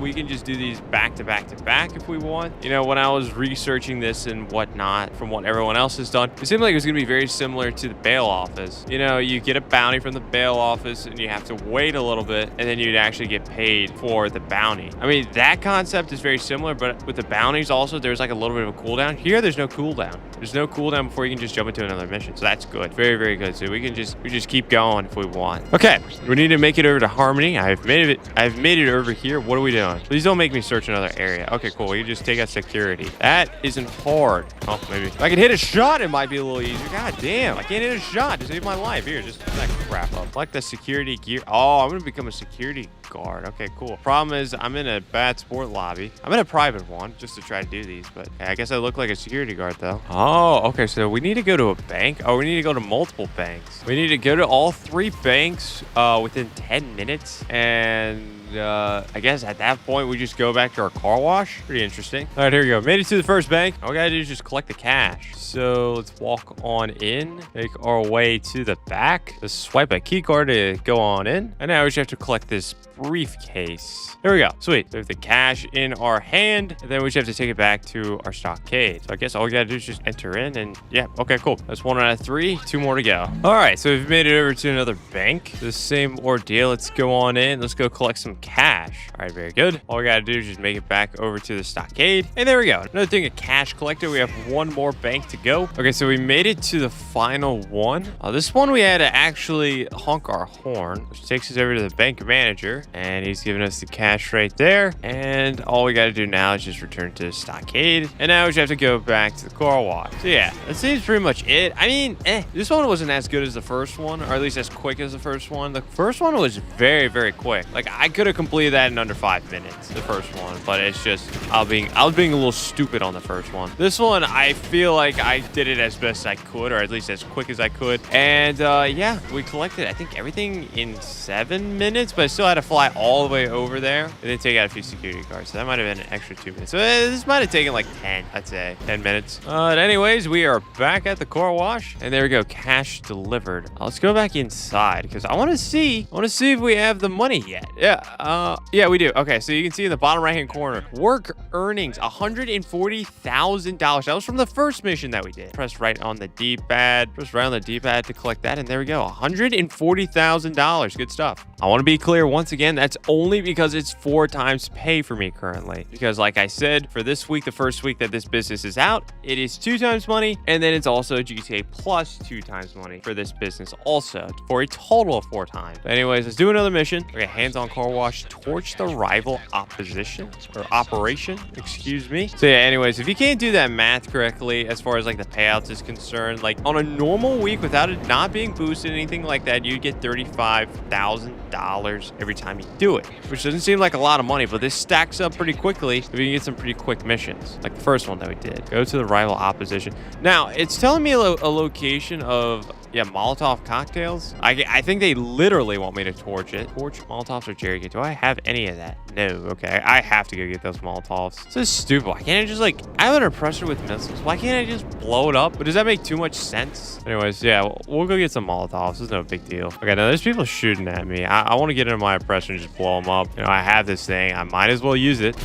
we can just do these back to back to back if we want. You know, when I was researching this and whatnot from what everyone else has done, it seemed like it was going to be very similar to the bail office. You know, you get a bounty from the bail office and you have to wait a little bit and then you'd actually get paid for the bounty. I mean, that concept is very similar, but with the bounties also, there's like a little bit of a cooldown. Here, there's no cooldown. There's no cooldown before you can just jump into another mission. So that's good. Very, very good. So we just keep going if we want. Okay, we need to make it over to Harmony. I've made it over here. What are we doing? Please don't make me search another area. Okay, cool. We can just take out security. That isn't hard. Oh, maybe if I could hit a shot, it might be a little easier. God damn, I can't hit a shot to save my life. Here, just that crap up. Like the security gear. Oh, I'm gonna become a security guard. Okay, cool. Problem is, I'm in a bad sport lobby. I'm in a private one just to try to do these, but I guess I look like a security guard though. Oh, okay. So we need to go to a bank. Oh, we need to go to multiple banks. We need to go to all 3 banks within 10 minutes, and I guess at that point we just go back to our car wash. Pretty interesting. All right, here we go. Made it to the first bank. All we gotta do is just collect the cash. So let's walk on in, make our way to the back. Just swipe a key card to go on in, and now we just have to collect this briefcase. There we go. Sweet. So we have the cash in our hand, and then we just have to take it back to our stockade. So I guess all we gotta do is just enter in, and yeah, okay, cool. That's 1 out of 3. 2 more to go. All right, so we've made it over to another bank. The same ordeal. Let's go on in. Let's go collect some cash. All right, very good. All we gotta do is just make it back over to the stockade, and there we go. Another thing, a cash collector. We have 1 more bank to go. Okay, so we made it to the final one. This one we had to actually honk our horn, which takes us over to the bank manager, and he's giving us the cash right there. And all we got to do now is just return to the stockade, and now we just have to go back to the car wash. So yeah, that seems pretty much it. I mean, this one wasn't as good as the first one, or at least as quick as the first one. The first one was very, very quick. Like I could have completed that in under 5 minutes, the first one, but it's just I was being a little stupid on the first one. This one, I feel like I did it as best I could, or at least as quick as I could. And yeah, we collected I think everything in 7 minutes, but I still had to fly all the way over there and then take out a few security guards. So that might have been an extra 2 minutes. So this might have taken like 10, I'd say 10 minutes. But anyways, we are back at the car wash, and there we go. Cash delivered. Let's go back inside because I want to see if we have the money yet. Yeah, we do. Okay, so you can see in the bottom right hand corner, work earnings $140,000. That was from the first mission that we did. Press right on the D-pad. Press right on the D-pad to collect that, and there we go. $140,000. Good stuff. I want to be clear once again, that's only because it's 4 times pay for me currently. Because like I said, for this week, the first week that this business is out, it is 2 times money, and then it's also GTA Plus 2 times money for this business also, for a total of 4 times. But anyways, let's do another mission. Okay, hands-on car wash, torch the rival opposition, or operation, excuse me. So yeah, anyways, if you can't do that math correctly, as far as like the payouts is concerned, like on a normal week without it not being boosted, anything like that, you get $35,000 every time you do it, which doesn't seem like a lot of money, but this stacks up pretty quickly if you can get some pretty quick missions, like the first one that we did. Go to the rival opposition. Now, it's telling me a location of Yeah, Molotov cocktails. I think they literally want me to torch it. Torch Molotovs or jerry can. Do I have any of that? No. Okay, I have to go get those Molotovs. This is stupid. Why can't I just like, I have an oppressor with missiles. Why can't I just blow it up? But does that make too much sense? Anyways, yeah, we'll go get some Molotovs. It's no big deal. Okay, now there's people shooting at me. I want to get into my oppressor and just blow them up. You know, I have this thing. I might as well use it.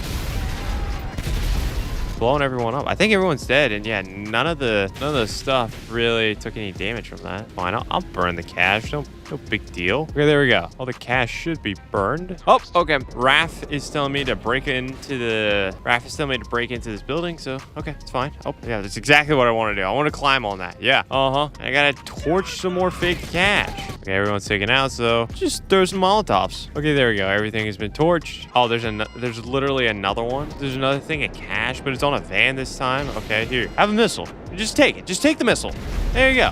Blowing everyone up. I think everyone's dead, and yeah, none of the stuff really took any damage from that. Fine, I'll burn the cash. No big deal. Okay, there we go. All the cash should be burned. Oh, okay. Raph is telling me to break into this building, so okay, it's fine. Oh, yeah, that's exactly what I want to do. I want to climb on that. Yeah. I gotta torch some more fake cash. Okay, everyone's taken out, so just throw some Molotovs. Okay, there we go. Everything has been torched. Oh, there's literally another one. There's another thing of cash, but it's on a van this time. Okay, here. Have a missile. Just take it. Just take the missile. There you go.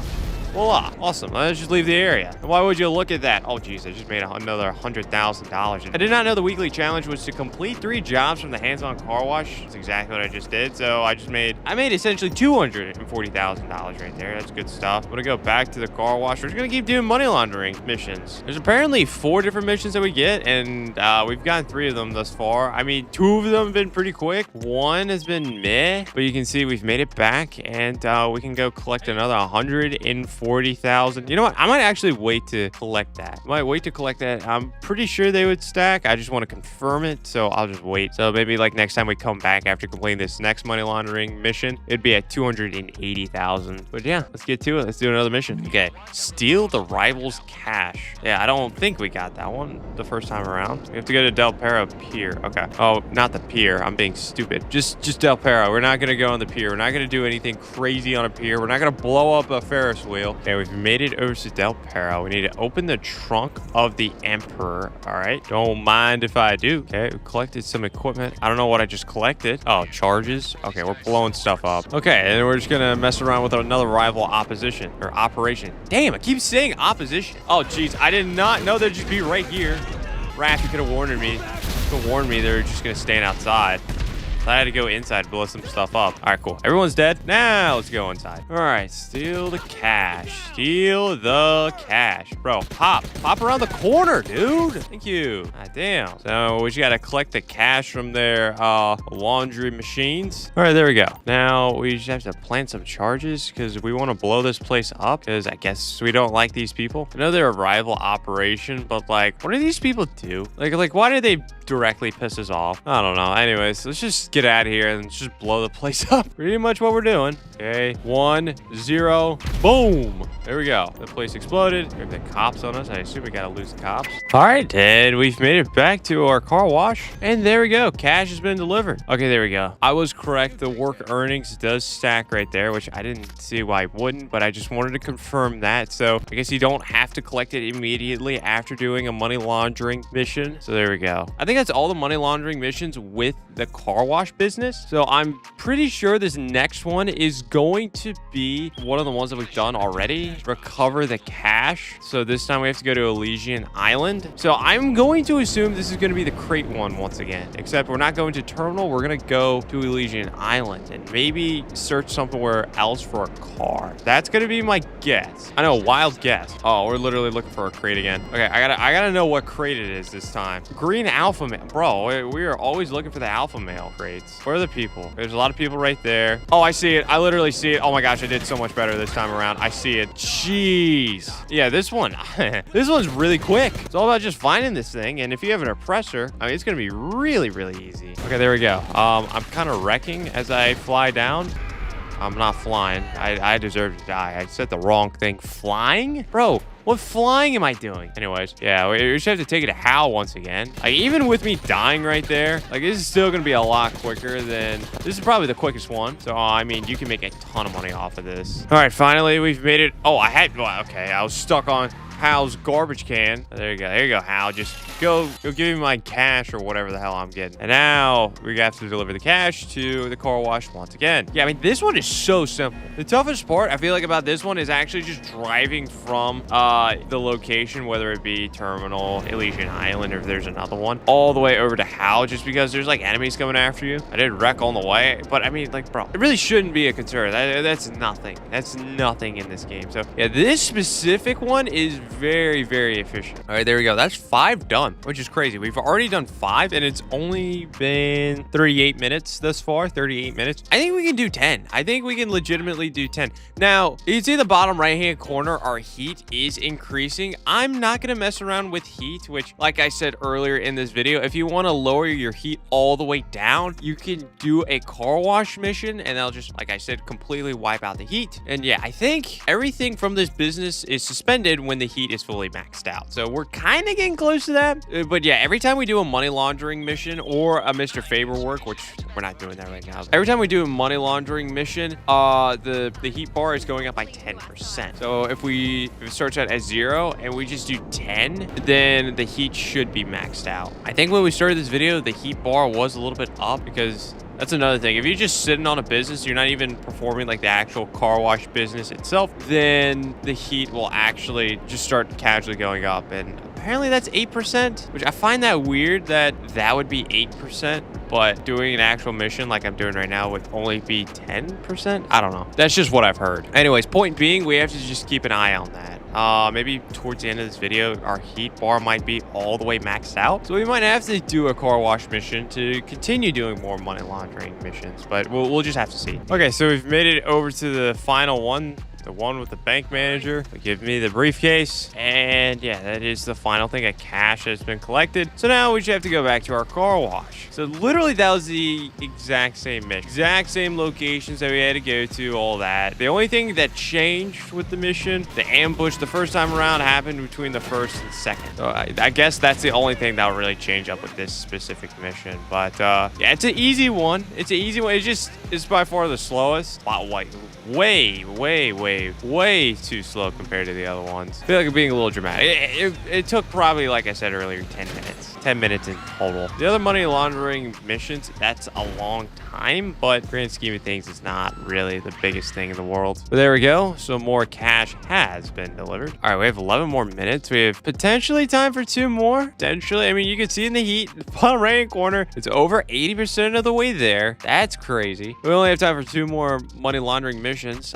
Voila. Awesome. Let's just leave the area. Why would you look at that? Oh, geez. I just made another $100,000. I did not know the weekly challenge was to complete 3 jobs from the hands-on car wash. That's exactly what I just did. So I made essentially $240,000 right there. That's good stuff. I'm going to go back to the car wash. We're just going to keep doing money laundering missions. There's apparently 4 different missions that we get, and we've gotten 3 of them thus far. I mean, 2 of them have been pretty quick. 1 has been meh, but you can see we've made it back, and we can go collect another 140,000. You know what? I might actually wait to collect that. I'm pretty sure they would stack. I just want to confirm it, so I'll just wait. So maybe like next time we come back after completing this next money laundering mission, it'd be at 280,000. But yeah, let's get to it. Let's do another mission. Okay, steal the rival's cash. Yeah, I don't think we got that one the first time around. We have to go to Del Perro Pier. Okay. Oh, not the pier. I'm being stupid. Just Del Perro. We're not gonna go on the pier. We're not gonna do anything crazy on a pier. We're not gonna blow up a Ferris wheel. Okay, we've made it over to Del Perro. We need to open the trunk of the Emperor. All right. Don't mind if I do. Okay, we collected some equipment. I don't know what I just collected. Oh, charges. Okay, we're blowing stuff up. Okay, and we're just gonna mess around with another rival operation. Damn, I keep saying opposition. Oh, jeez. I did not know they'd just be right here. Raph, you could have warned me. They're just gonna stand outside. So I had to go inside to blow some stuff up. All right, cool. Everyone's dead. Now let's go inside. All right, steal the cash. Bro, pop around the corner, dude. Thank you. God damn. So we just got to collect the cash from their laundry machines. All right, there we go. Now we just have to plant some charges because we want to blow this place up because I guess we don't like these people. I know they're a rival operation, but like, what do these people do? Like why do they directly piss us off? I don't know. Anyways, let's just get out of here and just blow the place up. Pretty much what we're doing. Okay, 1, 0, boom. There we go. The place exploded. We have the cops on us. I assume we gotta lose the cops. All right, and we've made it back to our car wash. And there we go. Cash has been delivered. Okay, there we go. I was correct. The work earnings does stack right there, which I didn't see why it wouldn't, but I just wanted to confirm that. So I guess you don't have to collect it immediately after doing a money laundering mission. So there we go. I think that's all the money laundering missions with the car wash business. So I'm pretty sure this next one is going to be one of the ones that we've done already. Recover the cash. So this time we have to go to Elysian Island. So I'm going to assume this is going to be the crate one once again, except we're not going to terminal. We're going to go to Elysian Island and maybe search somewhere else for a car. That's going to be my guess. I know, wild guess. Oh, we're literally looking for a crate again. Okay, I gotta know what crate it is this time. Green alpha male. Bro, we are always looking for the alpha male crates. Where are the people? There's a lot of people right there. Oh, I see it. I literally see it. Oh my gosh, I did so much better this time around. I see it. Jeez. Yeah, this one. This one's really quick. It's all about just finding this thing. And if you have an oppressor, I mean, it's going to be really, really easy. Okay, there we go. I'm kind of wrecking as I fly down. I'm not flying. I deserve to die. I said the wrong thing. Flying? Bro, what flying am I doing? Anyways, yeah, we just have to take it to Hal once again. Like, even with me dying right there, like, this is still going to be a lot quicker than... This is probably the quickest one. So, I mean, you can make a ton of money off of this. All right, finally, we've made it. Oh, well, okay, I was stuck on Hal's garbage can. There you go. There you go, Hal. Just go give me my cash or whatever the hell I'm getting. And now we have to deliver the cash to the car wash once again. Yeah, I mean, this one is so simple. The toughest part I feel like about this one is actually just driving from the location, whether it be Terminal, Elysian Island, or if there's another one, all the way over to Hal, just because there's like enemies coming after you. I did wreck on the way, but I mean, like, bro, it really shouldn't be a concern. That's nothing. That's nothing in this game. So yeah, this specific one is very, very efficient. All right, there we go. That's 5 done, which is crazy. We've already done 5 and it's only been 38 minutes thus far. 38 minutes. I think we can do 10. I think we can legitimately do 10. Now, you can see the bottom right-hand corner, our heat is increasing. I'm not going to mess around with heat, which, like I said earlier in this video, if you want to lower your heat all the way down, you can do a car wash mission and they'll just, like I said, completely wipe out the heat. And yeah, I think everything from this business is suspended when the heat is fully maxed out. So we're kind of getting close to that. But yeah, every time we do a money laundering mission or a Mr. Favor work, which we're not doing that right now. Every time we do a money laundering mission, the heat bar is going up by 10%. So if it starts out at 0 and we just do 10, then the heat should be maxed out. I think when we started this video, the heat bar was a little bit up because that's another thing. If you're just sitting on a business, you're not even performing like the actual car wash business itself, then the heat will actually just start casually going up. And apparently that's 8%, which I find that weird that would be 8%, but doing an actual mission like I'm doing right now would only be 10%. I don't know. That's just what I've heard. Anyways, point being, we have to just keep an eye on that. Maybe towards the end of this video, our heat bar might be all the way maxed out. So we might have to do a car wash mission to continue doing more money laundering missions, but we'll just have to see. Okay, so we've made it over to the final one. The one with the bank manager. They give me the briefcase. And yeah, that is the final thing. A cash has been collected. So now we just have to go back to our car wash. So literally that was the exact same mission. Exact same locations that we had to go to, all that. The only thing that changed with the mission, the ambush the first time around happened between the first and second. So I guess that's the only thing that will really change up with this specific mission. But yeah, it's an easy one. It's an easy one. It's by far the slowest. Wow, way too slow compared to the other ones. I feel like I'm being a little dramatic. It took probably, like I said earlier, 10 minutes. 10 minutes in total. The other money laundering missions, that's a long time, but grand scheme of things, it's not really the biggest thing in the world. But there we go. So more cash has been delivered. All right, we have 11 more minutes. We have potentially time for 2 more. Potentially. I mean, you can see in the heat, the bottom right-hand corner, it's over 80% of the way there. That's crazy. We only have time for 2 more money laundering missions.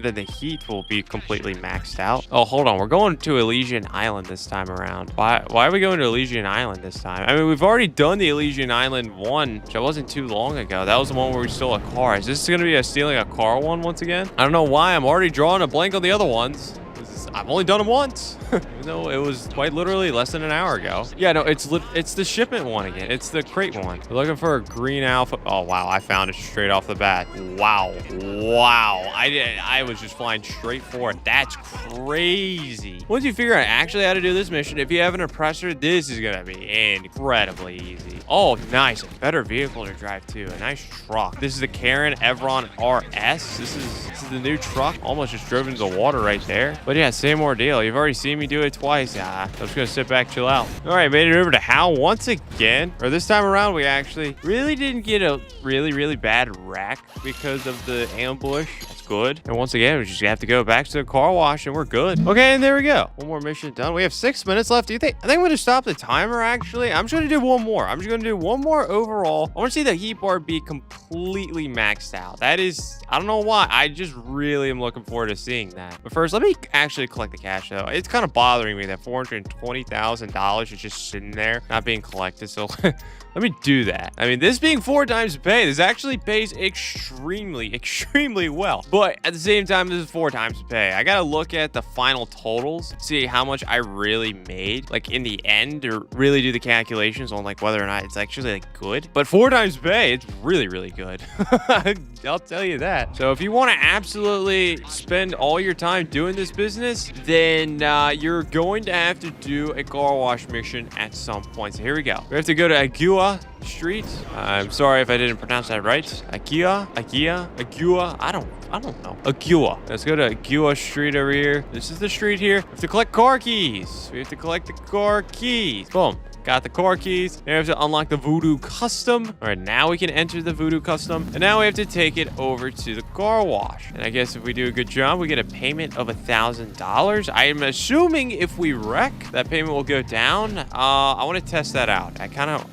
Then the heat will be completely maxed out. Oh, hold on. We're going to Elysian Island this time around. Why are we going to Elysian Island this time? I mean, we've already done the Elysian Island one, which wasn't too long ago. That was the one where we stole a car. Is this going to be a stealing a car one once again? I don't know why. I'm already drawing a blank on the other ones. I've only done them once, even though it was quite literally less than an hour ago. Yeah, no, it's the shipment one again. It's the crate one. We're looking for a green alpha. Oh, wow. I found it straight off the bat. Wow. I was just flying straight for it. That's crazy. Once you figure out actually how to do this mission, if you have an oppressor, this is going to be incredibly easy. Oh, nice. A better vehicle to drive too. A nice truck. This is the Karen Evron RS. This is the new truck. Almost just drove into the water right there. But yeah, same ordeal. You've already seen me do it twice. I'm just gonna sit back, chill out. All right, made it over to Hal once again. Or this time around, we actually really didn't get a really bad wreck because of the ambush. That's good. And once again, we just have to go back to the car wash and we're good. Okay, and there we go. One more mission done. We have 6 minutes left. I think I'm gonna stop the timer actually. I'm just gonna do one more. I'm just gonna do one more overall. I want to see the heat bar be completely maxed out. That is, I don't know why. I just really am looking forward to seeing that. But first, let me actually collect the cash though. It's kind of bothering me that $420,000 is just sitting there not being collected. So let me do that. I mean, this being 4 times pay, this actually pays extremely well. But at the same time, this is 4 times pay. I gotta look at the final totals, see how much I really made, like in the end, or really do the calculations on like whether or not it's actually like good. But 4 times pay, it's really good. I'll tell you that. So if you want to absolutely spend all your time doing this business, then you're going to have to do a car wash mission at some point. So here we go. We have to go to Agua Street. I'm sorry if I didn't pronounce that right. Agua. I don't I don't know. Agua. Let's go to Agua Street over here. This is the street here. We have to collect car keys. We have to collect the car keys. Boom. Got the car keys. Now we have to unlock the Voodoo Custom. All right, now we can enter the Voodoo Custom. And now we have to take it over to the car wash. And I guess if we do a good job, we get a payment of $1,000. I am assuming if we wreck, that payment will go down. I want to test that out. I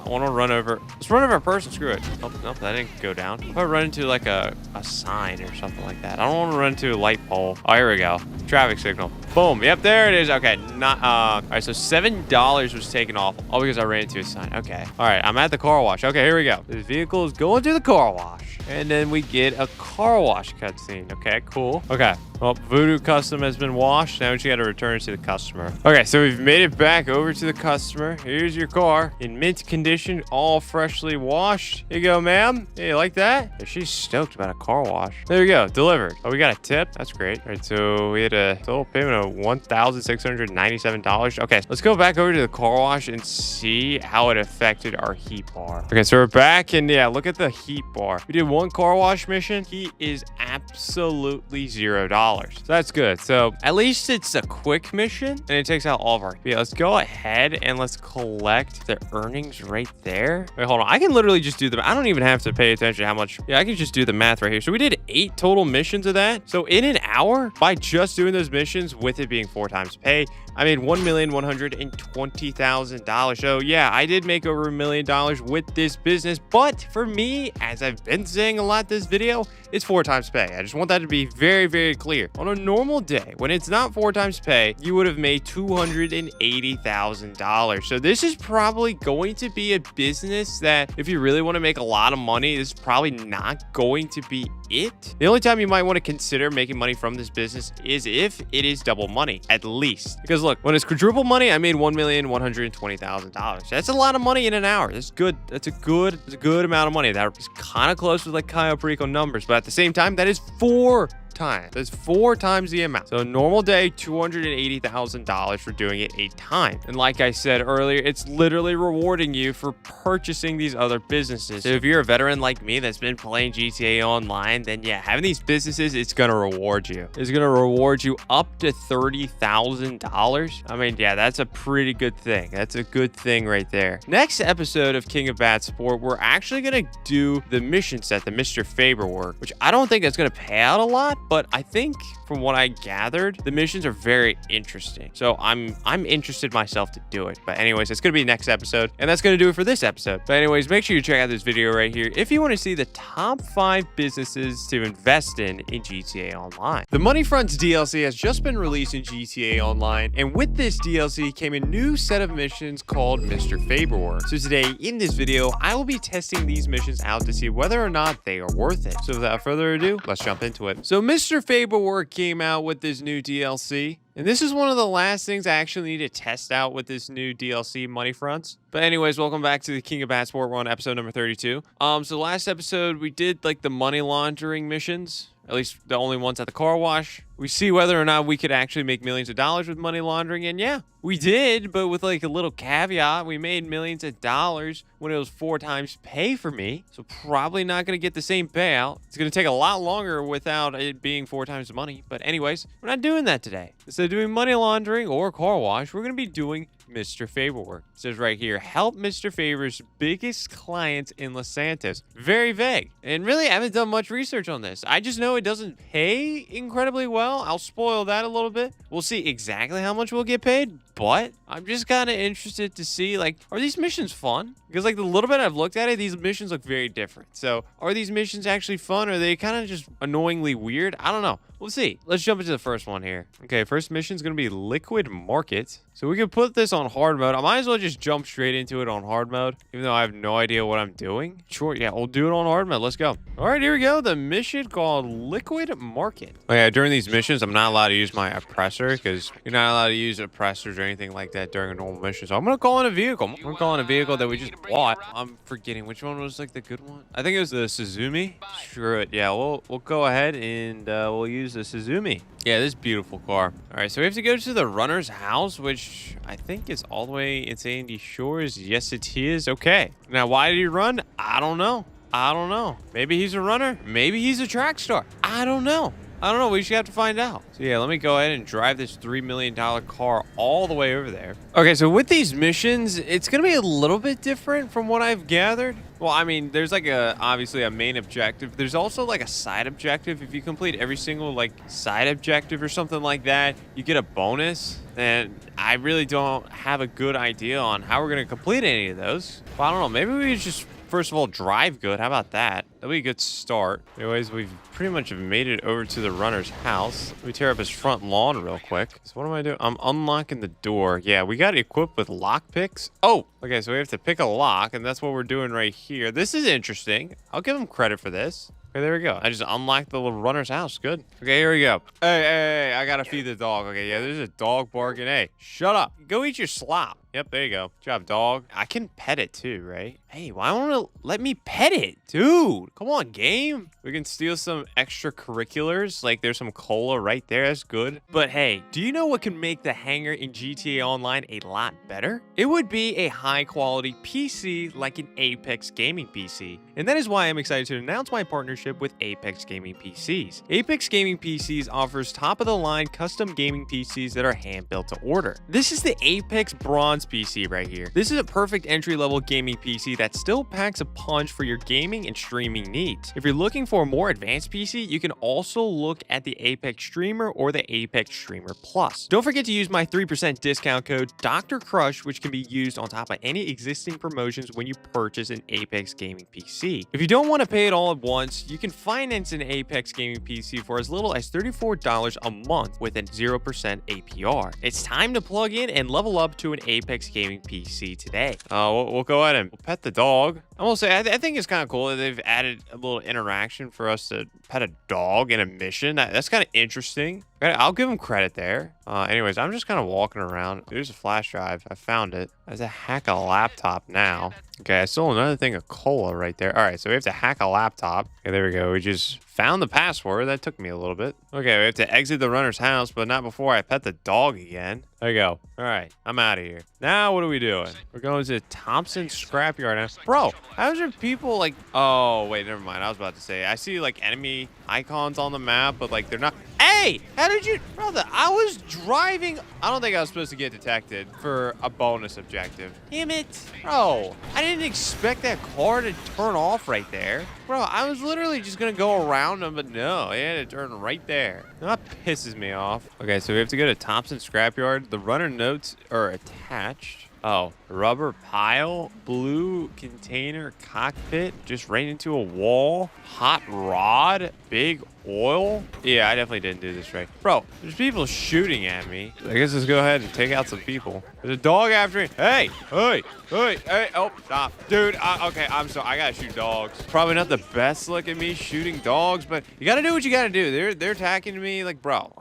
want to run over. Let's run over a person. Screw it. Oh, no, that didn't go down. If I run into like a sign or something like that. I don't want to run into a light pole. Oh, here we go. Traffic signal. Boom. Yep, there it is. Okay. All right, so $7 was taken off. All because I ran into a sign. Okay. All right, I'm at the car wash. Okay, here we go. This vehicle is going to the car wash. And then we get a car wash cutscene. Okay, cool. Okay. Well, Voodoo Custom has been washed. Now we just got to return it to the customer. Okay, so we've made it back over to the customer. Here's your car in mint condition, all freshly washed. Here you go, ma'am. Hey, you like that? Yeah, she's stoked about a car wash. There we go. Delivered. Oh, we got a tip. That's great. All right, so we had a total payment of $1,697. Okay, let's go back over to the car wash and see how it affected our heat bar. Okay, so we're back, and yeah, look at the heat bar. We did one car wash mission. Heat is absolutely $0. So that's good. So at least it's a quick mission and it takes out all of our. Yeah, let's go ahead and let's collect the earnings right there. Wait, hold on. I can literally just do them. I don't even have to pay attention to how much. Yeah, I can just do the math right here. So we did 8 total missions of that. So in an hour, by just doing those missions with it being 4 times pay, I made $1,120,000. So yeah, I did make over $1 million with this business. But for me, as I've been saying a lot this video, it's 4 times pay. I just want that to be very, very clear. On a normal day, when it's not 4 times pay, you would have made $280,000. So this is probably going to be a business that if you really want to make a lot of money, this is probably not going to be it. The only time you might want to consider making money from this business is if it is double money, at least. Because look, when it's quadruple money, I made $1,120,000. That's a lot of money in an hour. That's good. That's a good amount of money. That is kind of close with like Cayo Perico numbers, but at the same time, that is 4 times. That's 4 times the amount. So a normal day, $280,000 for doing it 8 times. And like I said earlier, it's literally rewarding you for purchasing these other businesses. So if you're a veteran like me that's been playing GTA Online, then yeah, having these businesses, it's gonna reward you. It's gonna reward you up to $30,000. I mean, yeah, that's a pretty good thing. That's a good thing right there. Next episode of King of Bad Sport, we're actually gonna do the mission set, the Mr. Favor work, which I don't think that's gonna pay out a lot, but I think from what I gathered, the missions are very interesting. So I'm interested myself to do it. But anyways, it's going to be next episode. And that's going to do it for this episode. But anyways, make sure you check out this video right here if you want to see the top 5 businesses to invest in GTA Online. The Moneyfronts DLC has just been released in GTA Online. And with this DLC came a new set of missions called Mr. Favor Work. So today in this video, I will be testing these missions out to see whether or not they are worth it. So without further ado, let's jump into it. So Mr. Favor Work came out with this new DLC. And this is one of the last things I actually need to test out with this new DLC, Moneyfronts. But anyways, welcome back to the King of Bad Sport. We're on episode number 32. So last episode, we did like the money laundering missions. At least the only ones at the car wash. We see whether or not we could actually make millions of dollars with money laundering. And yeah, we did, but with like a little caveat. We made millions of dollars when it was 4 times pay for me. So probably not going to get the same payout. It's going to take a lot longer without it being 4 times the money. But anyways, we're not doing that today. Instead of doing money laundering or car wash, we're going to be doing Mr. Favor Work. It says right here, help Mr. Favor's biggest clients in Los Santos. Very vague. And really, I haven't done much research on this. I just know it doesn't pay incredibly well. I'll spoil that a little bit. We'll see exactly how much we'll get paid, but I'm just kind of interested to see, like, are these missions fun? Because, like, the little bit I've looked at it, these missions look very different. So, are these missions actually fun? Or are they kind of just annoyingly weird? I don't know. We'll see. Let's jump into the first one here. Okay, first mission is going to be Liquid Market. So we can put this on hard mode. I might as well just jump straight into it on hard mode, even though I have no idea what I'm doing. Sure, yeah, we'll do it on hard mode. Let's go. All right, here we go. The mission called Liquid Market. Oh yeah, during these missions, I'm not allowed to use my oppressor because you're not allowed to use oppressors or anything like that during a normal mission. So I'm going to call in a vehicle. I'm going to call in a vehicle that we just bought. I'm forgetting which one was like the good one. I think it was the Suzumi. Screw it. Yeah, we'll go ahead and we'll use the Suzumi. Yeah, this beautiful car. All right, so we have to go to the runner's house, which I think is all the way in Sandy Shores. Yes, it is. Okay. Now, why did he run? I don't know. I don't know. Maybe he's a runner. Maybe he's a track star. I don't know. We just have to find out. So yeah, let me go ahead and drive this $3 million car all the way over there. Okay, so with these missions, it's going to be a little bit different from what I've gathered. Well, I mean, there's like obviously a main objective. There's also like a side objective. If you complete every single like side objective or something like that, you get a bonus. And I really don't have a good idea on how we're going to complete any of those. Well, I don't know. Maybe we just first of all drive good. How about that? That'll be a good start. Anyways, we've pretty much made it over to the runner's house. Let me tear up his front lawn real quick. So what am I doing? I'm unlocking the door. Yeah, we got it equipped with lock picks. Oh, okay, so we have to pick a lock, and that's what we're doing right here. This is interesting. I'll give him credit for this. Okay, there we go. I just unlocked the little runner's house. Good. Okay, here we go. Hey, I gotta feed the dog. Okay, yeah, there's a dog barking. Hey, shut up. Go eat your slop. Yep, there you go. Good job, dog. I can pet it too, right? Hey, why won't it let me pet it? Dude, come on, game. We can steal some extracurriculars. Like, there's some cola right there. That's good. But hey, do you know what can make the hangar in GTA Online a lot better? It would be a high-quality PC like an Apex Gaming PC. And that is why I'm excited to announce my partnership with Apex Gaming PCs. Apex Gaming PCs offers top-of-the-line custom gaming PCs that are hand-built to order. This is the Apex Bronze PC right here. This is a perfect entry-level gaming PC that still packs a punch for your gaming and streaming needs. If you're looking for a more advanced PC, you can also look at the Apex Streamer or the Apex Streamer Plus. Don't forget to use my 3% discount code Dr. Crush, which can be used on top of any existing promotions when you purchase an Apex Gaming PC. If you don't want to pay it all at once, you can finance an Apex Gaming PC for as little as $34 a month with a 0% APR. It's time to plug in and level up to an Apex Gaming PC today. We'll go ahead and we'll pet the dog. I will say, I think it's kind of cool that they've added a little interaction for us to pet a dog in a mission. That's kind of interesting. I'll give them credit there. Anyways, I'm just kind of walking around. There's a flash drive. I found it. There's a hack a laptop now. Okay, I stole another thing of cola right there. All right, so we have to hack a laptop. Okay, there we go. We just found the password. That took me a little bit. Okay, we have to exit the runner's house, but not before I pet the dog again. There you go. All right, I'm out of here. Now, what are we doing? We're going to Thompson Scrapyard now. Bro, how's your people like... Oh, wait, never mind. I was about to say, I see like enemy icons on the map, but like they're not... Hey, how did you... Brother, I was driving... I don't think I was supposed to get detected for a bonus objective. Damn it. Bro, I didn't expect that car to turn off right there. Bro, I was literally just going to go around them, but no, it had to turn right there. That pisses me off. Okay, so we have to go to Thompson Scrapyard. The runner notes are attached. Oh, rubber pile, blue container, cockpit, just right into a wall, hot rod, big oil. Yeah, I definitely didn't do this right. Bro, there's people shooting at me. I guess let's go ahead and take out some people. There's a dog after me. Hey, hey, hey, hey. Oh, stop. Dude, okay, I'm sorry. I gotta shoot dogs. Probably not the best look at me shooting dogs, but you gotta do what you gotta do. They're attacking me like, bro,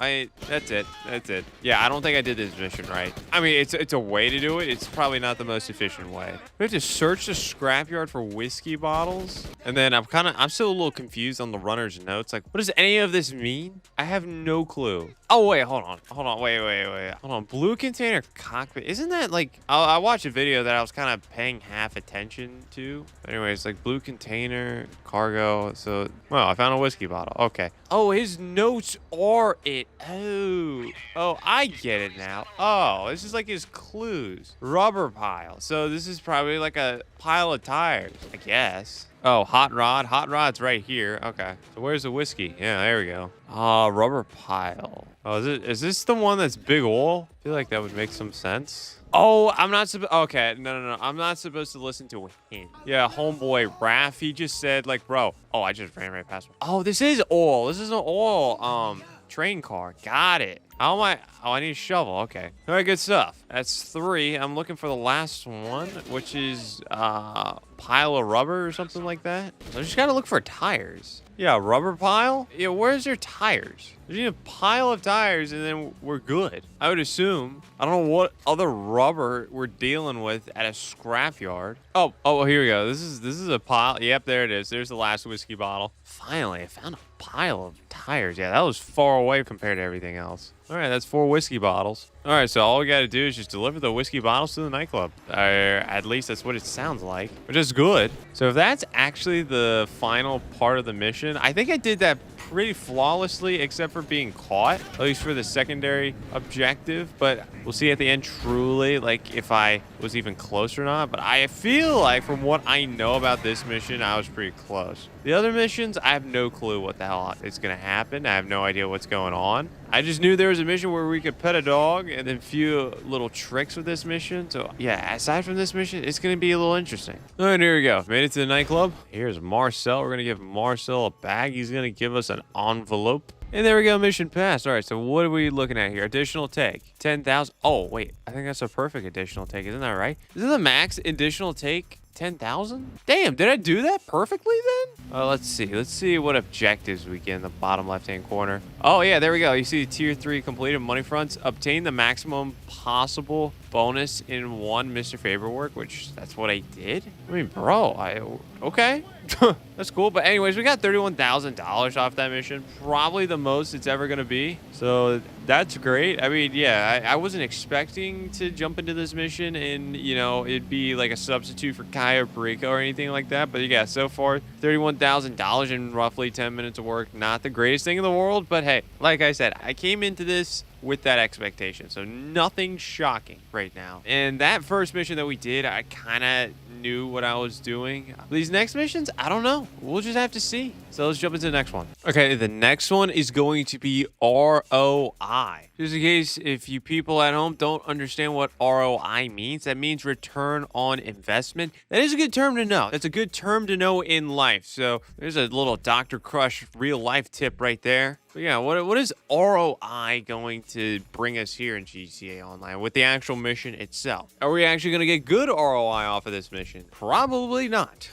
that's it. That's it. Yeah, I don't think I did this mission right. I mean, it's a way to do it. It's probably not the most efficient way. We have to search the scrapyard for whiskey bottles. And then I'm still a little confused on the runner's notes. Like, what does any of this mean? I have no clue. Oh, wait, hold on. Wait. Hold on. Blue container cockpit. Isn't that like, I watched a video that I was kind of paying half attention to. Anyways, like blue container, cargo. So, well, I found a whiskey bottle. Okay. Oh, his notes are it. Oh, I get it now. Oh, this is like his clues. Rubber pile. So this is probably like a pile of tires, I guess. Oh, hot rod. Hot rod's right here. Okay. So where's the whiskey? Yeah, there we go. Rubber pile. Oh, is this the one that's big oil? I feel like that would make some sense. Oh, I'm not supposed... Okay, no. I'm not supposed to listen to him. Yeah, homeboy Raph, he just said, like, bro... Oh, I just ran right past him. Oh, this is oil. This is an oil, train car. Got it. Oh, I need a shovel. Okay. All right, good stuff. That's 3. I'm looking for the last one, which is pile of rubber or something like that. I just got to look for tires. Yeah, rubber pile? Yeah, where's their tires? There's a pile of tires and then we're good. I would assume. I don't know what other rubber we're dealing with at a scrapyard. Oh, here we go. This is a pile. Yep, there it is. There's the last whiskey bottle. Finally, I found a pile of tires. tires. Yeah, that was far away compared to everything else. All right, that's 4 whiskey bottles. All right, so all we got to do is just deliver the whiskey bottles to the nightclub. At least that's what it sounds like, which is good. So if that's actually the final part of the mission, I think I did that pretty flawlessly, except for being caught, at least for the secondary objective. But we'll see at the end truly, like, if I was even close or not. But I feel like from what I know about this mission, I was pretty close. The other missions, I have no clue what the hell is going to happen. I have no idea what's going on. I just knew there was a mission where we could pet a dog and then a few little tricks with this mission. So yeah, aside from this mission, it's going to be a little interesting. All right, here we go. Made it to the nightclub. Here's Marcel. We're going to give Marcel a bag. He's going to give us an envelope. And there we go, mission passed. All right, so what are we looking at here? Additional take, 10,000. Oh, wait, I think that's a perfect additional take. Isn't that right? Isn't the max additional take 10,000? Damn, did I do that perfectly then? Let's see. Let's see what objectives we get in the bottom left-hand corner. Oh, yeah, there we go. You see tier 3 completed Moneyfronts. Obtain the maximum possible bonus in 1 Mr. Favor work, which that's what I did. I mean, bro, okay. That's cool. But anyways, we got $31,000 off that mission. Probably the most it's ever going to be. So that's great. I mean, yeah, I wasn't expecting to jump into this mission and, you know, it'd be like a substitute for Cayo Perico or anything like that. But yeah, so far, $31,000 in roughly 10 minutes of work. Not the greatest thing in the world. But hey, like I said, I came into this with that expectation. So nothing shocking right now. And that first mission that we did, I kind of knew what I was doing. These next missions, I don't know. We'll just have to see. So let's jump into the next one. Okay, the next one is going to be ROI. Just in case if you people at home don't understand what ROI means, that means return on investment. That is a good term to know. That's a good term to know in life. So there's a little Dr. Crush real life tip right there. But yeah, what is ROI going to bring us here in GTA Online with the actual mission itself? Are we actually going to get good ROI off of this mission? Probably not.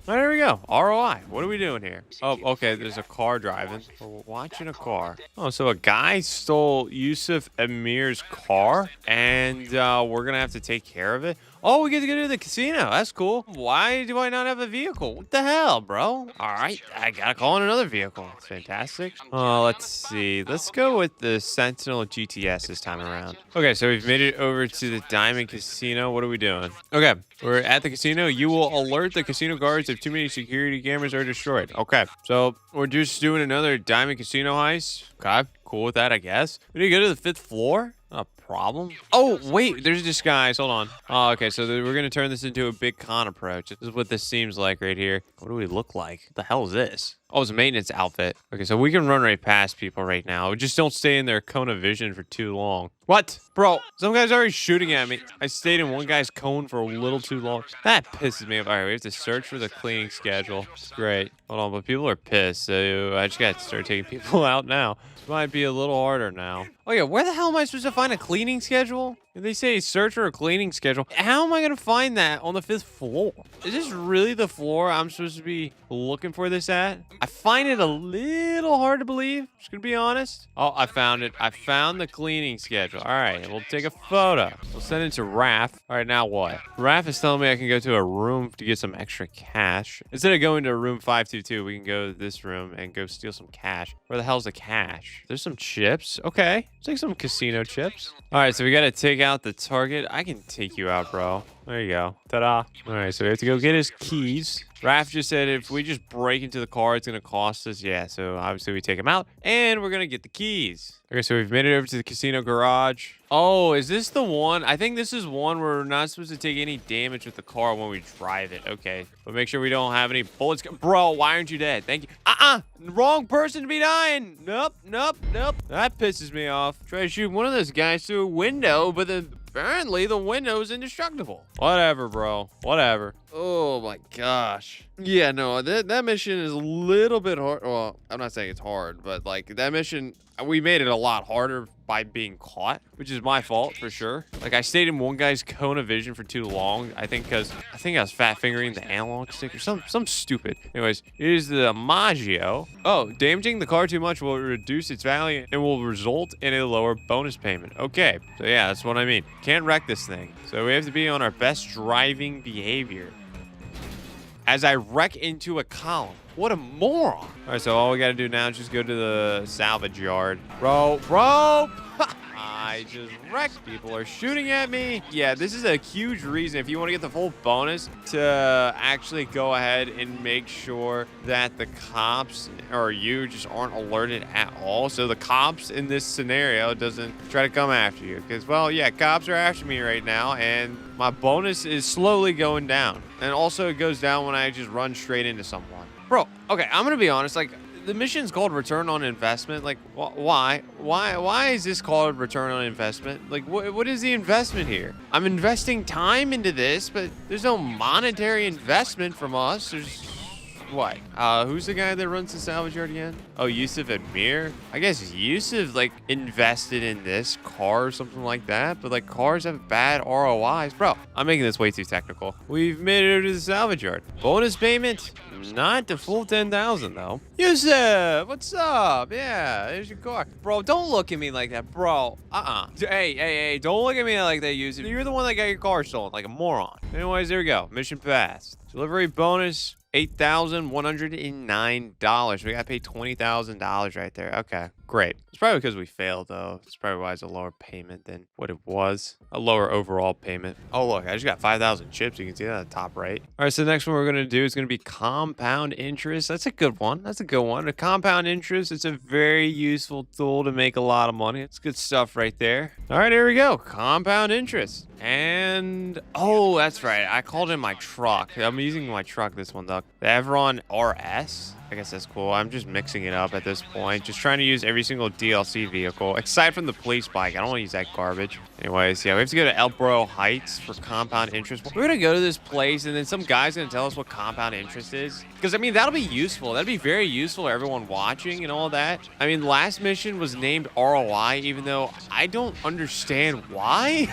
There we go. ROI. What are we doing here? Oh, okay. There's a car driving. We're watching a car. Oh, so a guy stole Yusuf Amir's car, and we're going to have to take care of it. Oh, we get to go to the casino. That's cool. Why do I not have a vehicle? What the hell, bro? All right, I gotta call in another vehicle. It's fantastic. Let's see. Let's go with the Sentinel GTS this time around. Okay, so we've made it over to the Diamond Casino. What are we doing? Okay, we're at the casino. You will alert the casino guards if too many security cameras are destroyed. Okay, so we're just doing another Diamond Casino heist. Okay, cool with that, I guess. We need to go to the 5th floor. A problem? Oh, wait, there's a disguise. Hold on. Oh, okay, so we're going to turn this into a big con approach. This is what this seems like right here. What do we look like? What the hell is this? Oh, it's a maintenance outfit. Okay, so we can run right past people right now. We just don't stay in their cone of vision for too long. What? Bro, some guy's already shooting at me. I stayed in one guy's cone for a little too long. That pisses me off. All right, we have to search for the cleaning schedule. Great. Hold on, but people are pissed, so I just got to start taking people out now. This might be a little harder now. Oh, yeah, where the hell am I supposed to find a cleaning schedule? If they say search for a cleaning schedule, how am I going to find that on the 5th floor? Is this really the floor I'm supposed to be looking for this at? I find it a little hard to believe. Just going to be honest. Oh, I found it. I found the cleaning schedule. All right, we'll take a photo. We'll send it to Raph. All right, now what? Raph is telling me I can go to a room to get some extra cash. Instead of going to room 522, we can go to this room and go steal some cash. Where the hell's the cash? There's some chips. Okay, let's take some casino chips. All right, so we got to take out the target. I can take you out, bro. There you go. Ta-da. All right, so we have to go get his keys. Raph just said if we just break into the car, it's going to cost us. Yeah, so obviously we take him out, and we're going to get the keys. Okay, so we've made it over to the casino garage. Oh, is this the one? I think this is one where we're not supposed to take any damage with the car when we drive it. Okay, but make sure we don't have any bullets. Bro, why aren't you dead? Thank you. Wrong person to be dying. Nope. That pisses me off. Try to shoot one of those guys through a window, but then apparently the window is indestructible. Whatever, bro. Whatever. Oh my gosh. Yeah, no, that mission is a little bit hard. Well, I'm not saying it's hard, but like that mission, we made it a lot harder by being caught, which is my fault for sure. Like I stayed in one guy's cone of vision for too long. I think I was fat fingering the analog stick or some stupid. Anyways, here's the Maggio. Oh, damaging the car too much will reduce its value and will result in a lower bonus payment. Okay, so yeah, that's what I mean. Can't wreck this thing. So we have to be on our best driving behavior. As I wreck into a column. What a moron. All right, so all we got to do now is just go to the salvage yard. Bro. I just wrecked. People are shooting at me. Yeah, this is a huge reason if you want to get the full bonus to actually go ahead and make sure that the cops or you just aren't alerted at all. So the cops in this scenario doesn't try to come after you because, well, yeah, cops are after me right now and my bonus is slowly going down. And also it goes down when I just run straight into someone. Bro, okay, I'm going to be honest, like, the mission's called return on investment. Like, why? Why is this called return on investment? Like, what is the investment here? I'm investing time into this, but there's no monetary investment from us. There's what? Who's the guy that runs the salvage yard again? Oh, Yusuf Admir? I guess Yusuf, like, invested in this car or something like that, but, like, cars have bad ROIs. Bro, I'm making this way too technical. We've made it over to the salvage yard. Bonus payment? Not the full 10,000 though. Yusuf, what's up? Yeah, there's your car. Bro, don't look at me like that, bro. Hey, don't look at me like that, Yusuf. You're the one that got your car stolen, like a moron. Anyways, there we go. Mission passed. Delivery bonus, $8,109. We got paid $20,000 right there. Okay, great. It's probably because we failed, though. It's probably why it's a lower payment than what it was. A lower overall payment. Oh, look, I just got 5,000 chips. You can see that at the top right. All right, so the next one we're going to do is going to be compound interest. That's a good one. That's a good one. A compound interest, it's a very useful tool to make a lot of money. It's good stuff right there. All right, here we go. Compound interest. And, oh, that's right. I called in my truck. I'm using my truck, this one, though. The Evron RS. I guess that's cool. I'm just mixing it up at this point. Just trying to use every single DLC vehicle, aside from the police bike. I don't want to use that garbage. Anyways, yeah, we have to go to Elbro Heights for compound interest. We're going to go to this place, and then some guy's going to tell us what compound interest is. Because, I mean, that'll be useful. That'll be very useful to everyone watching and all that. I mean, last mission was named ROI, even though I don't understand why.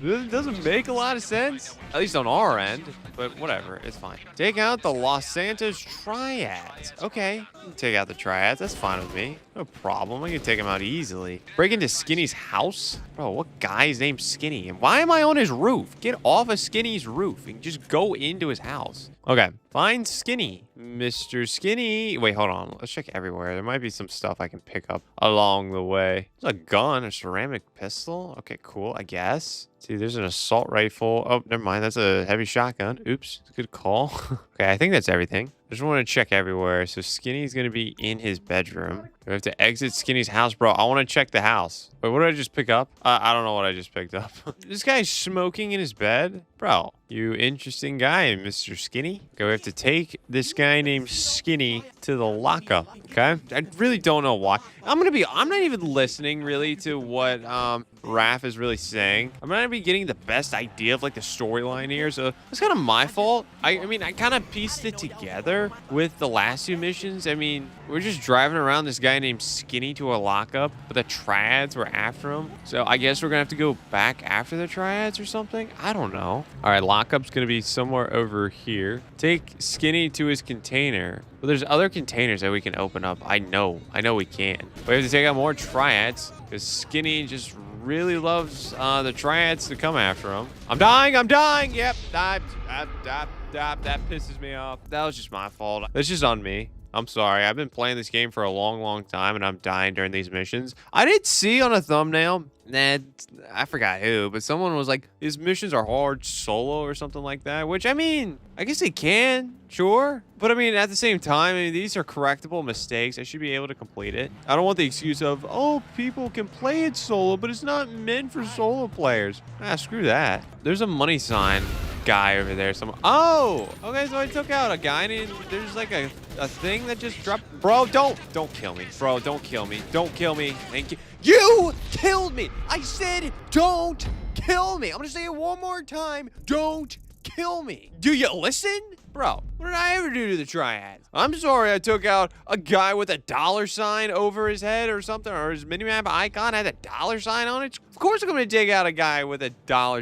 This doesn't make a lot of sense, at least on our end, but whatever, it's fine. Take out the Los Santos Triads. Okay, take out the Triads, that's fine with me. No problem, I can take them out easily. Break into Skinny's house? Bro, what guy is named Skinny? And why am I on his roof? Get off of Skinny's roof and just go into his house. Okay, find Skinny. Mr. Skinny. Wait, hold on. Let's check everywhere. There might be some stuff I can pick up along the way. There's a gun, a ceramic pistol. Okay, cool, I guess. See, there's an assault rifle. Oh, never mind. That's a heavy shotgun. Oops, good call. Okay, I think that's everything. I just want to check everywhere. So Skinny's going to be in his bedroom. We have to exit Skinny's house, bro. I want to check the house. Wait, what did I just pick up? I don't know what I just picked up. This guy's smoking in his bed? Bro, you interesting guy, Mr. Skinny. Okay, we have to take this guy named Skinny to the lockup. Okay? I really don't know why. I'm not even listening really to what Raph is really saying. I'm not gonna be getting the best idea of like the storyline here, so it's kind of my fault. I mean, I kind of pieced it together with the last two missions. I mean, we're just driving around this guy named Skinny to a lockup, but the Triads were after him. So I guess we're gonna have to go back after the Triads or something. I don't know. All right, lockup's gonna be somewhere over here. Take Skinny to his container. Well, there's other containers that we can open up. I know we can. We have to take out more Triads because Skinny just really loves the Triads to come after him. I'm dying. Yep. That pisses me off. That was just my fault. That's just on me. I'm sorry. I've been playing this game for a long time, and I'm dying during these missions. I did see on a thumbnail that I forgot who, but someone was like, these missions are hard solo or something like that, which, I mean, I guess they can, sure. But, I mean, at the same time, I mean, these are correctable mistakes. I should be able to complete it. I don't want the excuse of, oh, people can play it solo, but it's not meant for solo players. Ah, screw that. There's a money sign guy over there. Oh, okay, so I took out a guy, and there's like a thing that just dropped. Bro, don't kill me. Bro, don't kill me. Don't kill me. Thank you. You killed me. I said don't kill me. I'm gonna say it one more time. Don't kill me. Do you listen? Bro, what did I ever do to the Triads? I'm sorry I took out a guy with a $sign over his head or something, or his minimap icon had a $sign on it. Of course I'm going to take out a guy with a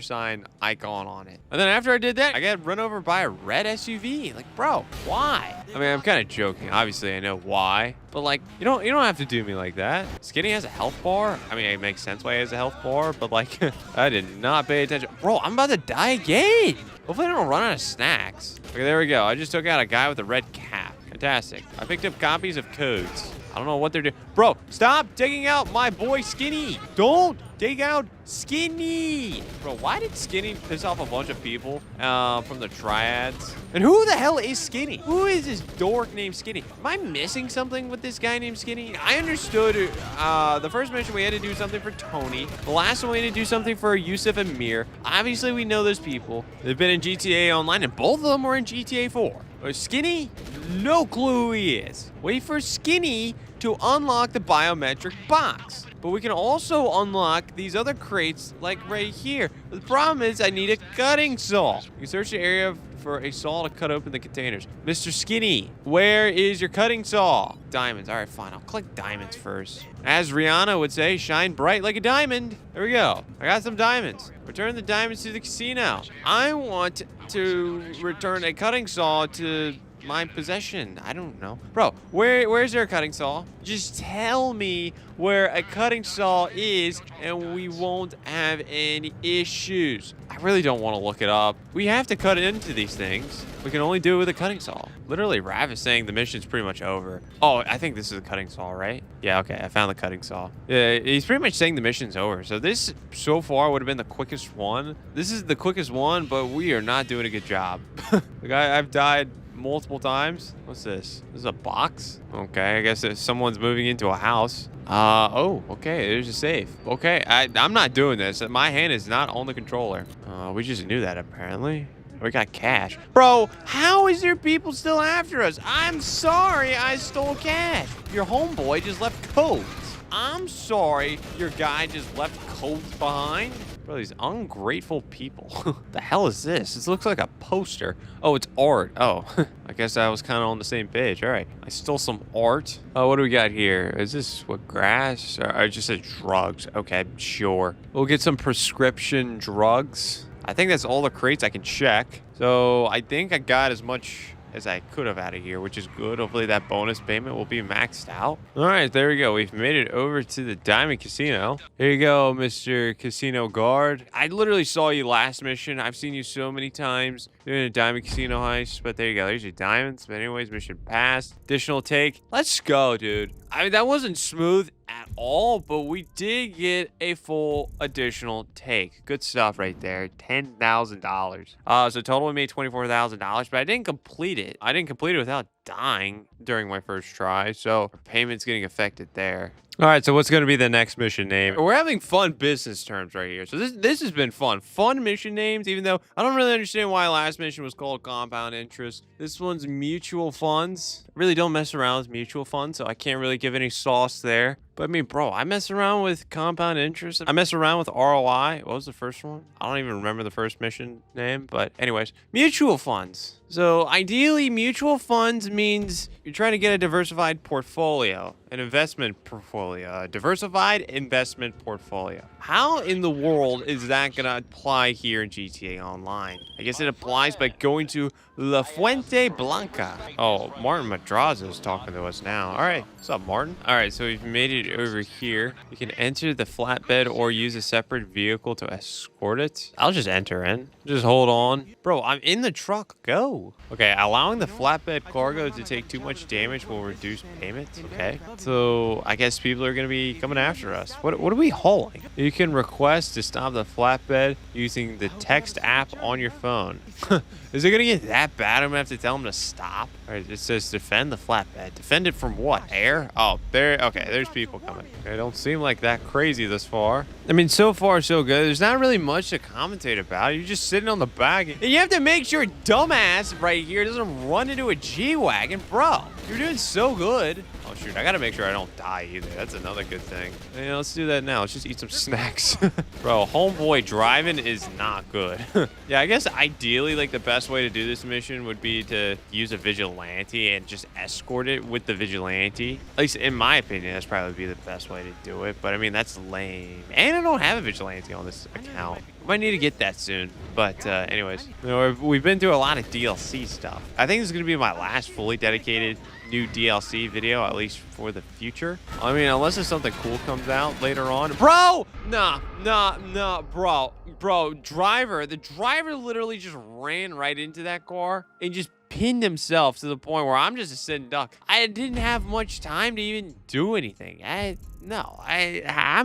$sign icon on it. And then after I did that, I got run over by a red SUV. Like, bro, why? I mean, I'm kind of joking. Obviously, I know why. But, like, you don't have to do me like that. Skinny has a health bar. I mean, it makes sense why he has a health bar, but, like, I did not pay attention. Bro, I'm about to die again. Hopefully I don't run out of snacks. Okay, there we go. I just took out a guy with a red cap. Fantastic. I picked up copies of codes. I don't know what they're doing. Bro, stop taking out my boy Skinny. Don't take out Skinny. Bro, why did Skinny piss off a bunch of people from the triads? And who the hell is Skinny? Who is this dork named Skinny? Am I missing something with this guy named Skinny? I understood the first mission we had to do something for Tony. The last one we had to do something for Yusuf and Mir. Obviously, we know those people. They've been in GTA Online, and both of them were in GTA 4. Skinny? No clue who he is. Wait for Skinny to unlock the biometric box. But we can also unlock these other crates, like right here. The problem is I need a cutting saw. You can search the area for a saw to cut open the containers. Mr. Skinny, where is your cutting saw? Diamonds. All right, fine. I'll collect diamonds first. As Rihanna would say, shine bright like a diamond. There we go. I got some diamonds. Return the diamonds to the casino. I want to return a cutting saw to my possession. I don't know. Bro, where's there a cutting saw? Just tell me where a cutting saw is and we won't have any issues. I really don't want to look it up. We have to cut into these things. We can only do it with a cutting saw. Literally, Rav is saying the mission's pretty much over. Oh, I think this is a cutting saw, right? Yeah, okay, I found the cutting saw. Yeah, he's pretty much saying the mission's over. So this, so far, would have been the quickest one. This is the quickest one, but we are not doing a good job. Like, I've died multiple times. What's this? This is a box? Okay, I guess if someone's moving into a house. Oh, okay, there's a safe. Okay, I'm not doing this. My hand is not on the controller. We just knew that, apparently. We got cash. Bro, how is there people still after us? I'm sorry I stole cash. Your homeboy just left codes. I'm sorry your guy just left codes behind. Bro, these ungrateful people. The hell is this? This looks like a poster. Oh, it's art. Oh, I guess I was kind of on the same page. All right, I stole some art. Oh, what do we got here? Is this what, grass? Or it just says drugs. Okay, sure. We'll get some prescription drugs. I think that's all the crates I can check. So I think I got as much as I could have out of here, which is good. Hopefully that bonus payment will be maxed out. All right, there we go. We've made it over to the Diamond Casino. Here you go, Mr. Casino Guard. I literally saw you last mission. I've seen you so many times doing a Diamond Casino heist, but there you go. There's your diamonds. But anyways, mission passed. Additional take. Let's go, dude. I mean, that wasn't smooth at all, but we did get a full additional take. Good stuff right there. $10,000. So total we made $24,000, but I didn't complete it. I didn't complete it without dying during my first try, so payment's getting affected there. All right, so what's going to be the next mission name? We're having fun business terms right here. So this has been fun. Fun mission names, even though I don't really understand why last mission was called compound interest. This one's mutual funds. I really don't mess around with mutual funds, so I can't really give any sauce there. But I mean, bro, I mess around with compound interest. I mess around with ROI. What was the first one? I don't even remember the first mission name. But anyways, mutual funds. So ideally, mutual funds means you're trying to get a diversified portfolio, an investment portfolio, a diversified investment portfolio. How in the world is that going to apply here in GTA Online? I guess it applies by going to La Fuente Blanca. Oh, Martin Madrazo is talking to us now. All right. What's up, Martin? All right, so we've made it over here. You can enter the flatbed or use a separate vehicle to escort it. I'll just enter in. Just hold on. Bro, I'm in the truck. Go. Okay, allowing the flatbed cargo to take too much damage will reduce payments. Okay. So I guess people are going to be coming after us. What are we hauling? You can request to stop the flatbed using the text app on your phone. Is it going to get that bad? I'm going to have to tell them to stop. All right, it says defend the flatbed. Defend it from what? Air? Oh, there. Okay, there's people coming. They don't seem like that crazy this far. I mean, so far, so good. There's not really much to commentate about. You're just sitting on the back. And you have to make sure dumbass right here doesn't run into a G-Wagon. Bro, you're doing so good. Oh, shoot. I got to make sure I don't die either. That's another good thing. Yeah, let's do that now. Let's just eat some snacks. Bro, homeboy driving is not good. Yeah, I guess ideally, like, the best way to do this mission would be to use a vigilante and just escort it with the vigilante. At least in my opinion, that's probably be the best way to do it. But I mean, that's lame. And I don't have a vigilante on this account. Might need to get that soon. But anyways, you know, we've been through a lot of DLC stuff. I think this is going to be my last fully dedicated new DLC video, at least for the future. I mean, unless there's something cool comes out later on. Bro! Nah, bro. The driver literally just ran right into that car and just pinned himself to the point where I'm just a sitting duck. I didn't have much time to even do anything. I'm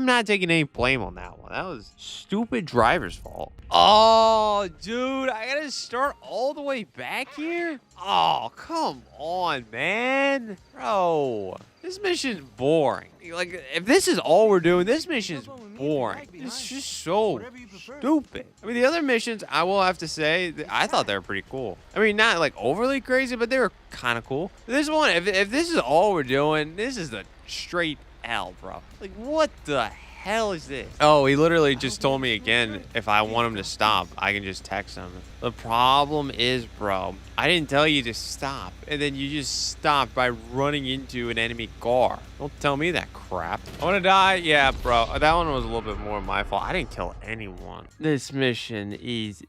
not taking any blame on that one. That was stupid driver's fault. Oh, dude, I gotta start all the way back here? Oh, come on, man. Bro, this mission's boring. Like, if this is all we're doing, this mission's boring. It's just so stupid. I mean, the other missions, I will have to say, I thought they were pretty cool. I mean, not like overly crazy, but they were kind of cool. This one, if this is all we're doing, this is the straight L, bro. Like, what the hell is this? Oh, he literally just told me again, if I want him to stop, I can just text him. The problem is, bro, I didn't tell you to stop, and then you just stopped by running into an enemy car. Don't tell me that crap. I want to die? Yeah, bro. That one was a little bit more my fault. I didn't kill anyone. This mission is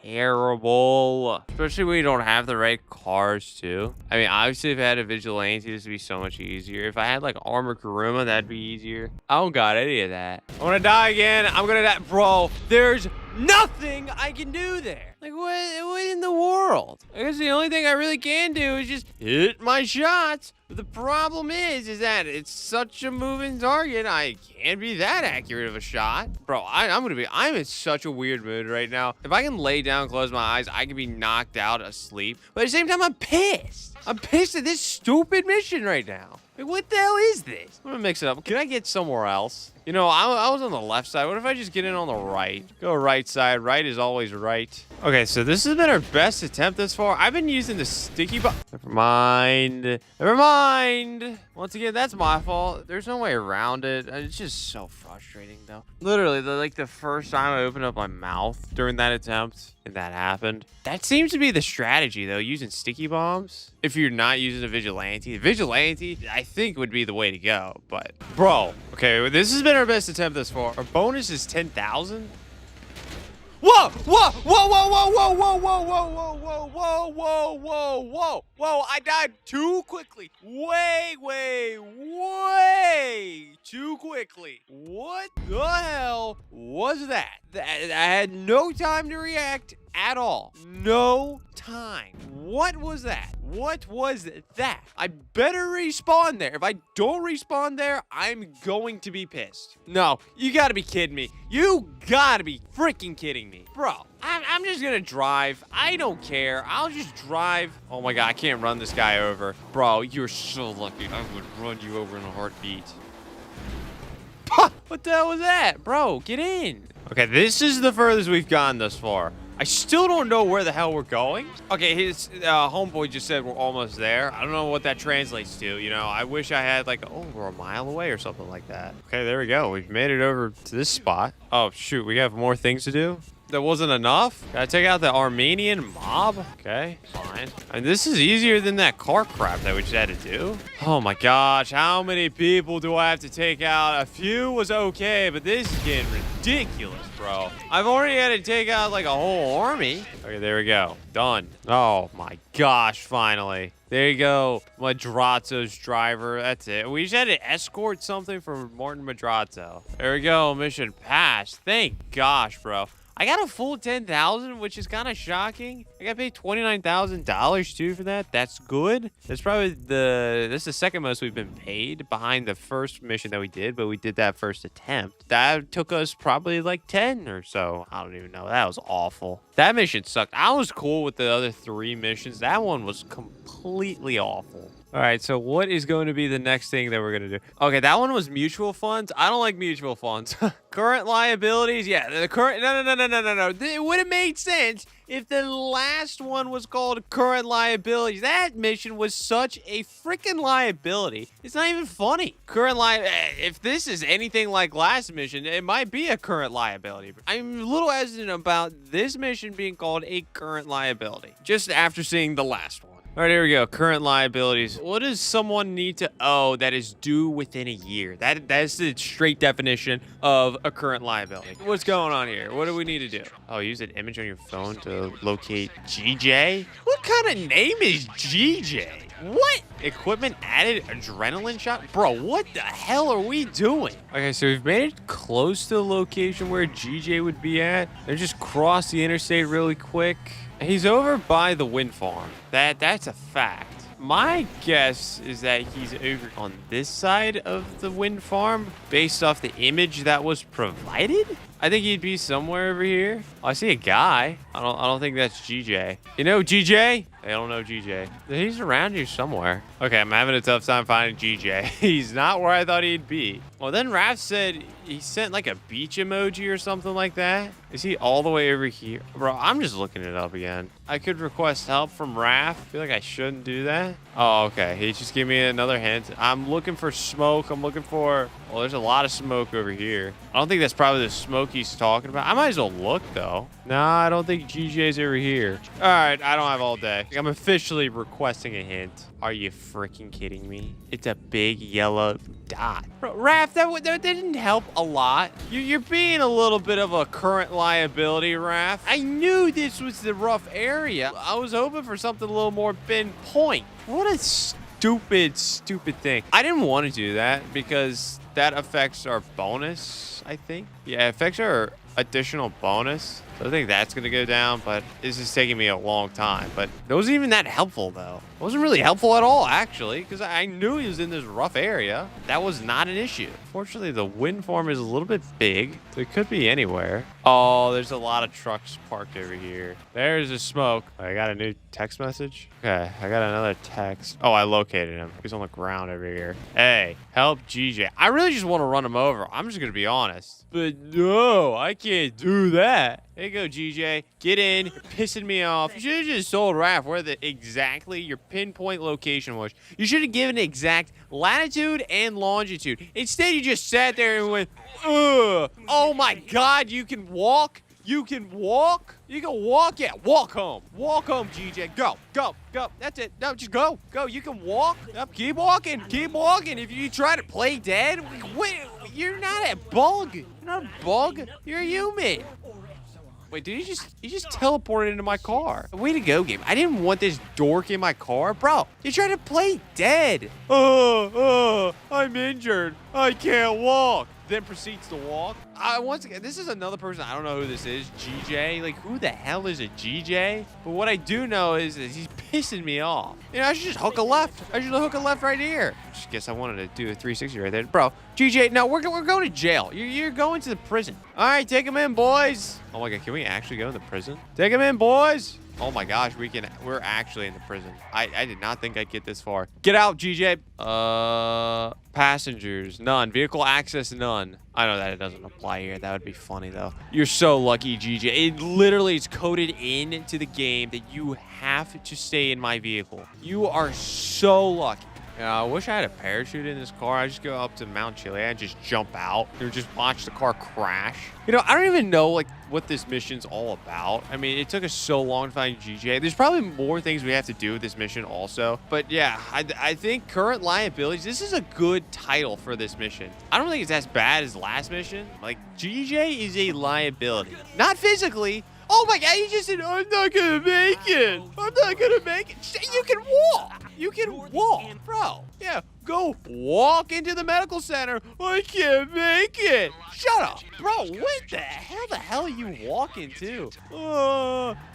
terrible, especially when you don't have the right cars too. I mean, obviously if I had a vigilante, this would be so much easier. If I had like armor Kuruma, that'd be easier. I don't got any of that. I want to die again. I'm gonna die, bro. There's nothing I can do there. Like, what in the world? I guess the only thing I really can do is just hit my shots. But the problem is that it's such a moving target. I can't be that accurate of a shot. Bro, I'm in such a weird mood right now. If I can lay down, close my eyes, I can be knocked out asleep. But at the same time, I'm pissed. I'm pissed at this stupid mission right now. Like, what the hell is this? I'm gonna mix it up. Can I get somewhere else? You know, I was on the left side. What if I just get in on the right? Go right side. Right is always right. Okay, so this has been our best attempt thus far. I've been using the sticky bomb. Never mind. Never mind. Once again, that's my fault. There's no way around it. It's just so frustrating, though. Literally, the first time I opened up my mouth during that attempt, and that happened. That seems to be the strategy, though, using sticky bombs. If you're not using a vigilante. Vigilante, I think, would be the way to go. But, bro, okay, this has been our best attempt thus far. Our bonus is 10,000. Whoa, whoa, whoa, whoa, whoa, whoa, whoa, whoa, whoa, whoa, whoa, whoa, whoa, whoa, whoa, whoa, I died too quickly. Way too quickly. What the hell was that? I had no time to react at all. No time. What was that? What was that? I better respawn there. If I don't respawn there, I'm going to be pissed. No, you gotta be kidding me. You gotta be freaking kidding me. Bro, I'm just gonna drive. I don't care. I'll just drive. Oh my god, I can't run this guy over. Bro, you're so lucky. I would run you over in a heartbeat. What the hell was that? Bro, get in. Okay, this is the furthest we've gone thus far. I still don't know where the hell we're going. Okay, his homeboy just said we're almost there. I don't know what that translates to. You know, I wish I had like, oh, we're a mile away or something like that. Okay, there we go. We've made it over to this spot. Oh, shoot. We have more things to do. That wasn't enough? Gotta take out the Armenian mob? Okay, fine. And this is easier than that car crap that we just had to do. Oh my gosh, how many people do I have to take out? A few was okay, but this is getting ridiculous, bro. I've already had to take out like a whole army. Okay, there we go. Done. Oh my gosh, finally. There you go, Madrazzo's driver. That's it. We just had to escort something from Martin Madrazzo. There we go, mission passed. Thank gosh, bro. I got a full 10,000, which is kind of shocking. I got paid $29,000 too for that. That's good. That's probably that's the second most we've been paid behind the first mission that we did, but we did that first attempt. That took us probably like 10 or so. I don't even know. That was awful. That mission sucked. I was cool with the other 3 missions. That one was completely awful. All right, so what is going to be the next thing that we're going to do? Okay, that one was mutual funds. I don't like mutual funds. Current liabilities, yeah. The current, no. It would have made sense if the last one was called current liabilities. That mission was such a freaking liability. It's not even funny. If this is anything like last mission, it might be a current liability. I'm a little hesitant about this mission being called a current liability, just after seeing the last one. All right, here we go. Current liabilities. What does someone need to owe that is due within a year? That's the straight definition of a current liability. What's going on here? What do we need to do? Oh, use an image on your phone to locate GJ? What kind of name is GJ? What? Equipment added adrenaline shot? Bro, what the hell are we doing? Okay, so we've made it close to the location where GJ would be at. And just cross the interstate really quick. He's over by the wind farm. That's a fact. My guess is that he's over on this side of the wind farm based off the image that was provided. I think he'd be somewhere over here. Oh, I see a guy. I don't think that's GJ. You know GJ? I don't know GJ. He's around here somewhere. Okay, I'm having a tough time finding GJ. He's not where I thought he'd be. Well, then Raph said he sent like a beach emoji or something like that. Is he all the way over here? Bro, I'm just looking it up again. I could request help from Raph. I feel like I shouldn't do that. Oh, okay. He just gave me another hint. I'm looking for smoke. I'm looking for... Well, there's a lot of smoke over here. I don't think that's probably the smoke he's talking about. I might as well look, though. Nah, I don't think GJ's over here. All right, I don't have all day. I'm officially requesting a hint. Are you freaking kidding me? It's a big yellow dot. Bro, Raph, that didn't help a lot. You're being a little bit of a current liability, Raph. I knew this was the rough area. I was hoping for something a little more pinpoint. What a stupid thing. I didn't want to do that because that affects our bonus, I think. Yeah, it affects our additional bonus. So I think that's going to go down, but this is taking me a long time. But it wasn't even that helpful, though. It wasn't really helpful at all, actually, because I knew he was in this rough area. That was not an issue. Fortunately, the wind farm is a little bit big, so it could be anywhere. Oh, there's a lot of trucks parked over here. There's the smoke. I got a new text message. Okay, I got another text. Oh, I located him. He's on the ground over here. Hey, help GJ. I really just want to run him over. I'm just going to be honest. But no, I can't do that. There you go, GJ. Get in. You're pissing me off. You should have just told Raph where exactly your pinpoint location was. You should have given exact latitude and longitude. Instead, you just sat there and went, ugh. Oh my God, you can walk? You can walk? You can walk? Yeah, walk home. Walk home, GJ. Go, go, go. That's it. No, just go. Go. You can walk. Yep, keep walking. Keep walking. If you try to play dead, wait, you're not a bug. You're not a bug. You're a human. Wait, dude, you just teleported into my car. Way to go, game. I didn't want this dork in my car. Bro, you tried to play dead. I'm injured. I can't walk. Then proceeds to walk. Once again, this is another person. I don't know who this is. GJ. Like, who the hell is a GJ? But what I do know is that he's pissing me off. You know, I should just hook a left. I should hook a left right here. Just guess I wanted to do a 360 right there. Bro, GJ, no, we're going to jail. You're going to the prison. All right, take him in, boys. Oh my God, can we actually go in the prison? Take him in, boys. Oh my gosh, we're actually in the prison. I did not think I'd get this far. Get out, GJ. Passengers, none. Vehicle access, none. I know that it doesn't apply here. That would be funny, though. You're so lucky, GJ. It literally is coded into the game that you have to stay in my vehicle. You are so lucky. I wish I had a parachute in this car. I just go up to Mount Chile and just jump out or just watch the car crash. You know, I don't even know like what this mission's all about. I mean, it took us so long to find GJ. There's probably more things we have to do with this mission also. But yeah, I think current liabilities, this is a good title for this mission. I don't think it's as bad as last mission. Like, GJ is a liability. Not physically. Oh my God, he just said, I'm not gonna make it. I'm not gonna make it. You can walk. You can walk, bro. Yeah, go walk into the medical center. I can't make it. Shut up. Bro, what the hell are you walking to?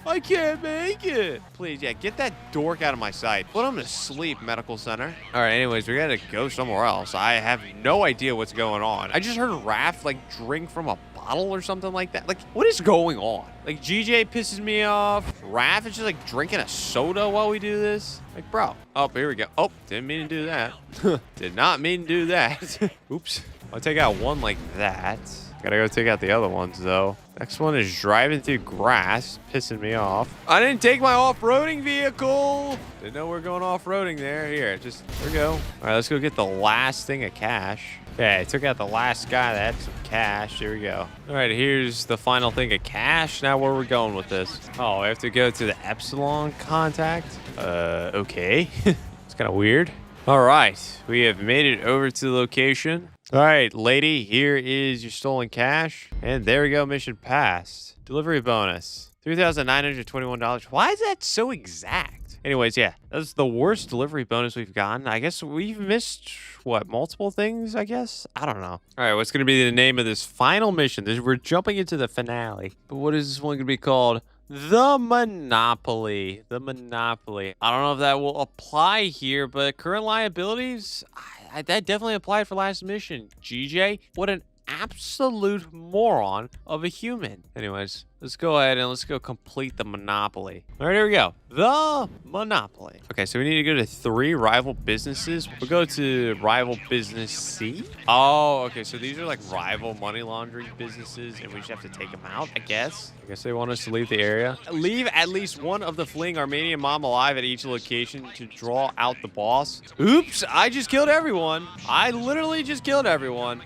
I can't make it. Please, yeah, get that dork out of my sight. Put him to sleep, medical center. All right, anyways, we gotta go somewhere else. I have no idea what's going on. I just heard Raph, like, drink from a bottle or something like that. Like, what is going on? Like, GJ pisses me off. Raph is just, like, drinking a soda while we do this. Like, bro. Oh, here we go. Oh, didn't mean to do that. Did not mean to do that. Oops. I'll take out one like that. Gotta go take out the other ones, though. Next one is driving through grass, pissing me off. I didn't take my off-roading vehicle. Didn't know we're going off-roading there. Here, just, there we go. All right, let's go get the last thing of cash. Okay, I took out the last guy that had some cash. Here we go. All right, here's the final thing of cash. Now, where are we going with this? Oh, I have to go to the Epsilon contact? Okay. It's kind of weird. All right, we have made it over to the location. All right, lady, here is your stolen cash. And there we go, mission passed. Delivery bonus, $3,921. Why is that so exact? Anyways, yeah, that's the worst delivery bonus we've gotten. I guess we've missed, what, multiple things, I guess? I don't know. All right, what's going to be the name of this final mission? We're jumping into the finale. But what is this one going to be called? The Monopoly. The Monopoly. I don't know if that will apply here, but current liabilities, that definitely applied for last mission. GJ, what an absolute moron of a human. Anyways, let's go ahead and let's go complete the Monopoly. All right, here we go. The Monopoly. Okay, so we need to go to 3 rival businesses. We'll go to rival business C. Oh, okay, so these are like rival money laundering businesses, and we just have to take them out, I guess. I guess they want us to leave the area. Leave at least one of the fleeing Armenian mom alive at each location to draw out the boss. Oops, I just killed everyone. I literally just killed everyone.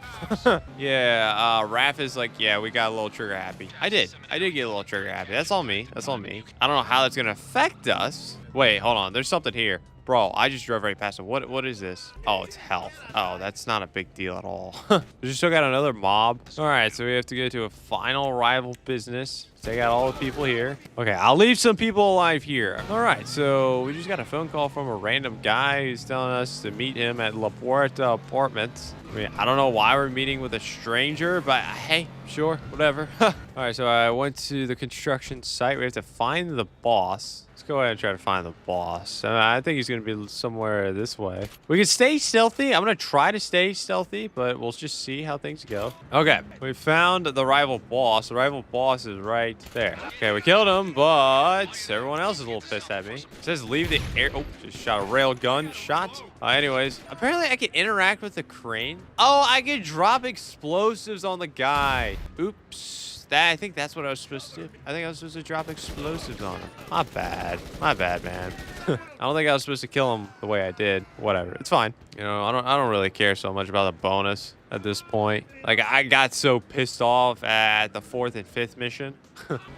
Yeah, Raph is like, yeah, we got a little trigger happy. I did get a little trigger happy. That's all me. That's all me. I don't know how that's gonna affect us. Wait, hold on. There's something here. Bro, I just drove right past it. What is this? Oh, it's health. Oh, that's not a big deal at all. We still got another mob. All right, so we have to go to a final rival business. Take out all the people here. Okay, I'll leave some people alive here. All right, so we just got a phone call from a random guy who's telling us to meet him at La Puerta Apartments. I mean, I don't know why we're meeting with a stranger, but hey, sure, whatever. All right, so I went to the construction site. We have to find the boss. Let's go ahead and try to find the boss. I think he's going to be somewhere this way. We can stay stealthy. I'm going to try to stay stealthy, but we'll just see how things go. Okay, we found the rival boss. The rival boss is right there. Okay, we killed him, but everyone else is a little pissed at me. It says leave the air. Oh, just shot a rail gun shot. Anyways, apparently I can interact with the crane. Oh, I can drop explosives on the guy. Oops. I think that's what I was supposed to do. I think I was supposed to drop explosives on him. My bad. My bad, man. I don't think I was supposed to kill him the way I did. Whatever. It's fine. You know, I don't really care so much about the bonus at this point. Like, I got so pissed off at the 4th and 5th mission.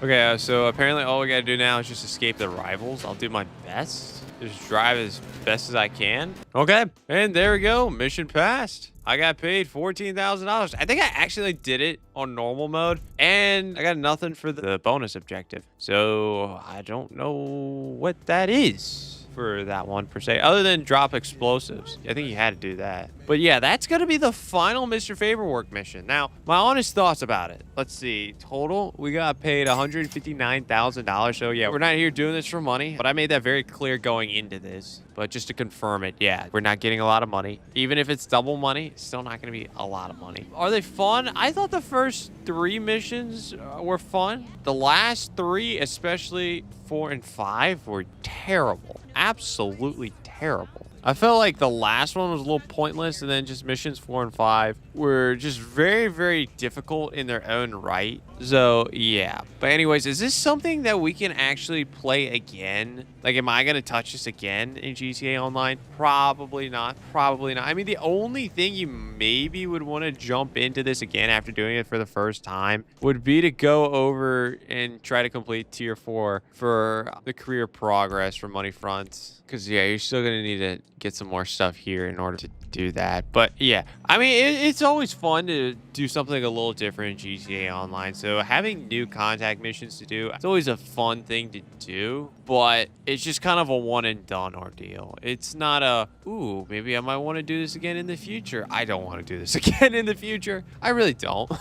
Okay, so apparently all we gotta do now is just escape the rivals. I'll do my best. Just drive as best as I can. Okay, and there we go. Mission passed. I got paid $14,000. I think I actually did it on normal mode, and I got nothing for the bonus objective. So I don't know what that is for that one per se, other than drop explosives. I think you had to do that. But yeah, that's gonna be the final Mr. Favorwork mission. Now, my honest thoughts about it. Let's see, total, we got paid $159,000. So yeah, we're not here doing this for money, but I made that very clear going into this. But just to confirm it, yeah, we're not getting a lot of money. Even if it's double money, it's still not gonna be a lot of money. Are they fun? I thought the first 3 missions were fun. The last 3, especially 4 and 5, were terrible. Absolutely terrible. I felt like the last one was a little pointless, and then just missions 4 and 5 were just very, very difficult in their own right. So, yeah. But anyways, is this something that we can actually play again? Like, am I going to touch this again in GTA Online? Probably not. Probably not. I mean, the only thing you maybe would want to jump into this again after doing it for the first time would be to go over and try to complete Tier 4 for the career progress for Moneyfronts. Because, yeah, you're still going to need to get some more stuff here in order to do that. But, yeah, I mean, it's always fun to do something a little different in GTA Online. So having new contact missions to do, it's always a fun thing to do. But it's just kind of a one and done ordeal. It's not a, ooh, maybe I might want to do this again in the future. I don't want to do this again in the future. I really don't.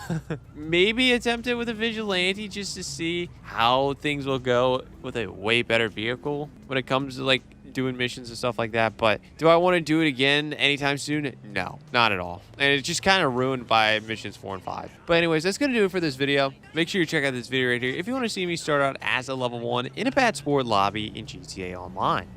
Maybe attempt it with a vigilante just to see how things will go with a way better vehicle when it comes to, like, doing missions and stuff like that. But do I want to do it again anytime soon? No, not at all. And it's just kind of ruined by missions 4 and 5. But anyways, that's gonna do it for this video. Make sure you check out this video right here if you want to see me start out as a level 1 in a bad sport lobby in GTA Online.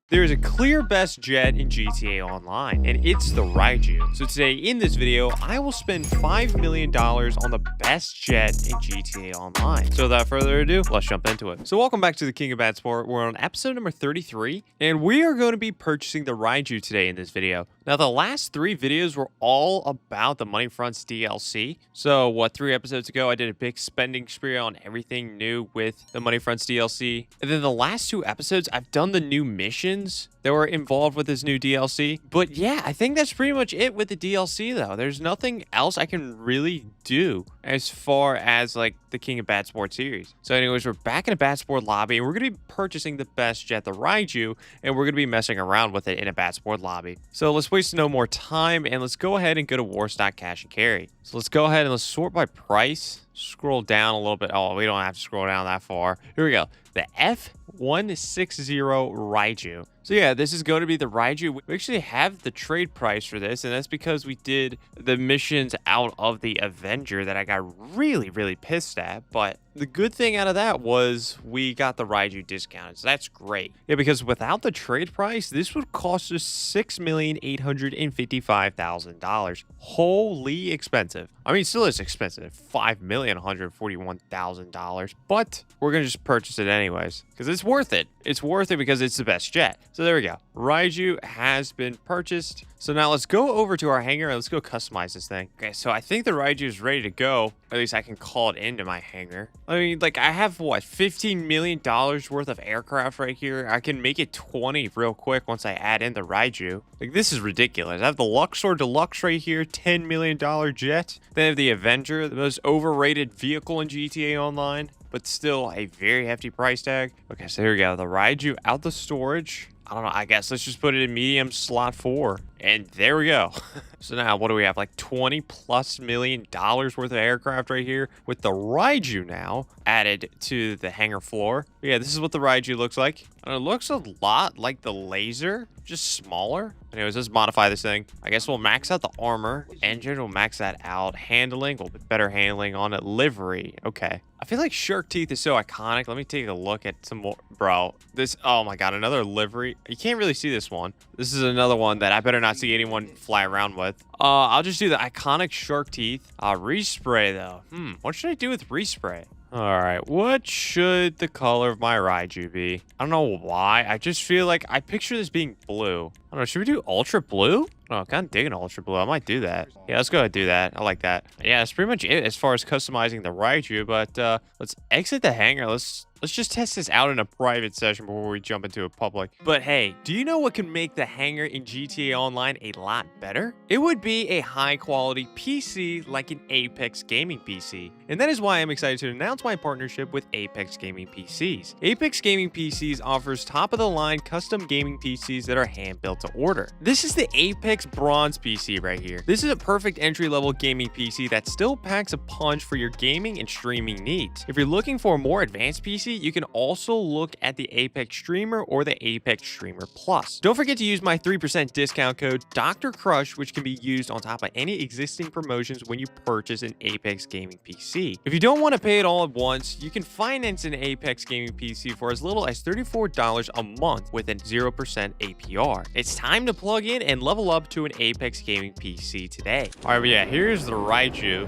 There is a clear best jet in GTA Online, and it's the Raichu. So today in this video, I will spend $5 million on the best jet in GTA Online. So without further ado, let's jump into it. So welcome back to the King of Bad Sport. We're on episode number 33, and we are going to be purchasing the Raichu today in this video. Now, the last 3 videos were all about the Moneyfronts DLC. So what, 3 episodes ago, I did a big spending spree on everything new with the Moneyfronts DLC. And then the last 2 episodes, I've done the new missions that were involved with this new DLC. But yeah, I think that's pretty much it with the DLC though. There's nothing else I can really do as far as like the King of Bad Sport series. So anyways, we're back in a Bad Sport lobby, and we're going to be purchasing the best jet, the Raichu, and we're going to be messing around with it in a Bad Sport lobby. So let's waste no more time, and let's go ahead and go to War Stock Cash and Carry. So let's go ahead and let's sort by price. scroll down a little bit. Oh, we don't have to scroll down that far. Here we go. The F160 Raichu. So yeah, this is going to be the Raichu. We actually have the trade price for this, and that's because we did the missions out of the Avenger that I got really, really pissed at. But the good thing out of that was we got the Raichu discounted, so that's great. Yeah, because without the trade price, this would cost us $6,855,000. Holy expensive. I mean, still is expensive, $5,141,000, but we're going to just purchase it anyways because it's worth it. It's worth it because it's the best jet. So there we go. Raichu has been purchased. So now let's go over to our hangar and let's go customize this thing. Okay, so I think the Raichu is ready to go. At least I can call it into my hangar. I mean, like, I have, what, $15 million worth of aircraft right here. I can make it 20 real quick once I add in the Raichu. Like, this is ridiculous. I have the Luxor Deluxe right here, $10 million jet. Then I have the Avenger, the most overrated vehicle in GTA Online, but still a very hefty price tag. Okay, so here we go. The Raichu out the storage. I don't know. I guess let's just put it in medium slot 4. And there we go. So now what do we have? Like $20+ million worth of aircraft right here with the Raichu now added to the hangar floor. But yeah, this is what the Raichu looks like. And it looks a lot like the laser, just smaller. Anyways, let's modify this thing. I guess we'll max out the armor. Engine, we'll max that out. Handling, we'll put better handling on it. Livery, okay. I feel like Shark Teeth is so iconic. Let me take a look at some more. Bro, this, oh my god, another livery. You can't really see this one. This is another one that I better not see anyone fly around with. I'll just do the iconic Shark Teeth. Respray, though. What should I do with respray? Alright, what should the color of my Raichu be? I don't know why. I just feel like I picture this being blue. I don't know, should we do ultra blue? Oh, kind of digging ultra blue. I might do that. Yeah, let's go ahead and do that. I like that. Yeah, that's pretty much it as far as customizing the Raichu, but let's exit the hangar. Let's just test this out in a private session before we jump into a public. But hey, do you know what can make the hangar in GTA Online a lot better? It would be a high quality PC like an Apex Gaming PC. And that is why I'm excited to announce my partnership with Apex Gaming PCs. Apex Gaming PCs offers top of the line custom gaming PCs that are hand built to order. This is the Apex Bronze PC right here. This is a perfect entry level gaming PC that still packs a punch for your gaming and streaming needs. If you're looking for a more advanced PC, you can also look at the Apex Streamer or the Apex Streamer Plus. Don't forget to use my 3% discount code Dr. Crush, which can be used on top of any existing promotions when you purchase an Apex Gaming PC. If you don't want to pay it all at once, you can finance an Apex Gaming PC for as little as $34 a month with a 0% APR. It's time to plug in and level up to an Apex Gaming PC today. All right, but yeah, here's the Raichu.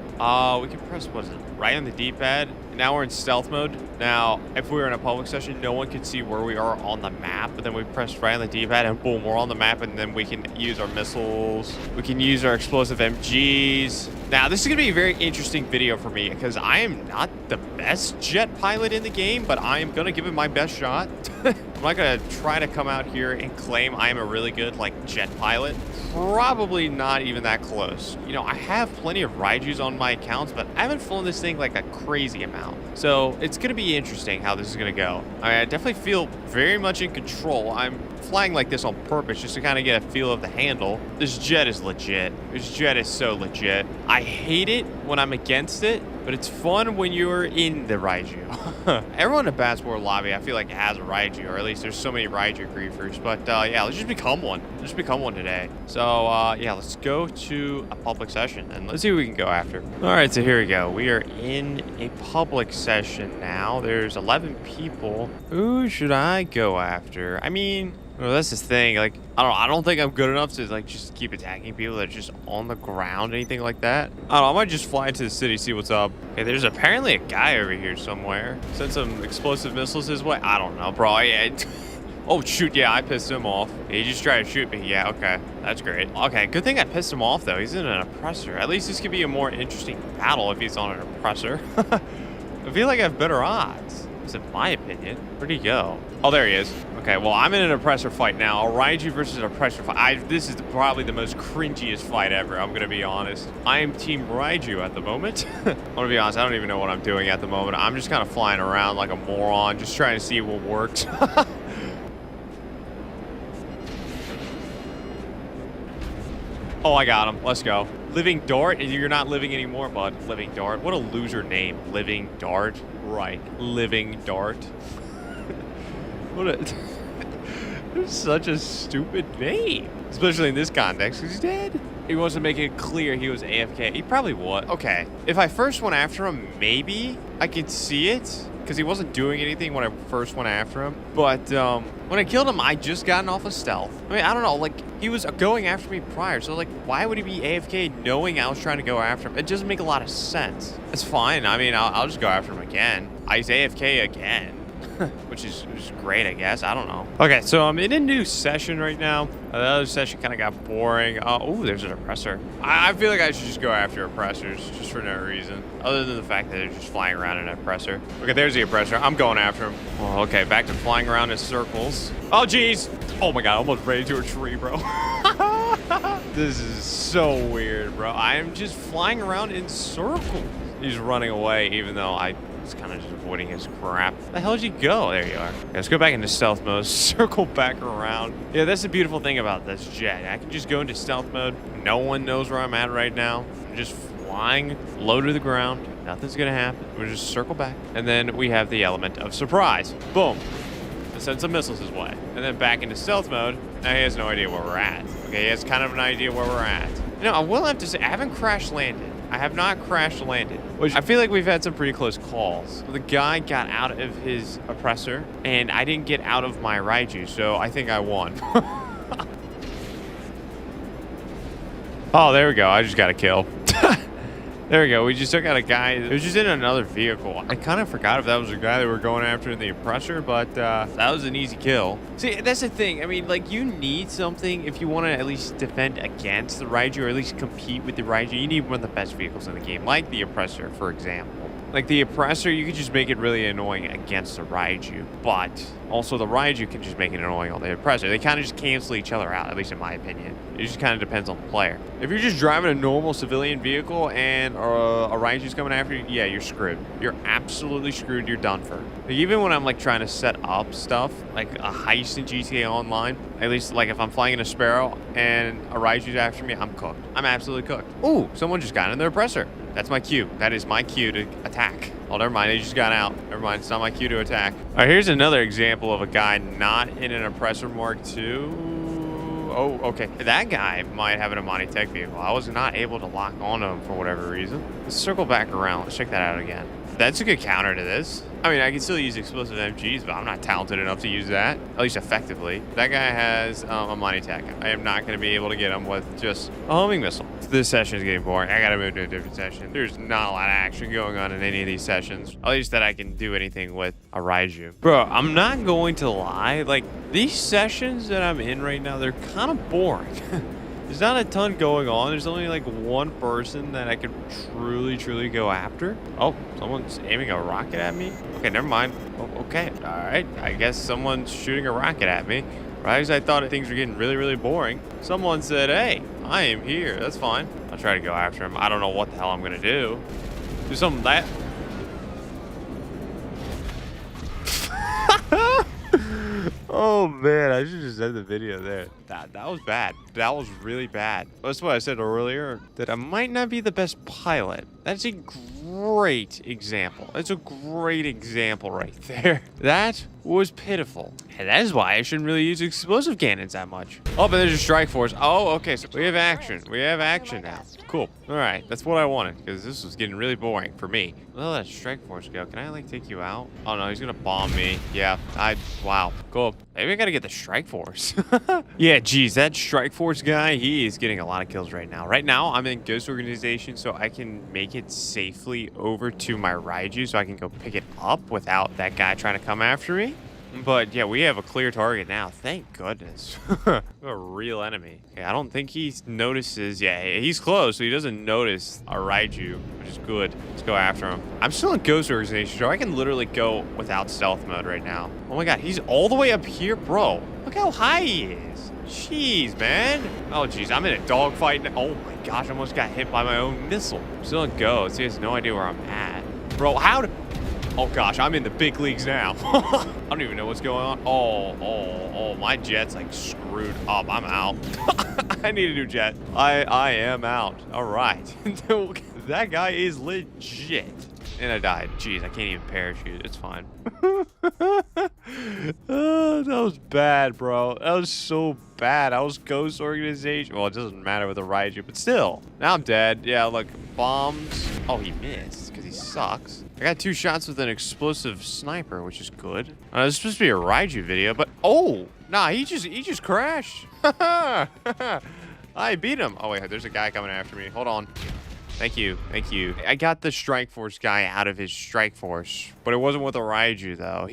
We can press, what is it, right on the D-pad. Now we're in stealth mode. Now, if we were in a public session, no one could see where we are on the map, but then we press right on the D-pad and boom, we're on the map, and then we can use our missiles. We can use our explosive MGs. Now, this is going to be a very interesting video for me because I am not the best jet pilot in the game, but I am going to give it my best shot. I'm not going to try to come out here and claim I am a really good, like, jet pilot. Probably not even that close. You know, I have plenty of Raijus on my accounts, but I haven't flown this thing like a crazy amount. So it's going to be interesting how this is going to go. I definitely feel very much in control. I'm flying like this on purpose just to kind of get a feel of the handle. This jet is legit. This jet is so legit. I hate it when I'm against it, but it's fun when you're in the Raichu. Everyone in the Batsport lobby, I feel like, has a Raichu, or at least there's so many Raichu griefers. But yeah, let's just become one. Let's just become one today. So yeah, let's go to a public session and let's see what we can go after. All right, so here we go. We are in a public session now. There's 11 people. Who should I go after? I mean, well, that's the thing. Like, I don't think I'm good enough to, like, just keep attacking people that are just on the ground, anything like that. I don't know. I might just fly into the city, see what's up. Okay, there's apparently a guy over here somewhere. Send some explosive missiles his way. I don't know, bro. Oh, shoot. Yeah, I pissed him off. He just tried to shoot me. Yeah, okay. That's great. Okay, good thing I pissed him off, though. He's in an oppressor. At least this could be a more interesting battle if he's on an oppressor. I feel like I have better odds. That's in my opinion. Where'd he go? Oh, there he is. Okay, well, I'm in an oppressor fight now. A Raichu versus an oppressor fight. This is probably the most cringiest fight ever, I'm gonna be honest. I am Team Raichu at the moment. I'm gonna be honest, I don't even know what I'm doing at the moment. I'm just kind of flying around like a moron, just trying to see what works. Oh, I got him. Let's go. Living Dart? You're not living anymore, bud. Living Dart. What a loser name. Living Dart. Right. Living Dart. What a... It's such a stupid name. Especially in this context, because he's dead. He wants to make it clear he was AFK. He probably was. Okay. If I first went after him, maybe I could see it. Because he wasn't doing anything when I first went after him. But when I killed him, I just gotten off of stealth. I mean, I don't know. Like, he was going after me prior. So, like, why would he be AFK knowing I was trying to go after him? It doesn't make a lot of sense. It's fine. I mean, I'll just go after him again. He's AFK again. Which is great, I guess. I don't know. Okay, so I'm in a new session right now. The other session kind of got boring. Oh, there's an oppressor. I feel like I should just go after oppressors just for no reason. Other than the fact that they're just flying around in an oppressor. Okay, there's the oppressor. I'm going after him. Oh, okay, back to flying around in circles. Oh, jeez. Oh, my God. I almost ran into a tree, bro. This is so weird, bro. I am just flying around in circles. He's running away, even though I... It's kind of just avoiding his crap. Where the hell did you go? There you are. Okay, let's go back into stealth mode. Circle back around. Yeah, that's the beautiful thing about this jet. I can just go into stealth mode. No one knows where I'm at right now. I'm just flying low to the ground. Nothing's gonna happen. We'll just circle back. And then we have the element of surprise. Boom. And send some missiles his way. And then back into stealth mode. Now he has no idea where we're at. Okay, he has kind of an idea where we're at. You know, I will have to say, I haven't crash landed. I have not crash landed, which I feel like we've had some pretty close calls. The guy got out of his oppressor, and I didn't get out of my Raichu, so I think I won. Oh, there we go. I just got a kill. There we go. We just took out a guy who was just in another vehicle. I kind of forgot if that was the guy that we're going after in the oppressor, but that was an easy kill. See, that's the thing. I mean, like, you need something if you want to at least defend against the Raichu or at least compete with the Raichu. You need one of the best vehicles in the game, like the oppressor, for example. Like the oppressor, you could just make it really annoying against the Raichu, but also the Raichu can just make it annoying on the oppressor. They kind of just cancel each other out, at least in my opinion. It just kind of depends on the player. If you're just driving a normal civilian vehicle and a Raichu's coming after you, yeah, you're screwed. You're absolutely screwed. You're done for. Like, even when I'm like trying to set up stuff, like a heist in GTA Online, at least like if I'm flying in a Sparrow and a Raichu's after me, I'm cooked. I'm absolutely cooked. Ooh, someone just got in their oppressor. That's my cue. That is my cue to attack. Oh, never mind. They just got out. Never mind. It's not my cue to attack. All right, here's another example of a guy not in an oppressor Mark II. Oh, okay. That guy might have an Amani Tech vehicle. I was not able to lock onto him for whatever reason. Let's circle back around. Let's check that out again. That's a good counter to this. I mean, I can still use explosive MGs, but I'm not talented enough to use that, at least effectively. That guy has a Money Tech. I am not going to be able to get him with just a homing missile. This session is getting boring. I got to move to a different session. There's not a lot of action going on in any of these sessions, at least that I can do anything with a Raichu. Bro, I'm not going to lie. Like, these sessions that I'm in right now, they're kind of boring. There's not a ton going on. There's only like one person that I could truly go after. Oh, someone's aiming a rocket at me. Okay, never mind. Oh, okay, all right. I guess someone's shooting a rocket at me. Right as I thought things were getting really boring, someone said, hey, I am here. That's fine. I'll try to go after him. I don't know what the hell I'm gonna do. Do something that. Oh man, I should just end the video there. That was bad. That was really bad. That's what I said earlier, that I might not be the best pilot. That's a great example. That's a great example right there. That was pitiful. And that is why I shouldn't really use explosive cannons that much. Oh, but there's a strike force. Oh, okay, so we have action. We have action now. Cool. All right, that's what I wanted, because this was getting really boring for me. Well, that strike force go. Can I, like, take you out? Oh, no, he's gonna bomb me. Yeah, wow. Cool. Maybe I gotta get the strike force. Yeah, geez, that strike force guy, he is getting a lot of kills right now. Right now, I'm in Ghost Organization, so I can make it safely over to my Raichu, so I can go pick it up without that guy trying to come after me. But yeah, we have a clear target now. Thank goodness. A real enemy. Okay, I don't think he notices. Yeah, he's close, so he doesn't notice a Raichu, which is good. Let's go after him. I'm still in Ghost Organization, so I can literally go without stealth mode right now. Oh my god, he's all the way up here, bro. Look how high he is. Jeez, man. Oh, jeez, I'm in a dogfight. Oh my gosh, I almost got hit by my own missile. Still in Ghost. He has no idea where I'm at. Bro, how did... Oh gosh, I'm in the big leagues now. I don't even know what's going on. Oh, my jet's like screwed up. I'm out. I need a new jet. I am out. All right. That guy is legit. And I died. Jeez, I can't even parachute. It's fine. Oh, that was bad, bro. That was so bad. I was ghost organization. Well, it doesn't matter with a Raichu, but still. Now I'm dead. Yeah, look. Bombs. Oh, he missed because he sucks. I got 2 shots with an explosive sniper, which is good. This is supposed to be a Raichu video, but oh, nah, he just crashed. I beat him. Oh wait, there's a guy coming after me. Hold on. Thank you. Thank you. I got the Strike Force guy out of his Strike Force, but it wasn't with a Raichu, though.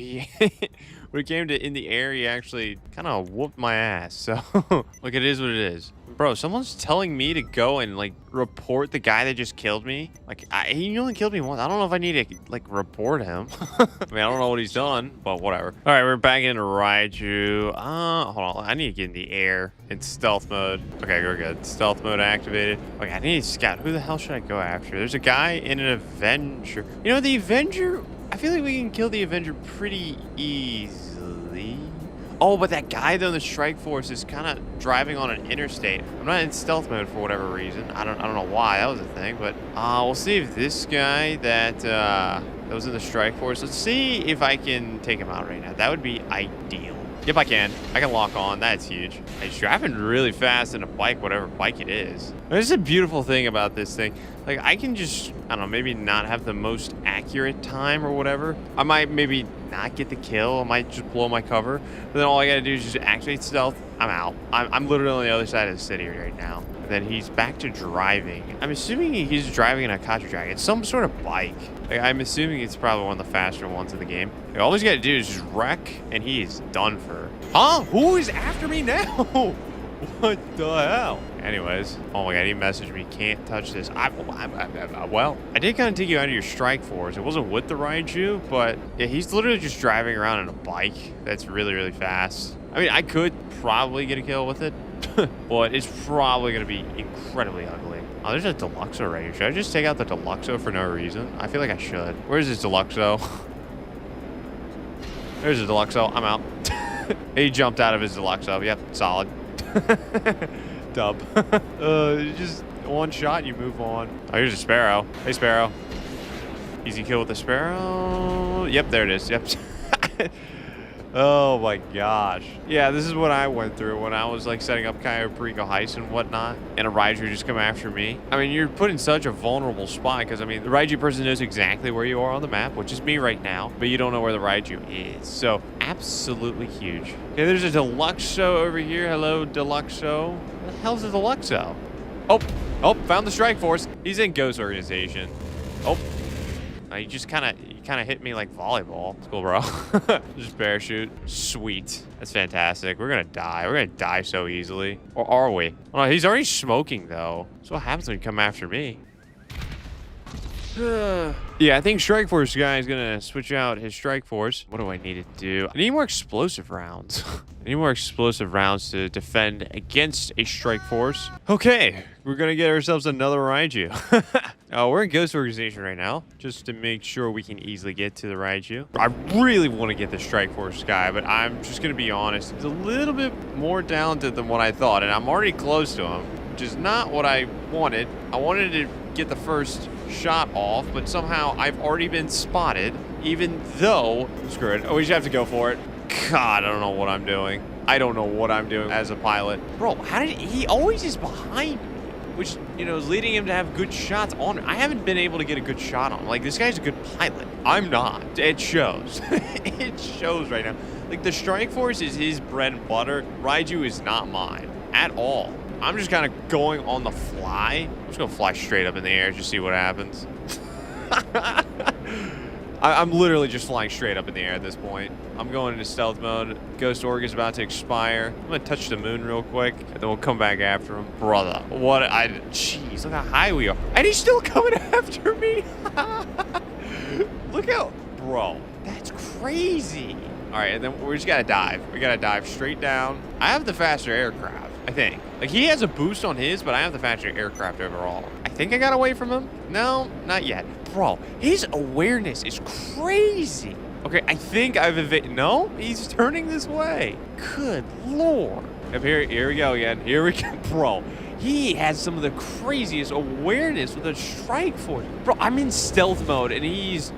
When it came to in the air, he actually kind of whooped my ass. So, look, it is what it is. Bro, someone's telling me to go and, like, report the guy that just killed me. Like, he only killed me once. I don't know if I need to, like, report him. I mean, I don't know what he's done, but whatever. All right, we're back into Raichu. Hold on. I need to get in the air in stealth mode. Okay, we're good. Stealth mode activated. Okay, I need to scout. Who the hell should I go after? There's a guy in an Avenger. You know, the Avenger... I feel like we can kill the Avenger pretty easily. Oh, but that guy, though, in the Strike Force is kind of driving on an interstate. I'm not in stealth mode for whatever reason. I don't know why that was a thing, but we'll see if this guy that was in the Strike Force, let's see if I can take him out right now. That would be ideal. Yep, I can. I can lock on. That's huge. He's driving really fast in a bike, whatever bike it is. There's a beautiful thing about this thing. Like, I can just, I don't know, maybe not have the most accurate time or whatever. I might maybe not get the kill. I might just blow my cover. But then all I gotta do is just activate stealth. I'm out. I'm literally on the other side of the city right now. And then he's back to driving. I'm assuming he's driving an Akachi Dragon. It's some sort of bike. Like, I'm assuming it's probably one of the faster ones in the game. Like, all he's gotta do is just wreck, and he is done for. Huh? Who is after me now? What the hell? Anyways, oh my god, he messaged me, can't touch this. Well, I did kind of take you out of your Strike Force. It wasn't with the Raichu, but yeah, he's literally just driving around in a bike that's really, really fast. I mean, I could probably get a kill with it, but it's probably going to be incredibly ugly. Oh, there's a Deluxo right here. Should I just take out the Deluxo for no reason? I feel like I should. Where's this Deluxo? There's a Deluxo. I'm out. He jumped out of his Deluxo. Yep, solid. Dub. Just one shot, you move on. Oh, here's a Sparrow. Hey, Sparrow. Easy kill with the Sparrow. Yep, there it is. Yep. Oh my gosh. Yeah, this is what I went through when I was like setting up Cayo Perico Heist and whatnot, and a Raichu just come after me. I mean, you're put in such a vulnerable spot because, I mean, the Raichu person knows exactly where you are on the map, which is me right now, but you don't know where the Raichu is. So, absolutely huge. Okay, there's a Deluxo over here. Hello, Deluxo. What the hell's a Deluxo? Oh, found the Strike Force. He's in Ghost Organization. Oh. You just kind of hit me like volleyball. It's cool, bro. Just parachute. Sweet. That's fantastic. We're gonna die. We're gonna die so easily. Or are we? Oh, no, he's already smoking though. So what happens when you come after me? Yeah, I think Strike Force guy is gonna switch out his Strike Force. What do I need to do? I need more explosive rounds. I need more explosive rounds to defend against a Strike Force. Okay, we're gonna get ourselves another Raichu. We're in Ghost Organization right now, just to make sure we can easily get to the Raichu. I really want to get the Strike Force guy, but I'm just gonna be honest. It's a little bit more talented than what I thought, and I'm already close to him, which is not what I wanted. I wanted to get the first shot off, but somehow I've already been spotted, even though, screw it, we just have to go for it. God, I don't know what I'm doing. I don't know what I'm doing as a pilot. Bro, how did he always is behind me, which, you know, is leading him to have good shots on him. I haven't been able to get a good shot on him. Like, this guy's a good pilot. I'm not. It shows. It shows right now. Like, the Strike Force is his bread and butter. Raichu is not mine at all. I'm just kind of going on the fly. I'm just going to fly straight up in the air, just see what happens. I'm literally just flying straight up in the air at this point. I'm going into stealth mode. Ghost Org is about to expire. I'm going to touch the moon real quick, and then we'll come back after him. Brother, what jeez, look how high we are. And he's still coming after me. Look how, bro, that's crazy. All right, and then we just got to dive. We got to dive straight down. I have the faster aircraft. I think. Like, he has a boost on his, but I have the faster aircraft overall. I think I got away from him. No, not yet. Bro, his awareness is crazy. Okay, I think I've evaded. No, he's turning this way. Good Lord. Up here we go again. Here we go. Bro, he has some of the craziest awareness with a strike force. Bro, I'm in stealth mode, and he's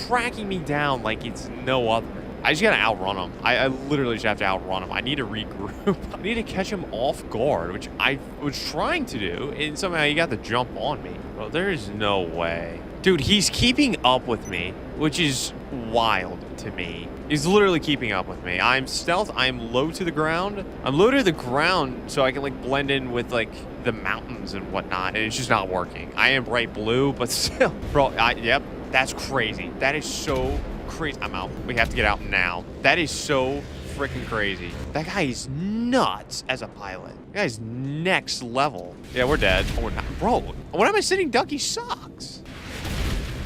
tracking me down like it's no other. I just gotta outrun him. I literally just have to outrun him. I need to regroup. I need to catch him off guard, which I was trying to do, and somehow he got the jump on me. Bro, there is no way. Dude, he's keeping up with me, which is wild to me. He's literally keeping up with me. I'm stealth. I'm low to the ground. I'm low to the ground so I can, like, blend in with, like, the mountains and whatnot, and it's just not working. I am bright blue, but still. Bro, yep, that's crazy. That is so crazy. I'm out. We have to get out now. That is so freaking crazy. That guy is nuts as a pilot. That guy's next level. Yeah, we're dead. Oh, we're not. Bro, when am I sitting duck? He sucks.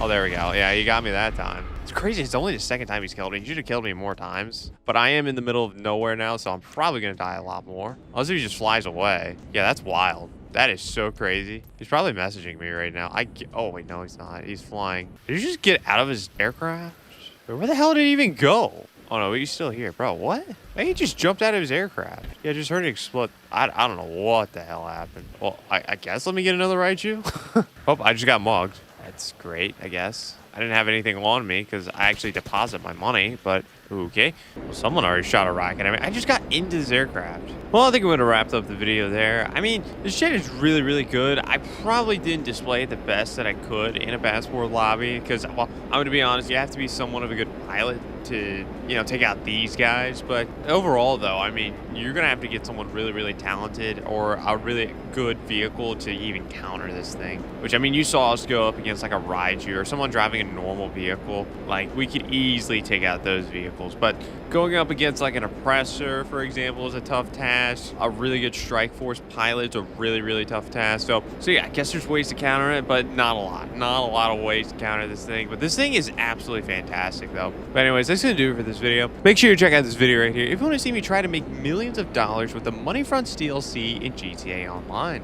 Oh, there we go. Yeah, he got me that time. It's crazy. It's only the second time he's killed me. He should have killed me more times. But I am in the middle of nowhere now, so I'm probably going to die a lot more. Unless he just flies away. Yeah, that's wild. That is so crazy. He's probably messaging me right now. Oh, wait, no, he's not. He's flying. Did he just get out of his aircraft? Where the hell did he even go? Oh, no, he's still here. Bro, what? He just jumped out of his aircraft. Yeah, I just heard it explode. I don't know what the hell happened. Well, I guess let me get another Raichu. Oh, I just got mugged. That's great, I guess. I didn't have anything on me because I actually deposit my money, but okay. Well, someone already shot a rocket. I mean, I just got into this aircraft. Well, I think I'm going to wrap up the video there. I mean, this jet is really, really good. I probably didn't display it the best that I could in a passport lobby because, well, I'm going to be honest, you have to be somewhat of a good pilot to, you know, take out these guys. But overall, though, I mean, you're going to have to get someone really, really talented or a really good vehicle to even counter this thing. Which, I mean, you saw us go up against, like, a Raichu or someone driving a normal vehicle. Like, we could easily take out those vehicles. But going up against, like, an oppressor, for example, is a tough task. A really good strike force pilot is a really, really tough task. So yeah, I guess there's ways to counter it, but not a lot. Not a lot of ways to counter this thing. But this thing is absolutely fantastic, though. But anyways, that's going to do it for this video. Make sure you check out this video right here if you want to see me try to make millions of dollars with the Moneyfronts DLC in GTA Online.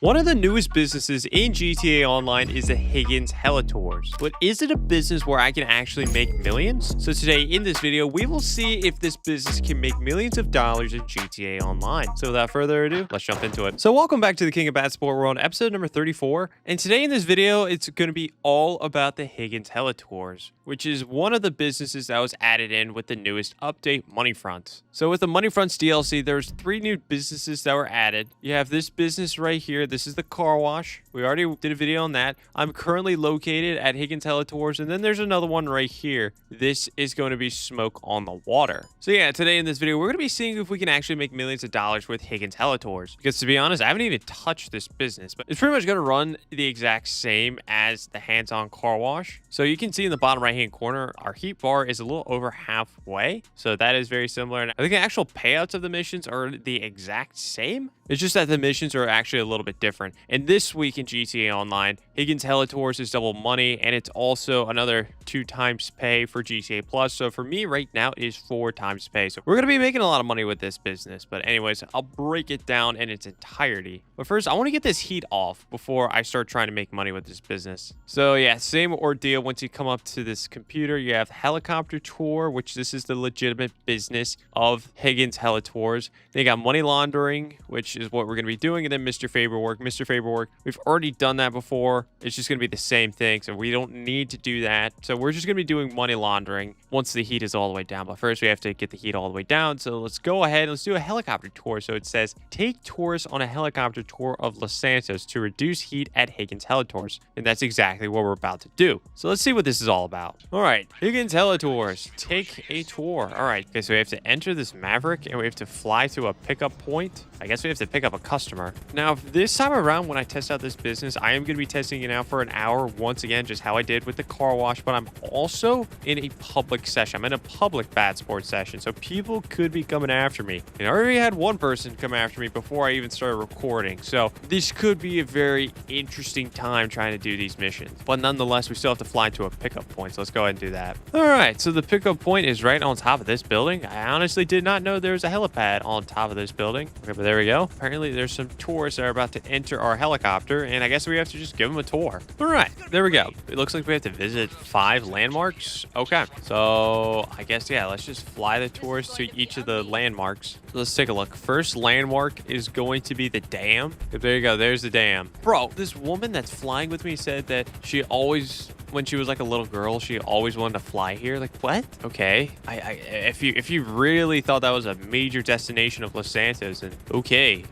One of the newest businesses in GTA Online is the Higgins Helitors. But is it a business where I can actually make millions? So today in this video, we will see if this business can make millions of dollars in GTA Online. So without further ado, let's jump into it. So welcome back to the King of Bad Sport. We're on episode number 34. And today in this video, it's going to be all about the Higgins Helitors, which is one of the businesses that was added in with the newest update, Moneyfronts. So with the Moneyfronts DLC, there's 3 new businesses that were added. You have this business right here. This is the car wash. We already did a video on that. I'm currently located at Higgins Helitors, and then there's another one right here. This is going to be smoke on the water. So yeah, today in this video, we're going to be seeing if we can actually make millions of dollars with Higgins Helitors. Because to be honest, I haven't even touched this business, but it's pretty much going to run the exact same as the hands-on car wash. So you can see in the bottom right-hand corner, our heat bar is a little over halfway. So that is very similar. And I think the actual payouts of the missions are the exact same. It's just that the missions are actually a little bit different. And this week in GTA Online, Higgins Helitors is double money, and it's also another 2 times pay for GTA Plus. So for me right now, it is 4 times pay. So we're going to be making a lot of money with this business. But anyways, I'll break it down in its entirety. But first, I want to get this heat off before I start trying to make money with this business. So yeah, same ordeal. Once you come up to this computer, you have helicopter tour, which this is the legitimate business of Higgins Helitors. Then you got money laundering, which is what we're going to be doing. And then Mr. Favor Work. Mr. Favor Work, we've already done that before. It's just going to be the same thing. So we don't need to do that. So we're just going to be doing money laundering once the heat is all the way down. But first we have to get the heat all the way down. So let's go ahead and let's do a helicopter tour. So it says, take tourists on a helicopter tour of Los Santos to reduce heat at Higgins Helitors. And that's exactly what we're about to do. So let's see what this is all about. All right, Higgins Helitors, take a tour. All right, okay, so we have to enter this Maverick and we have to fly to a pickup point. I guess we have to pick up a customer. Now, this time around when I test out this business, I am going to be testing it out for an hour once again, just how I did with the car wash, but I'm also in a public session. I'm in a public bad sports session, so people could be coming after me. And I already had one person come after me before I even started recording, so this could be a very interesting time trying to do these missions. But nonetheless, we still have to fly to a pickup point, so let's go ahead and do that. All right, so the pickup point is right on top of this building. I honestly did not know there was a helipad on top of this building. Okay, but there we go. Apparently, there's some tourists that are about to enter our helicopter, and I guess we have to just give them a tour. All right, there we go. It looks like we have to visit 5 landmarks. Okay, so I guess, yeah, let's just fly the tourists to each of the landmarks. Let's take a look. First landmark is going to be the dam. There you go. There's the dam. Bro, this woman that's flying with me said that she always, when she was like a little girl, she always wanted to fly here. Like, what? Okay. If you really thought that was a major destination of Los Santos, then okay.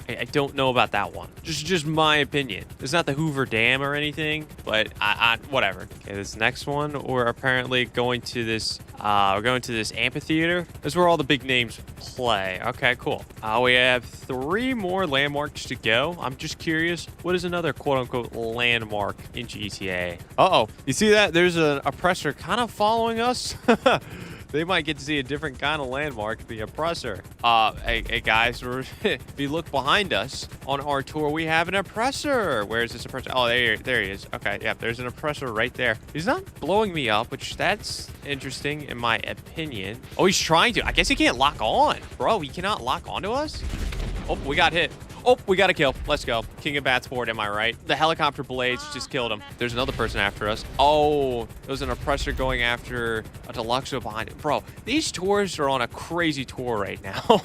I don't know about that one. Just my opinion. It's not the Hoover Dam or anything, but I whatever. Okay, this next one, we're apparently going to this amphitheater. This is where all the big names play. Okay, cool. We have 3 more landmarks to go. I'm just curious, what is another quote-unquote landmark in GTA? Uh-oh. You see that? There's an oppressor kind of following us. They might get to see a different kind of landmark, the oppressor. Hey guys, if you look behind us on our tour, we have an oppressor. Where is this oppressor? Oh, there he is. Okay, yeah, there's an oppressor right there. He's not blowing me up, which that's interesting in my opinion. Oh, he's trying to. I guess he can't lock on. Bro, he cannot lock onto us? Oh, we got hit. Oh, we got a kill. Let's go. King of Bat Sport, am I right? The helicopter blades just killed him. There's another person after us. Oh, there's an oppressor going after a Deluxo behind it. Bro, these tours are on a crazy tour right now.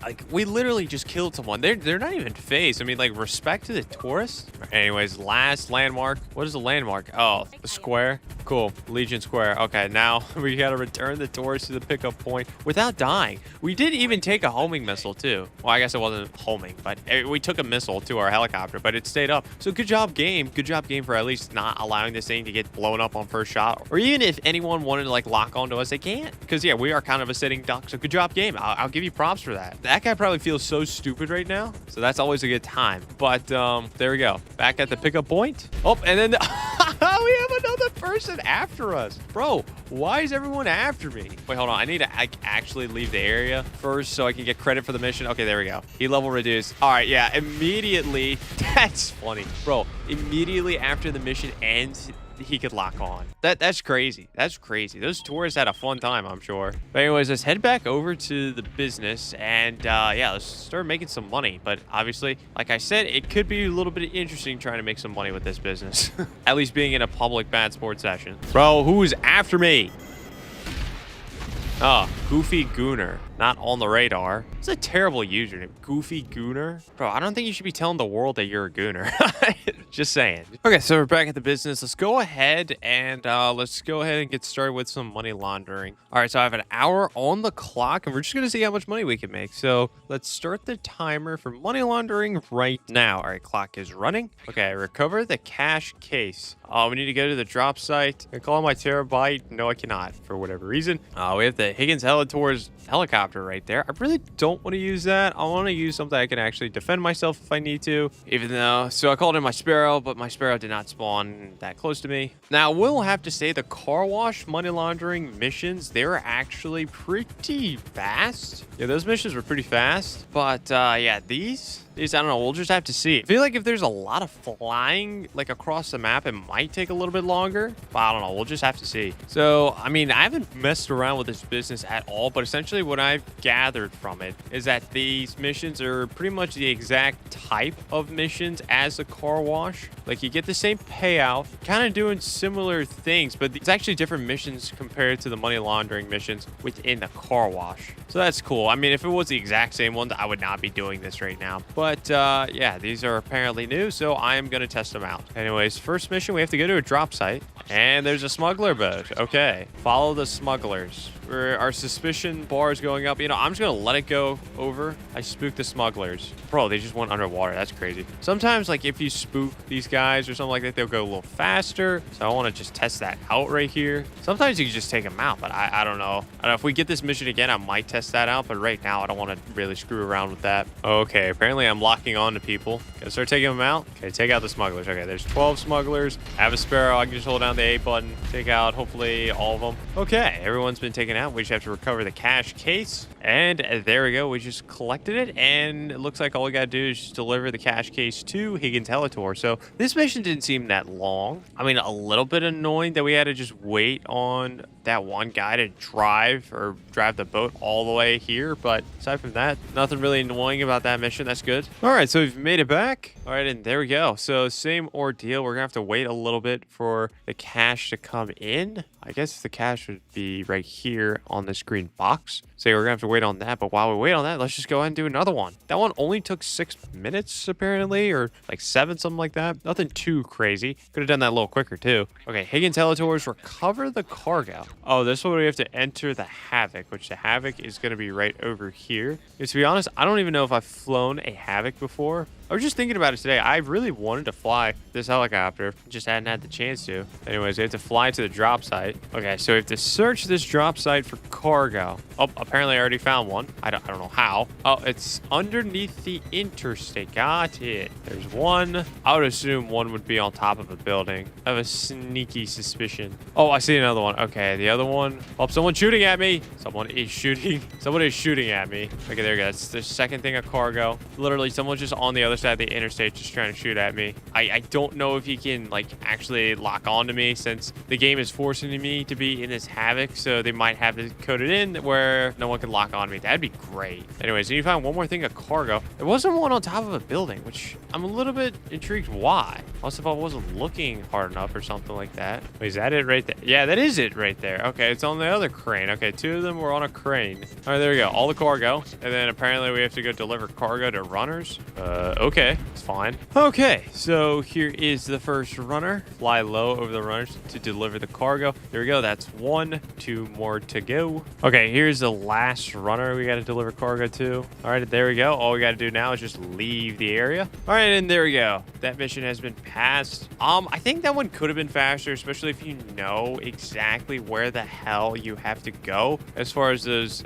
Like, we literally just killed someone. They're not even phased. I mean, like, respect to the tourists. Anyways, last landmark. What is the landmark? Oh, the square. Cool. Legion Square. Okay, now we got to return the tourists to the pickup point without dying. We did even take a homing missile, too. Well, I guess it wasn't homing, but we took a missile to our helicopter, but it stayed up. So good job, game. Good job, game, for at least not allowing this thing to get blown up on first shot. Or even if anyone wanted to, like, lock onto us, they can't. Because, yeah, we are kind of a sitting duck. So good job, game. I'll give you props for that. That guy probably feels so stupid right now. So that's always a good time. But there we go. Back at the pickup point. Oh, and then... we have another person after us. Bro, why is everyone after me? Wait, hold on. I need to actually leave the area first so I can get credit for the mission. Okay, there we go. Heat level reduced. All right, yeah, immediately. That's funny. Bro, immediately after the mission ends, he could lock on. That's crazy. That's crazy. Those tourists had a fun time, I'm sure. But anyways, let's head back over to the business and yeah, let's start making some money. But obviously, like I said, it could be a little bit interesting trying to make some money with this business. At least being in a public bad sports session. Bro, who's after me? Oh, Goofy Gooner. Not on the radar. It's a terrible username. Goofy Gooner. Bro, I don't think you should be telling the world that you're a gooner. Just saying. Okay, so we're back at the business. Let's go ahead and get started with some money laundering. All right, so I have an hour on the clock, and we're just going to see how much money we can make. So let's start the timer for money laundering right now. All right, clock is running. Okay, recover the cash case. We need to go to the drop site. Can I call my terabyte? No, I cannot, for whatever reason. We have the Higgins Helitors helicopter right there. I really don't want to use that. I want to use something I can actually defend myself if I need to. Even though, so I called in my Sparrow, but my Sparrow did not spawn that close to me. Now, we'll have to say the car wash money laundering missions, they're actually pretty fast. Yeah, those missions were pretty fast. But yeah, these, I don't know, we'll just have to see. I feel like if there's a lot of flying like across the map, it might take a little bit longer. But I don't know, we'll just have to see. So, I mean, I haven't messed around with this business at all, but essentially what I've gathered from it is that these missions are pretty much the exact type of missions as a car wash. Like, you get the same payout, kind of doing similar things, but it's actually different missions compared to the money laundering missions within the car wash. So that's cool. I mean, if it was the exact same ones, I would not be doing this right now. But yeah, these are apparently new, so I am going to test them out. Anyways, first mission, we have to go to a drop site, and there's a smuggler boat. Okay, follow the smugglers. Our suspicion bar is going up. You know, I'm just going to let it go over. I spooked the smugglers. Bro, they just went underwater. That's crazy. Sometimes, like, if you spook these guys or something like that, they'll go a little faster. So I want to just test that out right here. Sometimes you can just take them out, but I don't know. I don't know. If we get this mission again, I might test that out. But right now, I don't want to really screw around with that. Okay, apparently I'm locking on to people. Gotta start taking them out. Okay, take out the smugglers. Okay, there's 12 smugglers. I have a Sparrow. I can just hold down the A button. Take out, hopefully, all of them. Okay, everyone's been taken out. We just have to recover the cash case. And there we go. We just collected it. And it looks like all we got to do is just deliver the cash case to Higgins Helitors. So this mission didn't seem that long. I mean, a little bit annoying that we had to just wait on that one guy to drive the boat all the way here. But aside from that, nothing really annoying about that mission. That's good. All right, so we've made it back. All right, and there we go. So same ordeal. We're gonna have to wait a little bit for the cash to come in. I guess the cash would be right here on this green box. So we're gonna have to wait on that. But while we wait on that, let's just go ahead and do another one. That one only took 6 minutes apparently, or like 7, something like that. Nothing too crazy. Could have done that a little quicker too. Okay, Higgins Helitors, recover the cargo. Oh, this one we have to enter the Havoc, which the Havoc is gonna be right over here. And to be honest, I don't even know if I've flown a Havoc before. I was just thinking about it today. I really wanted to fly this helicopter, just hadn't had the chance to. Anyways, we have to fly to the drop site. Okay, so we have to search this drop site for cargo. Oh, apparently I already found one. I don't know how. Oh, it's underneath the interstate. Got it. There's one. I would assume one would be on top of a building. I have a sneaky suspicion. Oh, I see another one. Okay, the other one. Oh, someone's shooting at me. Someone is shooting. Someone is shooting at me. Okay, there we go. That's the second thing of cargo. Literally, someone's just on the other side of the interstate just trying to shoot at me. I don't know if he can like actually lock on to me, since the game is forcing me to be in this Havoc, so they might have it coded in where no one can lock on to me. That'd be great. Anyways, you find one more thing of cargo. There wasn't one on top of a building, which I'm a little bit intrigued why. Unless if I wasn't looking hard enough or something like that. Wait, is that it right there? Yeah, that is it right there. Okay, it's on the other crane. Okay, 2 of them were on a crane. All right, there we go. All the cargo. And then apparently we have to go deliver cargo to runners. Okay, it's fine. Okay, so here is the first runner. Fly low over the runners to deliver the cargo. There we go. That's 1, 2 more to go. Okay, here's the last runner we got to deliver cargo to. All right, there we go. All we got to do now is just leave the area. All right, and there we go. That mission has been passed. I think that one could have been faster, especially if you know exactly where the hell you have to go as far as those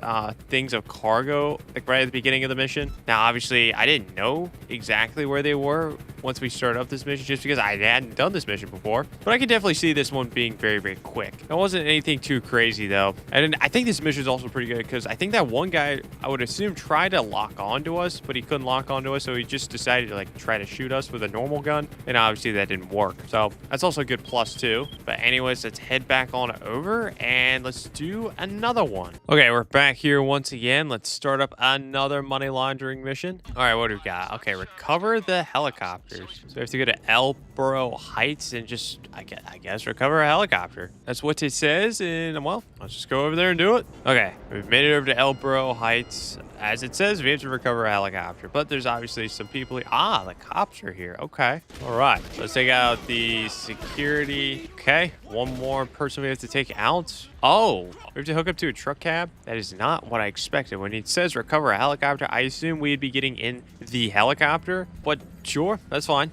things of cargo, like right at the beginning of the mission. Now, obviously, I didn't know exactly where they were once we started up this mission, just because I hadn't done this mission before. But I can definitely see this one being very, very quick. It wasn't anything too crazy, though. And I think this mission is also pretty good because I think that one guy, I would assume, tried to lock onto us, but he couldn't lock onto us, so he just decided to like try to shoot us with a normal gun. And obviously that didn't work. So that's also a good plus too. But anyways, let's head back on over and let's do another one. Okay, we're back here once again. Let's start up another money laundering mission. All right, what do we got? Okay, recover the helicopters. So we have to go to Elborough Heights and just, I guess, recover a helicopter. That's what it says. And well, let's just go over there and do it. Okay, we've made it over to Elborough Heights. As it says, we have to recover a helicopter, but there's obviously some people. The cops are here. Okay. All right. Let's take out the security. Okay. One more person we have to take out. Oh, we have to hook up to a truck cab. That is not what I expected. When it says recover a helicopter, I assume we'd be getting in the helicopter, but sure, that's fine.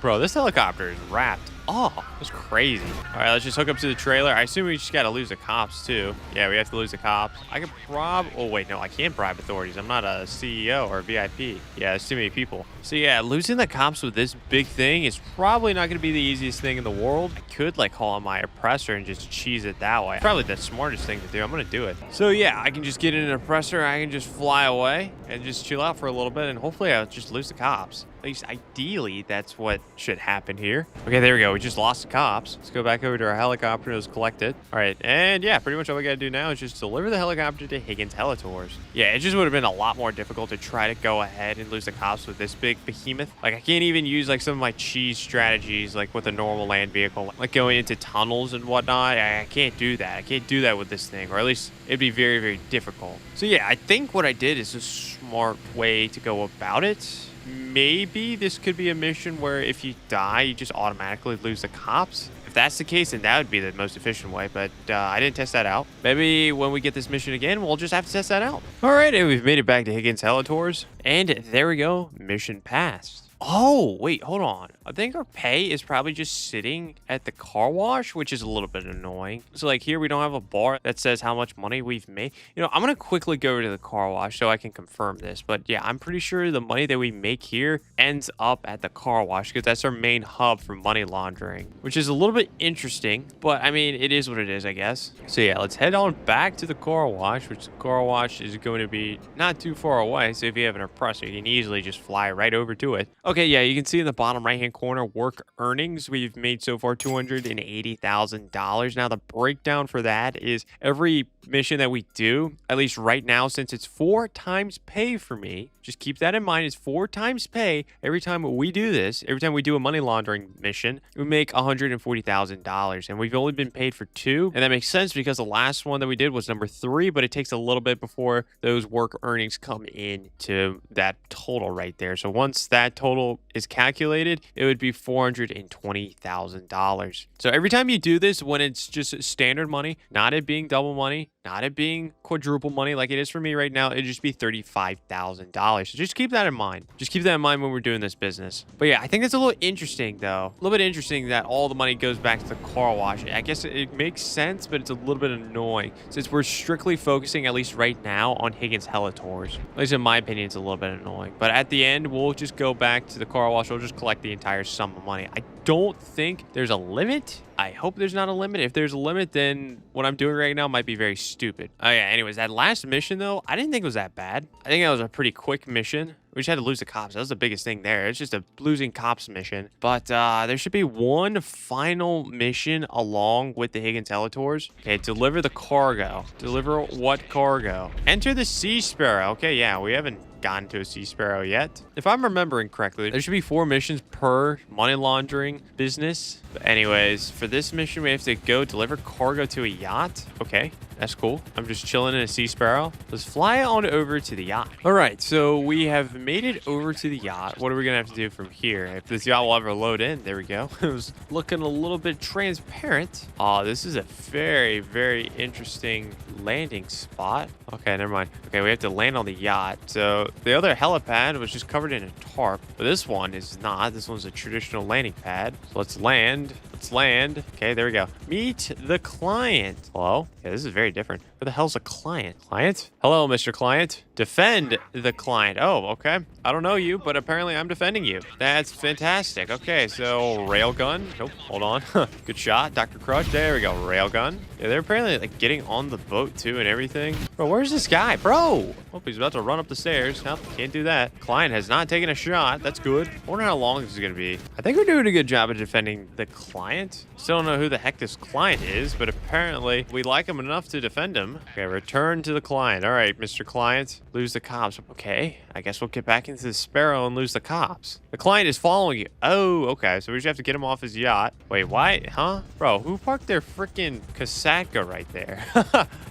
Bro, this helicopter is wrapped. Oh, that's crazy. All right, let's just hook up to the trailer. I assume we just got to lose the cops, too. Yeah, we have to lose the cops. I could oh, wait, no, I can't bribe authorities. I'm not a CEO or a VIP. Yeah, there's too many people. So, yeah, losing the cops with this big thing is probably not going to be the easiest thing in the world. I could, like, call on my oppressor and just cheese it that way. Probably the smartest thing to do. I'm going to do it. So, yeah, I can just get in an oppressor. I can just fly away and just chill out for a little bit, and hopefully I'll just lose the cops. At least ideally, that's what should happen here. Okay, there we go. We just lost the cops. Let's go back over to our helicopter. It was collected. All right, and yeah, pretty much all we gotta do now is just deliver the helicopter to Higgins Helitors. Yeah, it just would have been a lot more difficult to try to go ahead and lose the cops with this big behemoth. Like, I can't even use like some of my cheese strategies, like with a normal land vehicle, like going into tunnels and whatnot. I can't do that. I can't do that with this thing, or at least it'd be very, very difficult. So yeah, I think what I did is a smart way to go about it. Maybe this could be a mission where if you die, you just automatically lose the cops. If that's the case, then that would be the most efficient way, but I didn't test that out. Maybe when we get this mission again, we'll just have to test that out. All right, and we've made it back to Higgins Helitors, and there we go, mission passed. Oh, wait, hold on. I think our pay is probably just sitting at the car wash, which is a little bit annoying. So like here, we don't have a bar that says how much money we've made. You know, I'm going to quickly go to the car wash so I can confirm this. But yeah, I'm pretty sure the money that we make here ends up at the car wash because that's our main hub for money laundering, which is a little bit interesting. But I mean, it is what it is, I guess. So yeah, let's head on back to the car wash, which the car wash is going to be not too far away. So if you have an oppressor, you can easily just fly right over to it. Okay, yeah, you can see in the bottom right-hand corner, work earnings. We've made so far $280,000. Now, the breakdown for that is every mission that we do, at least right now, since it's 4 times pay for me, just keep that in mind, it's 4 times pay. Every time we do this, every time we do a money laundering mission, we make $140,000, and we've only been paid for 2, and that makes sense because the last one that we did was number 3, but it takes a little bit before those work earnings come in to that total right there. So once that total is calculated, it would be $420,000. So every time you do this, when it's just standard money, not it being double money, not it being quadruple money like it is for me right now, it'd just be $35,000. So just keep that in mind. Just keep that in mind when we're doing this business. But yeah, I think that's a little interesting though. A little bit interesting that all the money goes back to the car wash. I guess it makes sense, but it's a little bit annoying since we're strictly focusing, at least right now, on Higgins Helitors. At least in my opinion, it's a little bit annoying. But at the end, we'll just go back to the car wash. We'll just collect the entire sum of money. I don't think there's a limit. I hope there's not a limit. If there's a limit, then what I'm doing right now might be very stupid. Oh yeah, anyways, that last mission though, I didn't think it was that bad. I think that was a pretty quick mission. We just had to lose the cops. That was the biggest thing there. It's just a losing cops mission. But there should be one final mission along with the Higgins Helitors. Okay, deliver the cargo. Deliver what cargo? Enter the Sea Sparrow. Okay, yeah, we haven't gotten to a Sea Sparrow yet. If I'm remembering correctly, there should be 4 missions per money laundering business. But anyways, for this mission, we have to go deliver cargo to a yacht. Okay, that's cool. I'm just chilling in a Sea Sparrow. Let's fly on over to the yacht. All right, so we have made it over to the yacht. What are we gonna have to do from here? If this yacht will ever load in, there we go. It was looking a little bit transparent. Oh, this is a very, very interesting landing spot. Okay, never mind. Okay, we have to land on the yacht. So the other helipad was just covered in a tarp, but this one is not. This one's a traditional landing pad. So let's land. Let's land. Okay, there we go. Meet the client. Hello? Yeah, this is very different. Who the hell's a client? Client? Hello, Mr. Client. Defend the client. Oh, okay. I don't know you, but apparently I'm defending you. That's fantastic. Okay, so railgun. Nope, hold on. Good shot, Dr. Crush. There we go, railgun. Yeah, they're apparently like getting on the boat too and everything. Bro, where's this guy? Bro! Oh, he's about to run up the stairs. Nope, can't do that. Client has not taken a shot. That's good. I wonder how long this is gonna be. I think we're doing a good job of defending the client. Still don't know who the heck this client is, but apparently we like him enough to defend him. Okay, return to the client. All right, Mr. Client. Lose the cops. Okay, I guess we'll get back into the Sparrow and lose the cops. The client is following you. Oh, okay, so we just have to get him off his yacht. Wait, why? Huh? Bro, who parked their freaking Kasatka right there?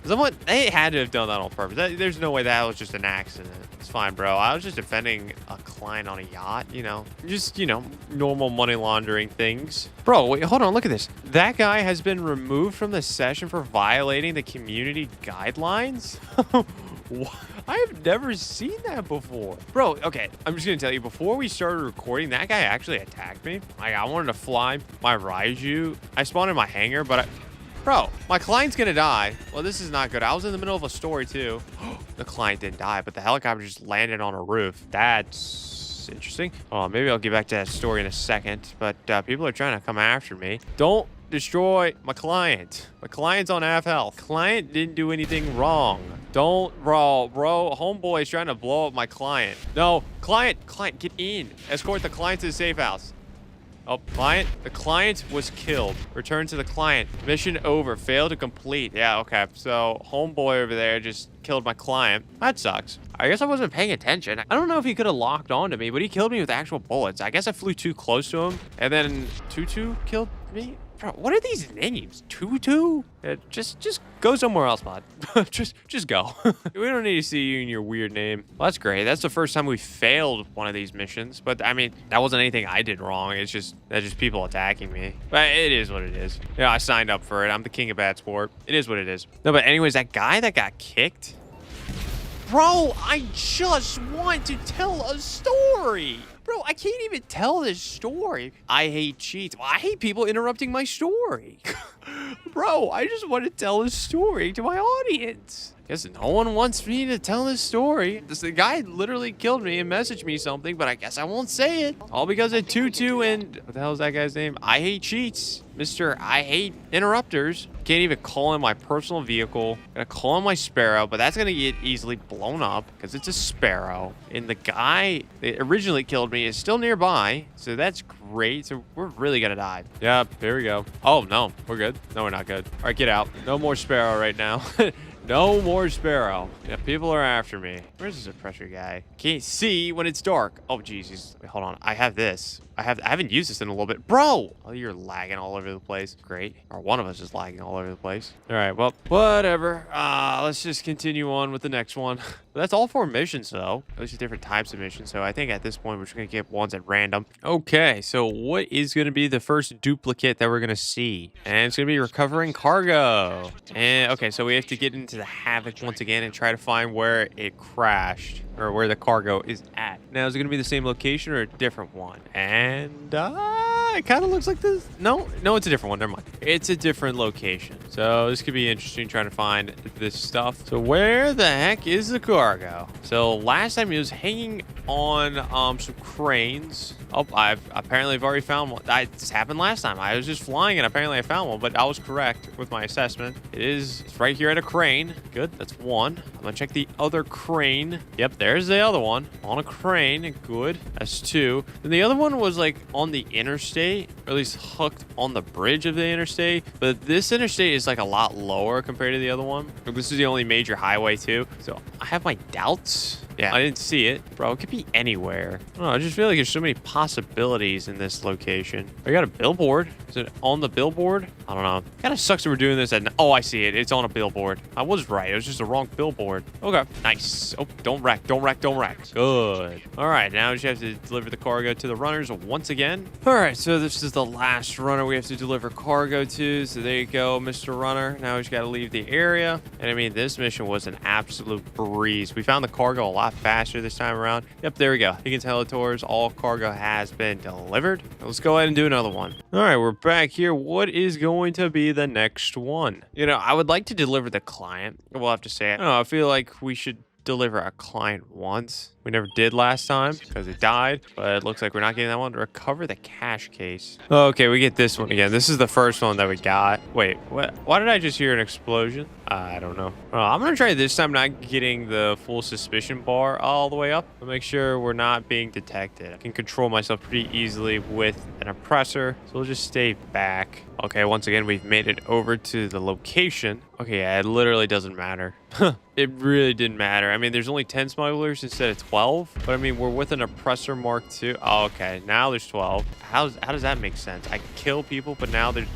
Someone, they had to have done that on purpose. There's no way that was just an accident. It's fine, bro. I was just defending a client on a yacht, you know. Just, you know, normal money laundering things. Bro, wait, hold on, look at this. That guy has been removed from the session for violating the community guidelines? I have never seen that before. Bro, okay, I'm just gonna tell you, before we started recording, that guy actually attacked me. Like, I wanted to fly my Raichu. I spawned in my hangar, but bro, my client's gonna die. Well, this is not good. I was in the middle of a story too. The client didn't die, but the helicopter just landed on a roof. That's interesting. Oh, maybe I'll get back to that story in a second, but people are trying to come after me. Don't destroy my client. My client's on half health. Client didn't do anything wrong. Don't, bro, homeboy's trying to blow up my client. No, client, get in. Escort the client to the safe house. Oh, client, the client was killed. Return to the client. Mission over, failed to complete. Yeah, okay, so homeboy over there just killed my client. That sucks. I guess I wasn't paying attention. I don't know if he could have locked onto me, but he killed me with actual bullets. I guess I flew too close to him, and then Tutu killed me. Bro, what are these names? Tutu? Just go somewhere else, bud. just go. We don't need to see you in your weird name. Well, that's great. That's the first time we failed one of these missions. But I mean, that wasn't anything I did wrong. That's just people attacking me. But it is what it is. Yeah, I signed up for it. I'm the king of bad sport. It is what it is. No, but anyways, that guy that got kicked. Bro, I just want to tell a story. Bro, Bro, I can't even tell this story. I hate cheats. Well, I hate people interrupting my story. Bro, I just want to tell this story to my audience. Guess no one wants me to tell this story. The guy literally killed me and messaged me something, but I guess I won't say it. All because of Tutu and what the hell is that guy's name? I hate cheats. Mr. I hate interrupters. Can't even call in my personal vehicle. Gonna call in my Sparrow, but that's gonna get easily blown up because it's a Sparrow. And the guy that originally killed me is still nearby, so that's great. So we're really gonna die. Yeah, here we go. Oh no, we're good. No, we're not good. All right, get out. No more Sparrow right now. No more Sparrow. Yeah, people are after me. Where's the suppressor guy? Can't see when it's dark. Oh, jeez. Wait, hold on. I have this. I haven't used this in a little bit. Bro! Oh, you're lagging all over the place. Great. Or one of us is lagging all over the place. All right, well, whatever. Let's just continue on with the next one. But that's all 4 missions, though. At least different types of missions. So I think at this point, we're just going to get ones at random. Okay, so what is going to be the first duplicate that we're going to see? And it's going to be recovering cargo. And, okay, so we have to get into the Havoc once again and try to find where it crashed. Or where the cargo is at. Now, is it going to be the same location or a different one? And it kind of looks like this. No, it's a different one. Never mind. It's a different location. So this could be interesting trying to find this stuff. So where the heck is the cargo? So last time it was hanging on some cranes. Oh, I've already found one. This happened last time. I was just flying and apparently I found one, but I was correct with my assessment. It's right here at a crane. Good, that's one. I'm gonna check the other crane. Yep, there's the other one on a crane. Good, that's 2. And the other one was like on the interstate, or at least hooked on the bridge of the interstate. But this interstate is like a lot lower compared to the other one. This is the only major highway too. So I have my doubts. Yeah, I didn't see it. Bro, it could be anywhere. I don't know, I just feel like there's so many possibilities in this location. I got a billboard. Is it on the billboard? I don't know. Kind of sucks that we're doing this at... Oh, I see it. It's on a billboard. I was right. It was just a wrong billboard. Okay. Nice. Oh, don't wreck. Don't wreck. Don't wreck. Good. All right. Now we just have to deliver the cargo to the runners once again. All right. So this is the last runner we have to deliver cargo to. So there you go, Mr. Runner. Now we just got to leave the area. And I mean, this mission was an absolute breeze. We found the cargo a lot faster this time around. Yep, there we go. Higgins Helitors, all cargo has been delivered. Let's go ahead and do another one. All right, we're back here. What is going to be the next one? You know, I would like to deliver the client. We'll have to say it. I don't know, I feel like we should deliver a client once. We never did last time because it died, but it looks like we're not getting that one. Recover the cash case. Okay, we get this one again. This is the first one that we got. Wait, what? Why did I just hear an explosion? I don't know. I'm going to try this time not getting the full suspicion bar all the way up to make sure we're not being detected. I can control myself pretty easily with an oppressor, so we'll just stay back. Okay, once again, we've made it over to the location. Okay, yeah, it literally doesn't matter. It really didn't matter. I mean, there's only 10 smugglers instead of 12, but I mean, we're with an oppressor mark 2. Oh, okay, now there's 12. How does that make sense? I kill people, but now there's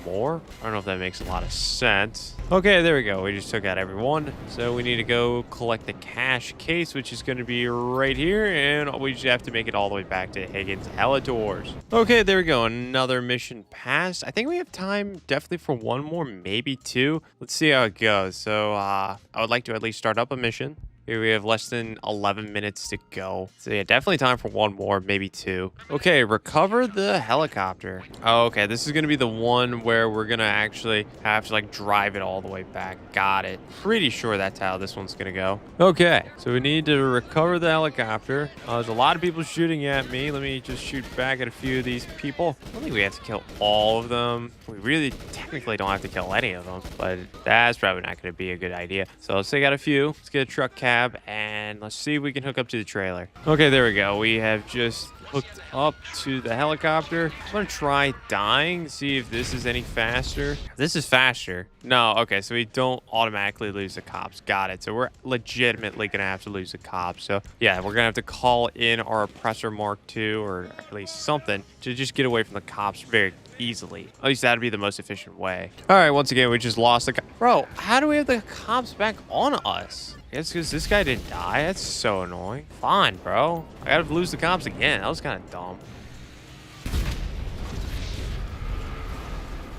more? I don't know if that makes a lot of sense. Okay, there we go. We just took out everyone. So we need to go collect the cash case, which is going to be right here, and we just have to make it all the way back to Higgins Helitors. Okay, there we go. Another mission passed. I think we have time definitely for one more, maybe 2. Let's see how it goes. So I would like to at least start up a mission. Here we have less than 11 minutes to go. So yeah, definitely time for one more, maybe 2. Okay, recover the helicopter. Oh, okay, this is going to be the one where we're going to actually have to like drive it all the way back. Got it. Pretty sure that's how this one's going to go. Okay, so we need to recover the helicopter. There's a lot of people shooting at me. Let me just shoot back at a few of these people. I don't think we have to kill all of them. We really technically don't have to kill any of them, but that's probably not going to be a good idea. So let's take out a few. Let's get a truck cab and let's see if we can hook up to the trailer. Okay, there we go. We have just hooked up to the helicopter. I'm gonna try dying, see if this is any faster. This is faster. No, okay, so we don't automatically lose the cops. Got it. So we're legitimately gonna have to lose the cops. So yeah, we're gonna have to call in our oppressor mark II, or at least something, to just get away from the cops very easily. At least that'd be the most efficient way. All right, once again, we just lost the bro, how do we have the cops back on us? I guess because this guy didn't die. That's so annoying. Fine, bro. I gotta lose the cops again. That was kind of dumb.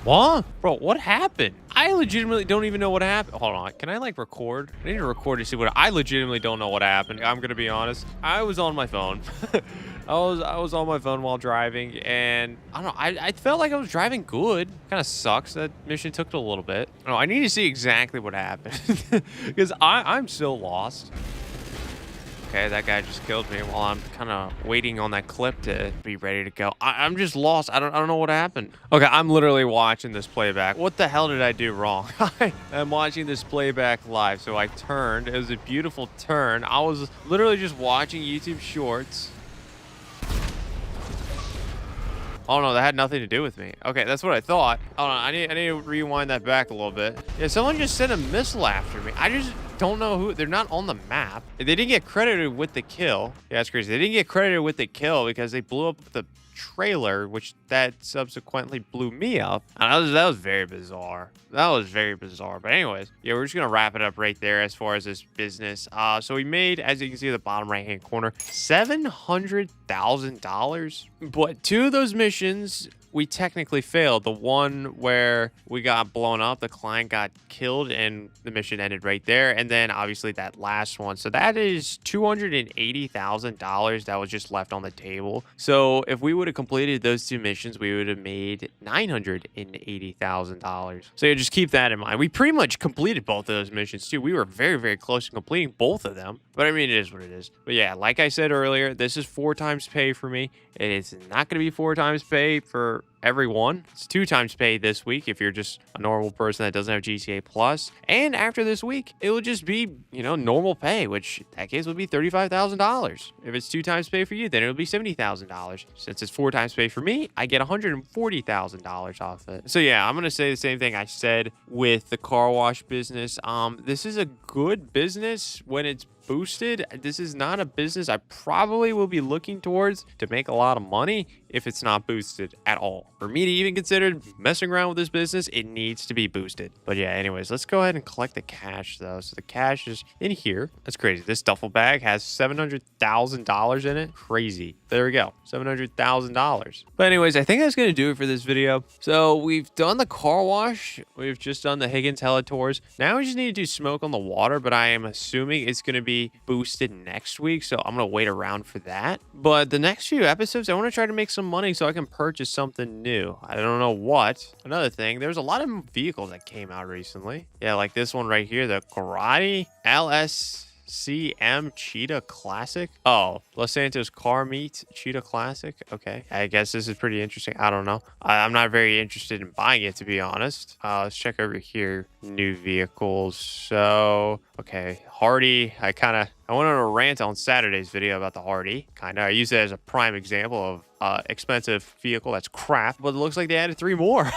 What? Bro, what happened? I legitimately don't even know what happened. Hold on. Can I, like, record? I need to record to see what... I legitimately don't know what happened. I'm gonna be honest. I was on my phone. I was on my phone while driving, and I don't know. I felt like I was driving good. Kind of sucks that mission took a little bit. Oh, I need to see exactly what happened because I'm still lost. Okay, that guy just killed me while I'm kind of waiting on that clip to be ready to go. I'm just lost. I don't know what happened. Okay, I'm literally watching this playback. What the hell did I do wrong? I'm watching this playback live. So I turned. It was a beautiful turn. I was literally just watching YouTube Shorts. Oh no, that had nothing to do with me. Okay, that's what I thought. Oh no, I need to rewind that back a little bit. Yeah, someone just sent a missile after me. I just don't know who. They're not on the map. They didn't get credited with the kill. Yeah, that's crazy. They didn't get credited with the kill because they blew up the trailer, which that subsequently blew me up. And that was very bizarre. That was very bizarre. But anyways, yeah, we're just gonna wrap it up right there as far as this business. So we made, as you can see in the bottom right hand corner, $700,000. But 2 of those missions we technically failed. The one where we got blown up, the client got killed, and the mission ended right there. And then obviously that last one. So that is $280,000 that was just left on the table. So if we would have completed those 2 missions, we would have made $980,000. So yeah, just keep that in mind. We pretty much completed both of those missions too. We were very, very close to completing both of them. But I mean, it is what it is. But yeah, like I said earlier, this is 4 times pay for me. It is not going to be 4 times pay for everyone. It's 2 times pay this week if you're just a normal person that doesn't have GTA Plus. And after this week, it will just be, you know, normal pay, which in that case would be $35,000. If it's 2 times pay for you, then it'll be $70,000. Since it's 4 times pay for me, I get $140,000 off it. So yeah, I'm going to say the same thing I said with the car wash business. This is a good business when it's boosted. This is not a business I probably will be looking towards to make a lot of money if it's not boosted at all. For me to even consider messing around with this business, it needs to be boosted. But yeah, anyways, let's go ahead and collect the cash though. So the cash is in here. That's crazy. This duffel bag has $700,000 in it. Crazy. There we go. $700,000. But anyways, I think that's going to do it for this video. So we've done the car wash. We've just done the Higgins Helitors. Now we just need to do smoke on the water, but I am assuming it's going to be boosted next week, so I'm gonna wait around for that. But the next few episodes, I want to try to make some money so I can purchase something new. I don't know what. Another thing, there's a lot of vehicles that came out recently. Yeah, like this one right here, the Karate LSA Cheetah Classic. Oh, Los Santos Car Meet Cheetah Classic. Okay, I guess this is pretty interesting. I don't know. I'm not very interested in buying it, to be honest. Let's check over here. New vehicles. So, okay, Hardy. I went on a rant on Saturday's video about the Hardy. I use it as a prime example of expensive vehicle that's crap, but it looks like they added 3 more.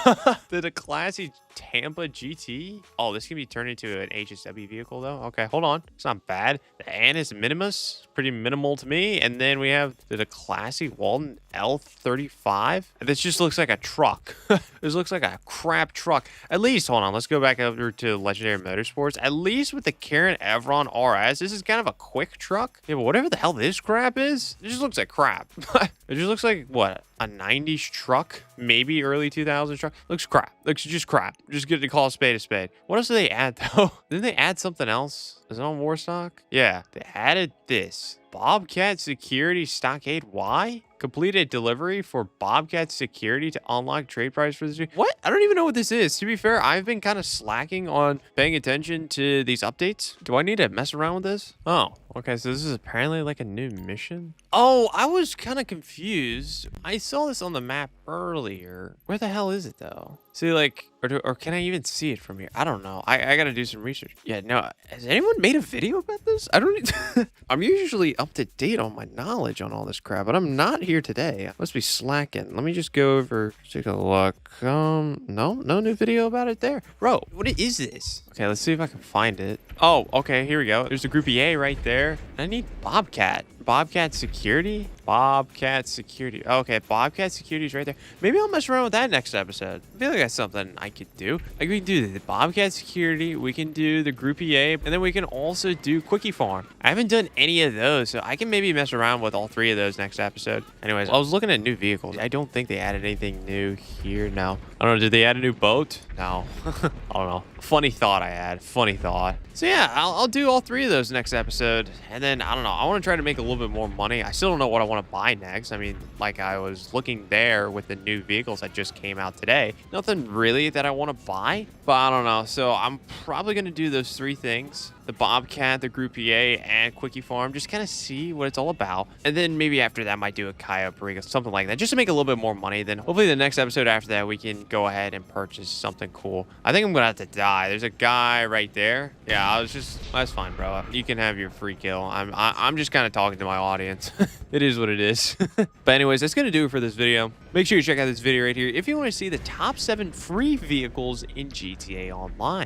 The classy Tampa GT. Oh, this can be turned into an HSW vehicle though. Okay, hold on. It's not bad. The Annis Minimus, pretty minimal to me. And then we have the classy Walton L35. This just looks like a truck. This looks like a crap truck. At least, hold on, let's go back over to Legendary Motorsports. At least with the Karen Evron RS, this is kind of a quick truck. Yeah, but whatever the hell this crap is, it just looks like crap. It just looks like, what, a 90s truck? Maybe early 2000s truck? Looks crap. Looks just crap. Just get to call a spade a spade. What else did they add, though? Didn't they add something else? Is it on Warstock? Yeah, they added this. Bobcat Security Stockade Y? Completed delivery for Bobcat Security to unlock trade price for this week. What? I don't even know what this is. To be fair, I've been kind of slacking on paying attention to these updates. Do I need to mess around with this? Oh, okay. So this is apparently like a new mission. Oh, I was kind of confused. I saw this on the map earlier. Where the hell is it though? See, like, or can I even see it from here? I don't know. I gotta do some research. Yeah, no. Has anyone made a video about this? I don't. I'm usually up to date on my knowledge on all this crap, but I'm not here today. I must be slacking. Let me just go over, take a look. No new video about it there. Bro, what is this? Okay, let's see if I can find it. Oh, okay, here we go. There's a Groupie A right there. I need Bobcat. Bobcat Security? Bobcat Security. Okay, Bobcat Security is right there. Maybe I'll mess around with that next episode. I feel like that's something I could do. Like, we can do the Bobcat Security, we can do the Groupie A, and then we can also do Quickie Farm. I haven't done any of those, so I can maybe mess around with all 3 of those next episode. Anyways, I was looking at new vehicles. I don't think they added anything new here. No. I don't know. Did they add a new boat? No. I don't know. Funny thought I had. Funny thought. So yeah, I'll do all 3 of those next episode. And then, I don't know. I want to try to make a little little bit more money. I still don't know what I want to buy next. I mean, like I was looking there with the new vehicles that just came out today. Nothing really that I want to buy, but I don't know. So I'm probably going to do those 3 things. The Bobcat, the Groupier, and Quickie Farm. Just kind of see what it's all about. And then maybe after that, I might do a Cayo Perico, something like that, just to make a little bit more money. Then hopefully the next episode after that, we can go ahead and purchase something cool. I think I'm going to have to die. There's a guy right there. Yeah, that's fine, bro. You can have your free kill. I'm just kind of talking to my audience. It is what it is. But anyways, that's going to do it for this video. Make sure you check out this video right here if you want to see the top 7 free vehicles in GTA Online.